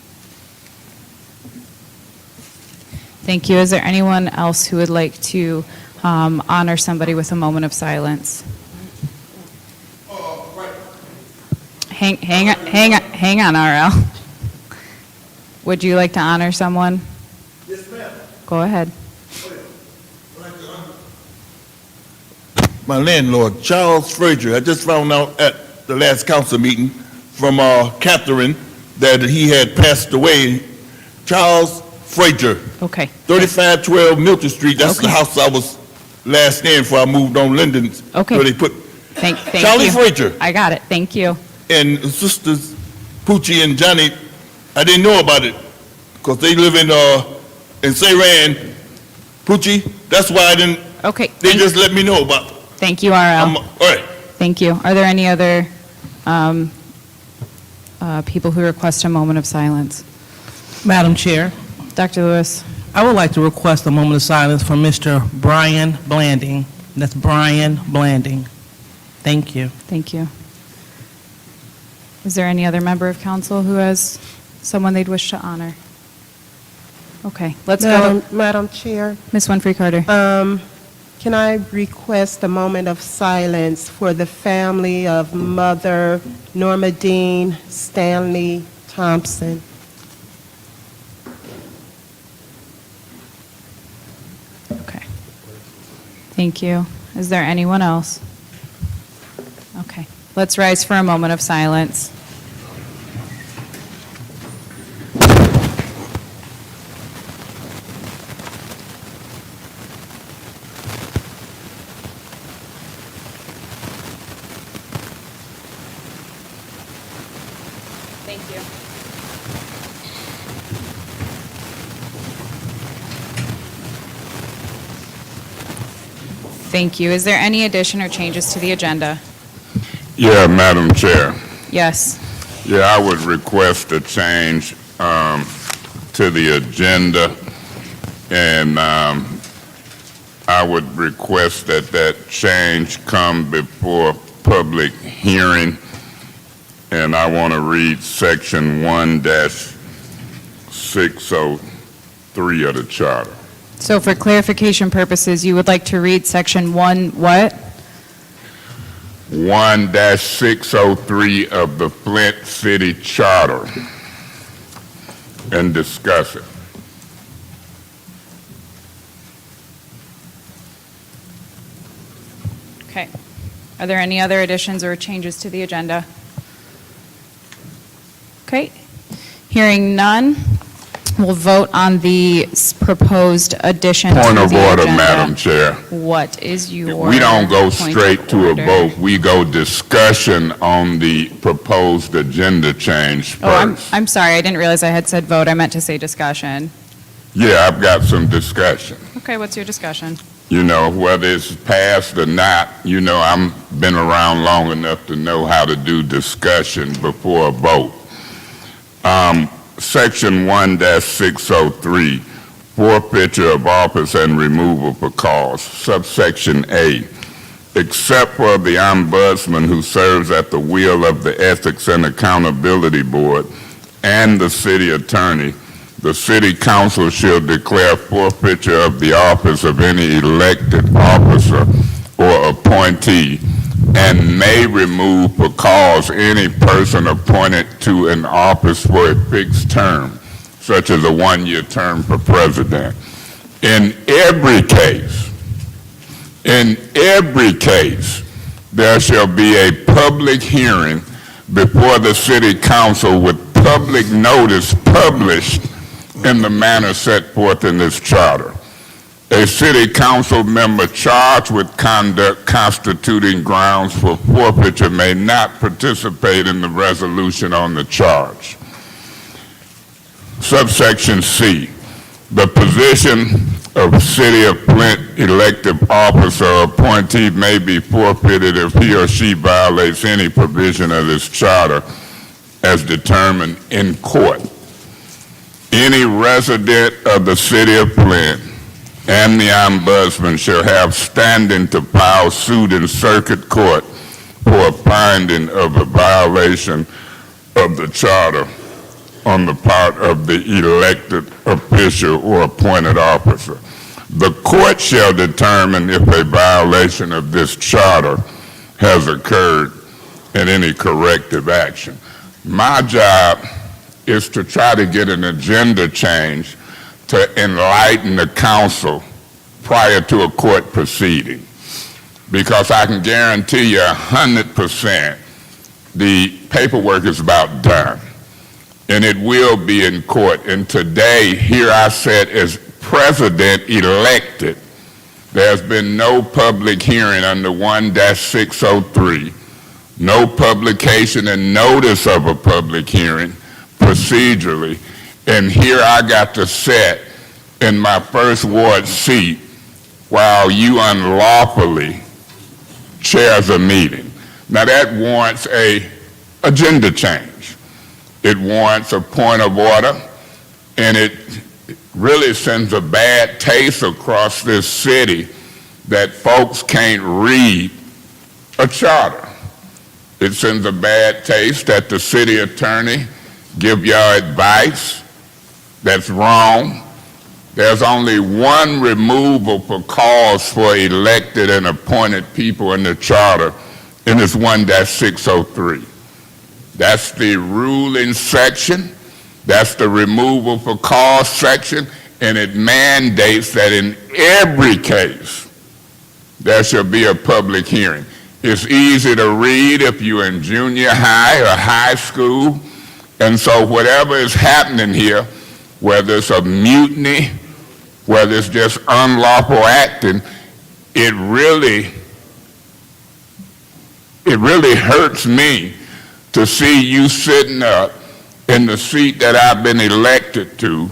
Thank you. Is there anyone else who would like to honor somebody with a moment of silence? Hang on, RL. Would you like to honor someone? Yes, ma'am. Go ahead. My landlord, Charles Frazier. I just found out at the last council meeting from Catherine that he had passed away. Charles Frazier. Okay. 3512 Milton Street. That's the house I was last in before I moved on Linden's. Okay. Where they put Thank Charlie you. Frazier. I got it. Thank you. And sisters Poochie and Johnny, I didn't know about it because they live in Sayran. Poochie, that's why I didn't. Okay. They just let me know about it. Thank you, RL. All right. Thank you. Are there any other people who request a moment of silence? Madam Chair, Dr. Lewis. I would like to request a moment of silence for Mr. Brian Blanding. That's Brian Blanding. Thank you. Thank you. Is there any other member of council who has someone they'd wish to honor? Okay, let's go. Madam Chair, Ms. Winfrey Carter. Can I request a moment of silence for the family of Mother Norma Dean Stanley Thompson? Okay. Thank you. Is there anyone else? Okay. Let's rise for a moment of silence. Thank you. Thank you. Is there any addition or changes to the agenda? Yeah, Madam Chair. Yes. Yeah, I would request a change to the agenda, and I would request that that change come before public hearing, and I want to read Section 1-603 of the Charter. So for clarification purposes, you would like to read section 1 what? 1-603 of the Flint City Charter and discuss it. Okay. Are there any other additions or changes to the agenda? Okay. Hearing none, we'll vote on the proposed addition to the Point agenda. of order, Madam Chair. What is your We don't go point straight of to a order? vote. We go discussion on the proposed agenda change Oh, first. I'm sorry. I didn't realize I had said vote. I meant to say discussion. Yeah, I've got some discussion. Okay, what's your discussion? You know, whether it's passed or not, you know, I've been around long enough to know how to do discussion before a vote. Section 1-603, forfeiture of office and removal for cause. Subsection A, except for the ombudsman who serves at the will of the Ethics and Accountability Board and the city attorney, the city council shall declare forfeiture of the office of any elected officer or appointee and may remove for cause any person appointed to an office for a fixed term, such as a one-year term for president. In every case, there shall be a public hearing before the city council with public notice published in the manner set forth in this charter. A city council member charged with conduct constituting grounds for forfeiture may not participate in the resolution on the charge. Subsection C, the position of City of Flint elective officer or appointee may be forfeited if he or she violates any provision of this charter as determined in court. Any resident of the City of Flint and the ombudsman shall have standing to file suit in circuit court for a finding of a violation of the charter on the part of the elected official or appointed officer. The court shall determine if a violation of this charter has occurred and any corrective action. My job is to try to get an agenda change to enlighten the council prior to a court proceeding, because I can guarantee you 100% the paperwork is about done, and it will be in court. And today, here I sit as president-elected. There's been no public hearing under 1-603, no publication and notice of a public hearing procedurally, and here I got to sit in my first ward seat while you unlawfully chairs a meeting. Now that warrants a agenda change. It warrants a point of order, and it really sends a bad taste across this city that folks can't read a charter. It sends a bad taste that the city attorney give y'all advice that's wrong, There's only one removal for cause for elected and appointed people in the charter, and it's 1-603. That's the ruling section. That's the removal for cause section, and it mandates that in every case, there shall be a public hearing. It's easy to read if you're in junior high or high school, and so whatever is happening here, whether it's a mutiny, whether it's just unlawful acting, it really hurts me to see you sitting up in the seat that I've been elected to,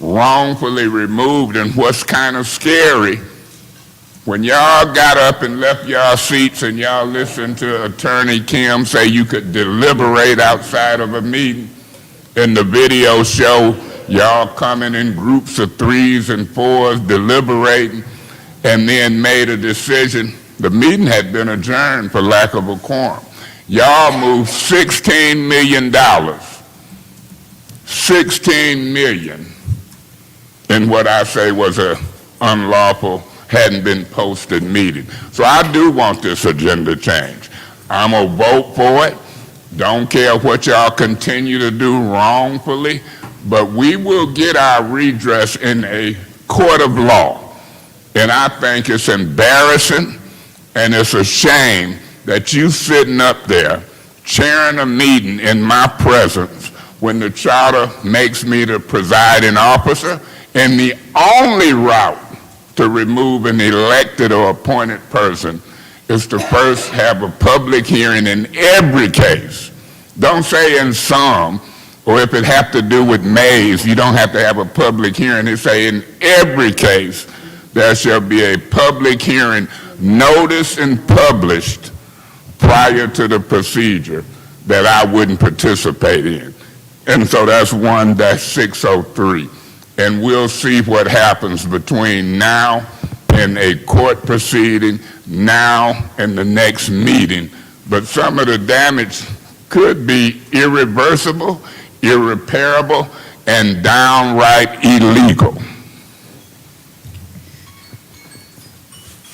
wrongfully removed. And what's kind of scary, when y'all got up and left y'all seats and y'all listened to Attorney Kim say you could deliberate outside of a meeting, and the video show y'all coming in groups of 3s and 4s, deliberating, and then made a decision. The meeting had been adjourned for lack of a quorum. Y'all moved $16 million, $16 million, in what I say was a unlawful, hadn't been posted meeting. So I do want this agenda change. I'm gonna vote for it. Don't care what y'all continue to do wrongfully, but we will get our redress in a court of law. And I think it's embarrassing and it's a shame that you sitting up there chairing a meeting in my presence when the charter makes me the presiding officer, and the only route to remove an elected or appointed person is to first have a public hearing in every case. Don't say in some, or if it have to do with Mays, you don't have to have a public hearing. They say in every case, there shall be a public hearing noticed and published prior to the procedure that I wouldn't participate in. And so that's 1-603. And we'll see what happens between now and a court proceeding, now and the next meeting. But some of the damage could be irreversible, irreparable, and downright illegal.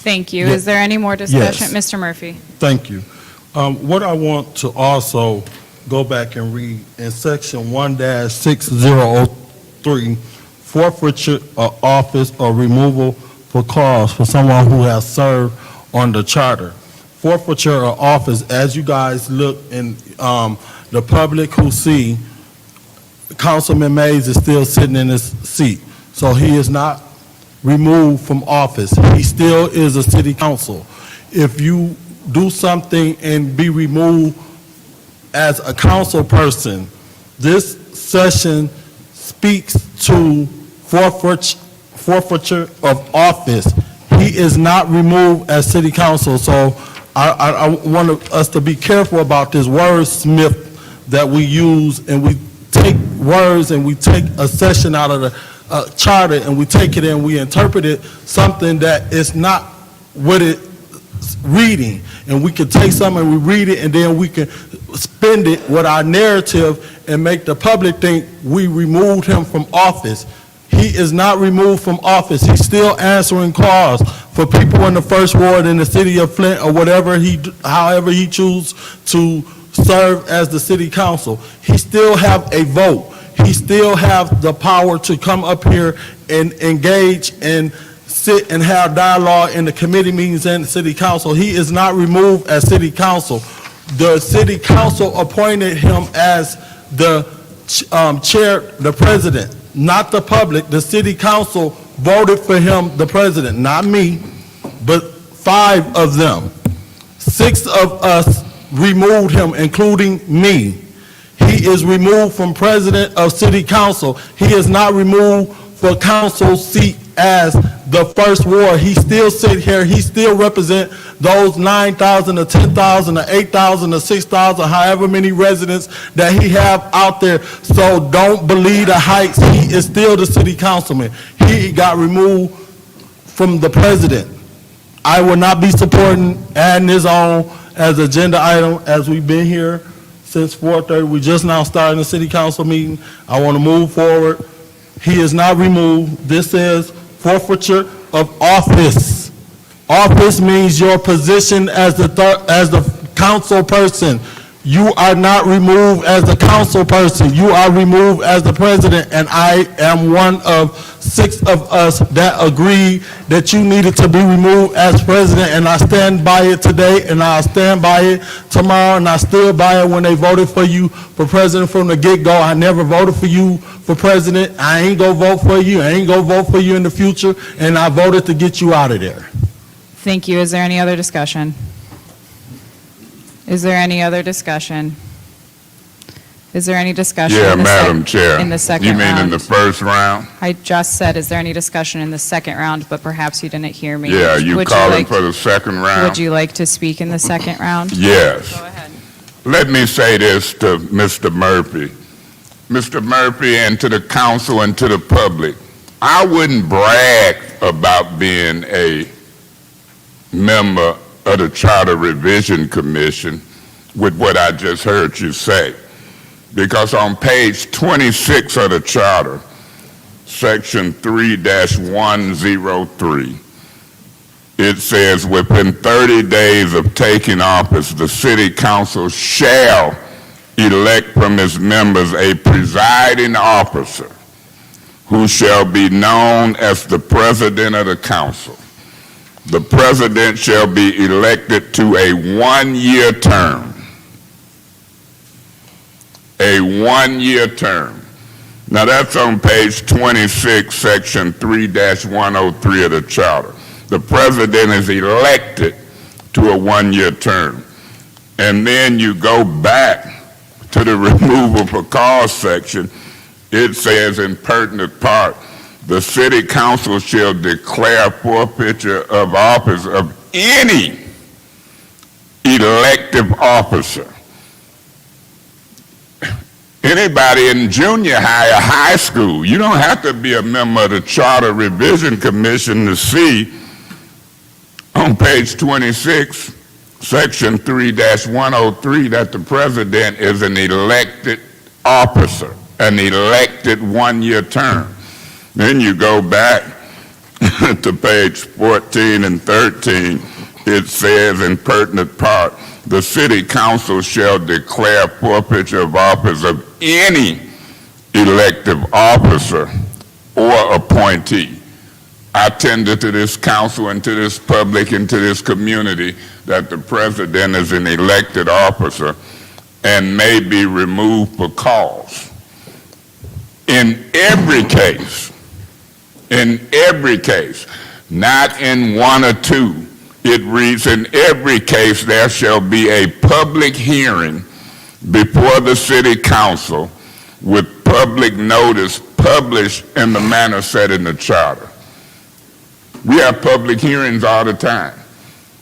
Thank you. Is there any more discussion? Yes. Mr. Murphy? Thank you. What I want to also go back and read in section 1-6003, forfeiture of office or removal for cause for someone who has served on the charter. Forfeiture of office, as you guys look in the public who see, Councilman Mays is still sitting in his seat. So he is not removed from office. He still is a city council. If you do something and be removed as a council person, this session speaks to forfeiture of office. He is not removed as city council. So I want us to be careful about this wordsmith that we use, and we take words and we take a session out of the charter and we take it and we interpret it something that is not what it's reading. And we can take something and we read it and then we can spend it with our narrative and make the public think we removed him from office. He is not removed from office. He's still answering calls for people in the First Ward in the city of Flint or whatever however he chooses to serve as the city council. He still have a vote. He still have the power to come up here and engage and sit and have dialogue in the committee meetings and the city council. He is not removed as city council. The city council appointed him as the chair, the president, not the public. The city council voted for him, the president, not me, but 5 of them. 6 of us removed him, including me. He is removed from president of city council. He is not removed for council seat as the First Ward. He still sit here. He still represent those 9,000 or 10,000 or 8,000 or 6,000, however many residents that he have out there. So don't believe the heights. He is still the city councilman. He got removed from the president. I will not be supporting adding this on as agenda item as we've been here since 4:30. We just now starting the city council meeting. I want to move forward. He is not removed. This says forfeiture of office. Office means your position as the council person. You are not removed as the council person. You are removed as the president, and I am one of 6 of us that agreed that you needed to be removed as president, and I stand by it today, and I'll stand by it tomorrow, and I stood by it when they voted for you for president from the get-go. I never voted for you for president. I ain't gonna vote for you. I ain't gonna vote for you in the future, and I voted to get you out of there. Thank you. Is there any other discussion? Is there any other discussion? Is there any discussion? Yeah, in the Madam Chair. In the second You mean round? in the first round? I just said, is there any discussion in the second round, but perhaps you didn't hear me. Yeah, you Would calling like- for the second round? Would you like to speak in the second round? Yes. Go ahead. Let me say this to Mr. Murphy. Mr. Murphy, and to the council and to the public, I wouldn't brag about being a member of the Charter Revision Commission with what I just heard you say. Because on page 26 of the charter, section 3-103, it says, within 30 days of taking office, the city council shall elect from its members a presiding officer who shall be known as the president of the council. The president shall be elected to a one-year term. A one-year term. Now that's on page 26, section 3-103 of the charter. The president is elected to a one-year term. And then you go back to the removal for cause section. It says in pertinent part, the city council shall declare forfeiture of office of any elective officer. Anybody in junior high or high school, you don't have to be a member of the Charter Revision Commission to see on page 26, section 3-103, that the president is an elected officer, an elected one-year term. Then you go back to page 14 and 13, it says in pertinent part, the city council shall declare forfeiture of office of any elective officer or appointee. I tender to this council and to this public and to this community that the president is an elected officer and may be removed for cause. In every case, not in one or two, it reads, in every case there shall be a public hearing before the city council with public notice published in the manner set in the charter. We have public hearings all the time.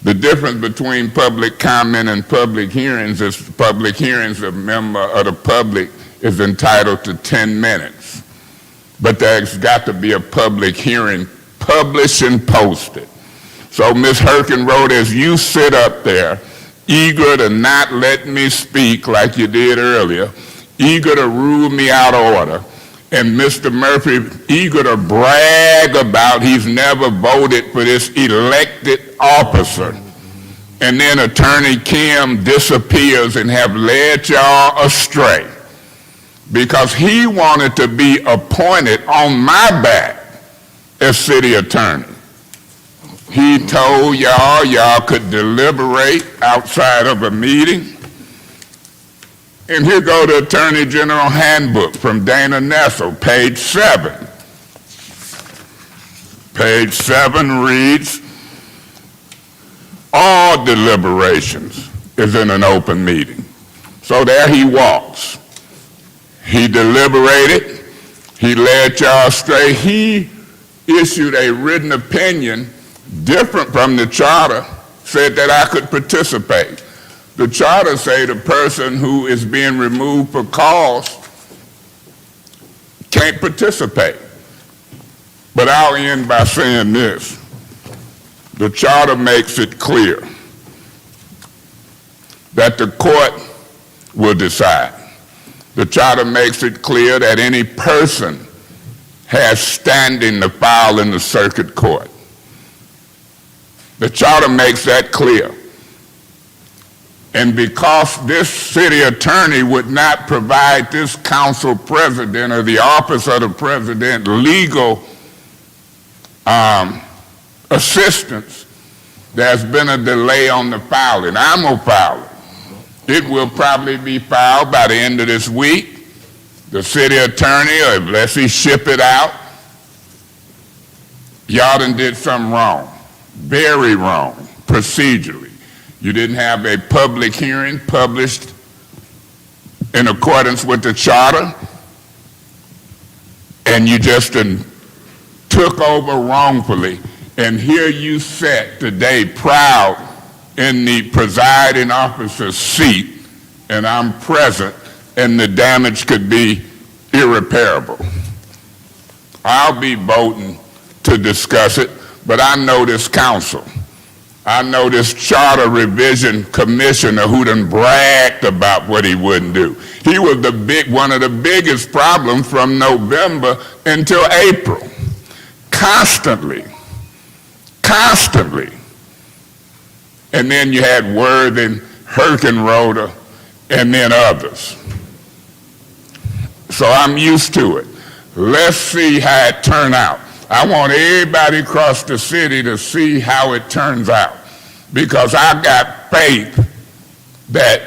The difference between public comment and public hearings is public hearings, a member of the public is entitled to 10 minutes. But there's got to be a public hearing published and posted. So Ms. Herkenroth, as you sit up there, eager to not let me speak like you did earlier, eager to rule me out of order, and Mr. Murphy eager to brag about he's never voted for this elected officer, and then Attorney Kim disappears and have led y'all astray because he wanted to be appointed on my back as city attorney. He told y'all could deliberate outside of a meeting. And here go the Attorney General Handbook from Dana Nessel, page 7. Page 7 reads, all deliberations is in an open meeting. So there he walks. He deliberated. He led y'all astray. He issued a written opinion different from the charter, said that I could participate. The charter say the person who is being removed for cause can't participate. But I'll end by saying this. The charter makes it clear that the court will decide. The charter makes it clear that any person has standing to file in the circuit court. The charter makes that clear. And because this city attorney would not provide this council president or the office of the president legal assistance, there's been a delay on the filing. I'm going to file it. It will probably be filed by the end of this week. The city attorney, or unless he ship it out, y'all done did something wrong, very wrong, procedurally. You didn't have a public hearing published in accordance with the charter, and you just took over wrongfully. And here you sat today proud in the presiding officer's seat, and I'm present, and the damage could be irreparable. I'll be voting to discuss it, but I know this council. I know this charter revision commissioner who done bragged about what he wouldn't do. He was one of the biggest problems from November until April. Constantly. And then you had Worthing, Herkenroder, and then others. So I'm used to it. Let's see how it turns out. I want everybody across the city to see how it turns out, because I got faith that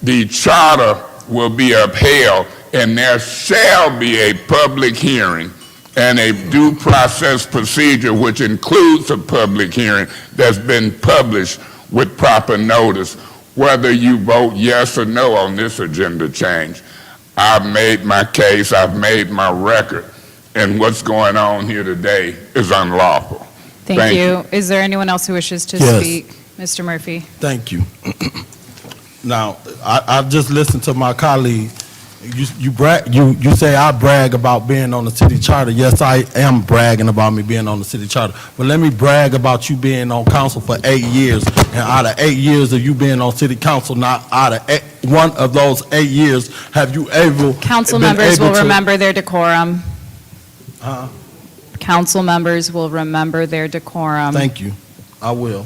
the charter will be upheld and there shall be a public hearing and a due process procedure, which includes a public hearing that's been published with proper notice, whether you vote yes or no on this agenda change. I've made my case, I've made my record, and what's going on here today is unlawful. Thank you. Is there anyone else who wishes to Yes. speak? Mr. Murphy. Thank you. Now, I just listened to my colleague. You say I brag about being on the city charter. Yes, I am bragging about me being on the city charter. But let me brag about you being on council for 8 years. And out of 8 years of you being on city council, not out of one of those 8 years have you Council been members able will to- remember their decorum. Council members will remember their decorum. Thank you. I will.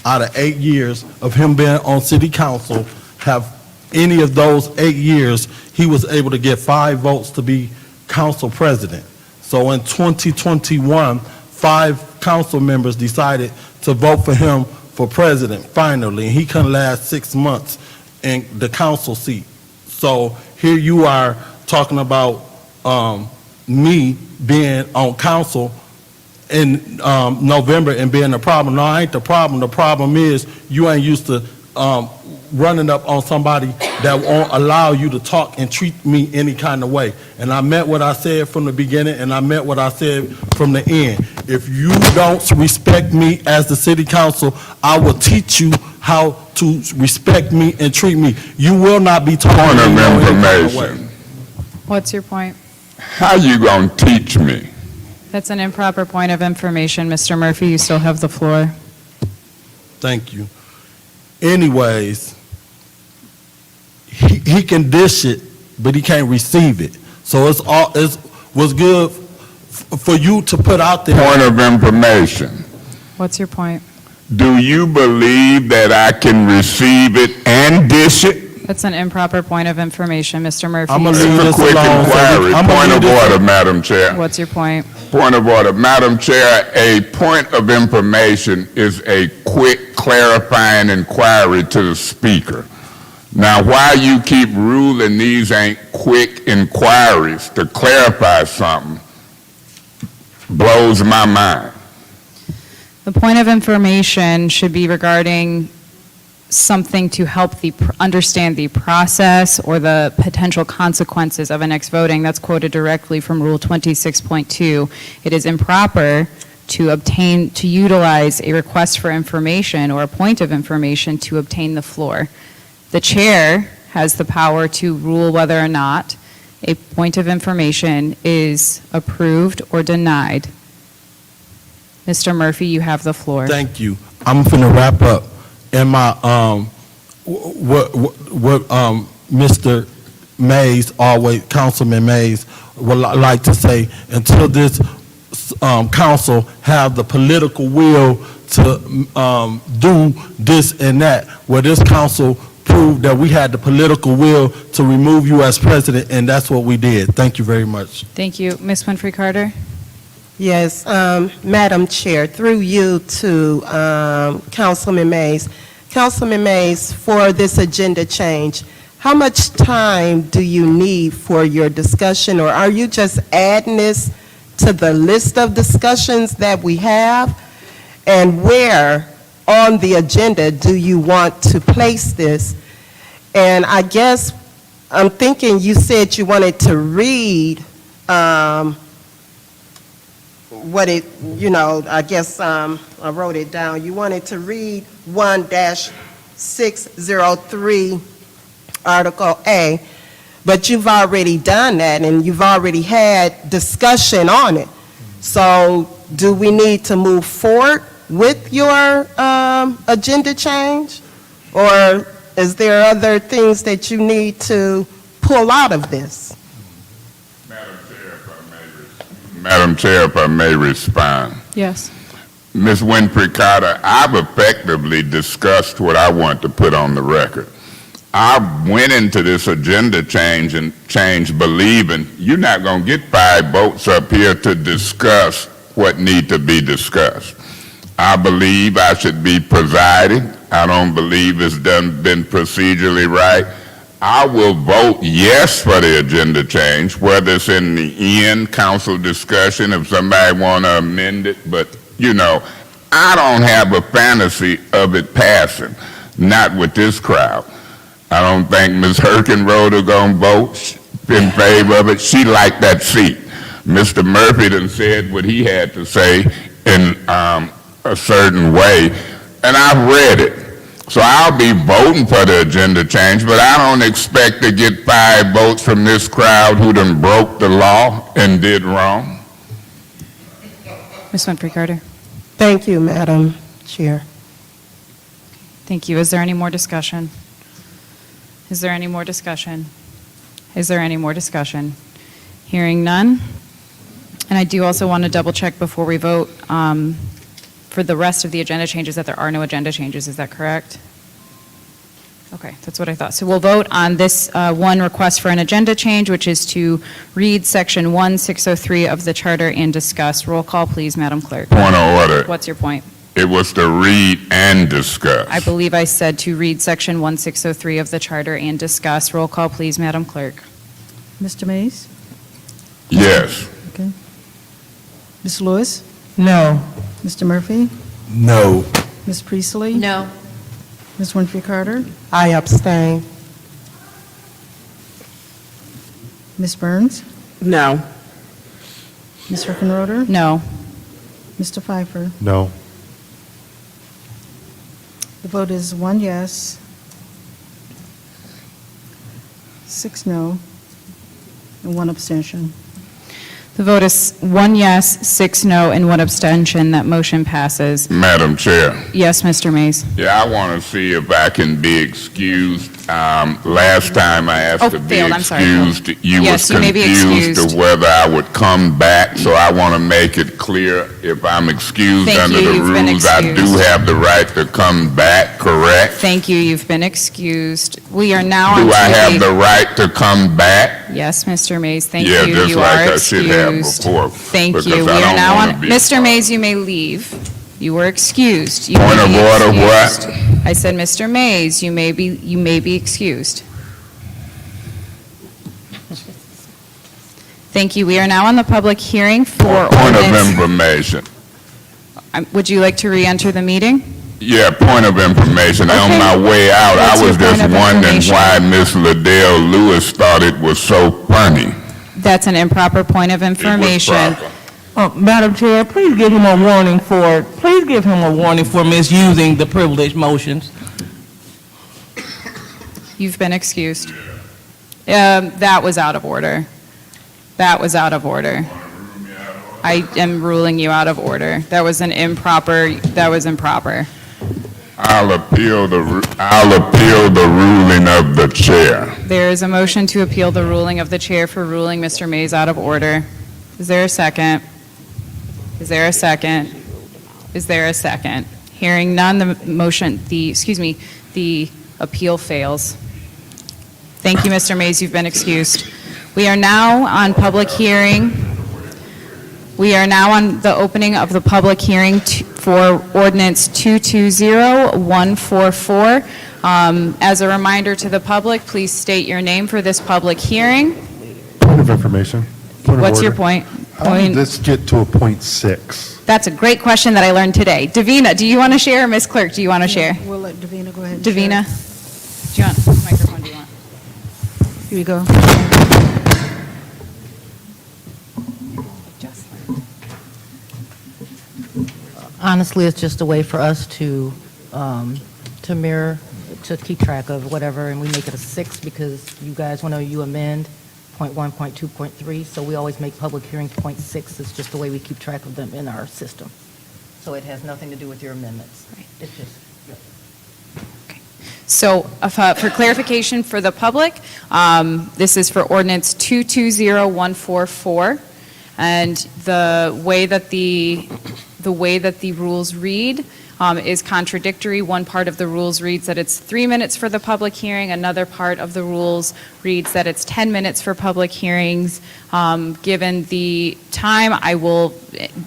Out of 8 years of him being on city council, have any of those 8 years, he was able to get 5 votes to be council president. So in 2021, 5 council members decided to vote for him for president finally. He couldn't last 6 months in the council seat. So here you are talking about me being on council in November and being the problem. No, I ain't the problem. The problem is you ain't used to running up on somebody that won't allow you to talk and treat me any kind of way. And I meant what I said from the beginning, and I meant what I said from the end. If you don't respect me as the city council, I will teach you how to respect me and treat me. You will not be talking Point to of me any kind of information. way. What's your point? How you gonna teach me? That's an improper point of information. Mr. Murphy, you still have the floor. Thank you. Anyways, he can dish it, but he can't receive it. So it was good for you to put out there. Point of information. What's your point? Do you believe that I can receive it and dish it? That's an improper point of information, Mr. Murphy. I'm gonna It's leave a this quick alone. inquiry. Point of order, Madam Chair. What's your point? Point of order. Madam Chair, a point of information is a quick clarifying inquiry to the speaker. Now, why you keep ruling these ain't quick inquiries to clarify something blows my mind. The point of information should be regarding something to help understand the process or the potential consequences of an next voting. That's quoted directly from Rule 26.2. It is improper to utilize a request for information or a point of information to obtain the floor. The chair has the power to rule whether or not a point of information is approved or denied. Mr. Murphy, you have the floor. Thank you. I'm finna wrap up. And my what Mr. Mays, always, Councilman Mays, would like to say, until this council have the political will to do this and that, where this council proved that we had the political will to remove you as president, and that's what we did. Thank you very much. Thank you. Ms. Winfrey Carter? Yes, Madam Chair, through you to Councilman Mays. Councilman Mays, for this agenda change, how much time do you need for your discussion, or are you just adding this to the list of discussions that we have? And where on the agenda do you want to place this? And I guess I'm thinking you said you wanted to read what it, I guess I wrote it down. You wanted to read 1-603, Article A, but you've already done that, and you've already had discussion on it. So do we need to move forward with your agenda change? Or is there other things that you need to pull out of this? Madam Chair, if I may respond. Yes. Ms. Winfrey Carter, I've effectively discussed what I want to put on the record. I went into this agenda change believing you're not going to get 5 votes up here to discuss what need to be discussed. I believe I should be presiding. I don't believe it's been procedurally right. I will vote yes for the agenda change, whether it's in the end council discussion, if somebody want to amend it, but I don't have a fantasy of it passing, not with this crowd. I don't think Ms. Herkenroder going to vote in favor of it. She liked that seat. Mr. Murphy done said what he had to say in a certain way, and I've read it. So I'll be voting for the agenda change, but I don't expect to get 5 votes from this crowd who done broke the law and did wrong. Ms. Winfrey Carter? Thank you, Madam Chair. Thank you. Is there any more discussion? Is there any more discussion? Is there any more discussion? Hearing none. And I do also want to double check before we vote for the rest of the agenda changes that there are no agenda changes. Is that correct? Okay, that's what I thought. So we'll vote on this one request for an agenda change, which is to read Section 1603 of the Charter and discuss. Roll call, please, Madam Clerk. Point of order. What's your point? It was to read and discuss. I believe I said to read Section 1603 of the Charter and discuss. Roll call, please, Madam Clerk. Mr. Mays? Yes. Okay. Ms. Lewis? No. Mr. Murphy? No. Ms. Priestley? No. Ms. Winfrey Carter? I abstain. Ms. Burns? No. Ms. Rickenroder? No. Mr. Pfeiffer? No. The vote is 1 yes, 6 no, and 1 abstention. The vote is 1 yes, 6 no, and 1 abstention. That motion passes. Madam Chair. Yes, Mr. Mays. Yeah, I want to see if I can be excused. Last time I asked to be failed. I'm sorry. excused, you Yes, was you may be confused excused. to whether I would come back, so I want to make it clear if I'm excused Thank under you. the You've been rules, I do excused. have the right to come back, correct? Thank you. You've been excused. We are now on Do to I have the right to come back? Yes, Mr. Mays. Thank Yeah, you. just You like are I should have excused. before. Thank because you. We I are don't now wanna on. be Mr. Mays, you may leave. You were excused. You Point may of be order, what? excused. I said, Mr. Mays, you may be excused. Thank you. We are now on the public hearing for Point of ordinance. information. Would you like to re-enter the meeting? Yeah, point of information. On Okay. my way out, What's I was your point just of wondering information? why Miss Liddell Lewis thought it was so funny. That's an improper point of information. Madam Chair, please give him a warning for misusing the privilege motions. You've been excused. That was out of order. That was out of order. I am ruling you out of order. That was improper. I'll appeal the ruling of the chair. There is a motion to appeal the ruling of the chair for ruling Mr. Mays out of order. Is there a second? Is there a second? Is there a second? Hearing none, the appeal fails. Thank you, Mr. Mays, you've been excused. We are now on public hearing. We are now on the opening of the public hearing for ordinance 220144. As a reminder to the public, please state your name for this public hearing. Point of information. Point of What's your order. point? How did this get to a .6? That's a great question that I learned today. Davina, do you want to share, or Ms. Clerk, do you want to share? We'll let Davina go ahead. and Davina, share. do you want, what microphone do you want? Here you go. Honestly, it's just a way for us to mirror, to keep track of whatever, and we make it a 6 because you guys, whenever you amend .1, .2, .3, so we always make public hearings .6. It's just the way we keep track of them in our system. So it has nothing to do with your amendments. It's just... So for clarification for the public, this is for ordinance 220144. And the way that the rules read is contradictory. One part of the rules reads that it's 3 minutes for the public hearing. Another part of the rules reads that it's 10 minutes for public hearings. Given the time, I will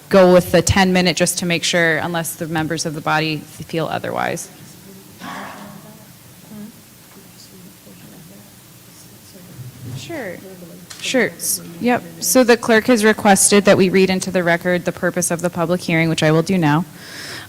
go with the 10-minute just to make sure, unless the members of the body feel otherwise. Sure. Sure. Yep. So the clerk has requested that we read into the record the purpose of the public hearing, which I will do now.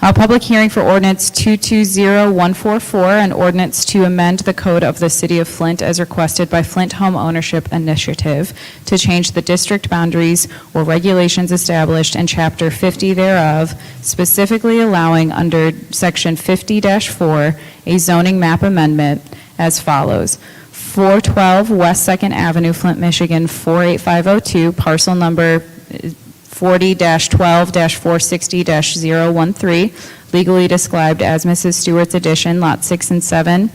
A public hearing for ordinance 220144, an ordinance to amend the code of the City of Flint as requested by Flint Home Ownership Initiative to change the district boundaries or regulations established in Chapter 50 thereof, specifically allowing under Section 50-4 a zoning map amendment as follows. 412 West 2nd Avenue, Flint, Michigan, 48502, parcel number 40-12-460-013, legally described as Mrs. Stewart's Addition, Lot 6 and 7.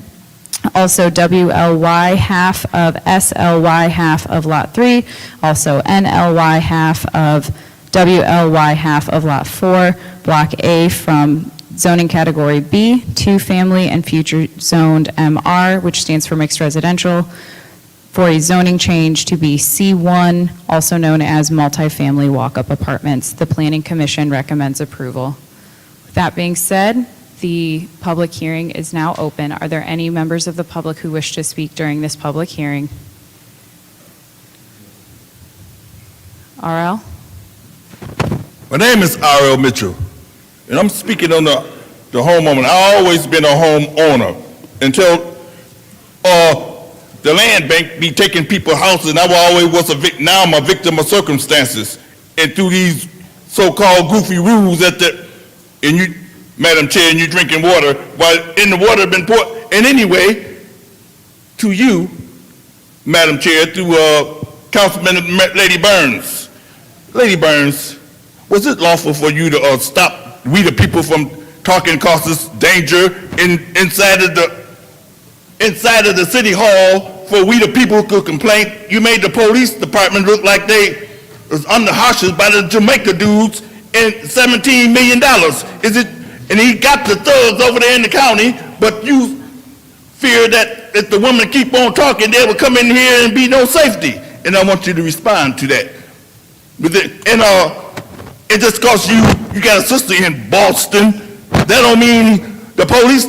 Also WLY half of SLY half of Lot 3. Also NLY half of WLY half of Lot 4. Block A from zoning category B, 2 family and future zoned MR, which stands for mixed residential, for a zoning change to be C1, also known as multifamily walk-up apartments. The Planning Commission recommends approval. With that being said, the public hearing is now open. Are there any members of the public who wish to speak during this public hearing? RL? My name is R.L. Mitchell, and I'm speaking on the homeowner. I've always been a homeowner until the land bank be taking people's houses, and I always was a victim. Now I'm a victim of circumstances, and through these so-called goofy rules and you, Madam Chair, and you drinking water while in the water been poured. And anyway, to you, Madam Chair, through Councilman Lady Burns. Lady Burns, was it lawful for you to stop we the people from talking causes danger inside of the city hall for we the people could complain? You made the police department look like they was under hostage by the Jamaica dudes and $17 million. Is it? And he got the thugs over there in the county, but you fear that if the women keep on talking, they will come in here and be no safety. And I want you to respond to that. And just because you got a sister in Boston, that don't mean the police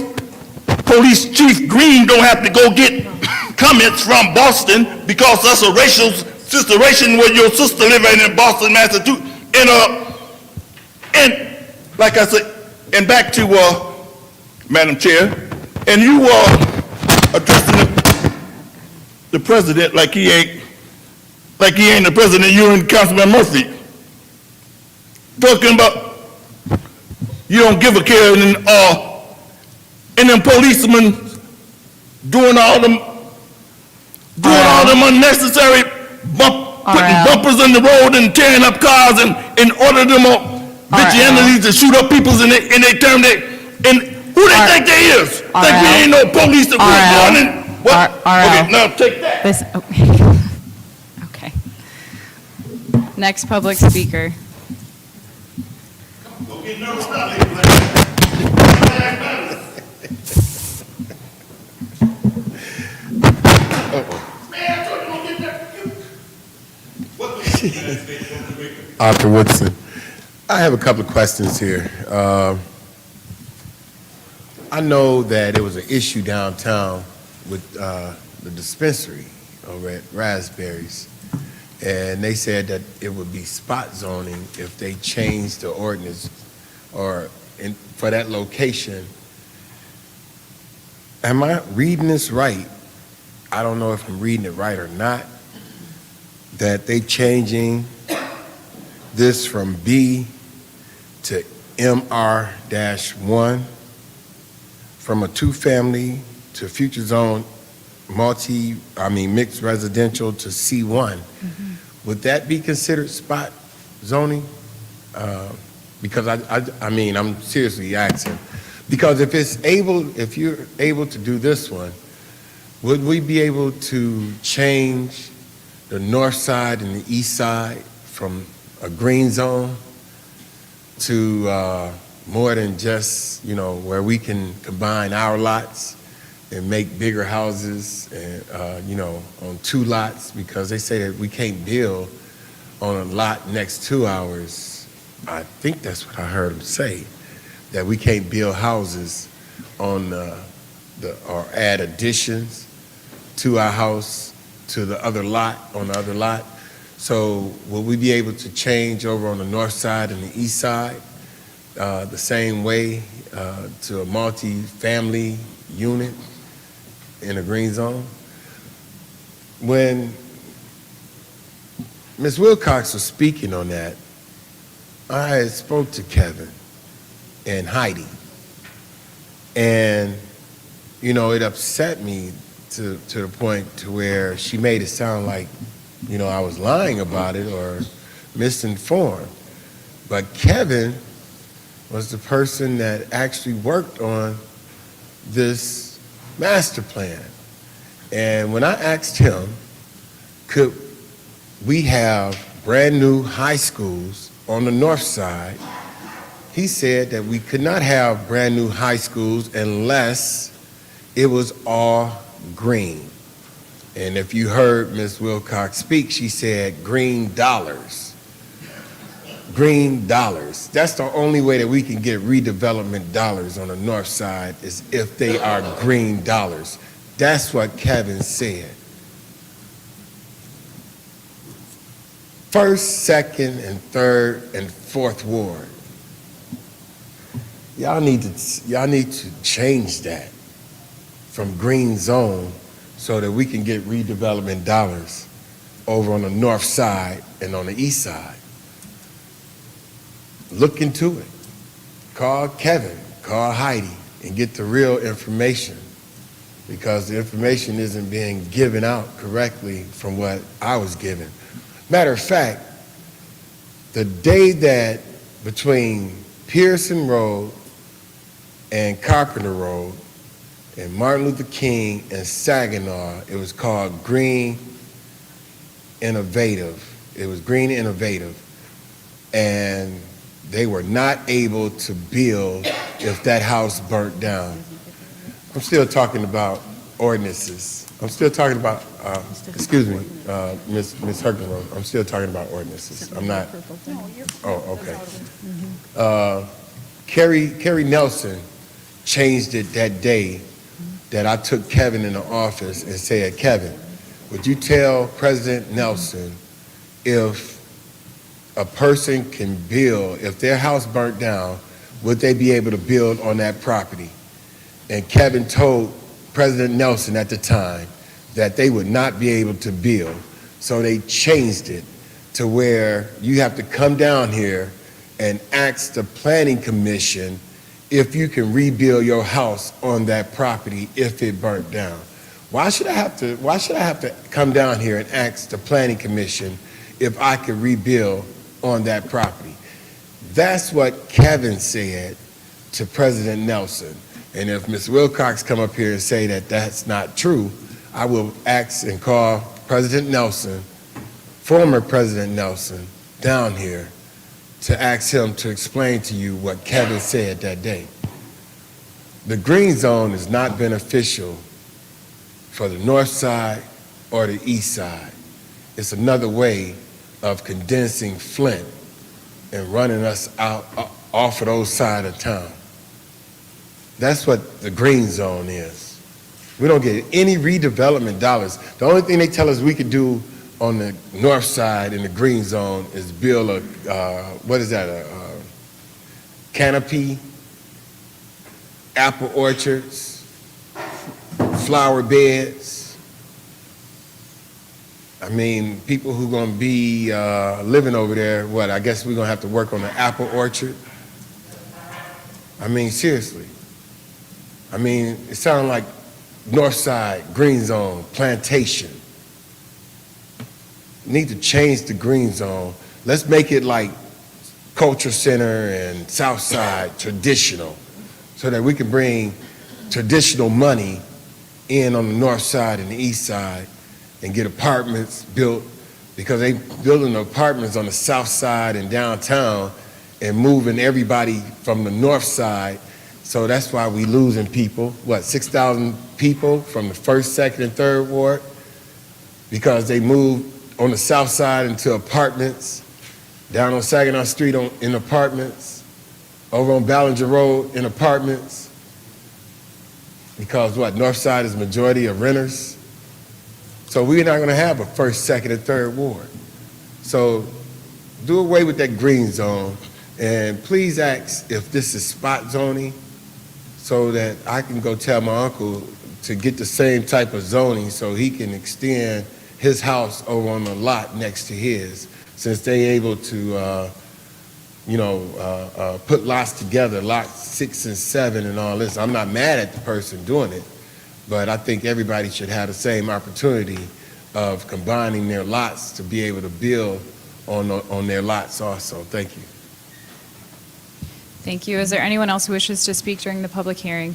chief Green don't have to go get comments from Boston because that's a racial situation where your sister living in Boston, Massachusetts. And like I said, and back to Madam Chair, and you addressing the president like he ain't the president. You and Councilman Murphy talking about you don't give a care, and then policemen doing all them unnecessary putting bumpers in the road and tearing up cars and order them vigilantes to shoot up people and they turn and Who they think they is? Think we ain't no police that we're running? What? Okay, now take that. This, okay. Next public speaker. Arthur Woodson. I have a couple of questions here. I know that it was an issue downtown with the dispensary over at Raspberries, and they said that it would be spot zoning if they changed the ordinance for that location. Am I reading this right? I don't know if I'm reading it right or not, that they changing this from B to MR-1 from a two-family to future zone mixed residential to C1. Would that be considered spot zoning? Because I'm seriously asking. Because if you're able to do this one, would we be able to change the north side and the east side from a green zone to more than just, where we can combine our lots and make bigger houses and, on two lots, because they say that we can't build on a lot next to ours. I think that's what I heard them say, that we can't build houses on or add additions to our house to the other lot, on the other lot. So will we be able to change over on the north side and the east side the same way to a multi-family unit in a green zone? When Ms. Wilcox was speaking on that, I had spoke to Kevin and Heidi, and it upset me to the point to where she made it sound like I was lying about it or misinformed. But Kevin was the person that actually worked on this master plan. And when I asked him, could we have brand new high schools on the north side, he said that we could not have brand new high schools unless it was all green. And if you heard Ms. Wilcox speak, she said green dollars. Green dollars. That's the only way that we can get redevelopment dollars on the north side, is if they are green dollars. That's what Kevin said. First, second, and third, and fourth ward. Y'all need to change that from green zone so that we can get redevelopment dollars over on the north side and on the east side. Look into it. Call Kevin, call Heidi, and get the real information, because the information isn't being given out correctly from what I was given. Matter of fact, the day that between Pearson Road and Carpenter Road and Martin Luther King and Saginaw, it was called Green Innovative. It was Green Innovative. And they were not able to build if that house burnt down. I'm still talking about ordinances. I'm still talking about, excuse me, Ms. Herkenroth, I'm still talking about ordinances. I'm not, okay. Kerry Nelson changed it that day that I took Kevin in the office and said, Kevin, would you tell President Nelson if a person can build, if their house burnt down, would they be able to build on that property? And Kevin told President Nelson at the time that they would not be able to build. So they changed it to where you have to come down here and ask the Planning Commission if you can rebuild your house on that property if it burnt down. Why should I have to come down here and ask the Planning Commission if I could rebuild on that property? That's what Kevin said to President Nelson. And if Ms. Wilcox come up here and say that that's not true, I will ask and call President Nelson, former President Nelson, down here to ask him to explain to you what Kevin said that day. The green zone is not beneficial for the north side or the east side. It's another way of condensing Flint and running us out off of those side of town. That's what the green zone is. We don't get any redevelopment dollars. The only thing they tell us we could do on the north side in the green zone is build a, a canopy, apple orchards, flower beds. I mean, people who gonna be living over there, I guess we're gonna have to work on the apple orchard. I mean, seriously. I mean, it sounds like north side, green zone, plantation. Need to change the green zone. Let's make it like Culture Center and South Side traditional, so that we can bring traditional money in on the north side and the east side and get apartments built, because they building apartments on the south side and downtown and moving everybody from the north side. So that's why we losing people, 6,000 people from the first, second, and third ward, because they moved on the south side into apartments, down on Saginaw Street in apartments, over on Ballinger Road in apartments, because north side is majority of renters. So we're not gonna have a first, second, and third ward. So do away with that green zone, and please ask if this is spot zoning, so that I can go tell my uncle to get the same type of zoning so he can extend his house over on the lot next to his, since they able to, put lots together, lot 6 and 7 and all this. I'm not mad at the person doing it, but I think everybody should have the same opportunity of combining their lots to be able to build on their lots also. Thank you. Thank you. Is there anyone else who wishes to speak during the public hearing?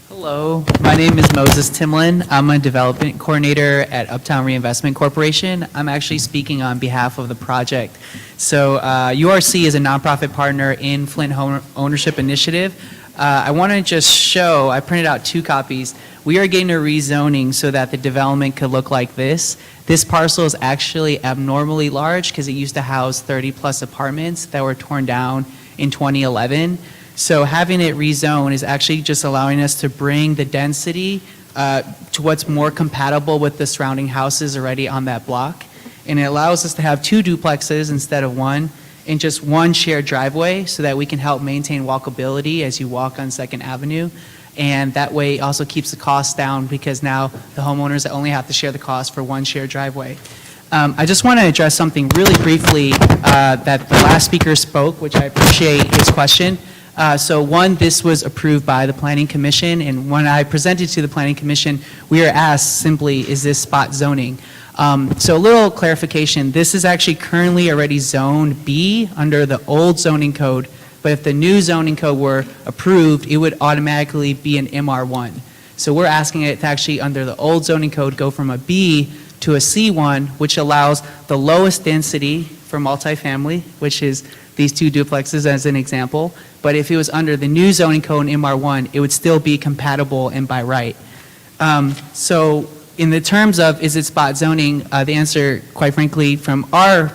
Hello, my name is Moses Timlin. I'm a development coordinator at Uptown Reinvestment Corporation. I'm actually speaking on behalf of the project. So URC is a nonprofit partner in Flint Home Ownership Initiative. I want to just show, I printed out 2 copies. We are getting a rezoning so that the development could look like this. This parcel is actually abnormally large because it used to house 30-plus apartments that were torn down in 2011. So having it rezoned is actually just allowing us to bring the density to what's more compatible with the surrounding houses already on that block. And it allows us to have 2 duplexes instead of 1, and just 1 shared driveway, so that we can help maintain walkability as you walk on 2nd Avenue. And that way also keeps the costs down, because now the homeowners only have to share the cost for 1 shared driveway. I just want to address something really briefly that the last speaker spoke, which I appreciate his question. So one, this was approved by the Planning Commission, and when I presented to the Planning Commission, we were asked simply, is this spot zoning? So a little clarification, this is actually currently already zoned B under the old zoning code, but if the new zoning code were approved, it would automatically be an MR1. So we're asking it to actually, under the old zoning code, go from a B to a C1, which allows the lowest density for multifamily, which is these 2 duplexes as an example. But if it was under the new zoning code in MR1, it would still be compatible and by right. So in the terms of, is it spot zoning, the answer, quite frankly, from our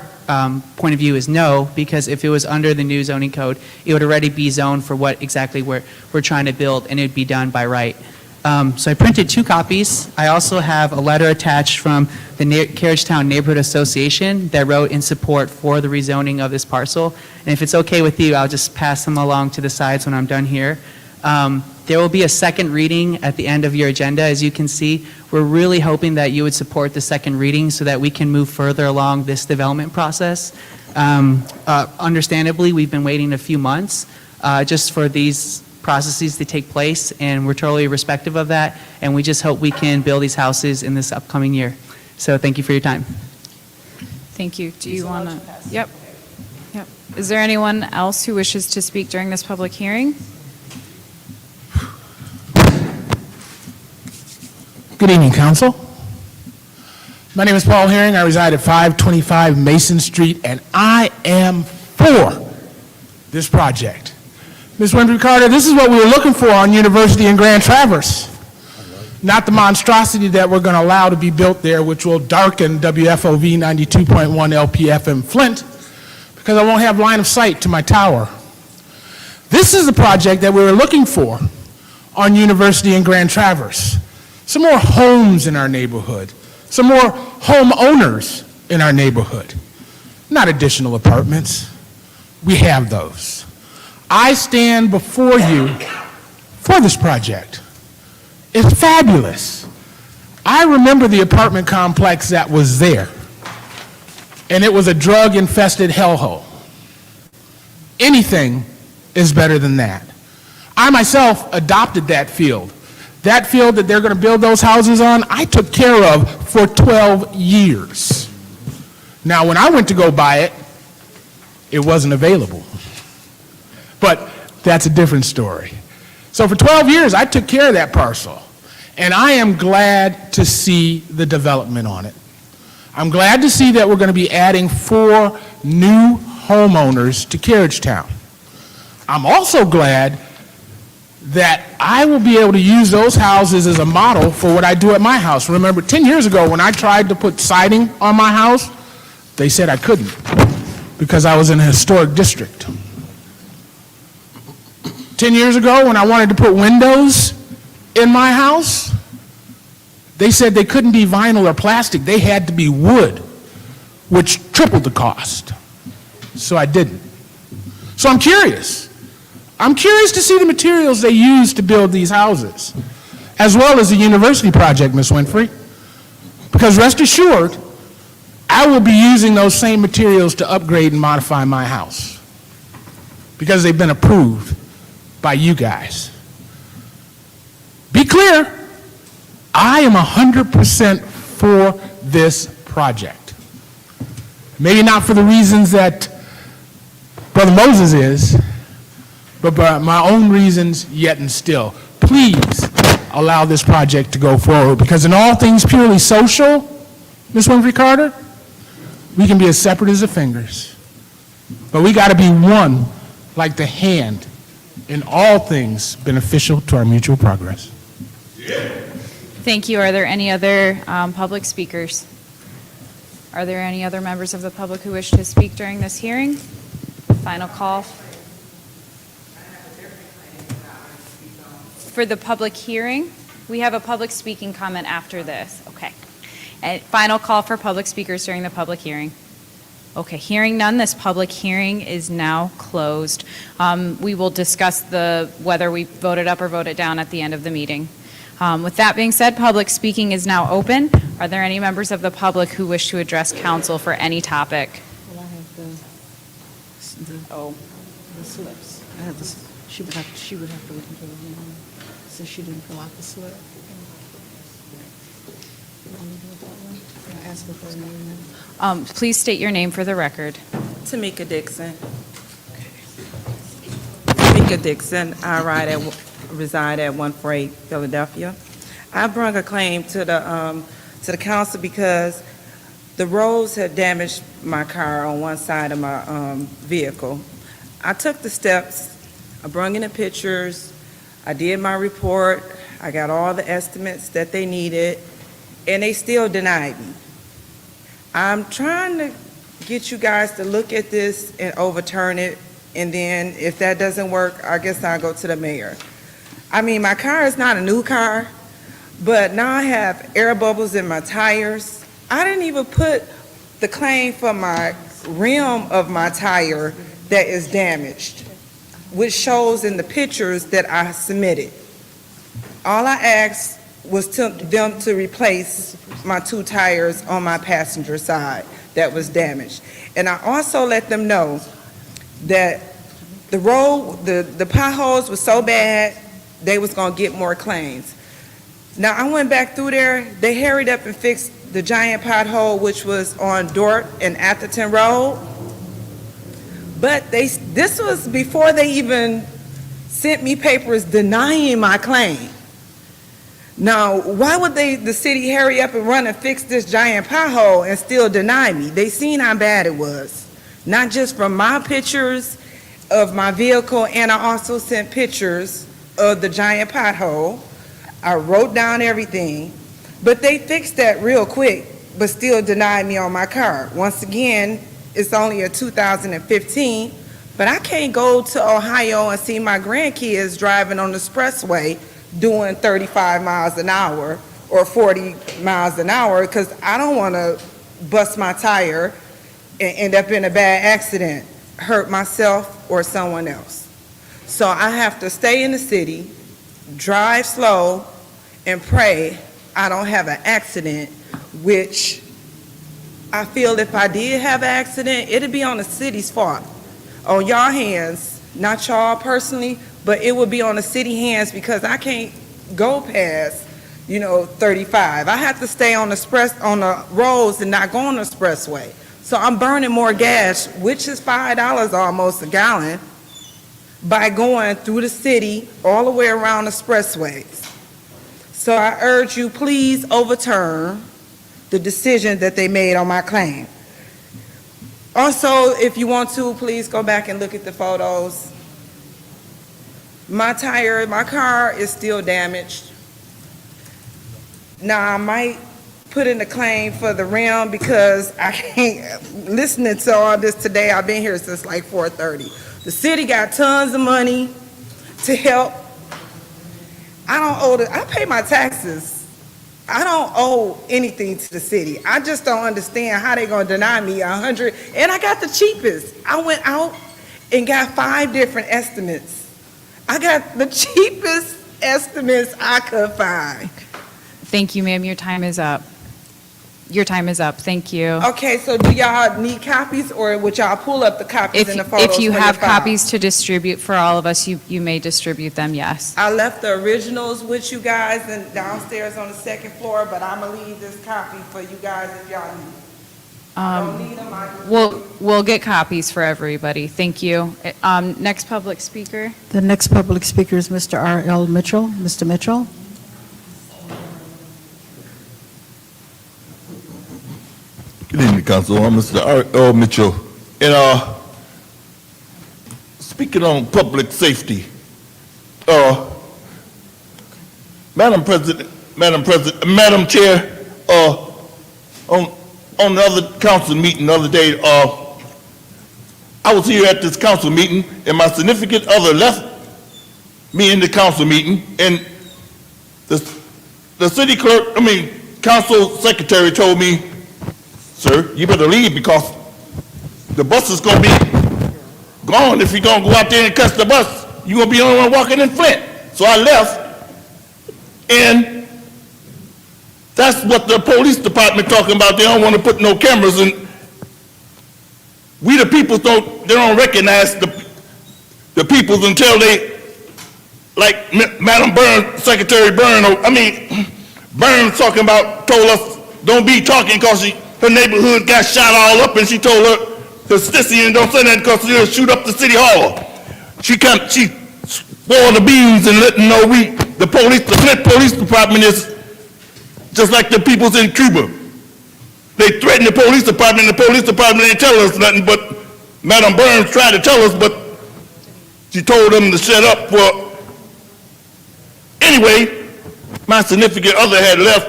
point of view is no, because if it was under the new zoning code, it would already be zoned for what exactly we're trying to build, and it would be done by right. So I printed 2 copies. I also have a letter attached from the Carriagetown Neighborhood Association that wrote in support for the rezoning of this parcel. And if it's okay with you, I'll just pass them along to the sides when I'm done here. There will be a second reading at the end of your agenda. As you can see, we're really hoping that you would support the second reading so that we can move further along this development process. Understandably, we've been waiting a few months just for these processes to take place, and we're totally respectful of that, and we just hope we can build these houses in this upcoming year. So thank you for your time. Thank you. Do you want to? Yep. Yep. Is there anyone else who wishes to speak during this public hearing? Good evening, Council. My name is Paul Herring. I reside at 525 Mason Street, and I am for this project. Ms. Winfrey Carter, this is what we were looking for on University and Grand Traverse, not the monstrosity that we're going to allow to be built there, which will darken WFOV 92.1 LPFM Flint, because I won't have line of sight to my tower. This is the project that we were looking for on University and Grand Traverse. Some more homes in our neighborhood, some more homeowners in our neighborhood, not additional apartments. We have those. I stand before you for this project. It's fabulous. I remember the apartment complex that was there, and it was a drug-infested hellhole. Anything is better than that. I myself adopted that field. That field that they're going to build those houses on, I took care of for 12 years. Now, when I went to go buy it, it wasn't available. But that's a different story. So for 12 years, I took care of that parcel. And I am glad to see the development on it. I'm glad to see that we're going to be adding 4 new homeowners to Carriagetown. I'm also glad that I will be able to use those houses as a model for what I do at my house. Remember, 10 years ago when I tried to put siding on my house, they said I couldn't because I was in a historic district. 10 years ago when I wanted to put windows in my house, they said they couldn't be vinyl or plastic. They had to be wood, which tripled the cost. So I didn't. So I'm curious. I'm curious to see the materials they use to build these houses, as well as the university project, Ms. Winfrey. Because rest assured, I will be using those same materials to upgrade and modify my house, because they've been approved by you guys. Be clear, I am 100% for this project. Maybe not for the reasons that Brother Moses is, but by my own reasons yet and still. Please allow this project to go forward, because in all things purely social, Ms. Winfrey Carter, we can be as separate as the fingers, but we got to be one like the hand in all things beneficial to our mutual progress. Thank you. Are there any other public speakers? Are there any other members of the public who wish to speak during this hearing? Final call. For the public hearing, we have a public speaking comment after this. Okay. And final call for public speakers during the public hearing. Okay, hearing none, this public hearing is now closed. We will discuss whether we voted up or voted down at the end of the meeting. With that being said, public speaking is now open. Are there any members of the public who wish to address council for any topic? Well, I have the slips. I have she would have to look into the email, since she didn't fill out the slip. You want me to do it that way? I asked her for her name. Please state your name for the record. Tamika Dixon. Tamika Dixon. I reside at 148 Philadelphia. I brought a claim to the council because the roads had damaged my car on one side of my vehicle. I took the steps. I brought in the pictures. I did my report. I got all the estimates that they needed, and they still denied me. I'm trying to get you guys to look at this and overturn it, and then if that doesn't work, I guess I'll go to the mayor. I mean, my car is not a new car, but now I have air bubbles in my tires. I didn't even put the claim for my rim of my tire that is damaged, which shows in the pictures that I submitted. All I asked was them to replace my 2 tires on my passenger side that was damaged. And I also let them know that the road, the potholes were so bad, they was gonna get more claims. Now, I went back through there, they hurried up and fixed the giant pothole, which was on Dort and Atherton Road. But this was before they even sent me papers denying my claim. Now, why would the city hurry up and run and fix this giant pothole and still deny me? They seen how bad it was, not just from my pictures of my vehicle, and I also sent pictures of the giant pothole. I wrote down everything, but they fixed that real quick, but still denied me on my car. Once again, it's only a 2015, but I can't go to Ohio and see my grandkids driving on the expressway doing 35 miles an hour or 40 miles an hour because I don't want to bust my tire and end up in a bad accident, hurt myself or someone else. So I have to stay in the city, drive slow, and pray I don't have an accident, which I feel if I did have an accident, it'd be on the city's fault. On y'all hands, not y'all personally, but it would be on the city hands because I can't go past, 35. I have to stay on the roads and not go on the expressway. So I'm burning more gas, which is $5 almost a gallon, by going through the city all the way around the expressways. So I urge you, please overturn the decision that they made on my claim. Also, if you want to, please go back and look at the photos. My car is still damaged. Now, I might put in a claim for the rim because I can't, listening to all this today, I've been here since like 4:30. The city got tons of money to help. I pay my taxes. I don't owe anything to the city. I just don't understand how they gonna deny me 100, and I got the cheapest. I went out and got 5 different estimates. I got the cheapest estimates I could find. Thank you, ma'am. Your time is up. Your time is up. Thank you. Okay, so do y'all need copies, or would y'all pull up the copies and the photos? If you for your have file? copies to distribute for all of us, you may distribute them, yes. I left the originals with you guys and downstairs on the 2nd floor, but I'm gonna leave this copy for you guys if y'all need. Don't need them, I can- We'll get copies for everybody. Thank you. Next public speaker. The next public speaker is Mr. R.L. Mitchell. Mr. Mitchell? Good evening, Council. I'm Mr. R.L. Mitchell. And speaking on public safety, Madam Chair, on the other council meeting the other day, I was here at this council meeting, and my significant other left me in the council meeting, and the city clerk, council secretary told me, "Sir, you better leave because the bus is going to be gone if you're going to go out there and catch the bus. You're going to be the only one walking in Flint." So I left, and that's what the police department talking about. They don't want to put no cameras in. We the people don't recognize the peoples until they, like Madam Burns, Secretary Burns talking about, told us don't be talking because her neighborhood got shot all up, and she told her constituent don't say that because she'll shoot up the city hall. She spoiled the beans and let them know the Flint Police Department is just like the peoples in Cuba. They threaten the police department, and the police department ain't tell us nothing, but Madam Burns tried to tell us, but she told them to shut up for. Anyway, my significant other had left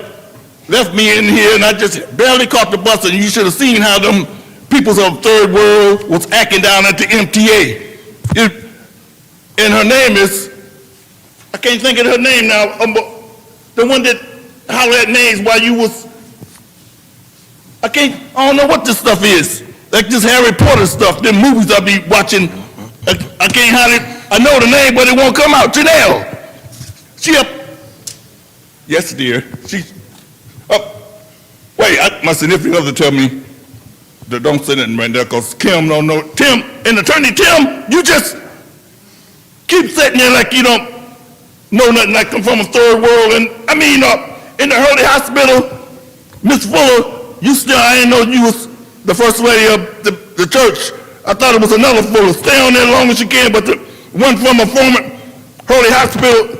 me in here, and I just barely caught the bus, and you should have seen how them peoples of Third World was acting down at the MTA. And her name is, I can't think of her name now, the one that hollered at names while you was, I don't know what this stuff is. Like this Harry Potter stuff, them movies I be watching, I can't hardly, I know the name, but it won't come out. Janelle, she up, yes dear, she's up. Wait, my significant other tell me that don't say nothing right there, because Kim don't know. Tim, and Attorney Tim, you just keep sitting there like you don't know nothing, like I'm from a third world. And in the Hurley Hospital, Miss Fuller, I didn't know you was the first lady of the church. I thought it was another Fuller. Stay on there as long as you can, but the one from a former Hurley Hospital,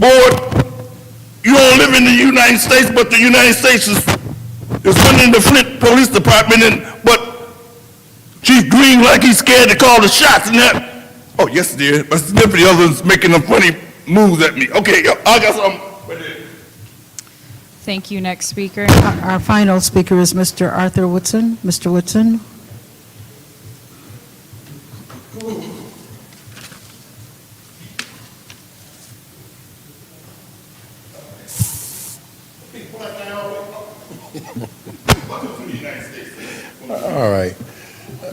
board, you don't live in the United States, but the United States is funding the Flint Police Department, but Chief Green like he's scared to call the shots and that. Oh, yes, dear, but the others making them funny moves at me. Okay, I got something. Thank you. Next speaker. Our final speaker is Mr. Arthur Woodson. Mr. Woodson. All right,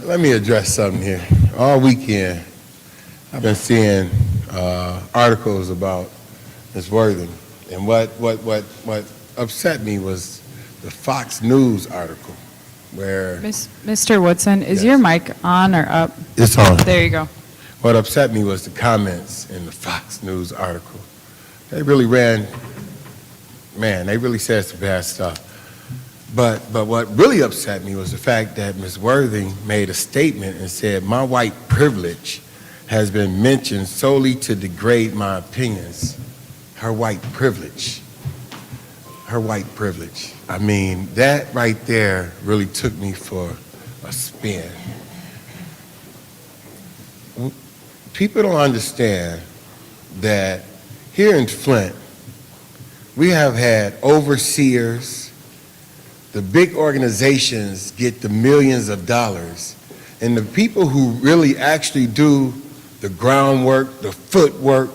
let me address something here. All weekend, I've been seeing articles about Ms. Worthing, and what upset me was the Fox News article where Mr. Woodson, is your mic on or up? it's on. There you go. What upset me was the comments in the Fox News article. They really they really said some bad stuff. But what really upset me was the fact that Ms. Worthing made a statement and said, my white privilege has been mentioned solely to degrade my opinions. Her white privilege. Her white privilege. I mean, that right there really took me for a spin. People don't understand that here in Flint, we have had overseers. The big organizations get the millions of dollars, and the people who really actually do the groundwork, the footwork,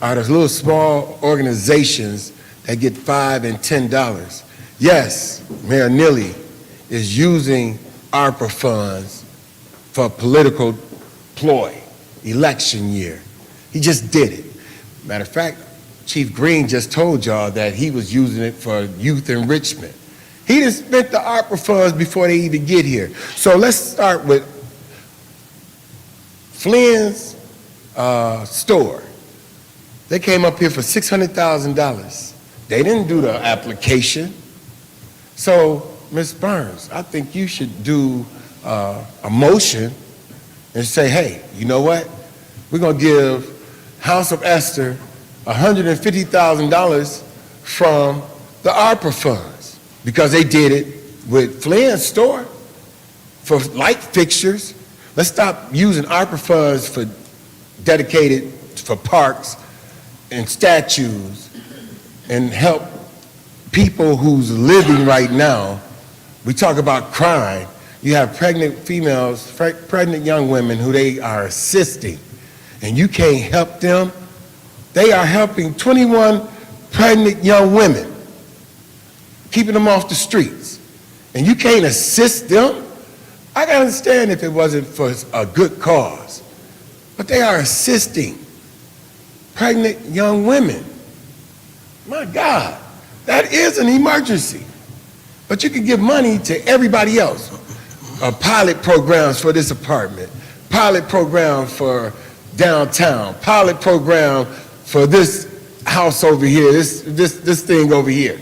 are those little small organizations that get $5 and $10. Yes, Mayor Neely is using ARPA funds for political ploy, election year. He just did it. Matter of fact, Chief Green just told y'all that he was using it for youth enrichment. He done spent the ARPA funds before they even get here. So let's start with Flynn's store. They came up here for $600,000. They didn't do the application. So, Ms. Burns, I think you should do a motion and say, hey, you know what? We're going to give House of Esther $150,000 from the ARPA funds. Because they did it with Flynn's store for light fixtures. Let's stop using ARPA funds for dedicated for parks and statues and help people who's living right now. We talk about crime. You have pregnant females, pregnant young women who they are assisting, and you can't help them. They are helping 21 pregnant young women, keeping them off the streets, and you can't assist them. I can understand if it wasn't for a good cause, but they are assisting pregnant young women. My God, that is an emergency. But you can give money to everybody else. Pilot programs for this apartment, pilot program for downtown, pilot program for this house over here, this thing over here.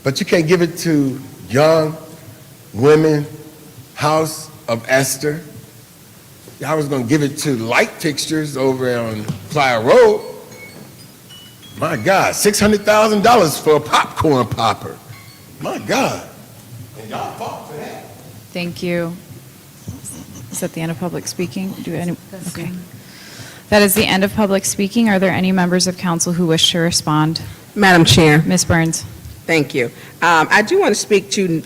But you can't give it to young women, House of Esther. I was going to give it to light fixtures over on Flyer Road. My God, $600,000 for a popcorn popper. My God. And y'all fought for that. Thank you. Is that the end of public speaking? Okay. That is the end of public speaking. Are there any members of council who wish to respond? Madam Chair. Ms. Burns. Thank you. I do want to speak to,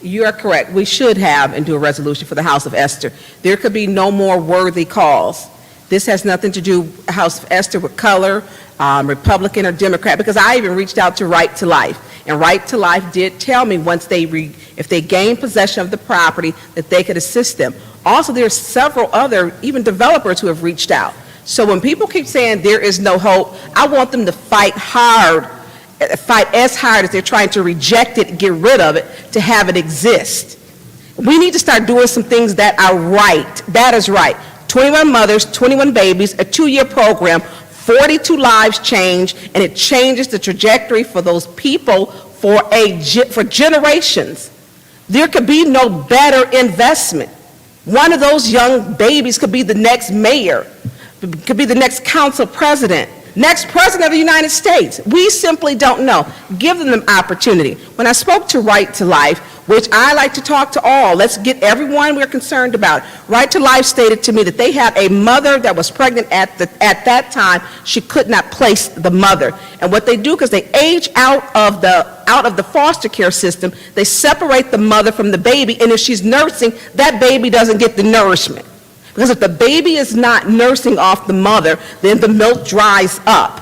you are correct, we should have and do a resolution for the House of Esther. There could be no more worthy calls. This has nothing to do, House of Esther, with color, Republican or Democrat, because I even reached out to Right to Life. And Right to Life did tell me once if they gain possession of the property, that they could assist them. Also, there's several other, even developers who have reached out. So when people keep saying there is no hope, I want them to fight hard, fight as hard as they're trying to reject it, get rid of it, to have it exist. We need to start doing some things that are right. That is right. 21 mothers, 21 babies, a 2-year program, 42 lives change, and it changes the trajectory for those people for generations. There could be no better investment. One of those young babies could be the next mayor, could be the next council president. next president of the United States. We simply don't know. Give them the opportunity. When I spoke to Right to Life, which I like to talk to all, let's get everyone we're concerned about. Right to Life stated to me that they have a mother that was pregnant at that time. She could not place the mother. And what they do, because they age out of the foster care system, they separate the mother from the baby, and if she's nursing, that baby doesn't get the nourishment. Because if the baby is not nursing off the mother, then the milk dries up.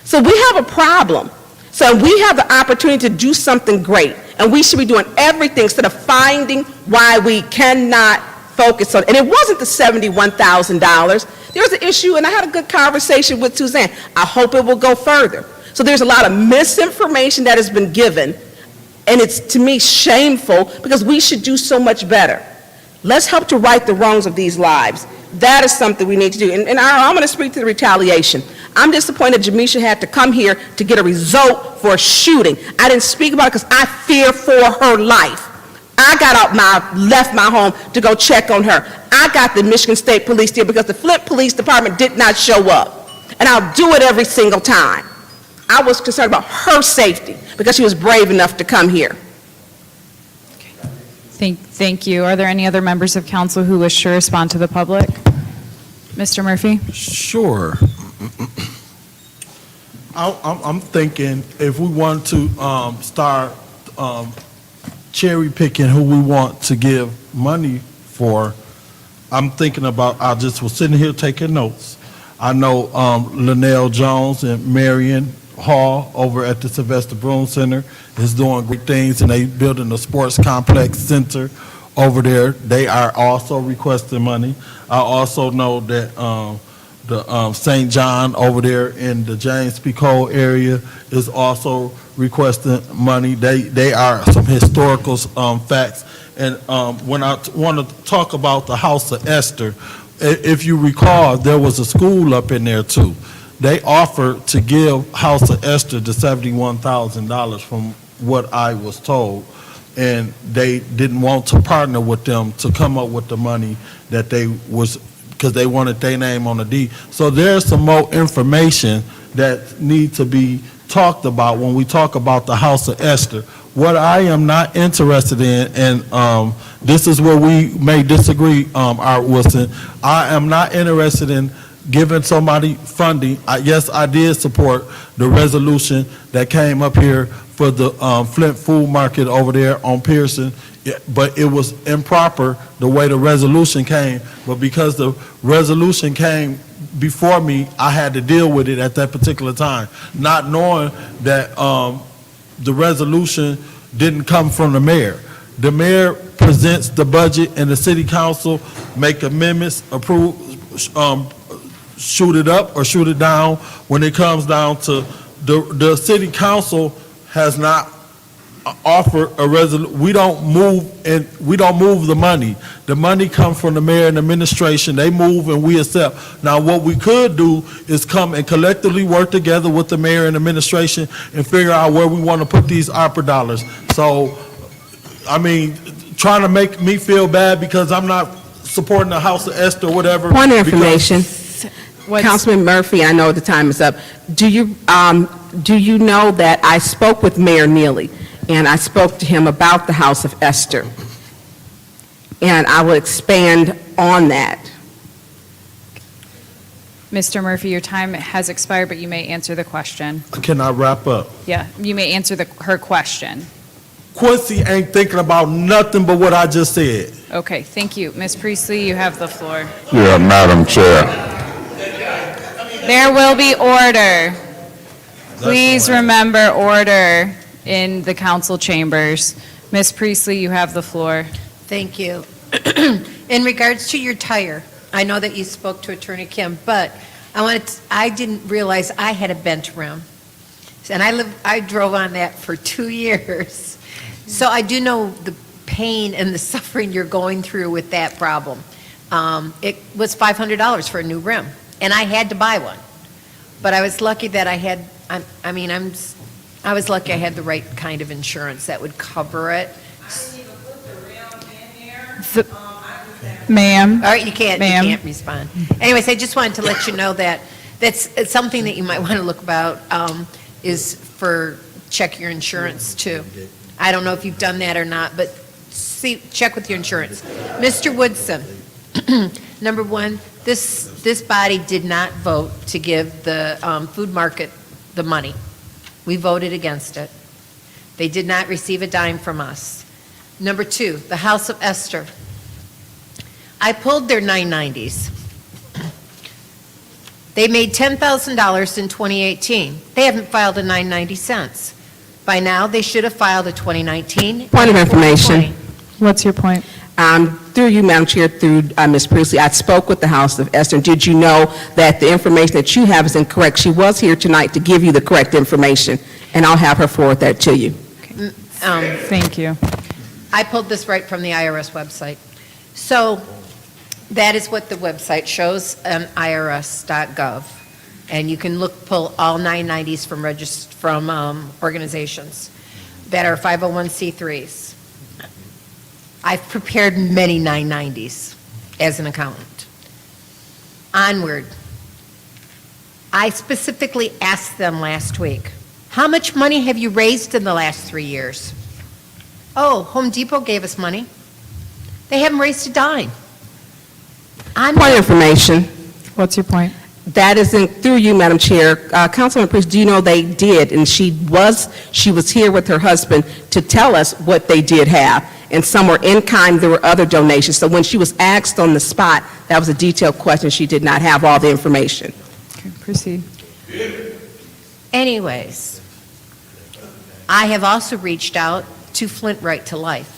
So we have a problem. So we have the opportunity to do something great, and we should be doing everything instead of finding why we cannot focus on it. And it wasn't the $71,000. There was an issue, and I had a good conversation with Suzanne. I hope it will go further. So there's a lot of misinformation that has been given, and it's, to me, shameful because we should do so much better. Let's help to right the wrongs of these lives. That is something we need to do. And I'm going to speak to the retaliation. I'm disappointed Jamisha had to come here to get a result for a shooting. I didn't speak about it because I fear for her life. I left my home to go check on her. I got the Michigan State Police here because the Flint Police Department did not show up. And I'll do it every single time. I was concerned about her safety because she was brave enough to come here. Thank you. Are there any other members of council who wish to respond to the public? Mr. Murphy? Sure. I'm thinking if we want to start cherry picking who we want to give money for, I'm thinking about, I just was sitting here taking notes. I know Linnell Jones and Marion Hall over at the Sylvester Broom Center is doing great things, and they building a sports complex center over there. They are also requesting money. I also know that the St. John over there in the James P. Cole area is also requesting money. They are some historical facts. And when I want to talk about the House of Esther, if you recall, there was a school up in there too. They offered to give House of Esther the $71,000 from what I was told, and they didn't want to partner with them to come up with the money that they was, because they wanted their name on the deed. So there's some more information that needs to be talked about when we talk about the House of Esther. What I am not interested in, and this is where we may disagree, Art Wilson, I am not interested in giving somebody funding. Yes, I did support the resolution that came up here for the Flint Food Market over there on Pearson, but it was improper the way the resolution came. But because the resolution came before me, I had to deal with it at that particular time, not knowing that the resolution didn't come from the mayor. The mayor presents the budget, and the city council make amendments, approve, shoot it up or shoot it down. When it comes down to the city council has not offered a resolution. We don't move the money. The money comes from the mayor and administration. They move and we accept. Now what we could do is come and collectively work together with the mayor and administration and figure out where we want to put these ARPA dollars. So, I mean, trying to make me feel bad because I'm not supporting the House of Esther or whatever. Point of information. Councilman Murphy, I know the time is up. Do you know that I spoke with Mayor Neely, and I spoke to him about the House of Esther, and I will expand on that. Mr. Murphy, your time has expired, but you may answer the question. Can I wrap up? Yeah, you may answer her question. Quincy ain't thinking about nothing but what I just said. Okay, thank you. Ms. Priestley, you have the floor. Yeah, Madam Chair. There will be order. Please remember order in the council chambers. Ms. Priestley, you have the floor. Thank you. In regards to your tire, I know that you spoke to Attorney Kim, but I didn't realize I had a bent rim. And I drove on that for 2 years. So I do know the pain and the suffering you're going through with that problem. It was $500 for a new rim, and I had to buy one. But I was lucky that I was lucky I had the right kind of insurance that would cover it. Ma'am. All right, you can't respond. Anyways, I just wanted to let you know that It's something that you might want to look about, is for check your insurance too. I don't know if you've done that or not, but check with your insurance. Mr. Woodson, number one, this body did not vote to give the food market the money. We voted against it. They did not receive a dime from us. Number two, the House of Esther. I pulled their 990s. They made $10,000 in 2018. They haven't filed a 990 cents. By now, they should have filed a 2019. Point of information. What's your point? Through you, Madam Chair, through Ms. Priestley, I spoke with the House of Esther. Did you know that the information that you have is incorrect? She was here tonight to give you the correct information, and I'll have her forward that to you. Thank you. I pulled this right from the IRS website. So that is what the website shows on irs.gov. And you can pull all 990s from organizations that are 501c3s. I've prepared many 990s as an accountant. Onward. I specifically asked them last week, how much money have you raised in the last 3 years? Oh, Home Depot gave us money. They haven't raised a dime. Point of information. What's your point? That is through you, Madam Chair. Councilman Priest, do you know they did, and she was here with her husband to tell us what they did have. And some were in kind, there were other donations. So when she was asked on the spot, that was a detailed question. She did not have all the information. Okay, proceed. Anyways, I have also reached out to Flint Right to Life.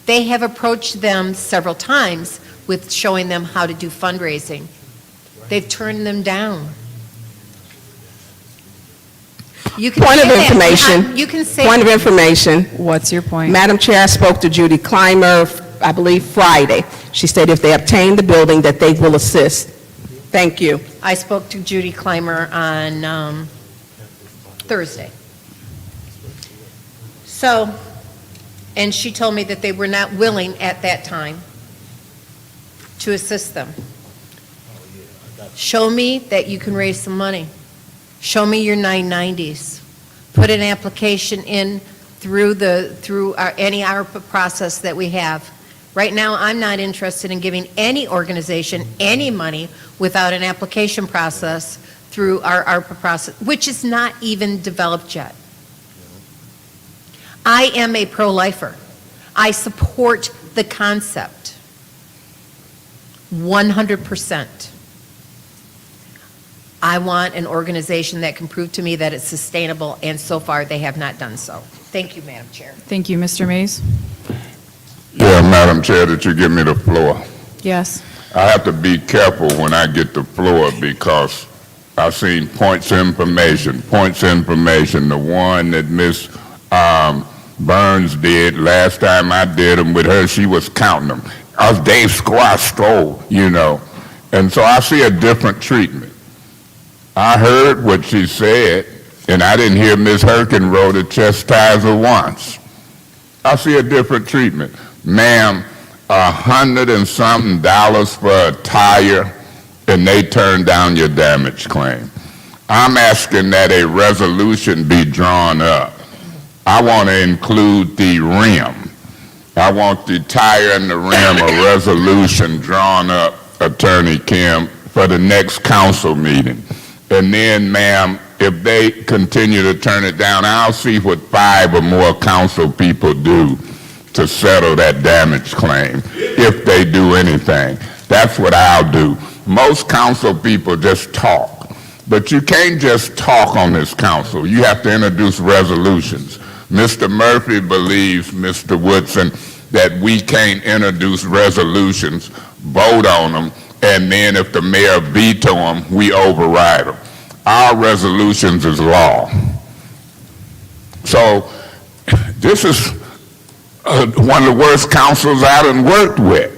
They have approached them several times with showing them how to do fundraising. They've turned them down. You can Point say of that. information. You can say. Point of information. What's your point? Madam Chair, I spoke to Judy Clymer, I believe Friday. She stated if they obtain the building, that they will assist. Thank you. I spoke to Judy Clymer on Thursday. So, and she told me that they were not willing at that time to assist them. Show me that you can raise some money. Show me your 990s. Put an application in through any ARPA process that we have. Right now, I'm not interested in giving any organization any money without an application process through our ARPA process, which is not even developed yet. I am a pro-lifer. I support the concept 100%. I want an organization that can prove to me that it's sustainable, and so far they have not done so. Thank you, Madam Chair. Thank you, Mr. Mays. Yeah, Madam Chair, that you give me the floor. Yes. I have to be careful when I get the floor because I've seen points of information, the one that Ms. Burns did. Last time I did them with her, she was counting them. I was Dave Squastro, you know. And so I see a different treatment. I heard what she said, and I didn't hear Ms. Herkenroth to chastise her once. I see a different treatment. Ma'am, $100 and something for a tire, and they turned down your damage claim. I'm asking that a resolution be drawn up. I want to include the rim. I want the tire and the rim, a resolution drawn up, Attorney Kim, for the next council meeting. And then, ma'am, if they continue to turn it down, I'll see what 5 or more council people do to settle that damage claim, if they do anything. That's what I'll do. Most council people just talk, but you can't just talk on this council. You have to introduce resolutions. Mr. Murphy believes, Mr. Woodson, that we can't introduce resolutions, vote on them, and then if the mayor veto them, we override them. Our resolutions is law. So this is one of the worst councils I done worked with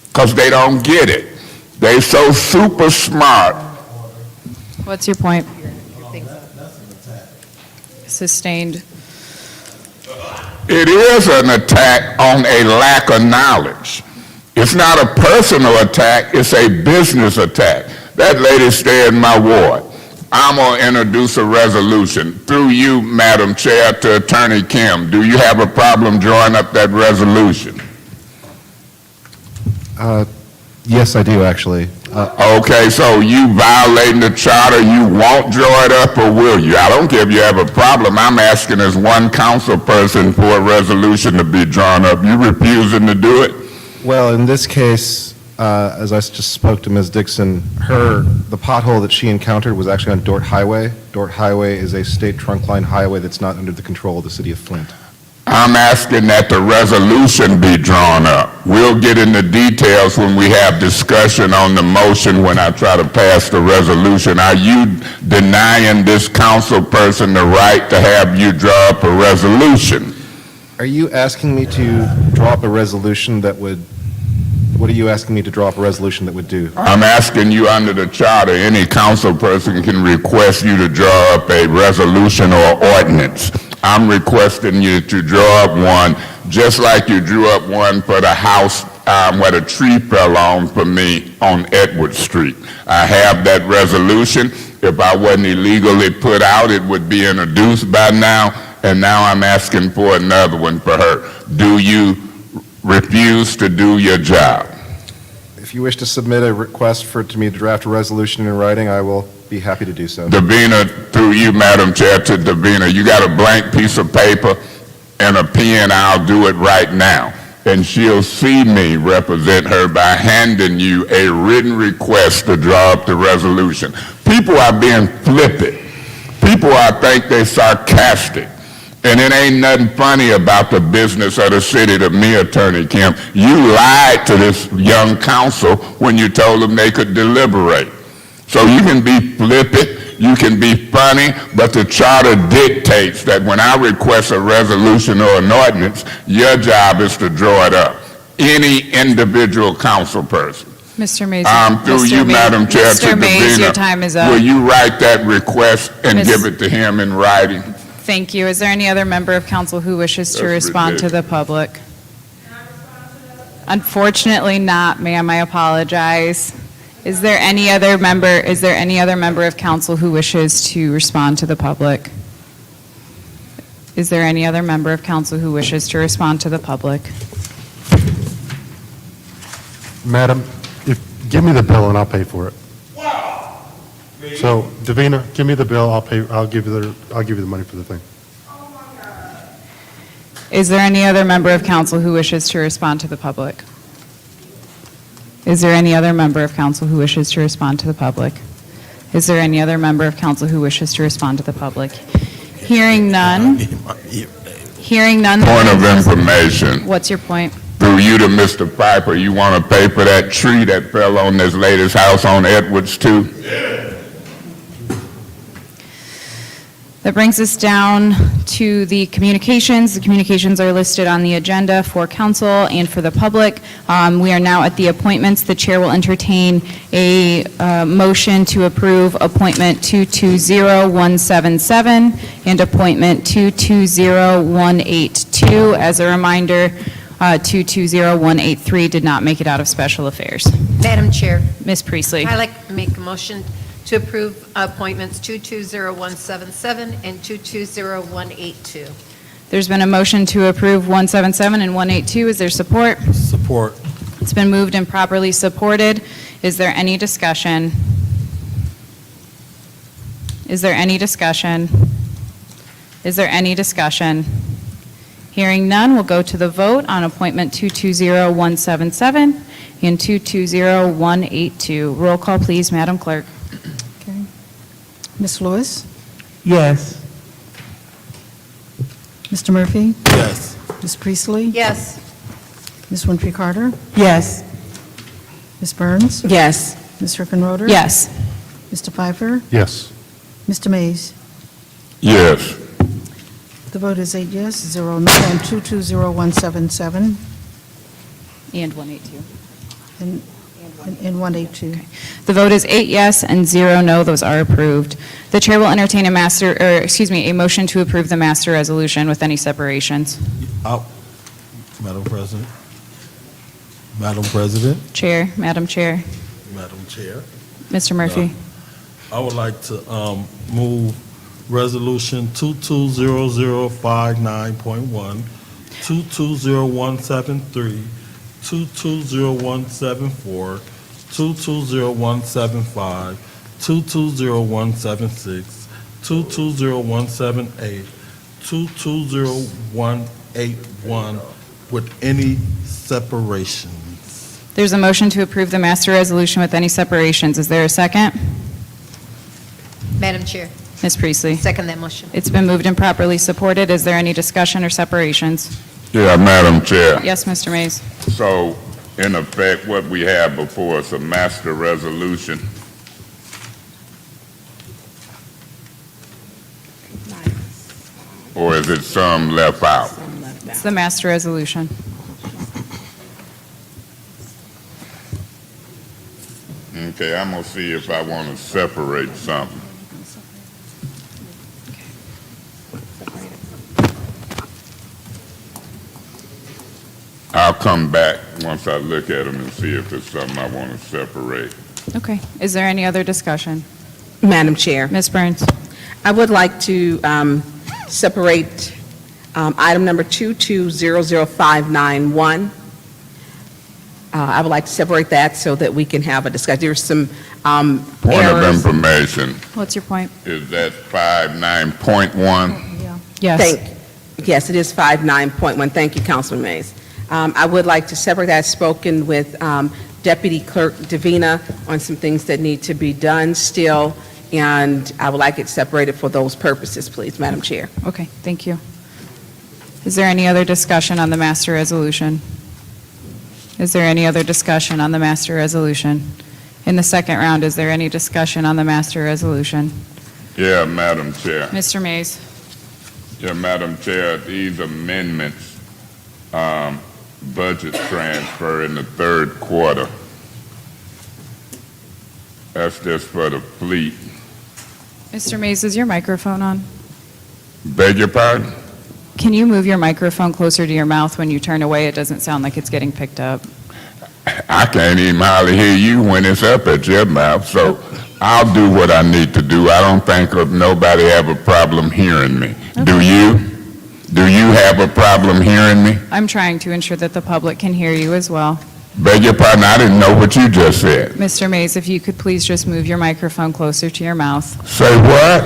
because they don't get it. They so super smart. What's your point? Sustained. It is an attack on a lack of knowledge. It's not a personal attack, it's a business attack. That lady stay in my ward. I'm going to introduce a resolution through you, Madam Chair, to Attorney Kim. Do you have a problem drawing up that resolution? Yes, I do, actually. Okay, so you violating the charter, you won't draw it up, or will you? I don't care if you have a problem. I'm asking as one council person for a resolution to be drawn up. You refusing to do it? Well, in this case, as I just spoke to Ms. Dixon, the pothole that she encountered was actually on Dort Highway. Dort Highway is a state trunk line highway that's not under the control of the city of Flint. I'm asking that the resolution be drawn up. We'll get into details when we have discussion on the motion when I try to pass the resolution. Are you denying this council person the right to have you draw up a resolution? Are you asking me to draw up a resolution that would, what are you asking me to draw up a resolution that would do? I'm asking you under the charter, any council person can request you to draw up a resolution or ordinance. I'm requesting you to draw up one, just like you drew up one for the house where the tree fell on for me on Edward Street. I have that resolution. If I wasn't illegally put out, it would be introduced by now, and now I'm asking for another one for her. Do you refuse to do your job? If you wish to submit a request for me to draft a resolution in writing, I will be happy to do so. Davina, through you, Madam Chair, to Davina, you got a blank piece of paper and a pen, I'll do it right now. And she'll see me represent her by handing you a written request to draw up the resolution. People are being flippant. People think they're sarcastic. And it ain't nothing funny about the business of the city to me, Attorney Kim. You lied to this young council when you told them they could deliberate. So you can be flippant, you can be funny, but the charter dictates that when I request a resolution or an ordinance, your job is to draw it up. Any individual council person. Mr. Mays. Through you, Madam Chair, to Mr. Mays, your Davina, time is up. will you write that request and give it to him in writing? Thank you. Is there any other member of council who wishes to That's respond to the public? Unfortunately not, ma'am. I apologize. Is there any other member of council who wishes to respond to the public? Is there any other member of council who wishes to respond to the public? Madam, give me the bill and I'll pay for it. So, Davina, give me the bill, I'll give you the money for the thing. Is there any other member of council who wishes to respond to the public? Is there any other member of council who wishes to respond to the public? Is there any other member of council who wishes to respond to the public? Hearing none. Hearing none. Point of information. What's your point? Through you to Mr. Piper, you want to pay for that tree that fell on this lady's house on Edwards too? That brings us down to the communications. The communications are listed on the agenda for council and for the public. We are now at the appointments. The chair will entertain a motion to approve appointment 220177 and appointment 220182. As a reminder, 220183 did not make it out of special affairs. Madam Chair, Ms. Priestley. I'd like to make a motion to approve appointments 220177 and 220182. There's been a motion to approve 177 and 182. Is there support? Support. It's been moved and properly supported. Is there any discussion? Is there any discussion? Is there any discussion? Hearing none, we'll go to the vote on appointment 220177 and 220182. Roll call, please, Madam Clerk. Okay. Ms. Lewis? Yes. Mr. Murphy? Yes. Ms. Priestley? Yes. Ms. Winfrey Carter? Yes. Ms. Burns? Yes. Ms. Rickenroder? Yes. Mr. Pfeiffer? Yes. Mr. Mays? Yes. The vote is 8 yes, 0 no on 220177 And 182. and 182. The vote is 8 yes and 0 no. Those are approved. The chair will entertain a motion to approve the master resolution with any separations. Madam President. Madam President. Chair, Madam Chair. Madam Chair. Mr. Murphy. I would like to move Resolution 220059.1, 220173, 220174, 220175, 220176, 220178, 220181 with any separations. There's a motion to approve the master resolution with any separations. Is there a second? Madam Chair, Ms. Priestley? second that motion. It's been moved and properly supported. Is there any discussion or separations? Yeah, Madam Chair. Yes, Mr. Mays. So, in effect, what we have before us, a master resolution. Or is it some left out? It's the master resolution. Okay, I'm gonna see if I want to separate something. I'll come back once I look at them and see if there's something I want to separate. Okay. Is there any other discussion? Madam Chair, Ms. Burns? I would like to separate item number 2200591. I would like to separate that so that we can have a discussion. There's some Point of errors. information, What's your point? is that 59.1? Yes. Yes, it is 59.1. Thank you, Councilman Mays. I would like to separate that. I've spoken with Deputy Clerk Davina on some things that need to be done still, and I would like it separated for those purposes, please, Madam Chair. Okay, thank you. Is there any other discussion on the master resolution? Is there any other discussion on the master resolution? In the second round, is there any discussion on the master resolution? Yeah, Madam Chair. Mr. Mays? Yeah, Madam Chair, these amendments, budget transfer in the third quarter, that's just for the fleet. Mr. Mays, is your microphone on? Beg your pardon? Can you move your microphone closer to your mouth when you turn away? It doesn't sound like it's getting picked up. I can't even hardly hear you when it's up at your mouth, so I'll do what I need to do. I don't think nobody have a problem hearing me. Do you? Do you have a problem hearing me? I'm trying to ensure that the public can hear you as well. Beg your pardon, I didn't know what you just said. Mr. Mays, if you could please just move your microphone closer to your mouth. Say what?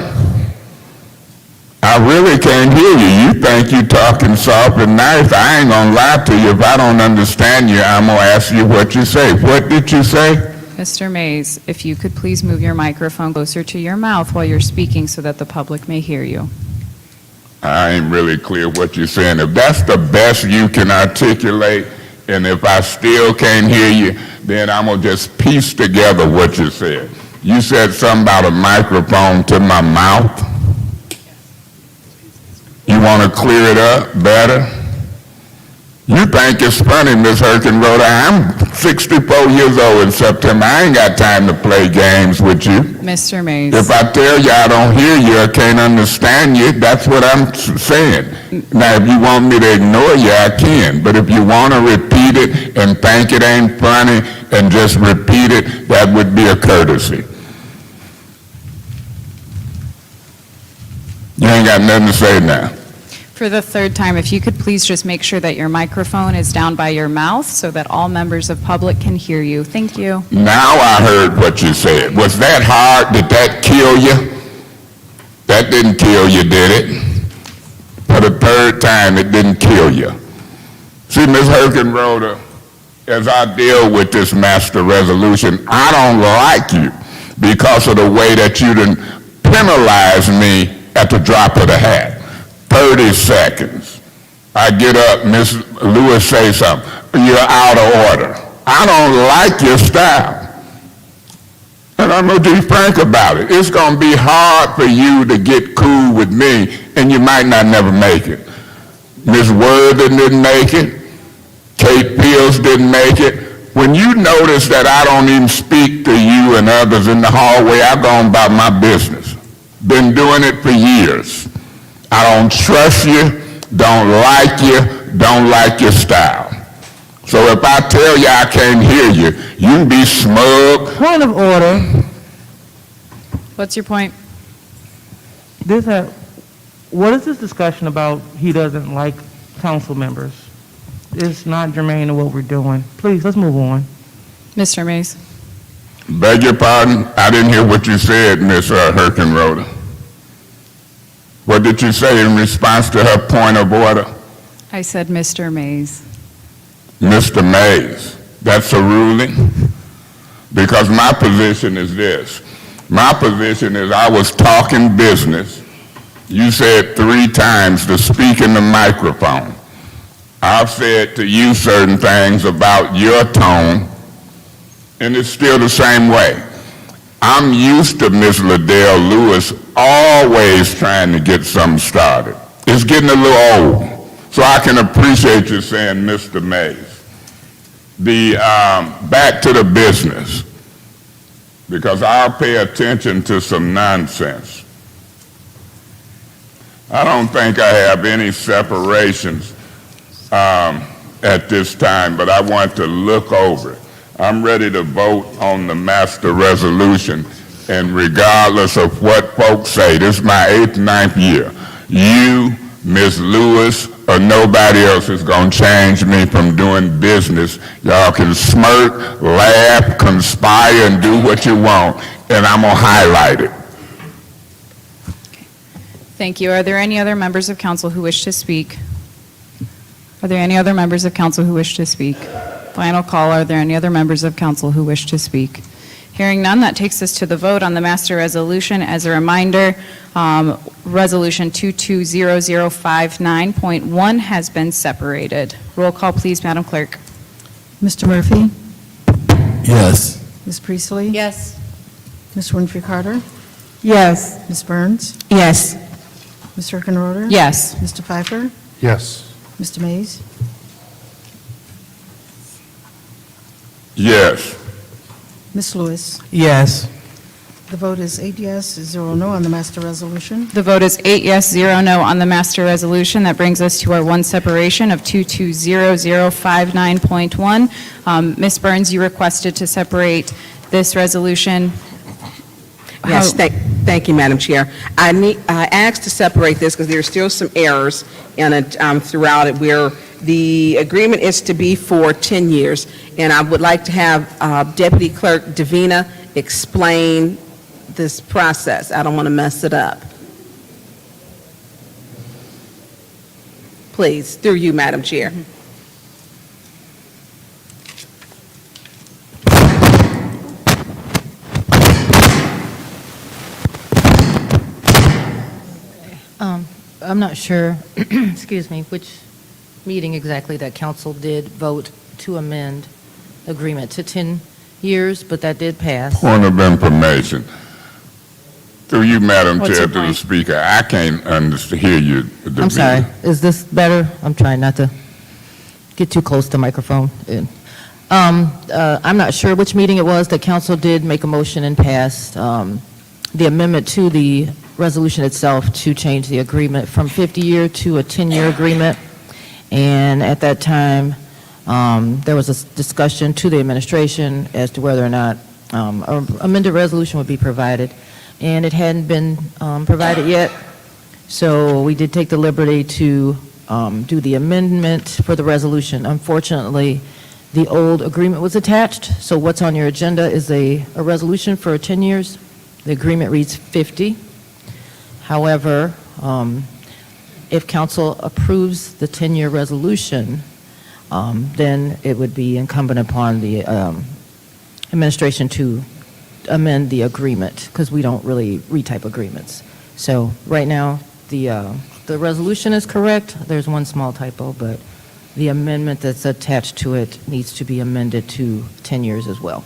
I really can't hear you. You think you talking soft and nice. I ain't gonna lie to you. If I don't understand you, I'm gonna ask you what you say. What did you say? Mr. Mays, if you could please move your microphone closer to your mouth while you're speaking so that the public may hear you. I ain't really clear what you're saying. If that's the best you can articulate, and if I still can't hear you, then I'm gonna just piece together what you said. You said something about a microphone to my mouth. You want to clear it up better? You think it's funny, Ms. Herkenroder. I'm 64 years old in September. I ain't got time to play games with you. Mr. Mays. If I tell you I don't hear you, I can't understand you, that's what I'm saying. Now, if you want me to ignore you, I can. But if you want to repeat it and think it ain't funny and just repeat it, that would be a courtesy. You ain't got nothing to say now. For the third time, if you could please just make sure that your microphone is down by your mouth so that all members of public can hear you. Thank you. Now I heard what you said. Was that hard? Did that kill you? That didn't kill you, did it? For the third time, it didn't kill you. See, Ms. Herkenroder, as I deal with this master resolution, I don't like you because of the way that you done penalized me at the drop of the hat. 30 seconds. I get up, Ms. Lewis say something. You're out of order. I don't like your style. And I'm going to be frank about it. It's going to be hard for you to get cool with me, and you might not never make it. Ms. Worthing didn't make it. Kate Fields didn't make it. When you notice that I don't even speak to you and others in the hallway, I go on about my business. Been doing it for years. I don't trust you, don't like your style. So if I tell you I can't hear you, you can be smug. Point of order. What's your point? What is this discussion about he doesn't like council members? It's not germane to what we're doing. Please, let's move on. Mr. Mays. Beg your pardon? I didn't hear what you said, Ms. Herkenrode. What did you say in response to her point of order? I said Mr. Mays. Mr. Mays, that's a ruling? Because my position is this. My position is I was talking business. You said 3 times to speak in the microphone. I've said to you certain things about your tone, and it's still the same way. I'm used to Ms. Liddell Lewis always trying to get something started. It's getting a little old, so I can appreciate you saying Mr. Mays. Back to the business, because I'll pay attention to some nonsense. I don't think I have any separations at this time, but I want to look over it. I'm ready to vote on the master resolution, and regardless of what folks say, this is my 8th, 9th year. You, Ms. Lewis, or nobody else is going to change me from doing business. Y'all can smirk, laugh, conspire, and do what you want, and I'm going to highlight it. Thank you. Are there any other members of council who wish to speak? Are there any other members of council who wish to speak? Final call. Are there any other members of council who wish to speak? Hearing none, that takes us to the vote on the master resolution. As a reminder, Resolution 220059.1 has been separated. Roll call, please, Madam Clerk. Mr. Murphy? Yes. Ms. Priestley? Yes. Ms. Winfrey Carter? Yes. Ms. Burns? Yes. Ms. Herkenroder? Yes. Mr. Pfeiffer? Yes. Mr. Mays? Yes. Ms. Lewis? Yes. The vote is 8 yes, 0 no on the master resolution. The vote is 8 yes, 0 no on the master resolution. That brings us to our one separation of 220059.1. Ms. Burns, you requested to separate this resolution. Yes, thank you, Madam Chair. I asked to separate this because there are still some errors in it throughout it where the agreement is to be for 10 years, and I would like to have Deputy Clerk Davina explain this process. I don't want to mess it up. Please, through you, Madam Chair. I'm not sure, excuse me, which meeting exactly that council did vote to amend the agreement to 10 years, but that did pass. Point of information. Through you, Madam What's Chair, your to the point? Speaker, I can't hear you. I'm sorry, is this better? I'm trying not to get too close to the microphone. I'm not sure which meeting it was that council did make a motion and passed the amendment to the resolution itself to change the agreement from 50-year to a 10-year agreement. And at that time, there was a discussion to the administration as to whether or not an amended resolution would be provided. And it hadn't been provided yet. So we did take the liberty to do the amendment for the resolution. Unfortunately, the old agreement was attached. So what's on your agenda is a resolution for 10 years. The agreement reads 50. However, if council approves the 10-year resolution, then it would be incumbent upon the administration to amend the agreement, because we don't really retype agreements. So right now, the resolution is correct. There's one small typo, but the amendment that's attached to it needs to be amended to 10 years as well.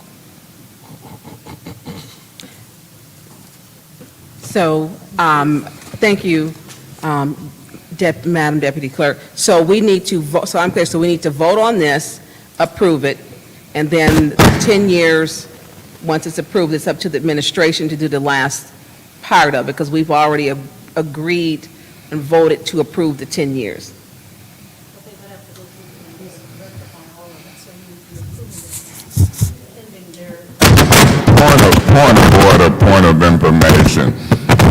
So, thank you, Madam Deputy Clerk. So we need to vote, so I'm clear, so we need to vote on this, approve it, and then 10 years, once it's approved, it's up to the administration to do the last part of it, because we've already agreed and voted to approve the 10 years. Point of Point of information.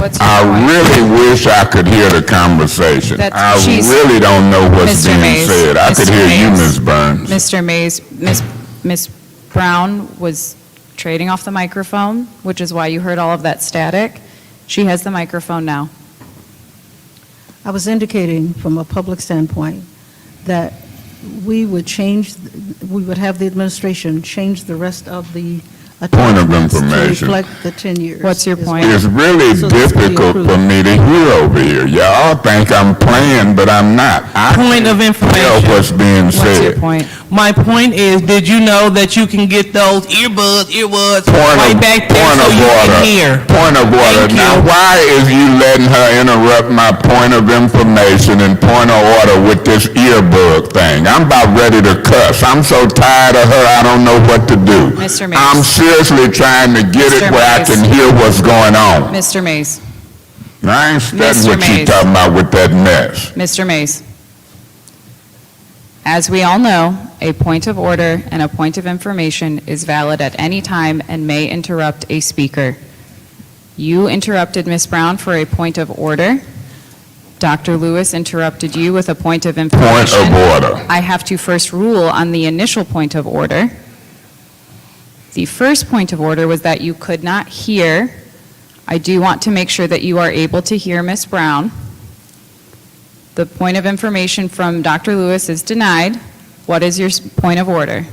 What's your I point? really wish I could hear the conversation. I really don't know what's Mr. being Mays, said. I could Mr. hear you, Mays. Ms. Burns. Mr. Mays, Ms. Brown was trading off the microphone, which is why you heard all of that static. She has the microphone now. I was indicating from a public standpoint that we would have the administration change the rest of the Point of attachments to information. reflect the 10 years. What's your as point? well. It's really So this could be difficult approved. for me to hear over here. Y'all think I'm playing, but I'm not. I Point of can't hear information. what's being What's your said. point? My point is, did you know that you can get those earbuds Point right of, back there point so of you order. can hear? Point of order. Thank you. Now, why is you letting her interrupt my point of information and point of order with this earbud thing? I'm about ready to cuss. I'm so tired of her, I don't know what to do. Mr. Mays. I'm seriously trying to get Mr. it where I Mays. can hear what's going on. Mr. Mays, I ain't studying Mr. what you Mays. talking about with that mess. Mr. Mays. As we all know, a point of order and a point of information is valid at any time and may interrupt a speaker. You interrupted Ms. Brown for a point of order. Dr. Lewis interrupted you with a point of Point information. of order. I have to first rule on the initial point of order. The first point of order was that you could not hear. I do want to make sure that you are able to hear Ms. Brown. The point of information from Dr. Lewis is denied. What is your point of order?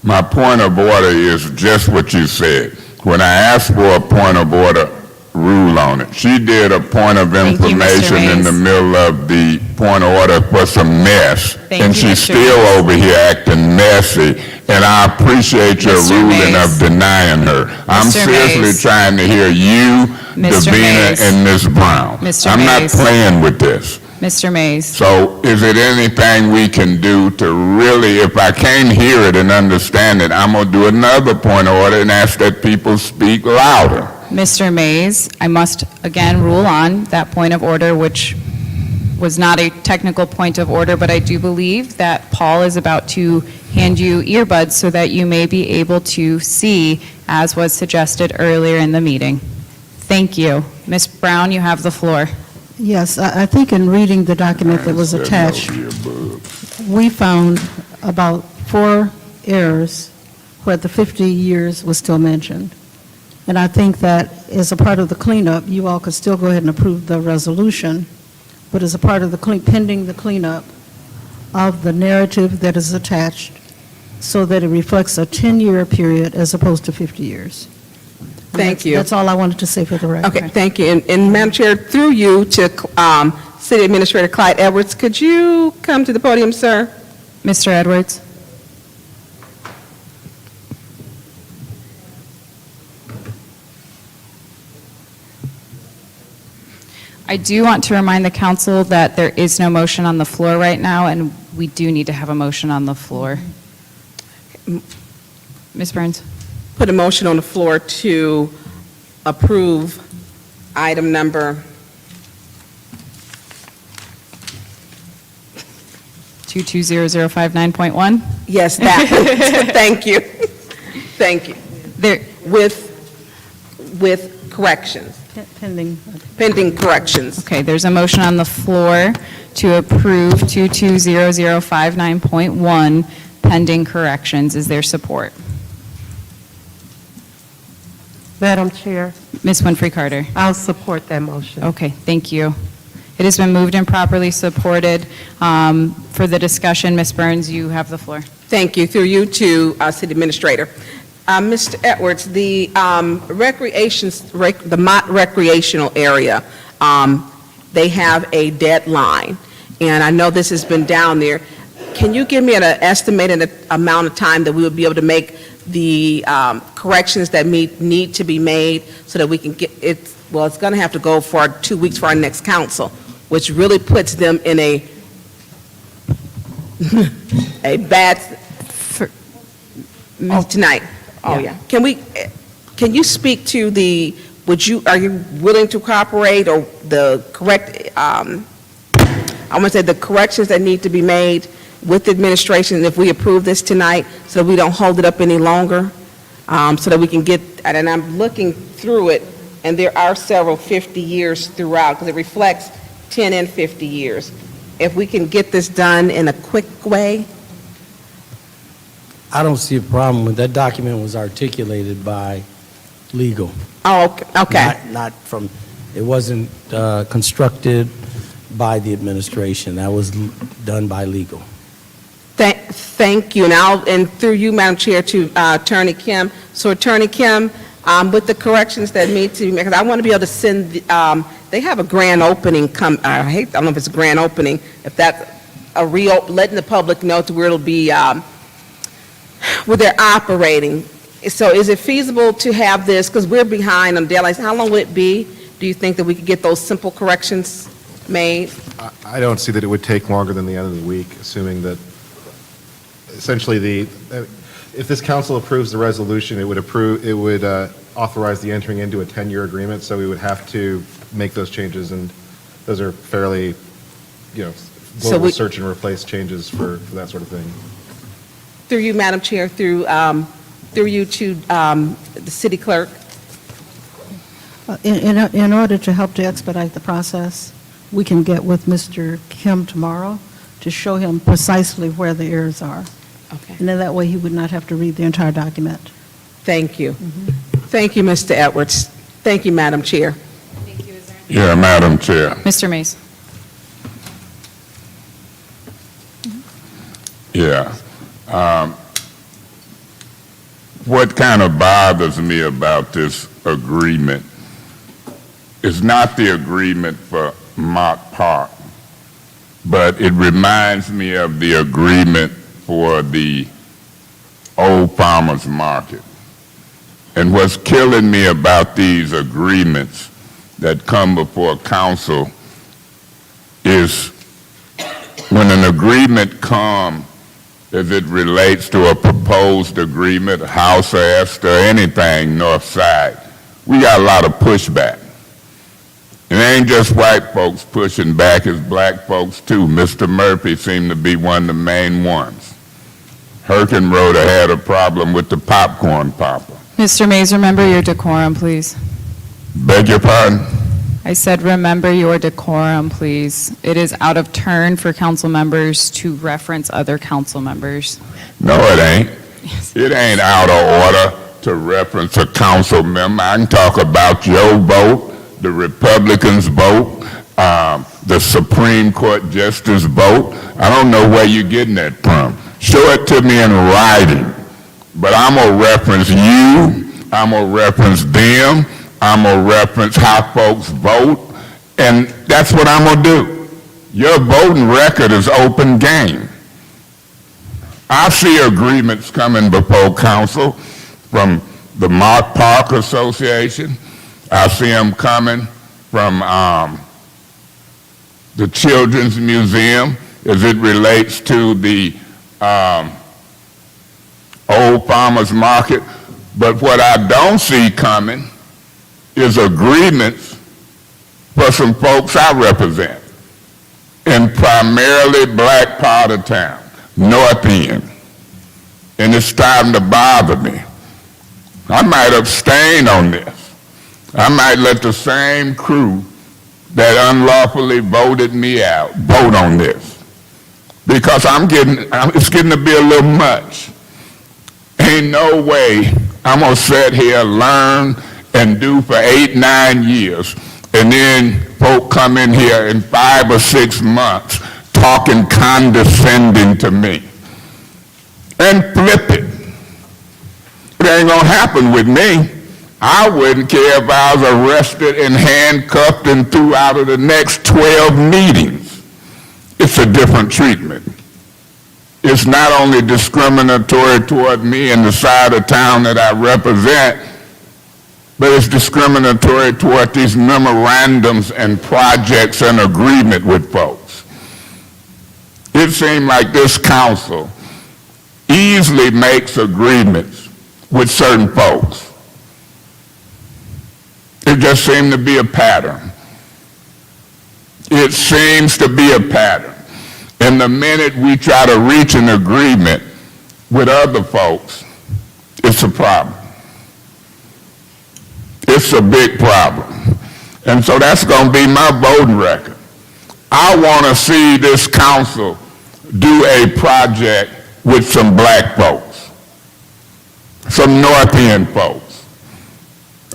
My point of order is just what you said. When I asked for a point of order, rule on it. She did a point of Thank you, Mr. information in Mays. the middle of the point of order for some mess, Thank and you, she's Mr. still Mays. over here acting messy, and I appreciate your Mr. ruling Mays. of denying her. I'm Mr. seriously Mays. trying to hear you, Mr. Davina, Mays. and Ms. Brown. Mr. I'm not Mays. playing with this. Mr. Mays, So is it anything we can do to really, if I can't hear it and understand it, I'm going to do another point of order and ask that people speak louder. Mr. Mays, I must again rule on that point of order, which was not a technical point of order, but I do believe that Paul is about to hand you earbuds so that you may be able to see, as was suggested earlier in the meeting. Thank you. Ms. Brown, you have the floor. Yes, I think in reading the document that was attached, we found about 4 errors where the 50 years was still mentioned. And I think that as a part of the cleanup, you all could still go ahead and approve the resolution, but as a part of the pending the cleanup of the narrative that is attached, so that it reflects a 10-year period as opposed to 50 years. And Thank you. That's all I wanted to say for the record. Okay, thank you. And Madam Chair, through you to City Administrator Clyde Edwards, could you come to the podium, sir? Mr. Edwards? I do want to remind the council that there is no motion on the floor right now, and we do need to have a motion on the floor. Ms. Burns? Put a motion on the floor to approve item number 220059.1? Yes, that. Thank you. Thank you. There, With corrections, Pending. pending corrections. Okay, there's a motion on the floor to approve 220059.1 pending corrections. Is there support? Madam Chair, Ms. Winfrey Carter? I'll support that motion. Okay, thank you. It has been moved and properly supported. For the discussion, Ms. Burns, you have the floor. Thank you. Through you to City Administrator. Mr. Edwards, the the Mott recreational area, they have a deadline, and I know this has been down there. Can you give me an estimated amount of time that we would be able to make the corrections that need to be made so that we can get it? Well, it's going to have to go for 2 weeks for our next council, which really puts them in a bad tonight. Oh, yeah. Can you speak to are you willing to cooperate or the correct, I want to say the corrections that need to be made with the administration if we approve this tonight so that we don't hold it up any longer? so that we can get, and I'm looking through it, and there are several 50 years throughout, because it reflects 10 and 50 years. If we can get this done in a quick way, I don't see a problem with that. Document was articulated by legal. oh, okay. Not from, it wasn't constructed by the administration. That was done by legal. Thank you. And through you, Madam Chair, to Attorney Kim. So Attorney Kim, with the corrections that need to be made, because I want to be able to send, they have a grand opening I don't know if it's a grand opening, if that's letting the public know to where it'll be, where they're operating. So is it feasible to have this, because we're behind on deadlines, how long would it be? Do you think that we could get those simple corrections made? I don't see that it would take longer than the end of the week, assuming that essentially if this council approves the resolution, it would authorize the entering into a 10-year agreement, so we would have to make those changes, and those are fairly, global search and replace changes for that sort of thing. Through you, Madam Chair, through you to the city clerk. In order to help to expedite the process, we can get with Mr. Kim tomorrow to show him precisely where the errors are. Okay. And then that way he would not have to read the entire document. Thank you. Thank you, Mr. Edwards. Thank you, Madam Chair. Yeah, Madam Chair. Mr. Mays. Yeah. What kind of bothers me about this agreement is not the agreement for Mott Park, but it reminds me of the agreement for the Old Farmers Market. And what's killing me about these agreements that come before council is when an agreement comes as it relates to a proposed agreement, House Est or anything North Side, we got a lot of pushback. It ain't just white folks pushing back, it's black folks too. Mr. Murphy seemed to be one of the main ones. Herkenroder had a problem with the popcorn popper. Mr. Mays, remember your decorum, please. Beg your pardon? I said remember your decorum, please. It is out of turn for council members to reference other council members. No, it ain't. It ain't out of order to reference a council member. I can talk about your vote, the Republicans' vote, the Supreme Court Justice vote. I don't know where you're getting that from. Show it to me in writing. But I'm going to reference you, I'm going to reference them, I'm going to reference how folks vote, and that's what I'm going to do. Your voting record is open game. I see agreements coming before council from the Mott Park Association. I see them coming from the Children's Museum as it relates to the Old Farmers Market. But what I don't see coming is agreements for some folks I represent in primarily black part of town, North End. And it's starting to bother me. I might abstain on this. I might let the same crew that unlawfully voted me out vote on this. Because it's getting to be a little much. Ain't no way I'm going to sit here, learn, and do for 8-9 years, and then folk come in here in 5 or 6 months talking condescending to me. And flip it. It ain't going to happen with me. I wouldn't care if I was arrested and handcuffed and threw out of the next 12 meetings. It's a different treatment. It's not only discriminatory toward me and the side of town that I represent, but it's discriminatory toward these memorandums and projects and agreement with folks. It seems like this council easily makes agreements with certain folks. It just seems to be a pattern. It seems to be a pattern. And the minute we try to reach an agreement with other folks, it's a problem. It's a big problem. And so that's going to be my voting record. I want to see this council do a project with some black folks, some North End folks.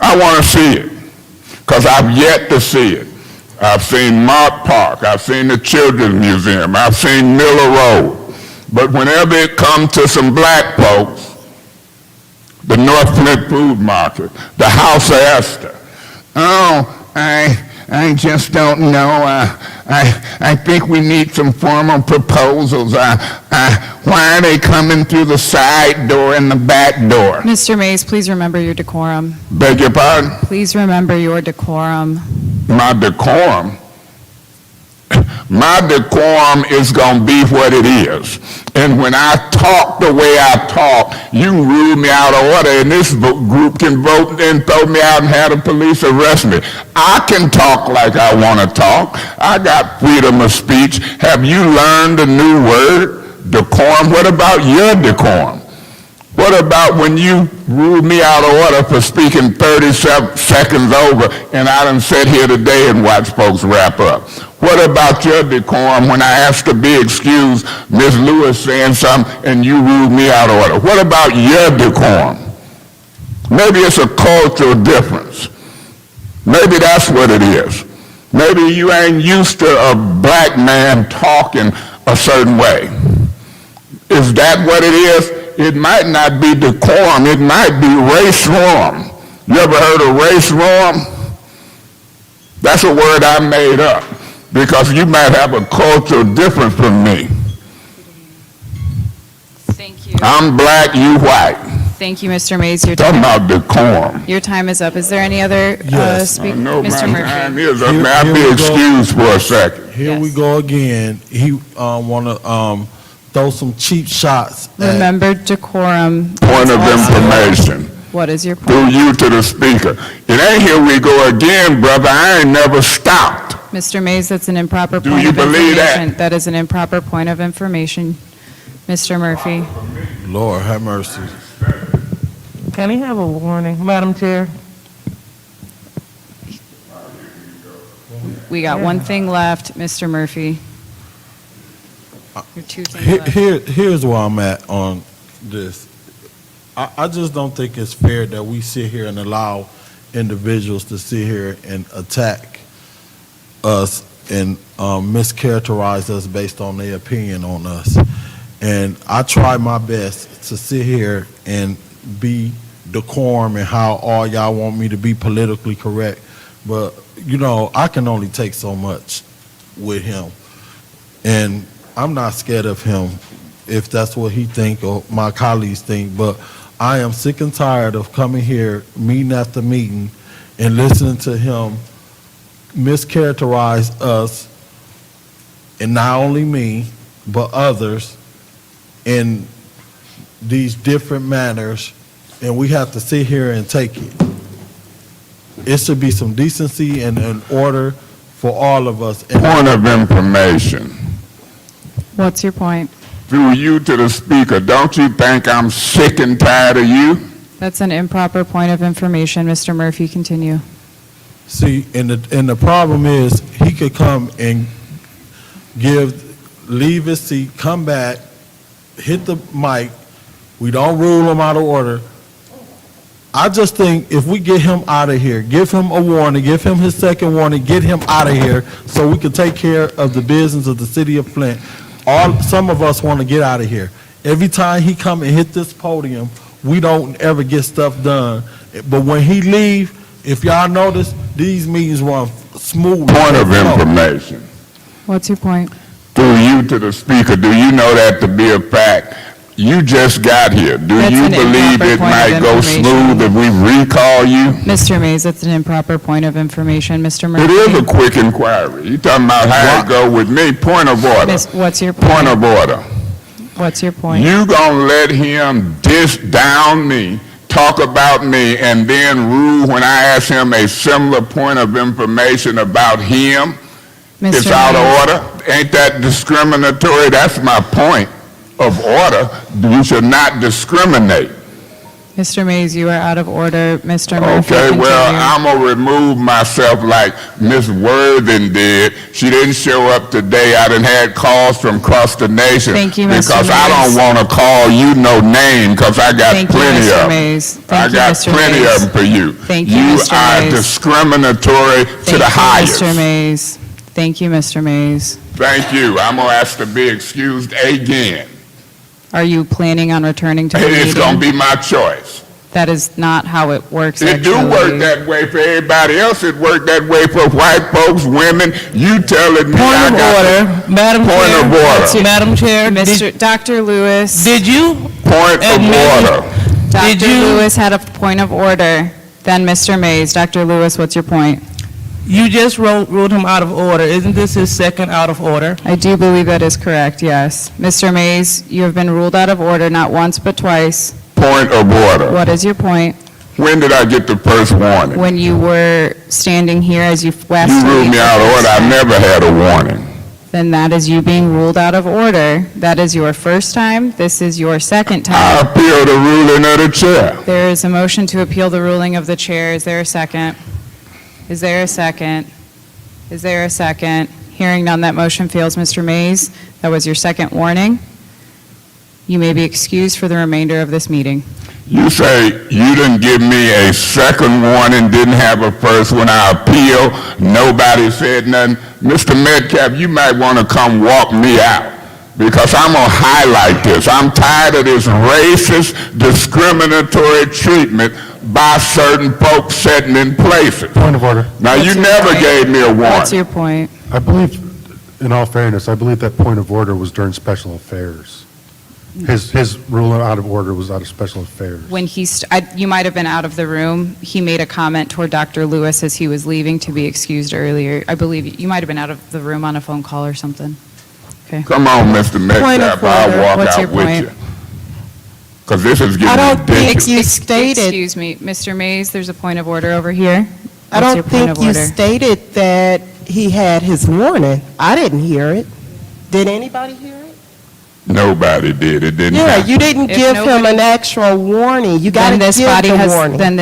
I want to see it, because I've yet to see it. I've seen Mart Park, I've seen the Children's Museum, I've seen Miller Road. But whenever it comes to some black folks, the North Flint Food Market, the House of Esther, oh, I just don't know. I think we need some formal proposals. Why are they coming through the side door and the back door? Mr. Mays, please remember your decorum. Beg your pardon? Please remember your decorum. My decorum? My decorum is going to be what it is. And when I talk the way I talk, you can rule me out of order, and this group can vote and throw me out and have the police arrest me. I can talk like I want to talk. I got freedom of speech. Have you learned a new word? Decorum? What about your decorum? What about when you ruled me out of order for speaking 37 seconds over, and I done sit here today and watch folks wrap up? What about your decorum when I asked to be excused, Ms. Lewis saying something, and you ruled me out of order? What about your decorum? Maybe it's a cultural difference. Maybe that's what it is. Maybe you ain't used to a black man talking a certain way. Is that what it is? It might not be decorum. It might be race norm. You ever heard of race norm? That's a word I made up, because you might have a cultural difference from me. Thank you. I'm black, you white. Thank you, Mr. Mays. Your Talking time, about decorum. your time is up. Is there any other Yes. speak? No, Mr. my Murphy. time is up. Here- May I here be we go. excused for a second? Here we go again. He want to throw some cheap shots at Remember decorum. Point of Also- information. What is your point? Through you to the speaker. It ain't here we go again, brother. I ain't never stopped. Mr. Mays, that's an improper Do point you of believe that? information. That is an improper point of information. Mr. Murphy. Lord have mercy. Can he have a warning, Madam Chair? We got one thing left, Mr. Murphy. Your two things left. Here's where I'm at on this. I just don't think it's fair that we sit here and allow individuals to sit here and attack us and mischaracterize us based on their opinion on us. And I try my best to sit here and be decorum and how all y'all want me to be politically correct. But, you know, I can only take so much with him. And I'm not scared of him if that's what he think or my colleagues think. But I am sick and tired of coming here, meeting after meeting, and listening to him mischaracterize us, and not only me, but others, in these different manners, and we have to sit here and take it. It should be some decency and an order for all of us. And Point of information. What's your point? Through you to the speaker, don't you think I'm sick and tired of you? That's an improper point of information. Mr. Murphy, continue. See, and the problem is, he could come and leave his seat, come back, hit the mic. We don't rule him out of order. I just think if we get him out of here, give him a warning, give him his second warning, get him out of here so we can take care of the business of the city of Flint. Some of us want to get out of here. Every time he come and hit this podium, we don't ever get stuff done. But when he leave, if y'all notice, these meetings run smooth. Point of information. What's your point? Through you to the speaker, do you know that to be a fact? You just got here. Do That's you an believe improper it point might of go information. smooth if we recall you? Mr. Mays, that's an improper point of information. Mr. Murphy. It is a quick inquiry. You talking about how it go with me? Point of order. What's your point? Point of order. What's your point? You gonna let him diss down me, talk about me, and then rule when I ask him a similar point of information about him? Mr. It's out Mays. of order? Ain't that discriminatory? That's my point of order. You should not discriminate. Mr. Mays, you are out of order. Mr. Murphy, Okay, well, continue. I'm going to remove myself like Miss Worthing did. She didn't show up today. I done had calls from across the nation. Thank you, Mr. Because I Mays. don't want to call you no name, because I got Thank you, plenty Mr. of them. Mays. I Thank you, got Mr. plenty Mays. of them for you. Thank you, You Mr. are Mays. discriminatory to Thank the you, highest. Mr. Mays. Thank you, Mr. Mays. Thank you. I'm going to ask to be excused again. Are you planning on returning to the meeting? It's going to be my choice. That is not how it works, It do actually. work that way for everybody else. It worked that way for white folks, women. You telling me Point I of got order, Madam Point Chair. of order. Madam Chair, Dr. Lewis. did you? Point of order. Dr. Lewis had a point of order. Then Mr. Mays. Dr. Lewis, what's your point? You just ruled him out of order. Isn't this his second out of order? I do believe that is correct, yes. Mr. Mays, you have been ruled out of order not once but twice. Point of order. What is your point? When did I get the first warning? When you were standing here as you last You ruled week, me out of order. I never had a warning. then that is you being ruled out of order. That is your first time. This is your second I time. appeal the ruling of the chair. There is a motion to appeal the ruling of the chair. Is there a second? Is there a second? Is there a second? Hearing none, that motion fails. Mr. Mays, that was your second warning. You may be excused for the remainder of this meeting. You say you didn't give me a second warning, didn't have a first one. I appeal. Nobody said nothing. Mr. Metcalf, you might want to come walk me out, because I'm going to highlight this. I'm tired of this racist, discriminatory treatment by certain folks sitting in places. Point of order. Now, What's you your never point? gave me a warning. What's your point? I believe, in all fairness, I believe that point of order was during special affairs. His rule out of order was out of special affairs. When you might have been out of the room, he made a comment toward Dr. Lewis as he was leaving to be excused earlier. I believe you might have been out of the room on a phone call or something. Okay. Come on, Mr. Point Metcalf, of I'll order. walk What's out your with point? you. Because this is I getting don't ridiculous. think you stated, Excuse me, Mr. Mays, there's a point of order over here. I What's don't your point think of you order? stated that he had his warning. I didn't hear it. Did anybody hear it? Nobody did. It didn't Yeah, happen. you didn't If give him nobody- an actual warning. You got to Then give this body the has, warning. then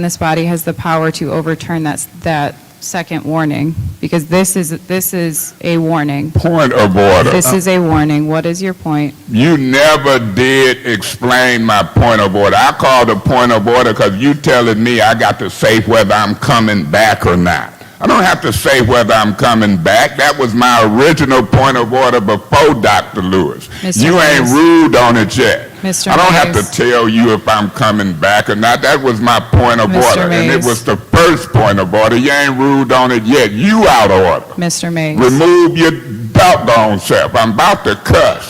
this body has the power to overturn that second warning, because this is a warning. Point of order. This is a warning. What is your point? You never did explain my point of order. I called a point of order because you telling me I got to say whether I'm coming back or not. I don't have to say whether I'm coming back. That was my original point of order before Dr. Lewis. Mr. You ain't Mays. ruled on it yet. Mr. I don't have Mays. to tell you if I'm coming back or not. That was my point of Mr. order. And it Mays. was the first point of order. You ain't ruled on it yet. You out of order. Mr. Mays. Remove your doggone self. I'm about to cuss.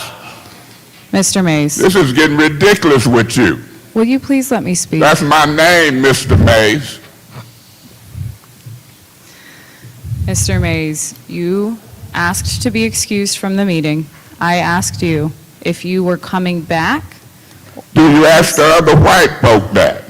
Mr. Mays, This is getting ridiculous with you. will you please let me speak? That's my name, Mr. Mays. Mr. Mays, you asked to be excused from the meeting. I asked you if you were coming back. Do you ask the other white folk that?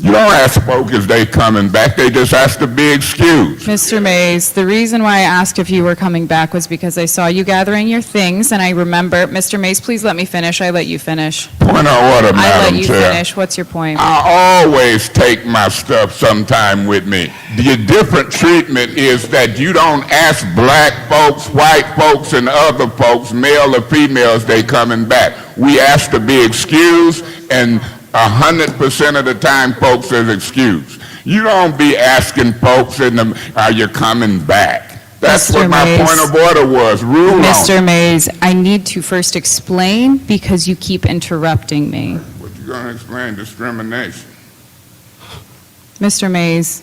You don't ask folk if they coming back. They just ask to be excused. Mr. Mays, the reason why I asked if you were coming back was because I saw you gathering your things, and I remember, Mr. Mays, please let me finish. I let you finish. Point of order, I let Madam you Chair. finish. What's your point? I always take my stuff sometime with me. The different treatment is that you don't ask black folks, white folks, and other folks, male or females, they coming back. We ask to be excused, and 100% of the time, folks is excused. You don't be asking folks, are you coming back? That's Mr. what my Mays. point of order was. Rule on it. Mr. Mays, I need to first explain because you keep interrupting me. What you gonna explain? Discrimination. Mr. Mays,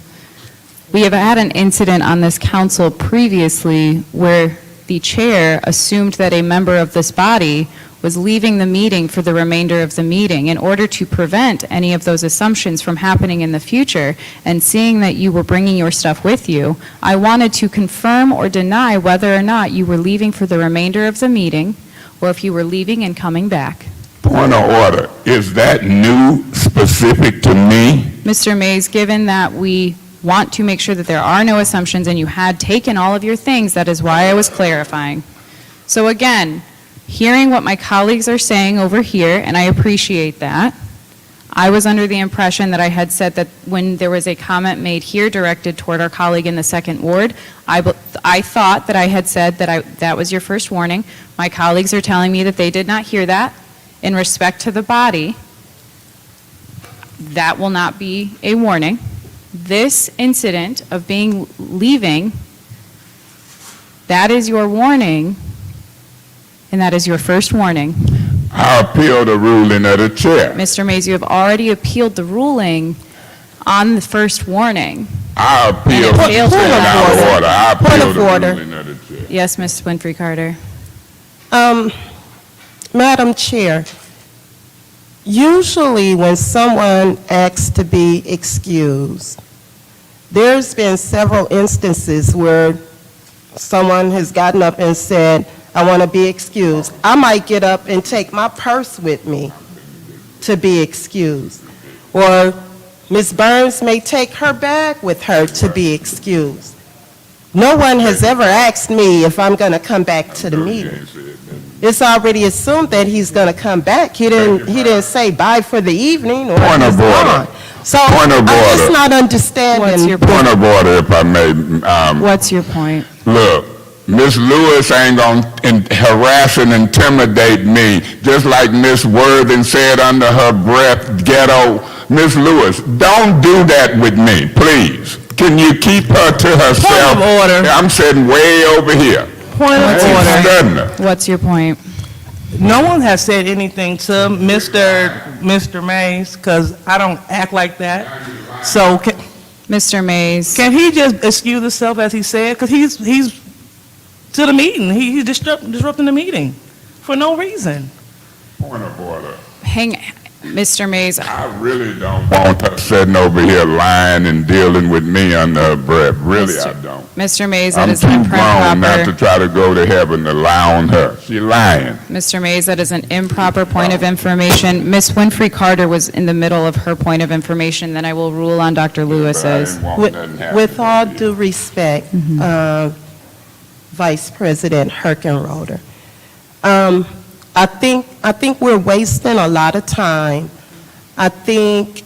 we have had an incident on this council previously where the chair assumed that a member of this body was leaving the meeting for the remainder of the meeting. In order to prevent any of those assumptions from happening in the future, and seeing that you were bringing your stuff with you, I wanted to confirm or deny whether or not you were leaving for the remainder of the meeting, or if you were leaving and coming back. Point of order. Is that new, specific to me? Mr. Mays, given that we want to make sure that there are no assumptions and you had taken all of your things, that is why I was clarifying. So again, hearing what my colleagues are saying over here, and I appreciate that, I was under the impression that I had said that when there was a comment made here directed toward our colleague in the second ward, I thought that I had said that that was your first warning. My colleagues are telling me that they did not hear that. In respect to the body, that will not be a warning. This incident of leaving, that is your warning, and that is your first warning. I appeal the ruling of the chair. Mr. Mays, you have already appealed the ruling on the first warning. I appeal And it failed to out of allow- order. I appeal Point of the order. ruling of the chair. Yes, Ms. Winfrey Carter. Madam Chair, usually when someone asks to be excused, there's been several instances where someone has gotten up and said, I want to be excused. I might get up and take my purse with me to be excused. Or Ms. Burns may take her bag with her to be excused. No one has ever asked me if I'm going to come back to the meeting. It's already assumed that he's going to come back. He didn't say bye for the evening or Point of he's order. gone. So Point of I'm just order. not understanding. What's your Point of order, if I may. What's your point? Look, Miss Lewis ain't gonna harass and intimidate me, just like Miss Worthing said under her breath, ghetto. Miss Lewis, don't do that with me, please. Can you keep her to herself? Point of order. I'm sitting way over here. Point I of ain't order. studying her. What's your point? No one has said anything to Mr. Mays, because I don't act like that. So Mr. Mays. can he just excuse himself as he said? Because he's to the meeting. He's disrupting the meeting for no reason. Point of order. Mr. Mays. I really don't want her sitting over here lying and dealing with me under her breath. Really, I don't. Mr. Mays, that I'm is too an grown not to improper. try to go to heaven allowing her. She lying. Mr. Mays, that is an improper point of information. Ms. Winfrey Carter was in the middle of her point of information, then I will rule on Dr. Lewis's. With all due respect, Vice President Herkenroder, I think we're wasting a lot of time. I think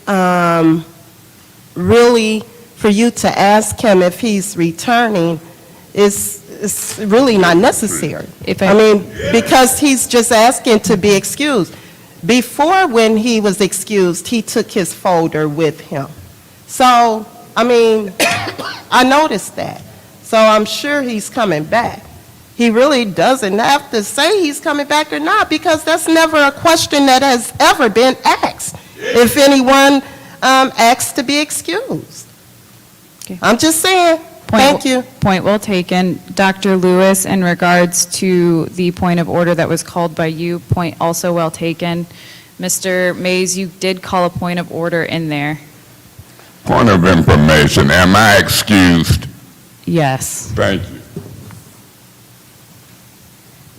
really for you to ask him if he's returning is really not necessary. Because he's just asking to be excused. Before, when he was excused, he took his folder with him. So, I noticed that. So I'm sure he's coming back. He really doesn't have to say he's coming back or not, because that's never a question that has ever been asked, if anyone asks to be excused. I'm just saying. Thank you. Point well taken. Dr. Lewis, in regards to the point of order that was called by you, point also well taken. Mr. Mays, you did call a point of order in there. Point of information. Am I excused? Yes. Thank you.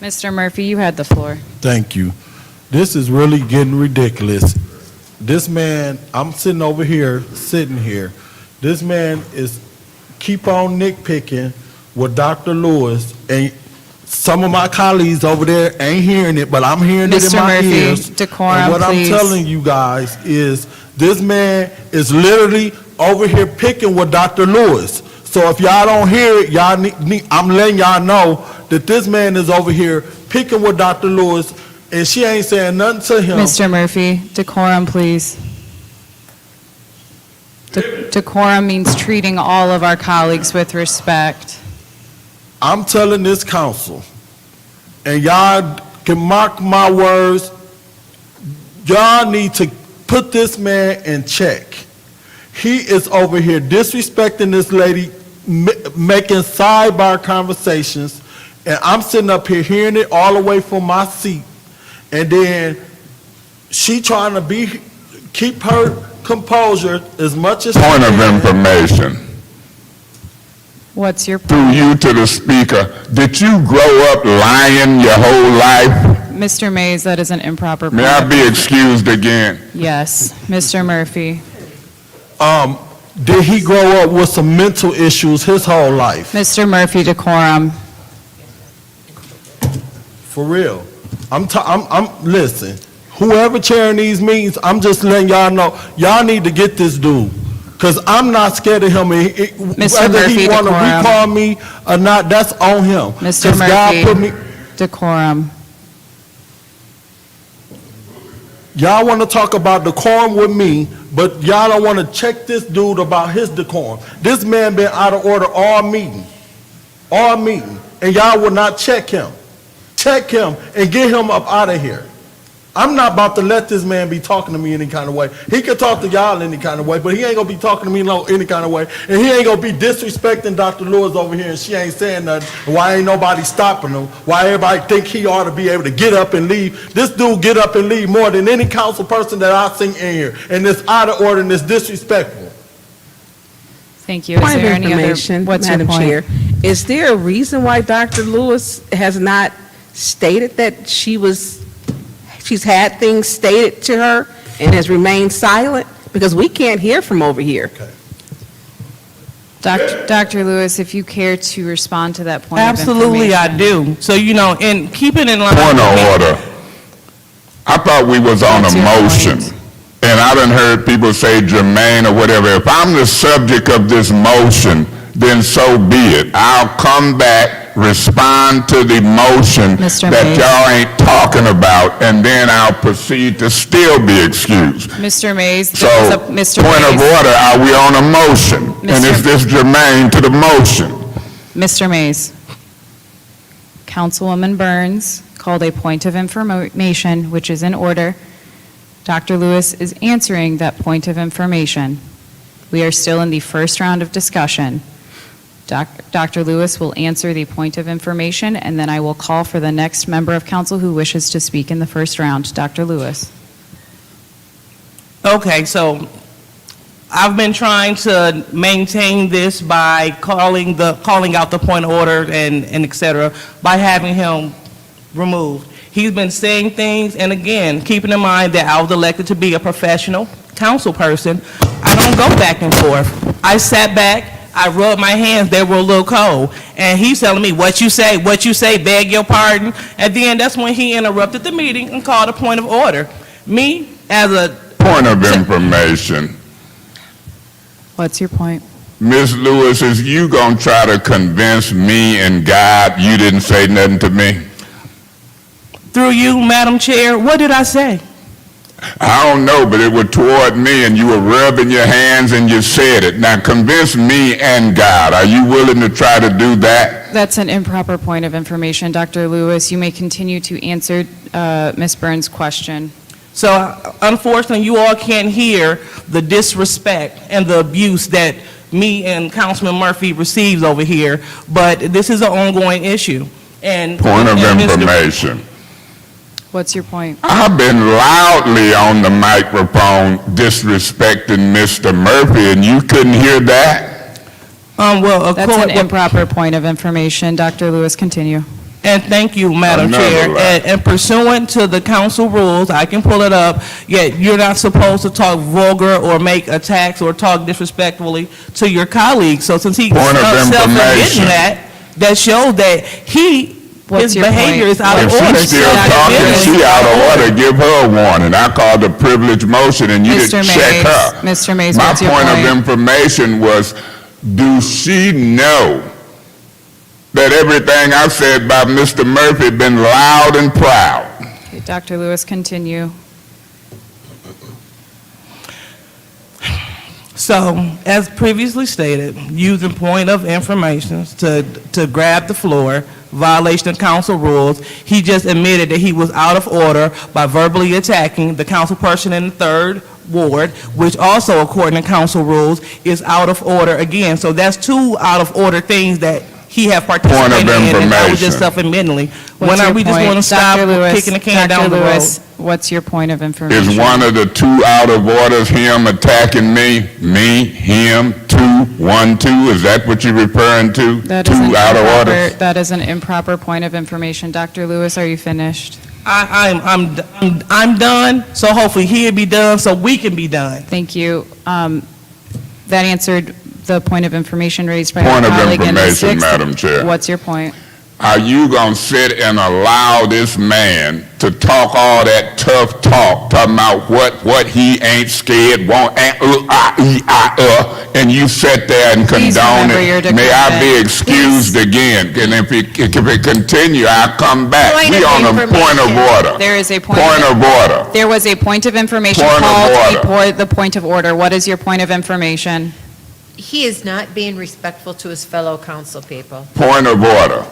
Mr. Murphy, you had the floor. Thank you. This is really getting ridiculous. This man, I'm sitting over here, This man is keep on nitpicking with Dr. Lewis, and some of my colleagues over there ain't hearing it, but I'm hearing it in Mr. my Murphy, ears. decorum, And what please. I'm telling you guys is this man is literally over here picking with Dr. Lewis. So if y'all don't hear it, I'm letting y'all know that this man is over here picking with Dr. Lewis, and she ain't saying nothing to him. Mr. Murphy, decorum, please. Decorum means treating all of our colleagues with respect. I'm telling this council, and y'all can mark my words, y'all need to put this man in check. He is over here disrespecting this lady, making sidebar conversations, and I'm sitting up here hearing it all the way from my seat, and then she trying to keep her composure as much as Point of information. What's your Through you to the speaker, did you grow up lying your whole life? Mr. Mays, that is an improper May point. I be excused again? Yes, Mr. Murphy. Did he grow up with some mental issues his whole life? Mr. Murphy, decorum. For real. Listen, whoever chairing these meetings, I'm just letting y'all know, y'all need to get this dude. Because I'm not scared of him. Whether he Murphy, want to decorum. recall me or not, that's on him. Mr. 'Cause God Murphy, put me- decorum. Y'all want to talk about decorum with me, but y'all don't want to check this dude about his decorum. This man been out of order all meeting, and y'all will not check him. Check him and get him up out of here. I'm not about to let this man be talking to me any kind of way. He can talk to y'all any kind of way, but he ain't gonna be talking to me any kind of way. And he ain't gonna be disrespecting Dr. Lewis over here, and she ain't saying nothing. And why ain't nobody stopping him? Why everybody think he ought to be able to get up and leave? This dude get up and leave more than any council person that I've seen in here. And it's out of order and it's disrespectful. Thank you. Is Point of there any other? information, What's your Madam point? Chair. Is there a reason why Dr. Lewis has not stated that she's had things stated to her and has remained silent? Because we can't hear from over here. Dr. Lewis, if you care to respond to that point Absolutely, of I information. do. So, and keep it in line. Point of order. I thought we was on a motion, and I done heard people say germane or whatever. If I'm the subject of this motion, then so be it. I'll come back, respond to the motion Mr. that Mays. y'all ain't talking about, and then I'll proceed to still be excused. Mr. Mays, So, there was a- Mr. point of Mays. order, are we on a motion? And Mr. is this germane to the motion? Mr. Mays, Councilwoman Burns called a point of information, which is in order. Dr. Lewis is answering that point of information. We are still in the first round of discussion. Dr. Lewis will answer the point of information, and then I will call for the next member of council who wishes to speak in the first round. Dr. Lewis. Okay, so I've been trying to maintain this by calling out the point of order and et cetera, by having him removed. He's been saying things, and again, keeping in mind that I was elected to be a professional council person, I don't go back and forth. I sat back, I rubbed my hands, they were a little cold, and he's telling me, what you say, beg your pardon, and then that's when he interrupted the meeting and called a point of order. Me, as a Point of information. What's your point? Ms. Lewis, is you gonna try to convince me and God you didn't say nothing to me? Through you, Madam Chair, what did I say? I don't know, but it was toward me, and you were rubbing your hands and you said it. Now convince me and God. Are you willing to try to do that? That's an improper point of information. Dr. Lewis, you may continue to answer Ms. Burns' question. So unfortunately, you all can't hear the disrespect and the abuse that me and Councilman Murphy receives over here, but this is an ongoing issue. And Point of and Mr. information. What's your point? I've been loudly on the microphone disrespecting Mr. Murphy, and you couldn't hear that? Well, That's an improper point of information. Dr. Lewis, continue. And thank you, Madam Chair. And pursuant to the council rules, I can pull it up, yet you're not supposed to talk vulgar or make attacks or talk disrespectfully to your colleagues. So since he's Point of information. that shows that his behavior is out of If order. she's still talking, she out of order, give her a warning. I called a privilege motion, and you didn't check her. Mr. Mays, My what's your point of point? information was, do she know that everything I said about Mr. Murphy been loud and proud? Okay, Dr. Lewis, continue. So, as previously stated, using point of information to grab the floor, violation of council rules, he just admitted that he was out of order by verbally attacking the council person in the third ward, which also, according to council rules, is out of order again. So that's two out of order things that he have participated in, and I was just self-admittingly. When What's are your we just point? want to stop Dr. Lewis, kicking the can Dr. down the road? Lewis, what's your point of information? Is one of the two out of orders him attacking me, him, 2, 1, 2? Is that what you're referring to? That is Two out of orders? That is an improper point of information. Dr. Lewis, are you finished? I'm done, so hopefully he'll be done, so we can be done. Thank you. That answered the point of information raised by Point our of colleague in the information, sixth. Madam Chair. What's your point? Are you going to sit and allow this man to talk all that tough talk, talking about what he ain't scared, won't, and you sit there and Please condone remember your it? May I be decorum. excused again? And if it continue, I'll come back. Point We of on a point of information. order. There is a point Point of order. There was a point of information Point of called order. before the point of order. What is your point of information? He is not being respectful to his fellow council people. Point of order.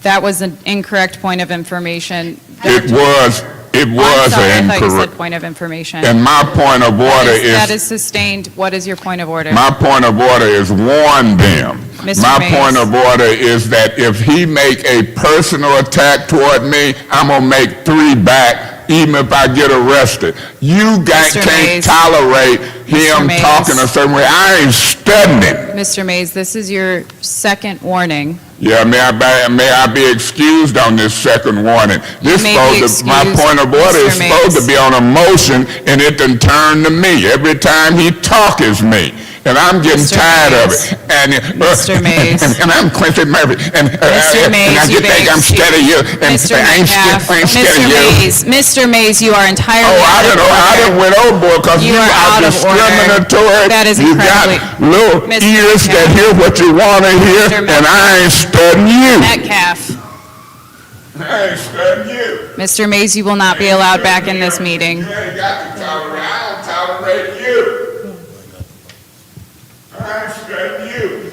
That was an incorrect point of information. It was I'm sorry, I thought you said point of information. And my point of order That is, is sustained. What is your point of order? my point of order is warn them. Mr. My Mays. point of order is that if he make a personal attack toward me, I'm gonna make 3 back, even if I get arrested. You Mr. can't Mays. tolerate him Mays. talking a certain way. I ain't studying. Mr. Mays, this is your second warning. Yeah, may I be excused on this second warning? This may be my excused, point of order is Mr. supposed to Mays. be on a motion, and it done turned to me. Every time he talk is me. And I'm getting Mr. tired of Mays. it. And, Mr. Mays. and I'm Quincy Murphy. And, Mr. and Mays, I you've get think been I'm scared of you. And Mr. I ain't scared, Metcalf, I ain't scared Mr. of you. Mays, Mr. Mays, you are entirely Oh, out of I order. done went overboard because You you are are out of order. discriminatory. That is You got incredibly- little Mr. ears that Metcalf. hear what you want to hear, Mr. and I ain't studying you. Metcalf. I ain't studying you. Mr. Mays, you will not be allowed back in this meeting. You ain't got to tolerate. I don't tolerate you. I ain't studying you.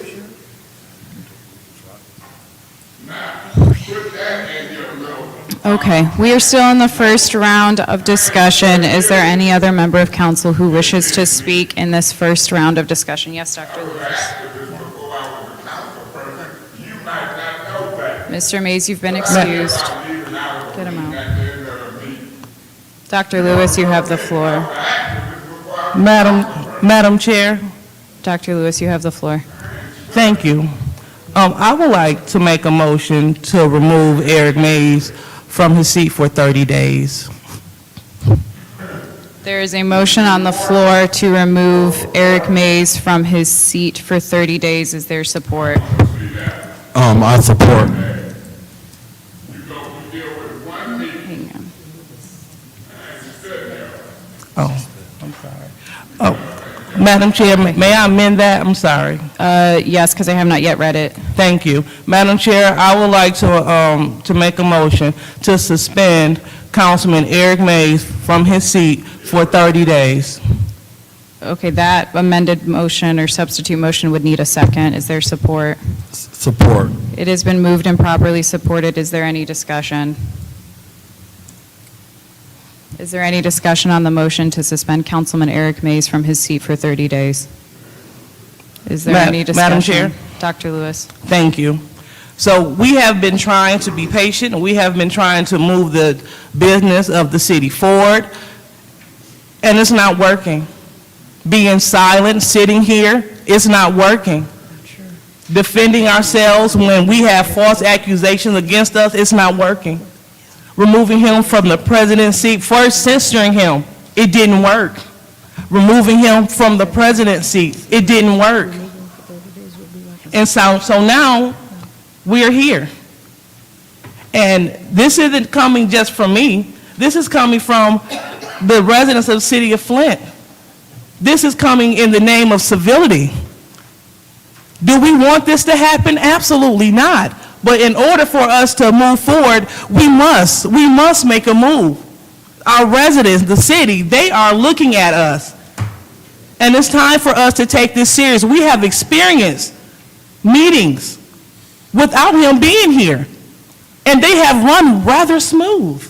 Now, put that in your little. Okay, we are still in the first round of discussion. Is there any other member of council who wishes to speak in this first round of discussion? Yes, Dr. Lewis. Mr. Mays, you've been excused. Get him out. Dr. Lewis, you have the floor. Madam Chair, Dr. Lewis, you have the floor. thank you. I would like to make a motion to remove Eric Mays from his seat for 30 days. There is a motion on the floor to remove Eric Mays from his seat for 30 days. Is there support? I support. Hang on. Oh, I'm sorry. Oh, Madam Chair, may I amend that? I'm sorry. Yes, because I have not yet read it. Thank you. Madam Chair, I would like to make a motion to suspend Councilman Eric Mays from his seat for 30 days. Okay, that amended motion or substitute motion would need a second. Is there support? Support. It has been moved and properly supported. Is there any discussion? Is there any discussion on the motion to suspend Councilman Eric Mays from his seat for 30 days? Is there any discussion? Madam Chair? Dr. Lewis. Thank you. So we have been trying to be patient, and we have been trying to move the business of the city forward, and it's not working. Being silent, sitting here, it's not working. Defending ourselves when we have false accusations against us, it's not working. Removing him from the president's seat, first censoring him, it didn't work. Removing him from the president's seat, it didn't work. And so now, we're here. And this isn't coming just from me. This is coming from the residents of the city of Flint. This is coming in the name of civility. Do we want this to happen? Absolutely not. But in order for us to move forward, we must make a move. Our residents, the city, they are looking at us. And it's time for us to take this serious. We have experienced meetings without him being here. And they have run rather smooth.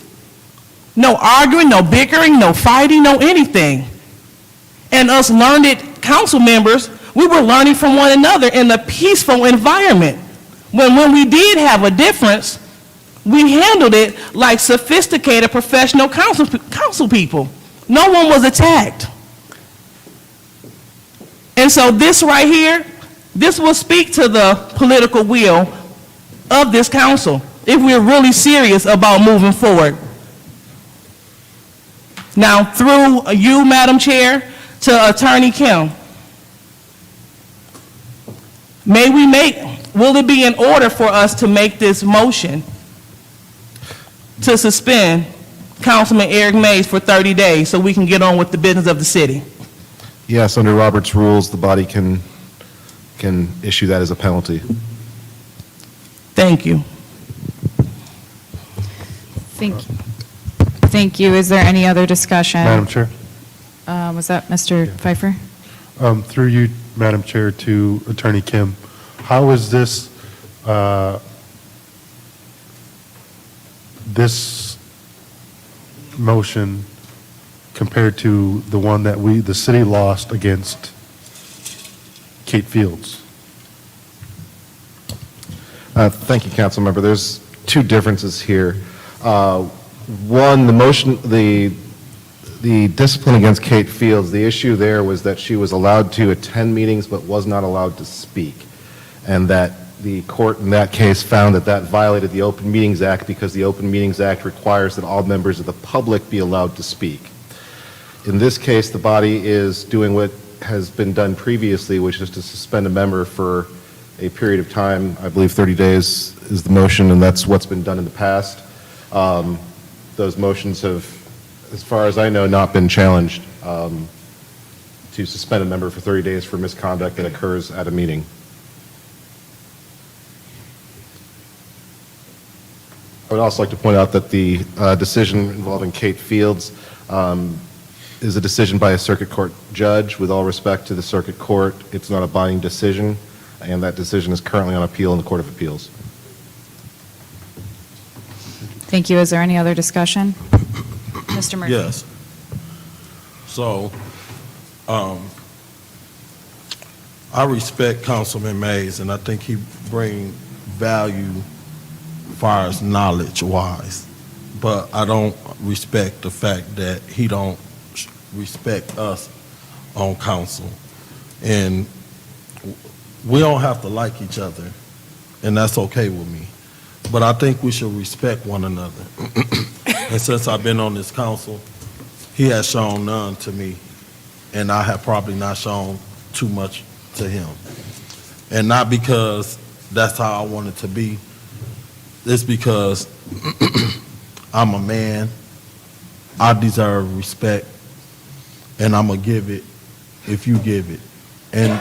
No arguing, no bickering, no fighting, no anything. And us learned council members, we were learning from one another in a peaceful environment. When we did have a difference, we handled it like sophisticated professional council people. No one was attacked. And so this right here, this will speak to the political will of this council if we're really serious about moving forward. Now, through you, Madam Chair, to Attorney Kim, may we make will it be in order for us to make this motion to suspend Councilman Eric Mays for 30 days so we can get on with the business of the city? Yes, under Robert's rules, the body can issue that as a penalty. Thank you. Thank you. Is there any other discussion? Madam Chair, Was that Mr. Pfeiffer? through you, Madam Chair, to Attorney Kim, how is this, this motion compared to the one that the city lost against Kate Fields? Thank you, council member. There's two differences here. One, the motion, the discipline against Kate Fields, the issue there was that she was allowed to attend meetings but was not allowed to speak, and that the court in that case found that that violated the Open Meetings Act because the Open Meetings Act requires that all members of the public be allowed to speak. In this case, the body is doing what has been done previously, which is to suspend a member for a period of time. I believe 30 days is the motion, and that's what's been done in the past. Those motions have, as far as I know, not been challenged to suspend a member for 30 days for misconduct that occurs at a meeting. I would also like to point out that the decision involving Kate Fields is a decision by a circuit court judge. With all respect to the circuit court, it's not a binding decision, and that decision is currently on appeal in the Court of Appeals. Thank you. Is there any other discussion? Mr. Murphy? Yes. So, I respect Councilman Mays, and I think he brings value as far as knowledge-wise, but I don't respect the fact that he don't respect us on council. And we don't have to like each other, and that's okay with me. But I think we should respect one another. And since I've been on this council, he has shown none to me, and I have probably not shown too much to him. And not because that's how I want it to be. It's because I'm a man, I deserve respect, and I'm going to give it if you give it. And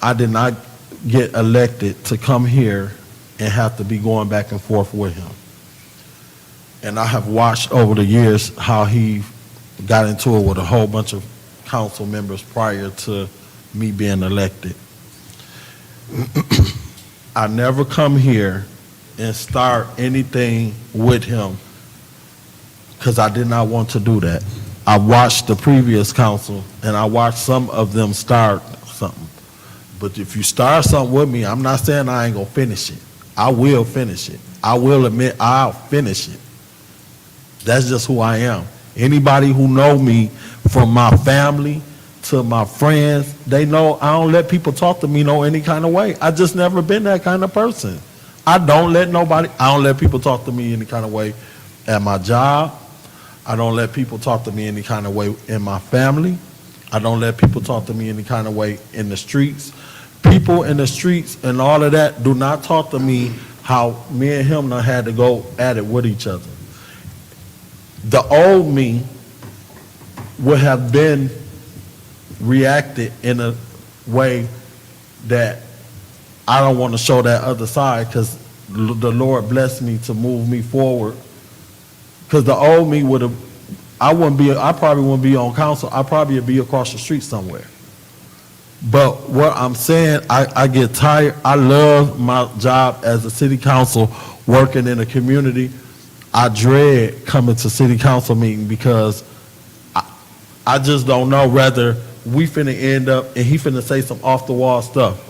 I did not get elected to come here and have to be going back and forth with him. And I have watched over the years how he got into it with a whole bunch of council members prior to me being elected. I never come here and start anything with him because I did not want to do that. I watched the previous council and I watched some of them start something. But if you start something with me, I'm not saying I ain't gonna finish it. I will finish it. I will admit I'll finish it. That's just who I am. Anybody who know me, from my family to my friends, they know I don't let people talk to me no any kind of way. I just never been that kind of person. I don't let people talk to me any kind of way at my job. I don't let people talk to me any kind of way in my family. I don't let people talk to me any kind of way in the streets. People in the streets and all of that do not talk to me how me and him done had to go at it with each other. The old me would have been reacted in a way that I don't want to show that other side because the Lord blessed me to move me forward. Because the old me would have, I probably wouldn't be on council. I probably would be across the street somewhere. But what I'm saying, I get tired. I love my job as a city council, working in a community. I dread coming to city council meeting because I just don't know whether we finna end up and he finna say some off the wall stuff.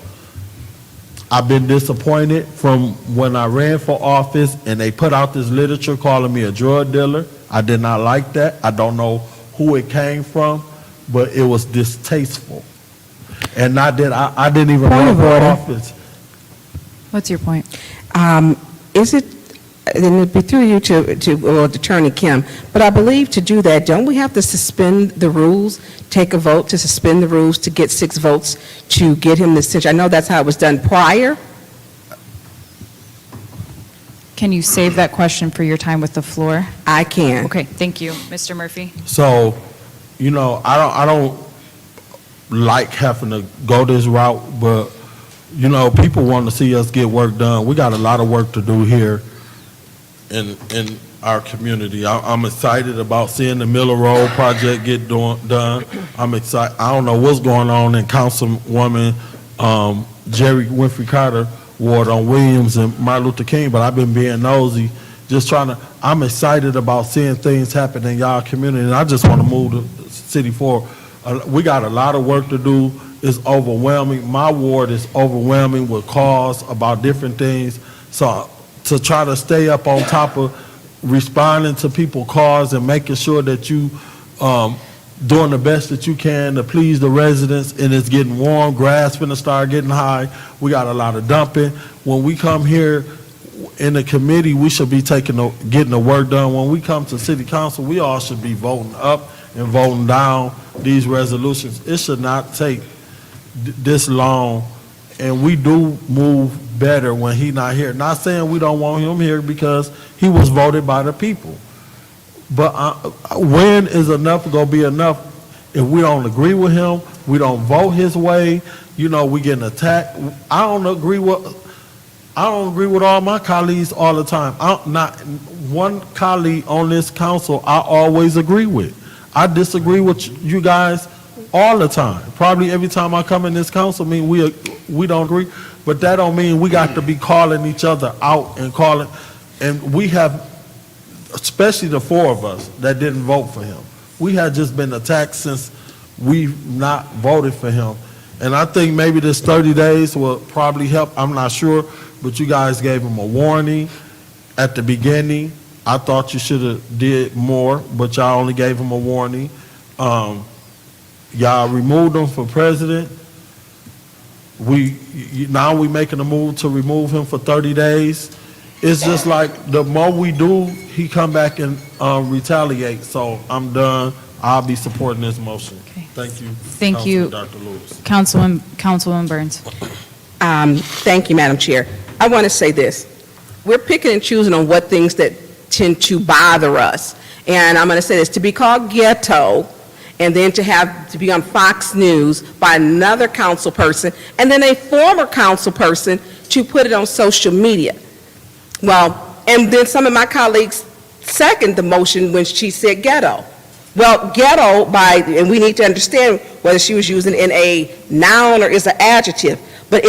I've been disappointed from when I ran for office and they put out this literature calling me a drug dealer. I did not like that. I don't know who it came from, but it was distasteful. And I didn't even run for office. What's your point? Is it and it'd be through you to Attorney Kim, but I believe to do that, don't we have to suspend the rules, take a vote to suspend the rules to get 6 votes to get him the censure? I know that's how it was done prior. Can you save that question for your time with the floor? I can. Okay, thank you. Mr. Murphy? So, I don't like having to go this route, but, people want to see us get work done. We got a lot of work to do here in our community. I'm excited about seeing the Miller Road project get done. I'm excited. I don't know what's going on in Councilwoman Jerry Winfrey Carter ward on Williams and Martin Luther King, but I've been being nosy, I'm excited about seeing things happen in y'all community, and I just want to move the city forward. We got a lot of work to do. It's overwhelming. My ward is overwhelming with calls about different things. So to try to stay up on top of responding to people's calls and making sure that you doing the best that you can to please the residents, and it's getting warm, grass finna start getting high. We got a lot of dumping. When we come here in the committee, we should be getting the work done. When we come to city council, we all should be voting up and voting down these resolutions. It should not take this long, and we do move better when he's not here. Not saying we don't want him here because he was voted by the people. But when is enough going to be enough? If we don't agree with him, we don't vote his way, we getting attacked. I don't agree with all my colleagues all the time. Not one colleague on this council I always agree with. I disagree with you guys all the time. Probably every time I come in this council meeting, we don't agree. But that don't mean we got to be calling each other out and calling. And we have, especially the 4 of us that didn't vote for him, we had just been attacked since we've not voted for him. And I think maybe this 30 days will probably help. I'm not sure, but you guys gave him a warning at the beginning. I thought you should have did more, but y'all only gave him a warning. Y'all removed him for president. Now we making a move to remove him for 30 days. It's just like the more we do, he come back and retaliate. So I'm done. I'll be supporting this motion. Okay. Thank you. Thank you, Dr. Lewis. Councilwoman Burns. Thank you, Madam Chair. I want to say this. We're picking and choosing on what things that tend to bother us. And I'm going to say this, to be called ghetto, and then to be on Fox News by another council person, and then a former council person to put it on social media. Well, and then some of my colleagues second the motion when she said ghetto. Well, ghetto, and we need to understand whether she was using in a noun or is an adjective, but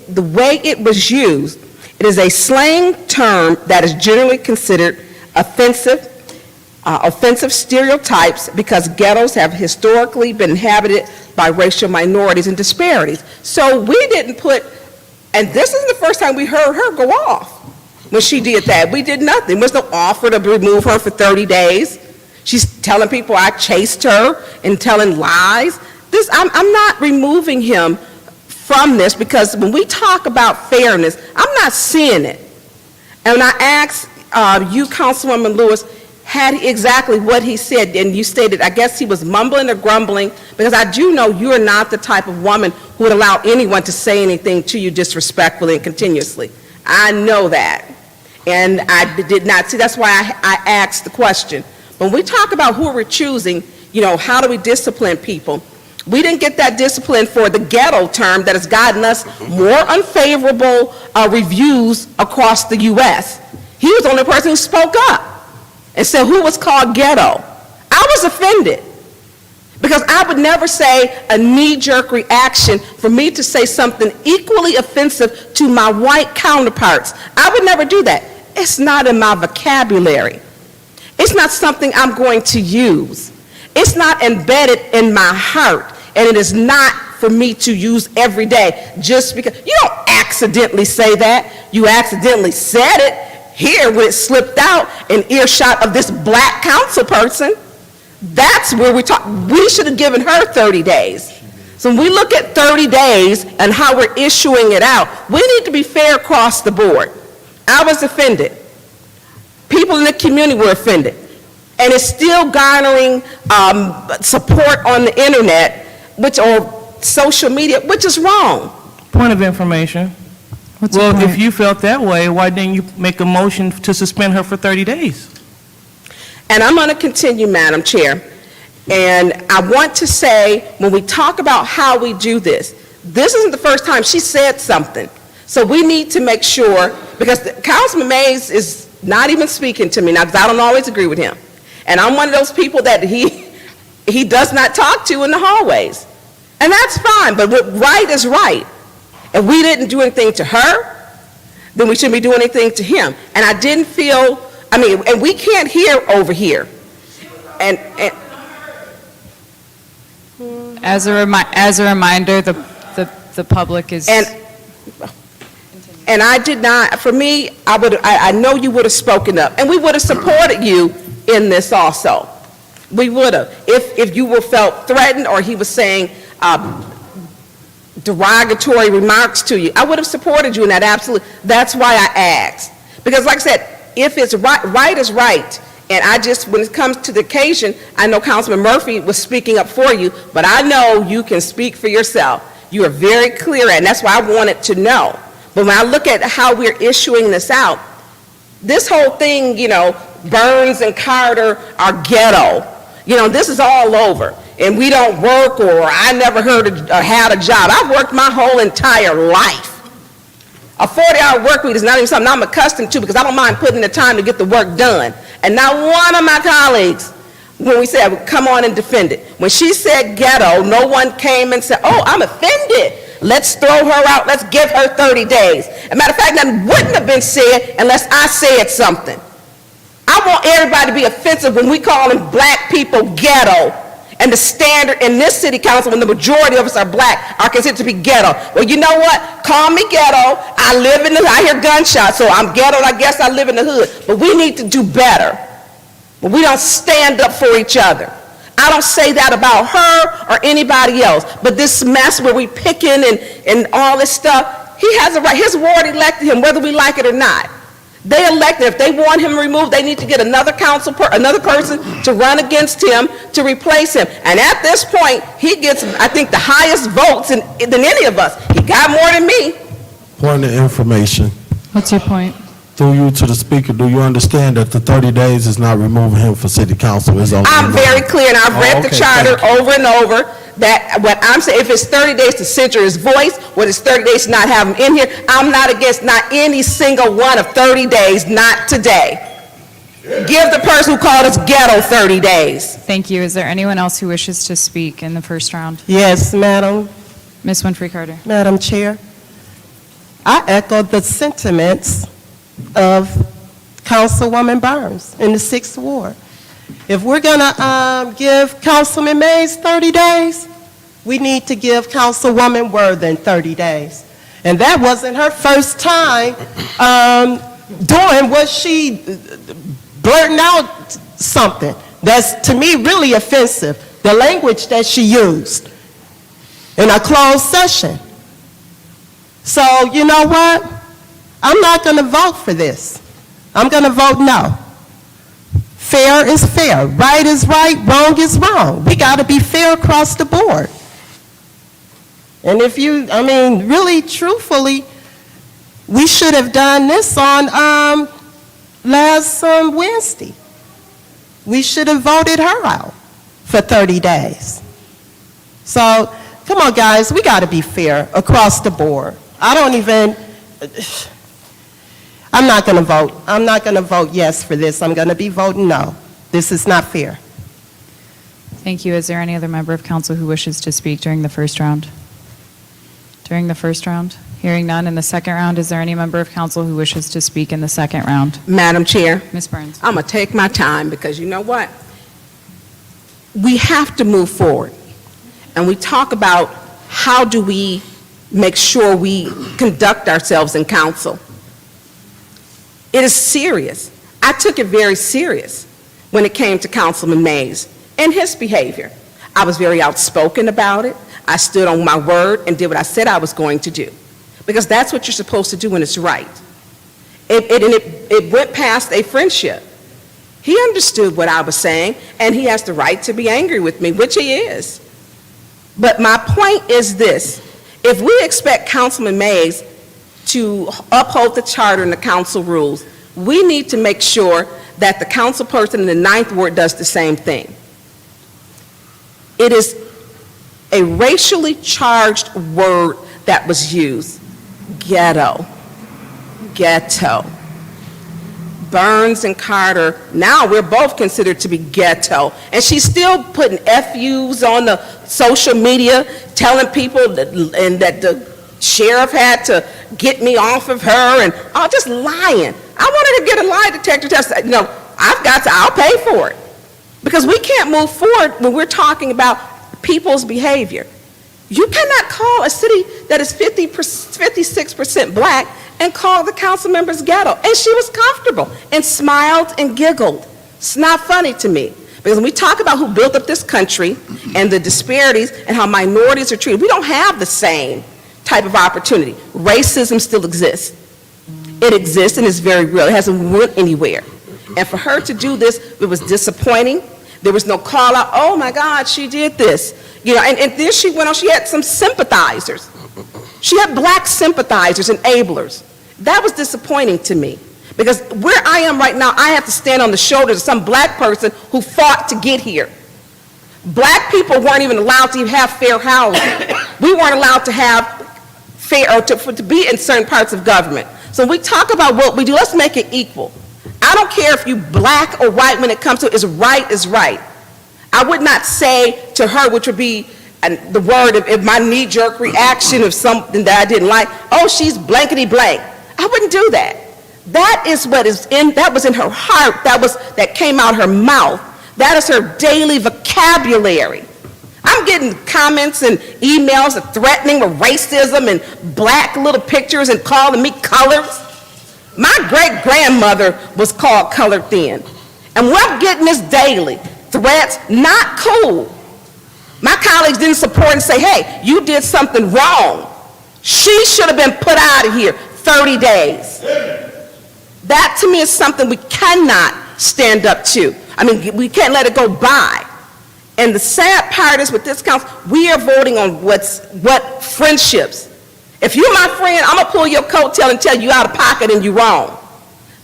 the way it was used, it is a slang term that is generally considered offensive stereotypes because ghettos have historically been inhabited by racial minorities and disparities. So we didn't and this is the first time we heard her go off when she did that. We did nothing. There was no offer to remove her for 30 days. She's telling people I chased her and telling lies. I'm not removing him from this because when we talk about fairness, I'm not seeing it. And when I asked you, Councilwoman Lewis, had exactly what he said, and you stated, I guess he was mumbling or grumbling, because I do know you are not the type of woman who would allow anyone to say anything to you disrespectfully and continuously. I know that. And I did not see, that's why I asked the question. When we talk about who we're choosing, how do we discipline people? We didn't get that discipline for the ghetto term that has gotten us more unfavorable reviews across the U.S. He was the only person who spoke up and said who was called ghetto. I was offended because I would never say a knee-jerk reaction for me to say something equally offensive to my white counterparts. I would never do that. It's not in my vocabulary. It's not something I'm going to use. It's not embedded in my heart, and it is not for me to use every day just because. You don't accidentally say that. You accidentally said it here when it slipped out in earshot of this black council person. That's where we should have given her 30 days. So when we look at 30 days and how we're issuing it out, we need to be fair across the board. I was offended. People in the community were offended. And it's still garnering support on the internet, or social media, which is wrong. Point of information. Well, if you felt that way, why didn't you make a motion to suspend her for 30 days? And I'm going to continue, Madam Chair. And I want to say, when we talk about how we do this isn't the first time she said something. So we need to make sure, because Councilman Mays is not even speaking to me now, because I don't always agree with him. And I'm one of those people that he does not talk to in the hallways. And that's fine, but what right is right. If we didn't do anything to her, then we shouldn't be doing anything to him. And I didn't feel, and we can't hear over here. And As a reminder, the public is... And I did not, for me, I know you would have spoken up, and we would have supported you in this also. We would have. If you were felt threatened or he was saying derogatory remarks to you, I would have supported you in that, absolutely. That's why I asked. Because like I said, if it's right is right. And when it comes to the occasion, I know Councilman Murphy was speaking up for you, but I know you can speak for yourself. You are very clear, and that's why I wanted to know. But when I look at how we're issuing this out, this whole thing, Burns and Carter are ghetto. This is all over. And we don't work, or I never had a job. I've worked my whole entire life. A 40-hour work week is not even something I'm accustomed to, because I don't mind putting in the time to get the work done. And not one of my colleagues, when we said, come on and defend it. When she said ghetto, no one came and said, oh, I'm offended. Let's throw her out. Let's give her 30 days. As a matter of fact, that wouldn't have been said unless I said something. I want everybody to be offensive when we call them black people ghetto. And the standard in this city council, when the majority of us are black, are considered to be ghetto. Well, you know what? Call me ghetto. I hear gunshots, so I'm ghetto, and I guess I live in the hood. But we need to do better. But we don't stand up for each other. I don't say that about her or anybody else. But this mess where we picking and all this stuff, he has a right. His ward elected him, whether we like it or not. They elected. If they want him removed, they need to get another person to run against him to replace him. And at this point, he gets, I think, the highest votes than any of us. He got more than me. Point of information. What's your point? Through you to the speaker, do you understand that the 30 days is not removing him for city council? I'm very clear, and I've read the charter over and over, that what I'm saying, if it's 30 days to censor his voice, what it's 30 days to not have him in here, I'm not against not any single one of 30 days, not today. Give the person who called us ghetto 30 days. Thank you. Is there anyone else who wishes to speak in the first round? Yes, Madam. Ms. Winfrey Carter. Madam Chair, I echo the sentiments of Councilwoman Burns in the 6th Ward. If we're going to give Councilman Mays 30 days, we need to give Councilwoman Worthen 30 days. And that wasn't her first time doing what she blurting out something that's, to me, really offensive. The language that she used in a closed session. So, you know what? I'm not going to vote for this. I'm going to vote no. Fair is fair. Right is right. Wrong is wrong. We got to be fair across the board. And if you, really, truthfully, we should have done this on last Wednesday. We should have voted her out for 30 days. So, come on, guys. We got to be fair across the board. I'm not going to vote. I'm not going to vote yes for this. I'm going to be voting no. This is not fair. Thank you. Is there any other member of council who wishes to speak during the first round? During the first round? Hearing none. In the second round, is there any member of council who wishes to speak in the second round? Madam Chair. Ms. Burns. I'm going to take my time, because you know what? We have to move forward. And we talk about how do we make sure we conduct ourselves in council. It is serious. I took it very serious when it came to Councilman Mays and his behavior. I was very outspoken about it. I stood on my word and did what I said I was going to do, because that's what you're supposed to do when it's right. And it it went past a friendship. He understood what I was saying, and he has the right to be angry with me, which he is. But my point is this: if we expect Councilman Mays to uphold the charter and the council rules, we need to make sure that the council person in the Ninth Ward does the same thing. It is a racially charged word that was used. Ghetto. Ghetto. Burns and Carter, now we're both considered to be ghetto. And she's still putting FUs on the social media, telling people that the sheriff had to get me off of her, and just lying. I wanted to get a lie detector test. I'll pay for it. Because we can't move forward when we're talking about people's behavior. You cannot call a city that is 56% black and call the council members ghetto. And she was comfortable and smiled and giggled. It's not funny to me. Because when we talk about who built up this country and the disparities and how minorities are treated, we don't have the same type of opportunity. Racism still exists. It exists and is very real. It hasn't went anywhere. And for her to do this, it was disappointing. There was no call out, oh my God, she did this. And then she went on, she had some sympathizers. She had black sympathizers, enablers. That was disappointing to me. Because where I am right now, I have to stand on the shoulders of some black person who fought to get here. Black people weren't even allowed to even have fair housing. We weren't allowed to have fair, or to be in certain parts of government. So when we talk about what we do, let's make it equal. I don't care if you black or white when it comes to it, is right. I would not say to her, which would be the word of my knee-jerk reaction of something that I didn't like, oh, she's blankety blank. I wouldn't do that. That is what that was in her heart, that came out her mouth. That is her daily vocabulary. I'm getting comments and emails threatening with racism and black little pictures and calling me colors. My great-grandmother was called colored thin. And we're getting this daily. Threats, not cool. My colleagues didn't support and say, hey, you did something wrong. She should have been put out of here 30 days. That to me is something we cannot stand up to. I mean, we can't let it go by. And the sad part is with this council, we are voting on what friendships. If you're my friend, I'm going to pull your coattail and tell you out of pocket and you're wrong.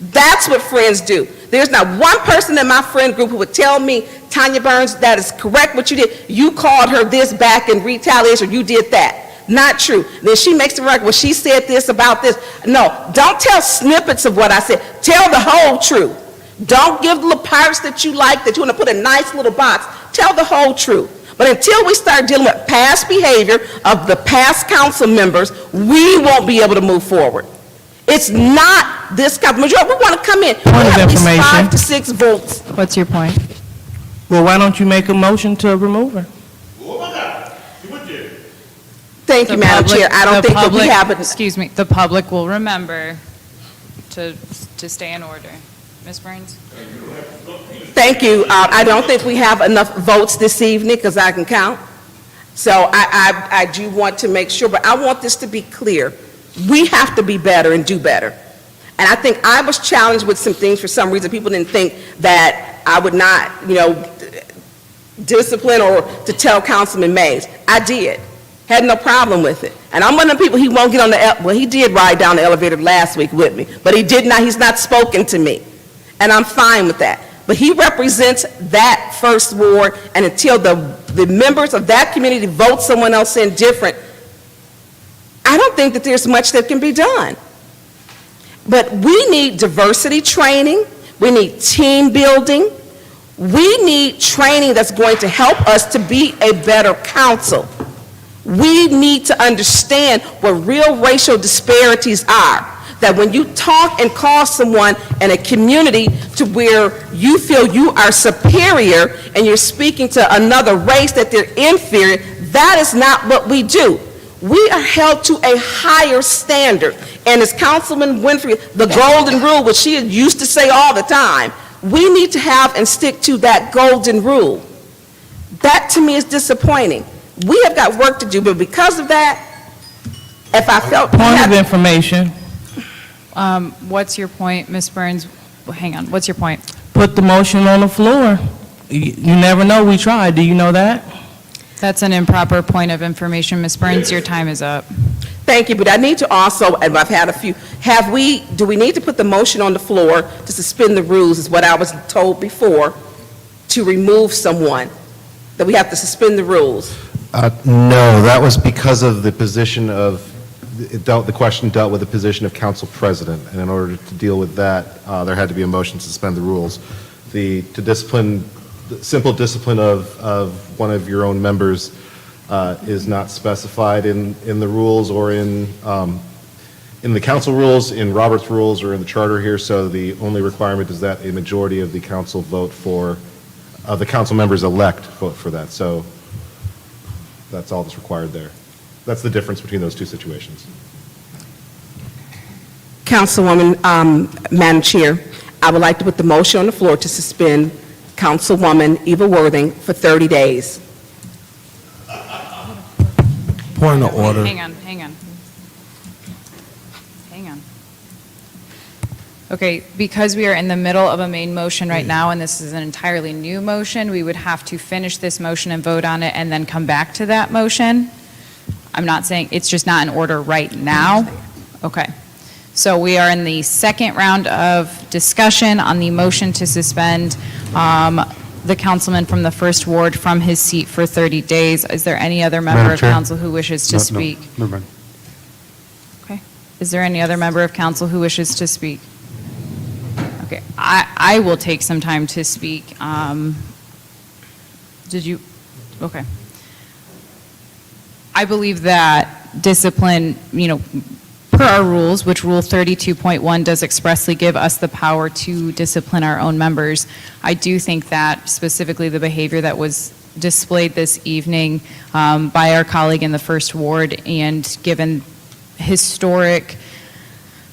That's what friends do. There's not one person in my friend group who would tell me, Tanya Burns, that is correct what you did. You called her this back in retaliation, or you did that. Not true. Then she makes the record, well, she said this about this. No, don't tell snippets of what I said. Tell the whole truth. Don't give the little parts that you like, that you want to put in a nice little box. Tell the whole truth. But until we start dealing with past behavior of the past council members, we won't be able to move forward. It's not this council majority. We want to come in. Point of at least information. 5 to 6 votes. What's your point? Well, why don't you make a motion to remove her? Thank you, Madam Chair. I don't think that we have it. Excuse me, the public will remember to stay in order. Ms. Burns? Thank you. I don't think we have enough votes this evening because I can count. So I do want to make sure, but I want this to be clear. We have to be better and do better. And I think I was challenged with some things for some reason. People didn't think that I would not, discipline or to tell Councilman Mays. I did. Had no problem with it. And I'm one of the people, he won't get on well, he did ride down the elevator last week with me, but he's not spoken to me. And I'm fine with that. But he represents that first ward, and until the members of that community vote someone else in different, I don't think that there's much that can be done. But we need diversity training. We need team building. We need training that's going to help us to be a better council. We need to understand what real racial disparities are. That when you talk and call someone in a community to where you feel you are superior and you're speaking to another race that they're inferior, that is not what we do. We are held to a higher standard. And as Councilman Winfrey, the golden rule, which she used to say all the time, we need to have and stick to that golden rule. That to me is disappointing. We have got work to do, but because of that, if I felt... Point of information. What's your point, Ms. Burns? Hang on, what's your point? Put the motion on the floor. You never know, we tried, do you know that? That's an improper point of information. Ms. Burns, your time is up. Thank you, but I need to also, and I've had a few, do we need to put the motion on the floor to suspend the rules, is what I was told before, to remove someone, that we have to suspend the rules? No, that was because of the position of, the question dealt with the position of council president, and in order to deal with that, there had to be a motion to suspend the rules. The simple discipline of one of your own members is not specified in the rules or in the council rules, in Robert's rules, or in the charter here, so the only requirement is that a majority of the council vote for, the council members elect vote for that. So that's all that's required there. That's the difference between those two situations. Councilwoman, Madam Chair, I would like to put the motion on the floor to suspend Councilwoman Eva Worthing for 30 days. Point of order. Hang on. Okay, because we are in the middle of a main motion right now, and this is an entirely new motion, we would have to finish this motion and vote on it and then come back to that motion. I'm not saying, it's just not in order right now. Okay. So we are in the second round of discussion on the motion to suspend the councilman from the first ward from his seat for 30 days. Is there any other member Madam of Chair? council who wishes to speak? No, never mind. Okay. Is there any other member of council who wishes to speak? Okay. I will take some time to speak. Did you? Okay. I believe that discipline, per our rules, which Rule 32.1 does expressly give us the power to discipline our own members, I do think that specifically the behavior that was displayed this evening by our colleague in the First Ward, and given historic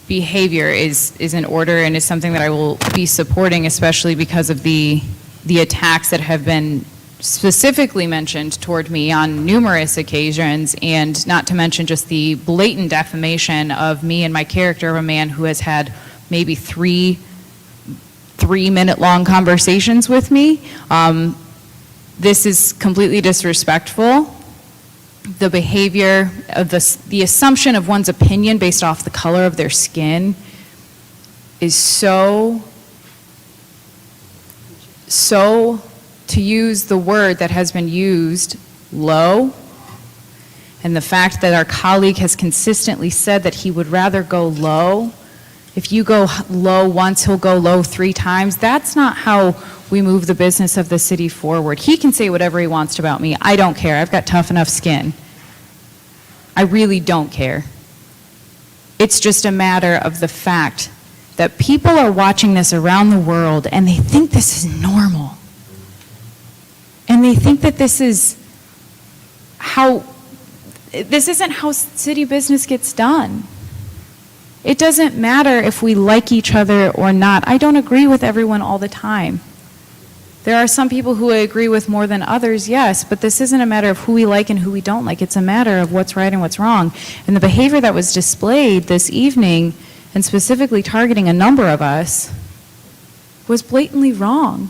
behavior, is in order and is something that I will be supporting, especially because of the attacks that have been specifically mentioned toward me on numerous occasions, and not to mention just the blatant defamation of me and my character of a man who has had maybe three-minute-long conversations with me. This is completely disrespectful. The behavior of the assumption of one's opinion based off the color of their skin is so, to use the word that has been used, low. And the fact that our colleague has consistently said that he would rather go low. If you go low once, he'll go low 3 times. That's not how we move the business of the city forward. He can say whatever he wants about me. I don't care. I've got tough enough skin. I really don't care. It's just a matter of the fact that people are watching this around the world and they think this is normal. And they think that this isn't how city business gets done. It doesn't matter if we like each other or not. I don't agree with everyone all the time. There are some people who I agree with more than others, yes, but this isn't a matter of who we like and who we don't like. It's a matter of what's right and what's wrong. And the behavior that was displayed this evening, and specifically targeting a number of us, was blatantly wrong.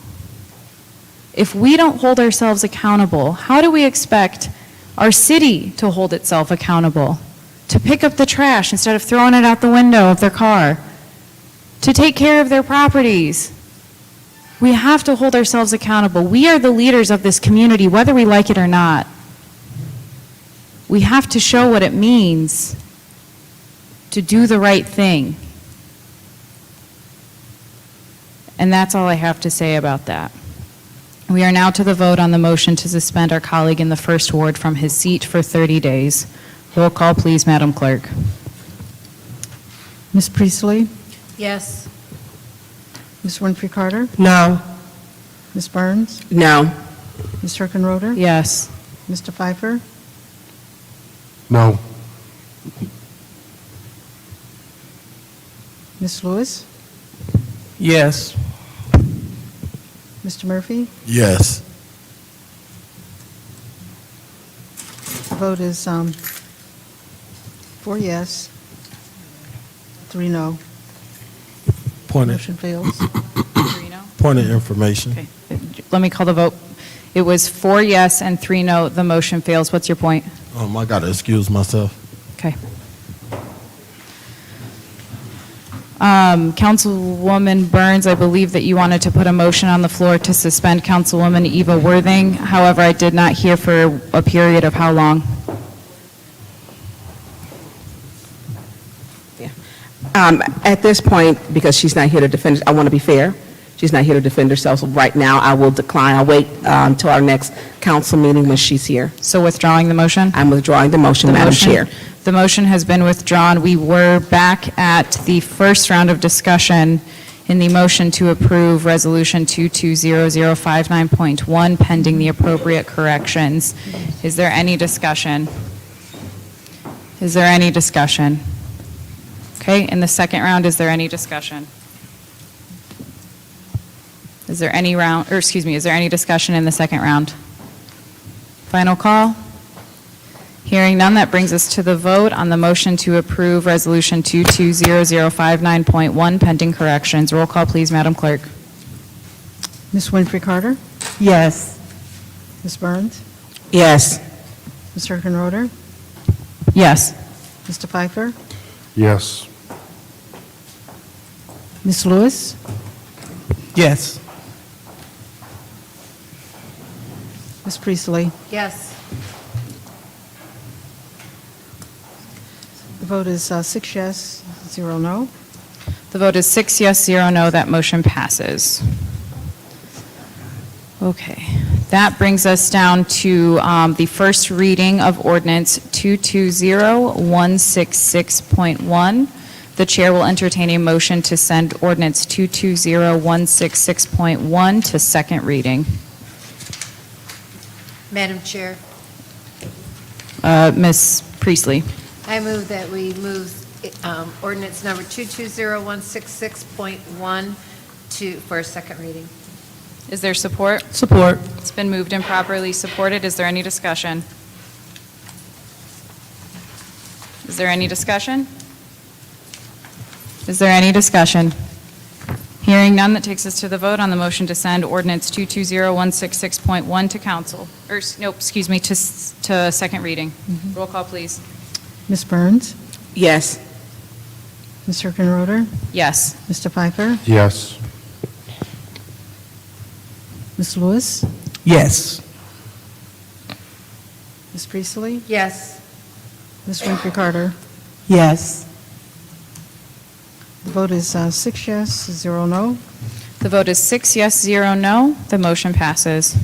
If we don't hold ourselves accountable, how do we expect our city to hold itself accountable? To pick up the trash instead of throwing it out the window of their car? To take care of their properties? We have to hold ourselves accountable. We are the leaders of this community, whether we like it or not. We have to show what it means to do the right thing. And that's all I have to say about that. We are now to the vote on the motion to suspend our colleague in the First Ward from his seat for 30 days. Roll call, please, Madam Clerk. Ms. Priestley? Yes. Ms. Winfrey Carter? No. Ms. Burns? No. Ms. Hurkenroder? Yes. Mr. Pfeiffer? No. Ms. Lewis? Yes. Mr. Murphy? Yes. The vote is 4 yes, 3 no. Motion fails. Point of information. Okay. Let me call the vote. It was 4 yes and 3 no. The motion fails. What's your point? I got to excuse myself. Okay. Councilwoman Burns, I believe that you wanted to put a motion on the floor to suspend Councilwoman Eva Worthing. However, I did not hear for a period of how long. At this point, because she's not here to defend, I want to be fair. She's not here to defend herself, so right now I will decline. I'll wait until our next council meeting when she's here. So withdrawing the motion? I'm withdrawing the motion, Madam Chair. The motion has been withdrawn. We were back at the first round of discussion in the motion to approve Resolution 220059.1 pending the appropriate corrections. Is there any discussion? Is there any discussion? Okay, in the second round, is there any discussion? Is there any is there any discussion in the second round? Final call? Hearing none, that brings us to the vote on the motion to approve Resolution 220059.1 pending corrections. Roll call, please, Madam Clerk. Ms. Winfrey Carter? Yes. Ms. Burns? Yes. Mr. Hickenroder? Yes. Mr. Pfeiffer? Yes. Ms. Lewis? Yes. Ms. Priestley? Yes. The vote is 6 yes, 0 no. The vote is 6 yes, 0 no. That motion passes. Okay. That brings us down to the first reading of ordinance 220166.1. The chair will entertain a motion to send ordinance 220166.1 to second reading. Madam Chair, Ms. Priestley. I move that we move ordinance number 220166.1 for a second reading. Is there support? Support. It's been moved and properly supported. Is there any discussion? Is there any discussion? Is there any discussion? Hearing none, that takes us to the vote on the motion to send ordinance 220166.1 to council, to second reading. Roll call, please. Ms. Burns? Yes. Mr. Hickenroder? Yes. Mr. Pfeiffer? Yes. Ms. Lewis? Yes. Ms. Priestley? Yes. Ms. Winfrey Carter? Yes. The vote is 6 yes, 0 no. The vote is 6 yes, 0 no. The motion passes.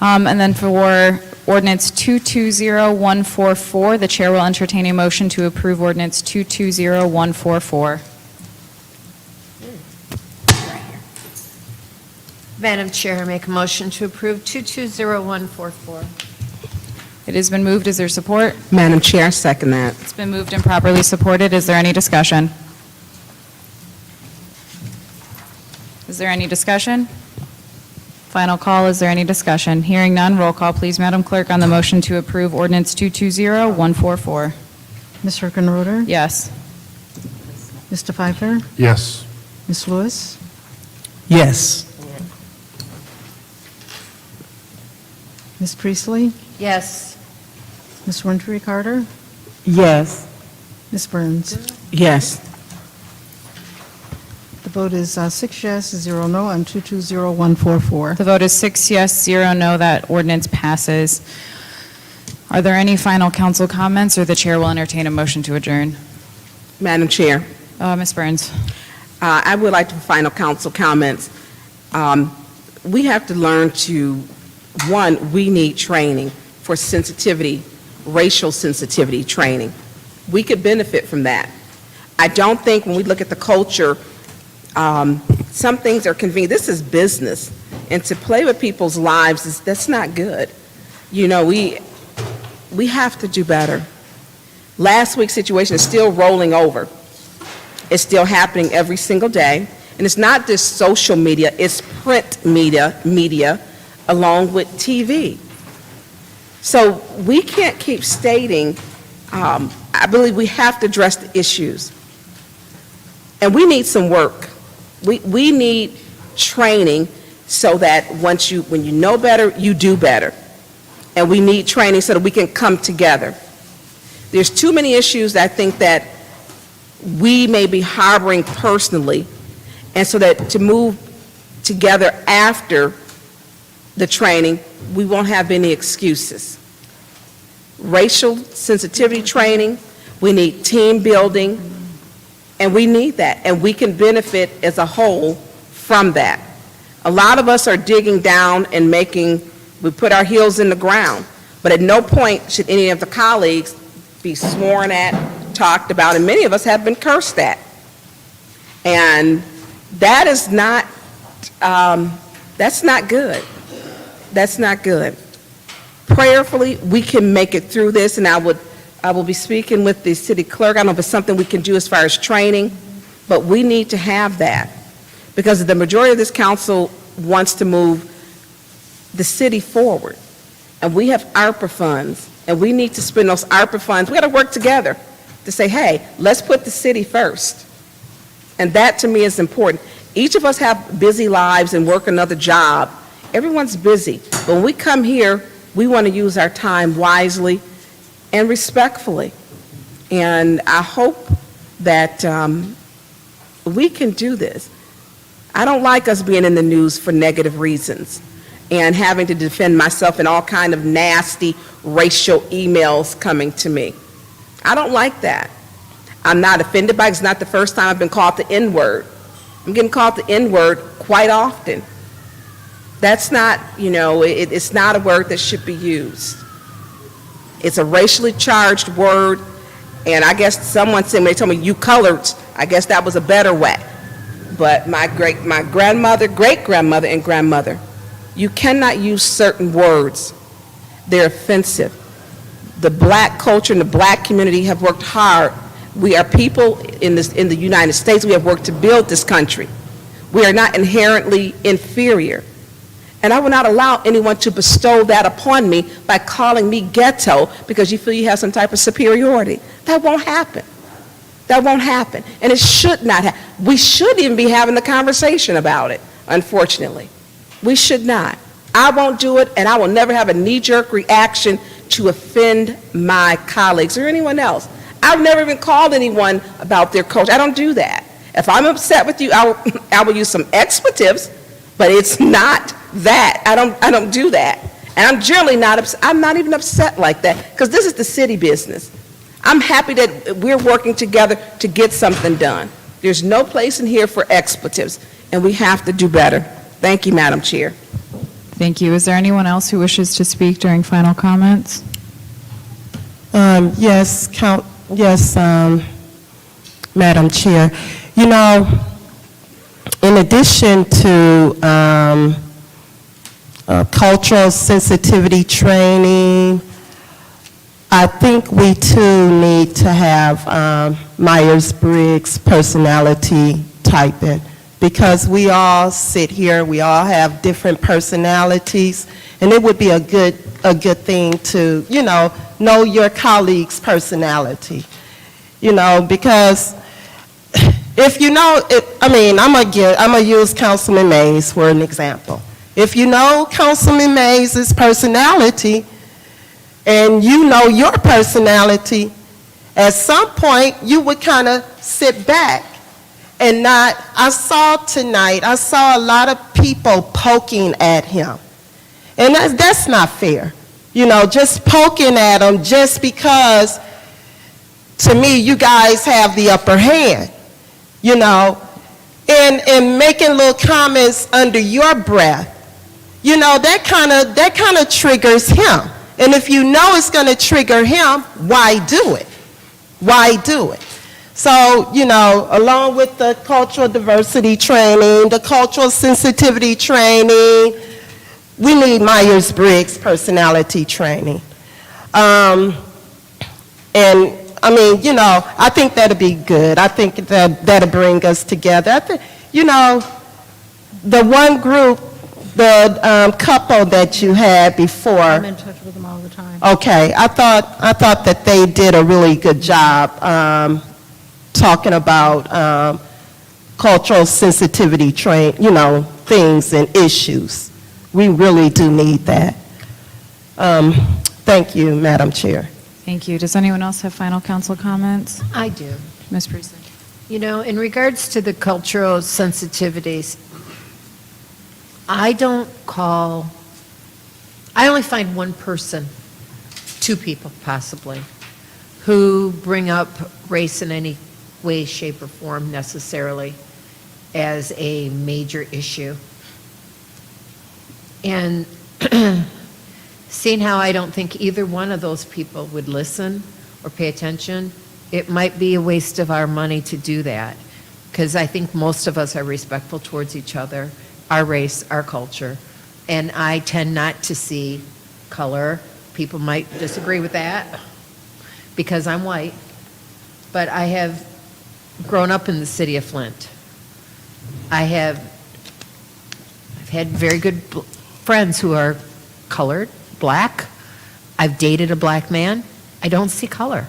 And then for ordinance 220144, the chair will entertain a motion to approve ordinance 220144. Madam Chair, I make a motion to approve 220144. It has been moved. Is there support? Madam Chair, I second that. It's been moved and properly supported. Is there any discussion? Is there any discussion? Final call, is there any discussion? Hearing none, roll call, please, Madam Clerk, on the motion to approve ordinance 220144. Mr. Hickenroder? Yes. Mr. Pfeiffer? Yes. Ms. Lewis? Yes. Ms. Priestley? Yes. Ms. Winfrey Carter? Yes. Ms. Burns? Yes. The vote is 6 yes, 0 no on 220144. The vote is 6 yes, 0 no. That ordinance passes. Are there any final council comments, or the chair will entertain a motion to adjourn? Madam Chair. Ms. Burns. I would like to final council comments. We have to learn to, one, we need training for sensitivity, racial sensitivity training. We could benefit from that. I don't think when we look at the culture, some things are convenient. This is business, and to play with people's lives, that's not good. You know, we have to do better. Last week's situation is still rolling over. It's still happening every single day. And it's not just social media, it's print media along with TV. So we can't keep stating, I believe we have to address the issues. And we need some work. We need training so that when you know better, you do better. And we need training so that we can come together. There's too many issues that I think that we may be harboring personally, and so that to move together after the training, we won't have any excuses. Racial sensitivity training, we need team building, and we need that, and we can benefit as a whole from that. A lot of us are digging down and we put our heels in the ground, but at no point should any of the colleagues be sworn at, talked about, and many of us have been cursed at. And that is not, that's not good. That's not good. Prayerfully, we can make it through this, and I will be speaking with the city clerk. I don't know if it's something we can do as far as training, but we need to have that, because the majority of this council wants to move the city forward. And we have ARPA funds, and we need to spend those ARPA funds. We got to work together to say, hey, let's put the city first. And that, to me, is important. Each of us have busy lives and work another job. Everyone's busy. But when we come here, we want to use our time wisely and respectfully. And I hope that we can do this. I don't like us being in the news for negative reasons and having to defend myself in all kind of nasty racial emails coming to me. I don't like that. I'm not offended by it. It's not the first time I've been called the N-word. I'm getting called the N-word quite often. That's not, it's not a word that should be used. It's a racially charged word, and I guess someone said, when they told me, you coloreds, I guess that was a better way. But my grandmother, great-grandmother, and grandmother, you cannot use certain words. They're offensive. The black culture and the black community have worked hard. We are people in the United States. We have worked to build this country. We are not inherently inferior. And I will not allow anyone to bestow that upon me by calling me ghetto because you feel you have some type of superiority. That won't happen. That won't happen. And it should not happen. We should even be having the conversation about it, unfortunately. We should not. I won't do it, and I will never have a knee-jerk reaction to offend my colleagues or anyone else. I've never even called anyone about their culture. I don't do that. If I'm upset with you, I will use some expletives, but it's not that. I don't do that. And I'm generally I'm not even upset like that, because this is the city business. I'm happy that we're working together to get something done. There's no place in here for expletives, and we have to do better. Thank you, Madam Chair. Thank you. Is there anyone else who wishes to speak during final comments? Yes, Madam Chair. In addition to cultural sensitivity training, I think we too need to have Myers-Briggs personality typing, because we all sit here, we all have different personalities, and it would be a good thing to, know your colleague's personality, because if I'm gonna use Councilman Mays for an example. If you know Councilman Mays' personality, and you know your personality, at some point you would kind of sit back and not. I saw a lot of people poking at him, and that's not fair. Just poking at him just because, to me, you guys have the upper hand, and making little comments under your breath, that kind of triggers him. And if you know it's going to trigger him, why do it? Why do it? So, along with the cultural diversity training, the cultural sensitivity training, we need Myers-Briggs personality training. And, I think that'll be good. I think that'll bring us together. I think, the one group, the couple that you had before. I'm in touch with them all the time. Okay, I thought that they did a really good job talking about cultural sensitivity things and issues. We really do need that. Thank you, Madam Chair. Thank you. Does anyone else have final council comments? I do. Ms. Priestley? You know, in regards to the cultural sensitivities, I only find one person, two people possibly, who bring up race in any way, shape, or form necessarily as a major issue. And seeing how I don't think either one of those people would listen or pay attention, it might be a waste of our money to do that, because I think most of us are respectful towards each other, our race, our culture, and I tend not to see color. People might disagree with that because I'm white, but I have grown up in the city of Flint. I've had very good friends who are colored, black. I've dated a black man. I don't see color.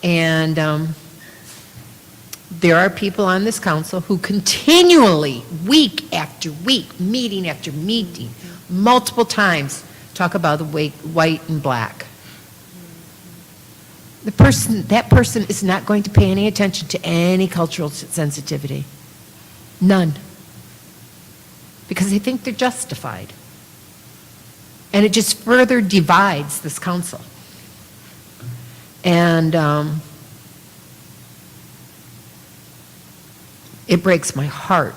And there are people on this council who continually, week after week, meeting after meeting, multiple times, talk about the white and black. That person is not going to pay any attention to any cultural sensitivity. None. Because they think they're justified. And it just further divides this council. And it breaks my heart.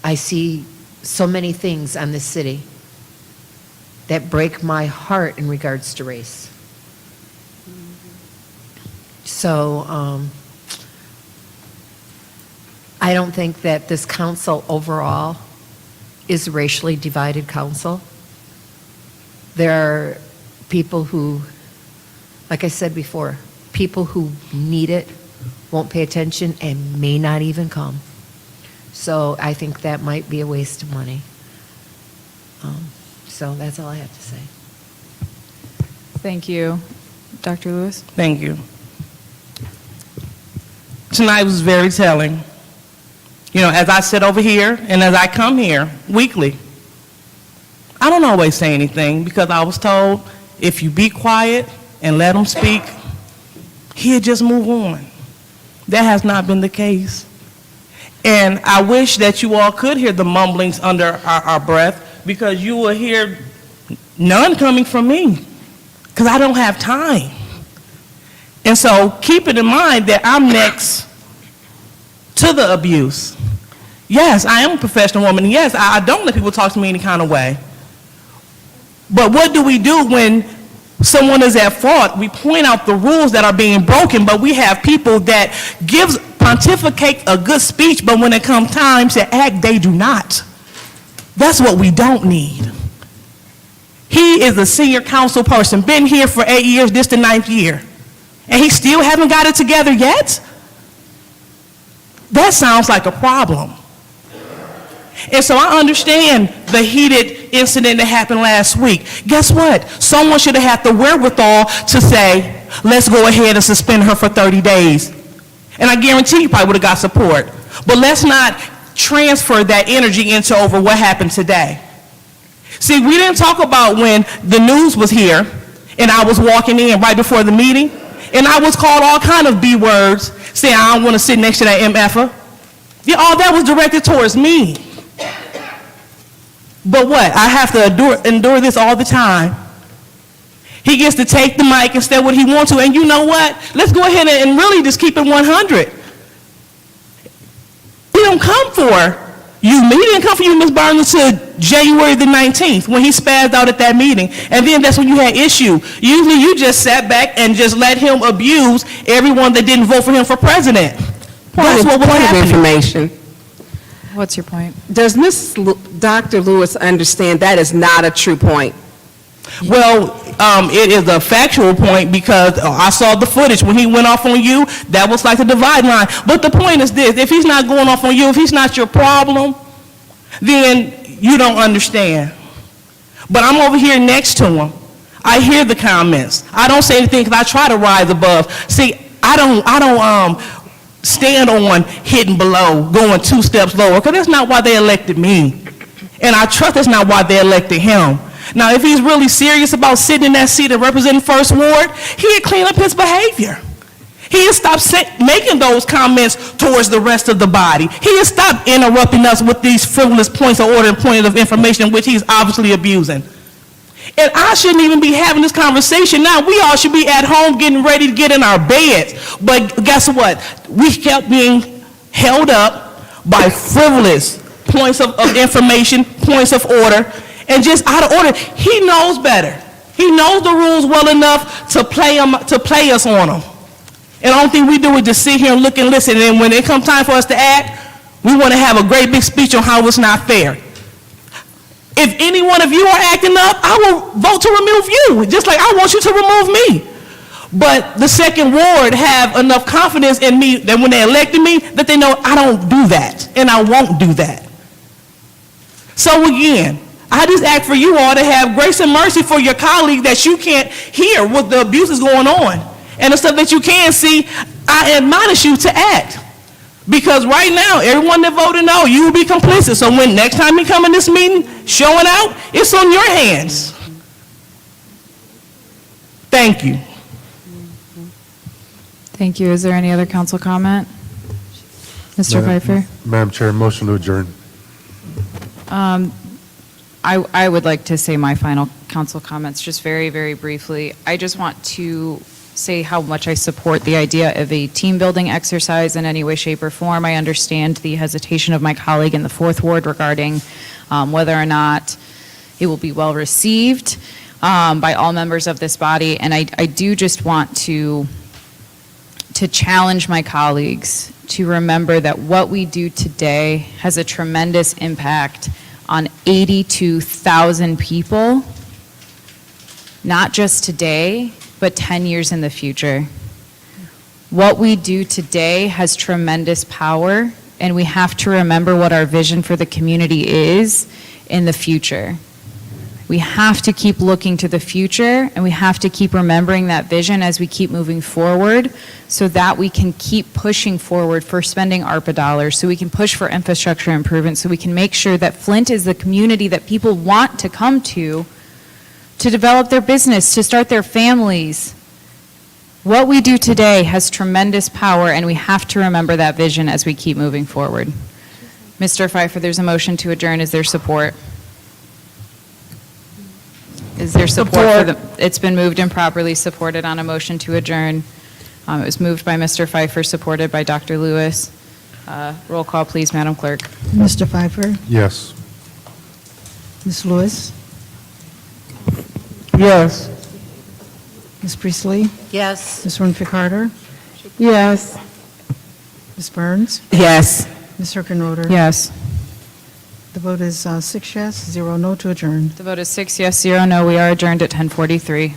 I see so many things on this city that break my heart in regards to race. So I don't think that this council overall is a racially divided council. There are people who, like I said before, people who need it won't pay attention and may not even come. So I think that might be a waste of money. So that's all I have to say. Thank you. Dr. Lewis? Thank you. Tonight was very telling. You know, as I sit over here and as I come here weekly, I don't always say anything because I was told if you be quiet and let them speak, he'll just move on. That has not been the case. And I wish that you all could hear the mumblings under our breath, because you will hear none coming from me because I don't have time. And so keep it in mind that I'm next to the abuse. Yes, I am a professional woman. Yes, I don't let people talk to me any kind of way. But what do we do when someone is at fault? We point out the rules that are being broken, but we have people that pontificate a good speech, but when it comes time to act, they do not. That's what we don't need. He is a senior council person, been here for 8 years, this the 9th year, and he still haven't got it together yet? That sounds like a problem. And so I understand the heated incident that happened last week. Guess what? Someone should have had the wherewithal to say, let's go ahead and suspend her for 30 days. And I guarantee you probably would have got support. But let's not transfer that energy into over what happened today. See, we didn't talk about when the news was here and I was walking in right before the meeting and I was called all kind of B words saying I don't want to sit next to that MFer. Yeah, all that was directed towards me. But what? I have to endure this all the time. He gets to take the mic and say what he wants to, and you know what? Let's go ahead and really just keep it 100. He don't come for you. He didn't come for you, Ms. Burns, until January the 19th when he spazzed out at that meeting. And then that's when you had issue. Usually you just sat back and just let him abuse everyone that didn't vote for him for president. That's what was happening. Information. What's your point? Does Dr. Lewis understand that is not a true point? Well, it is a factual point because I saw the footage when he went off on you. That was like the divide line. But the point is this: if he's not going off on you, if he's not your problem, then you don't understand. But I'm over here next to him. I hear the comments. I don't say anything because I try to rise above. See, I don't stand on hitting below, going 2 steps lower, because that's not why they elected me. And I trust that's not why they elected him. Now, if he's really serious about sitting in that seat and representing First Ward, he'd clean up his behavior. He'd stop making those comments towards the rest of the body. He'd stop interrupting us with these frivolous points of order and points of information, which he's obviously abusing. And I shouldn't even be having this conversation now. We all should be at home getting ready to get in our beds. But guess what? We kept being held up by frivolous points of information, points of order, and just out of order. He knows better. He knows the rules well enough to play us on them. And the only thing we do is just sit here and look and listen. And when it comes time for us to act, we want to have a great big speech on how it's not fair. If any one of you are acting up, I will vote to remove you, just like I want you to remove me. But the Second Ward have enough confidence in me that when they elected me, that they know I don't do that, and I won't do that. So again, I just ask for you all to have grace and mercy for your colleague that you can't hear what the abuse is going on. And the stuff that you can see, I admonish you to act. Because right now, everyone that voted no, you will be complicit. So when next time you come in this meeting, showing out, it's on your hands. Thank you. Thank you. Is there any other council comment? Mr. Pfeiffer? Madam Chair, motion to adjourn. I would like to say my final council comments just very, very briefly. I just want to say how much I support the idea of a team-building exercise in any way, shape, or form. I understand the hesitation of my colleague in the 4th Ward regarding whether or not it will be well received by all members of this body. And I do just want to challenge my colleagues to remember that what we do today has a tremendous impact on 82,000 people, not just today, but 10 years in the future. What we do today has tremendous power, and we have to remember what our vision for the community is in the future. We have to keep looking to the future, and we have to keep remembering that vision as we keep moving forward so that we can keep pushing forward for spending ARPA dollars, so we can push for infrastructure improvements, so we can make sure that Flint is the community that people want to come to develop their business, to start their families. What we do today has tremendous power, and we have to remember that vision as we keep moving forward. Mr. Pfeiffer, there's a motion to adjourn. Is there support? Is there support for the, it's been moved and properly supported on a motion to adjourn. It was moved by Mr. Pfeiffer, supported by Dr. Lewis. Roll call, please, Madam Clerk. Mr. Pfeiffer? Yes. Ms. Lewis? Yes. Ms. Priestley? Yes. Ms. Winfrey Carter? Yes. Ms. Burns? Yes. Ms. Herkenroder? Yes. The vote is 6 yes, 0 no to adjourn. The vote is 6 yes, 0 no. We are adjourned at 10:43.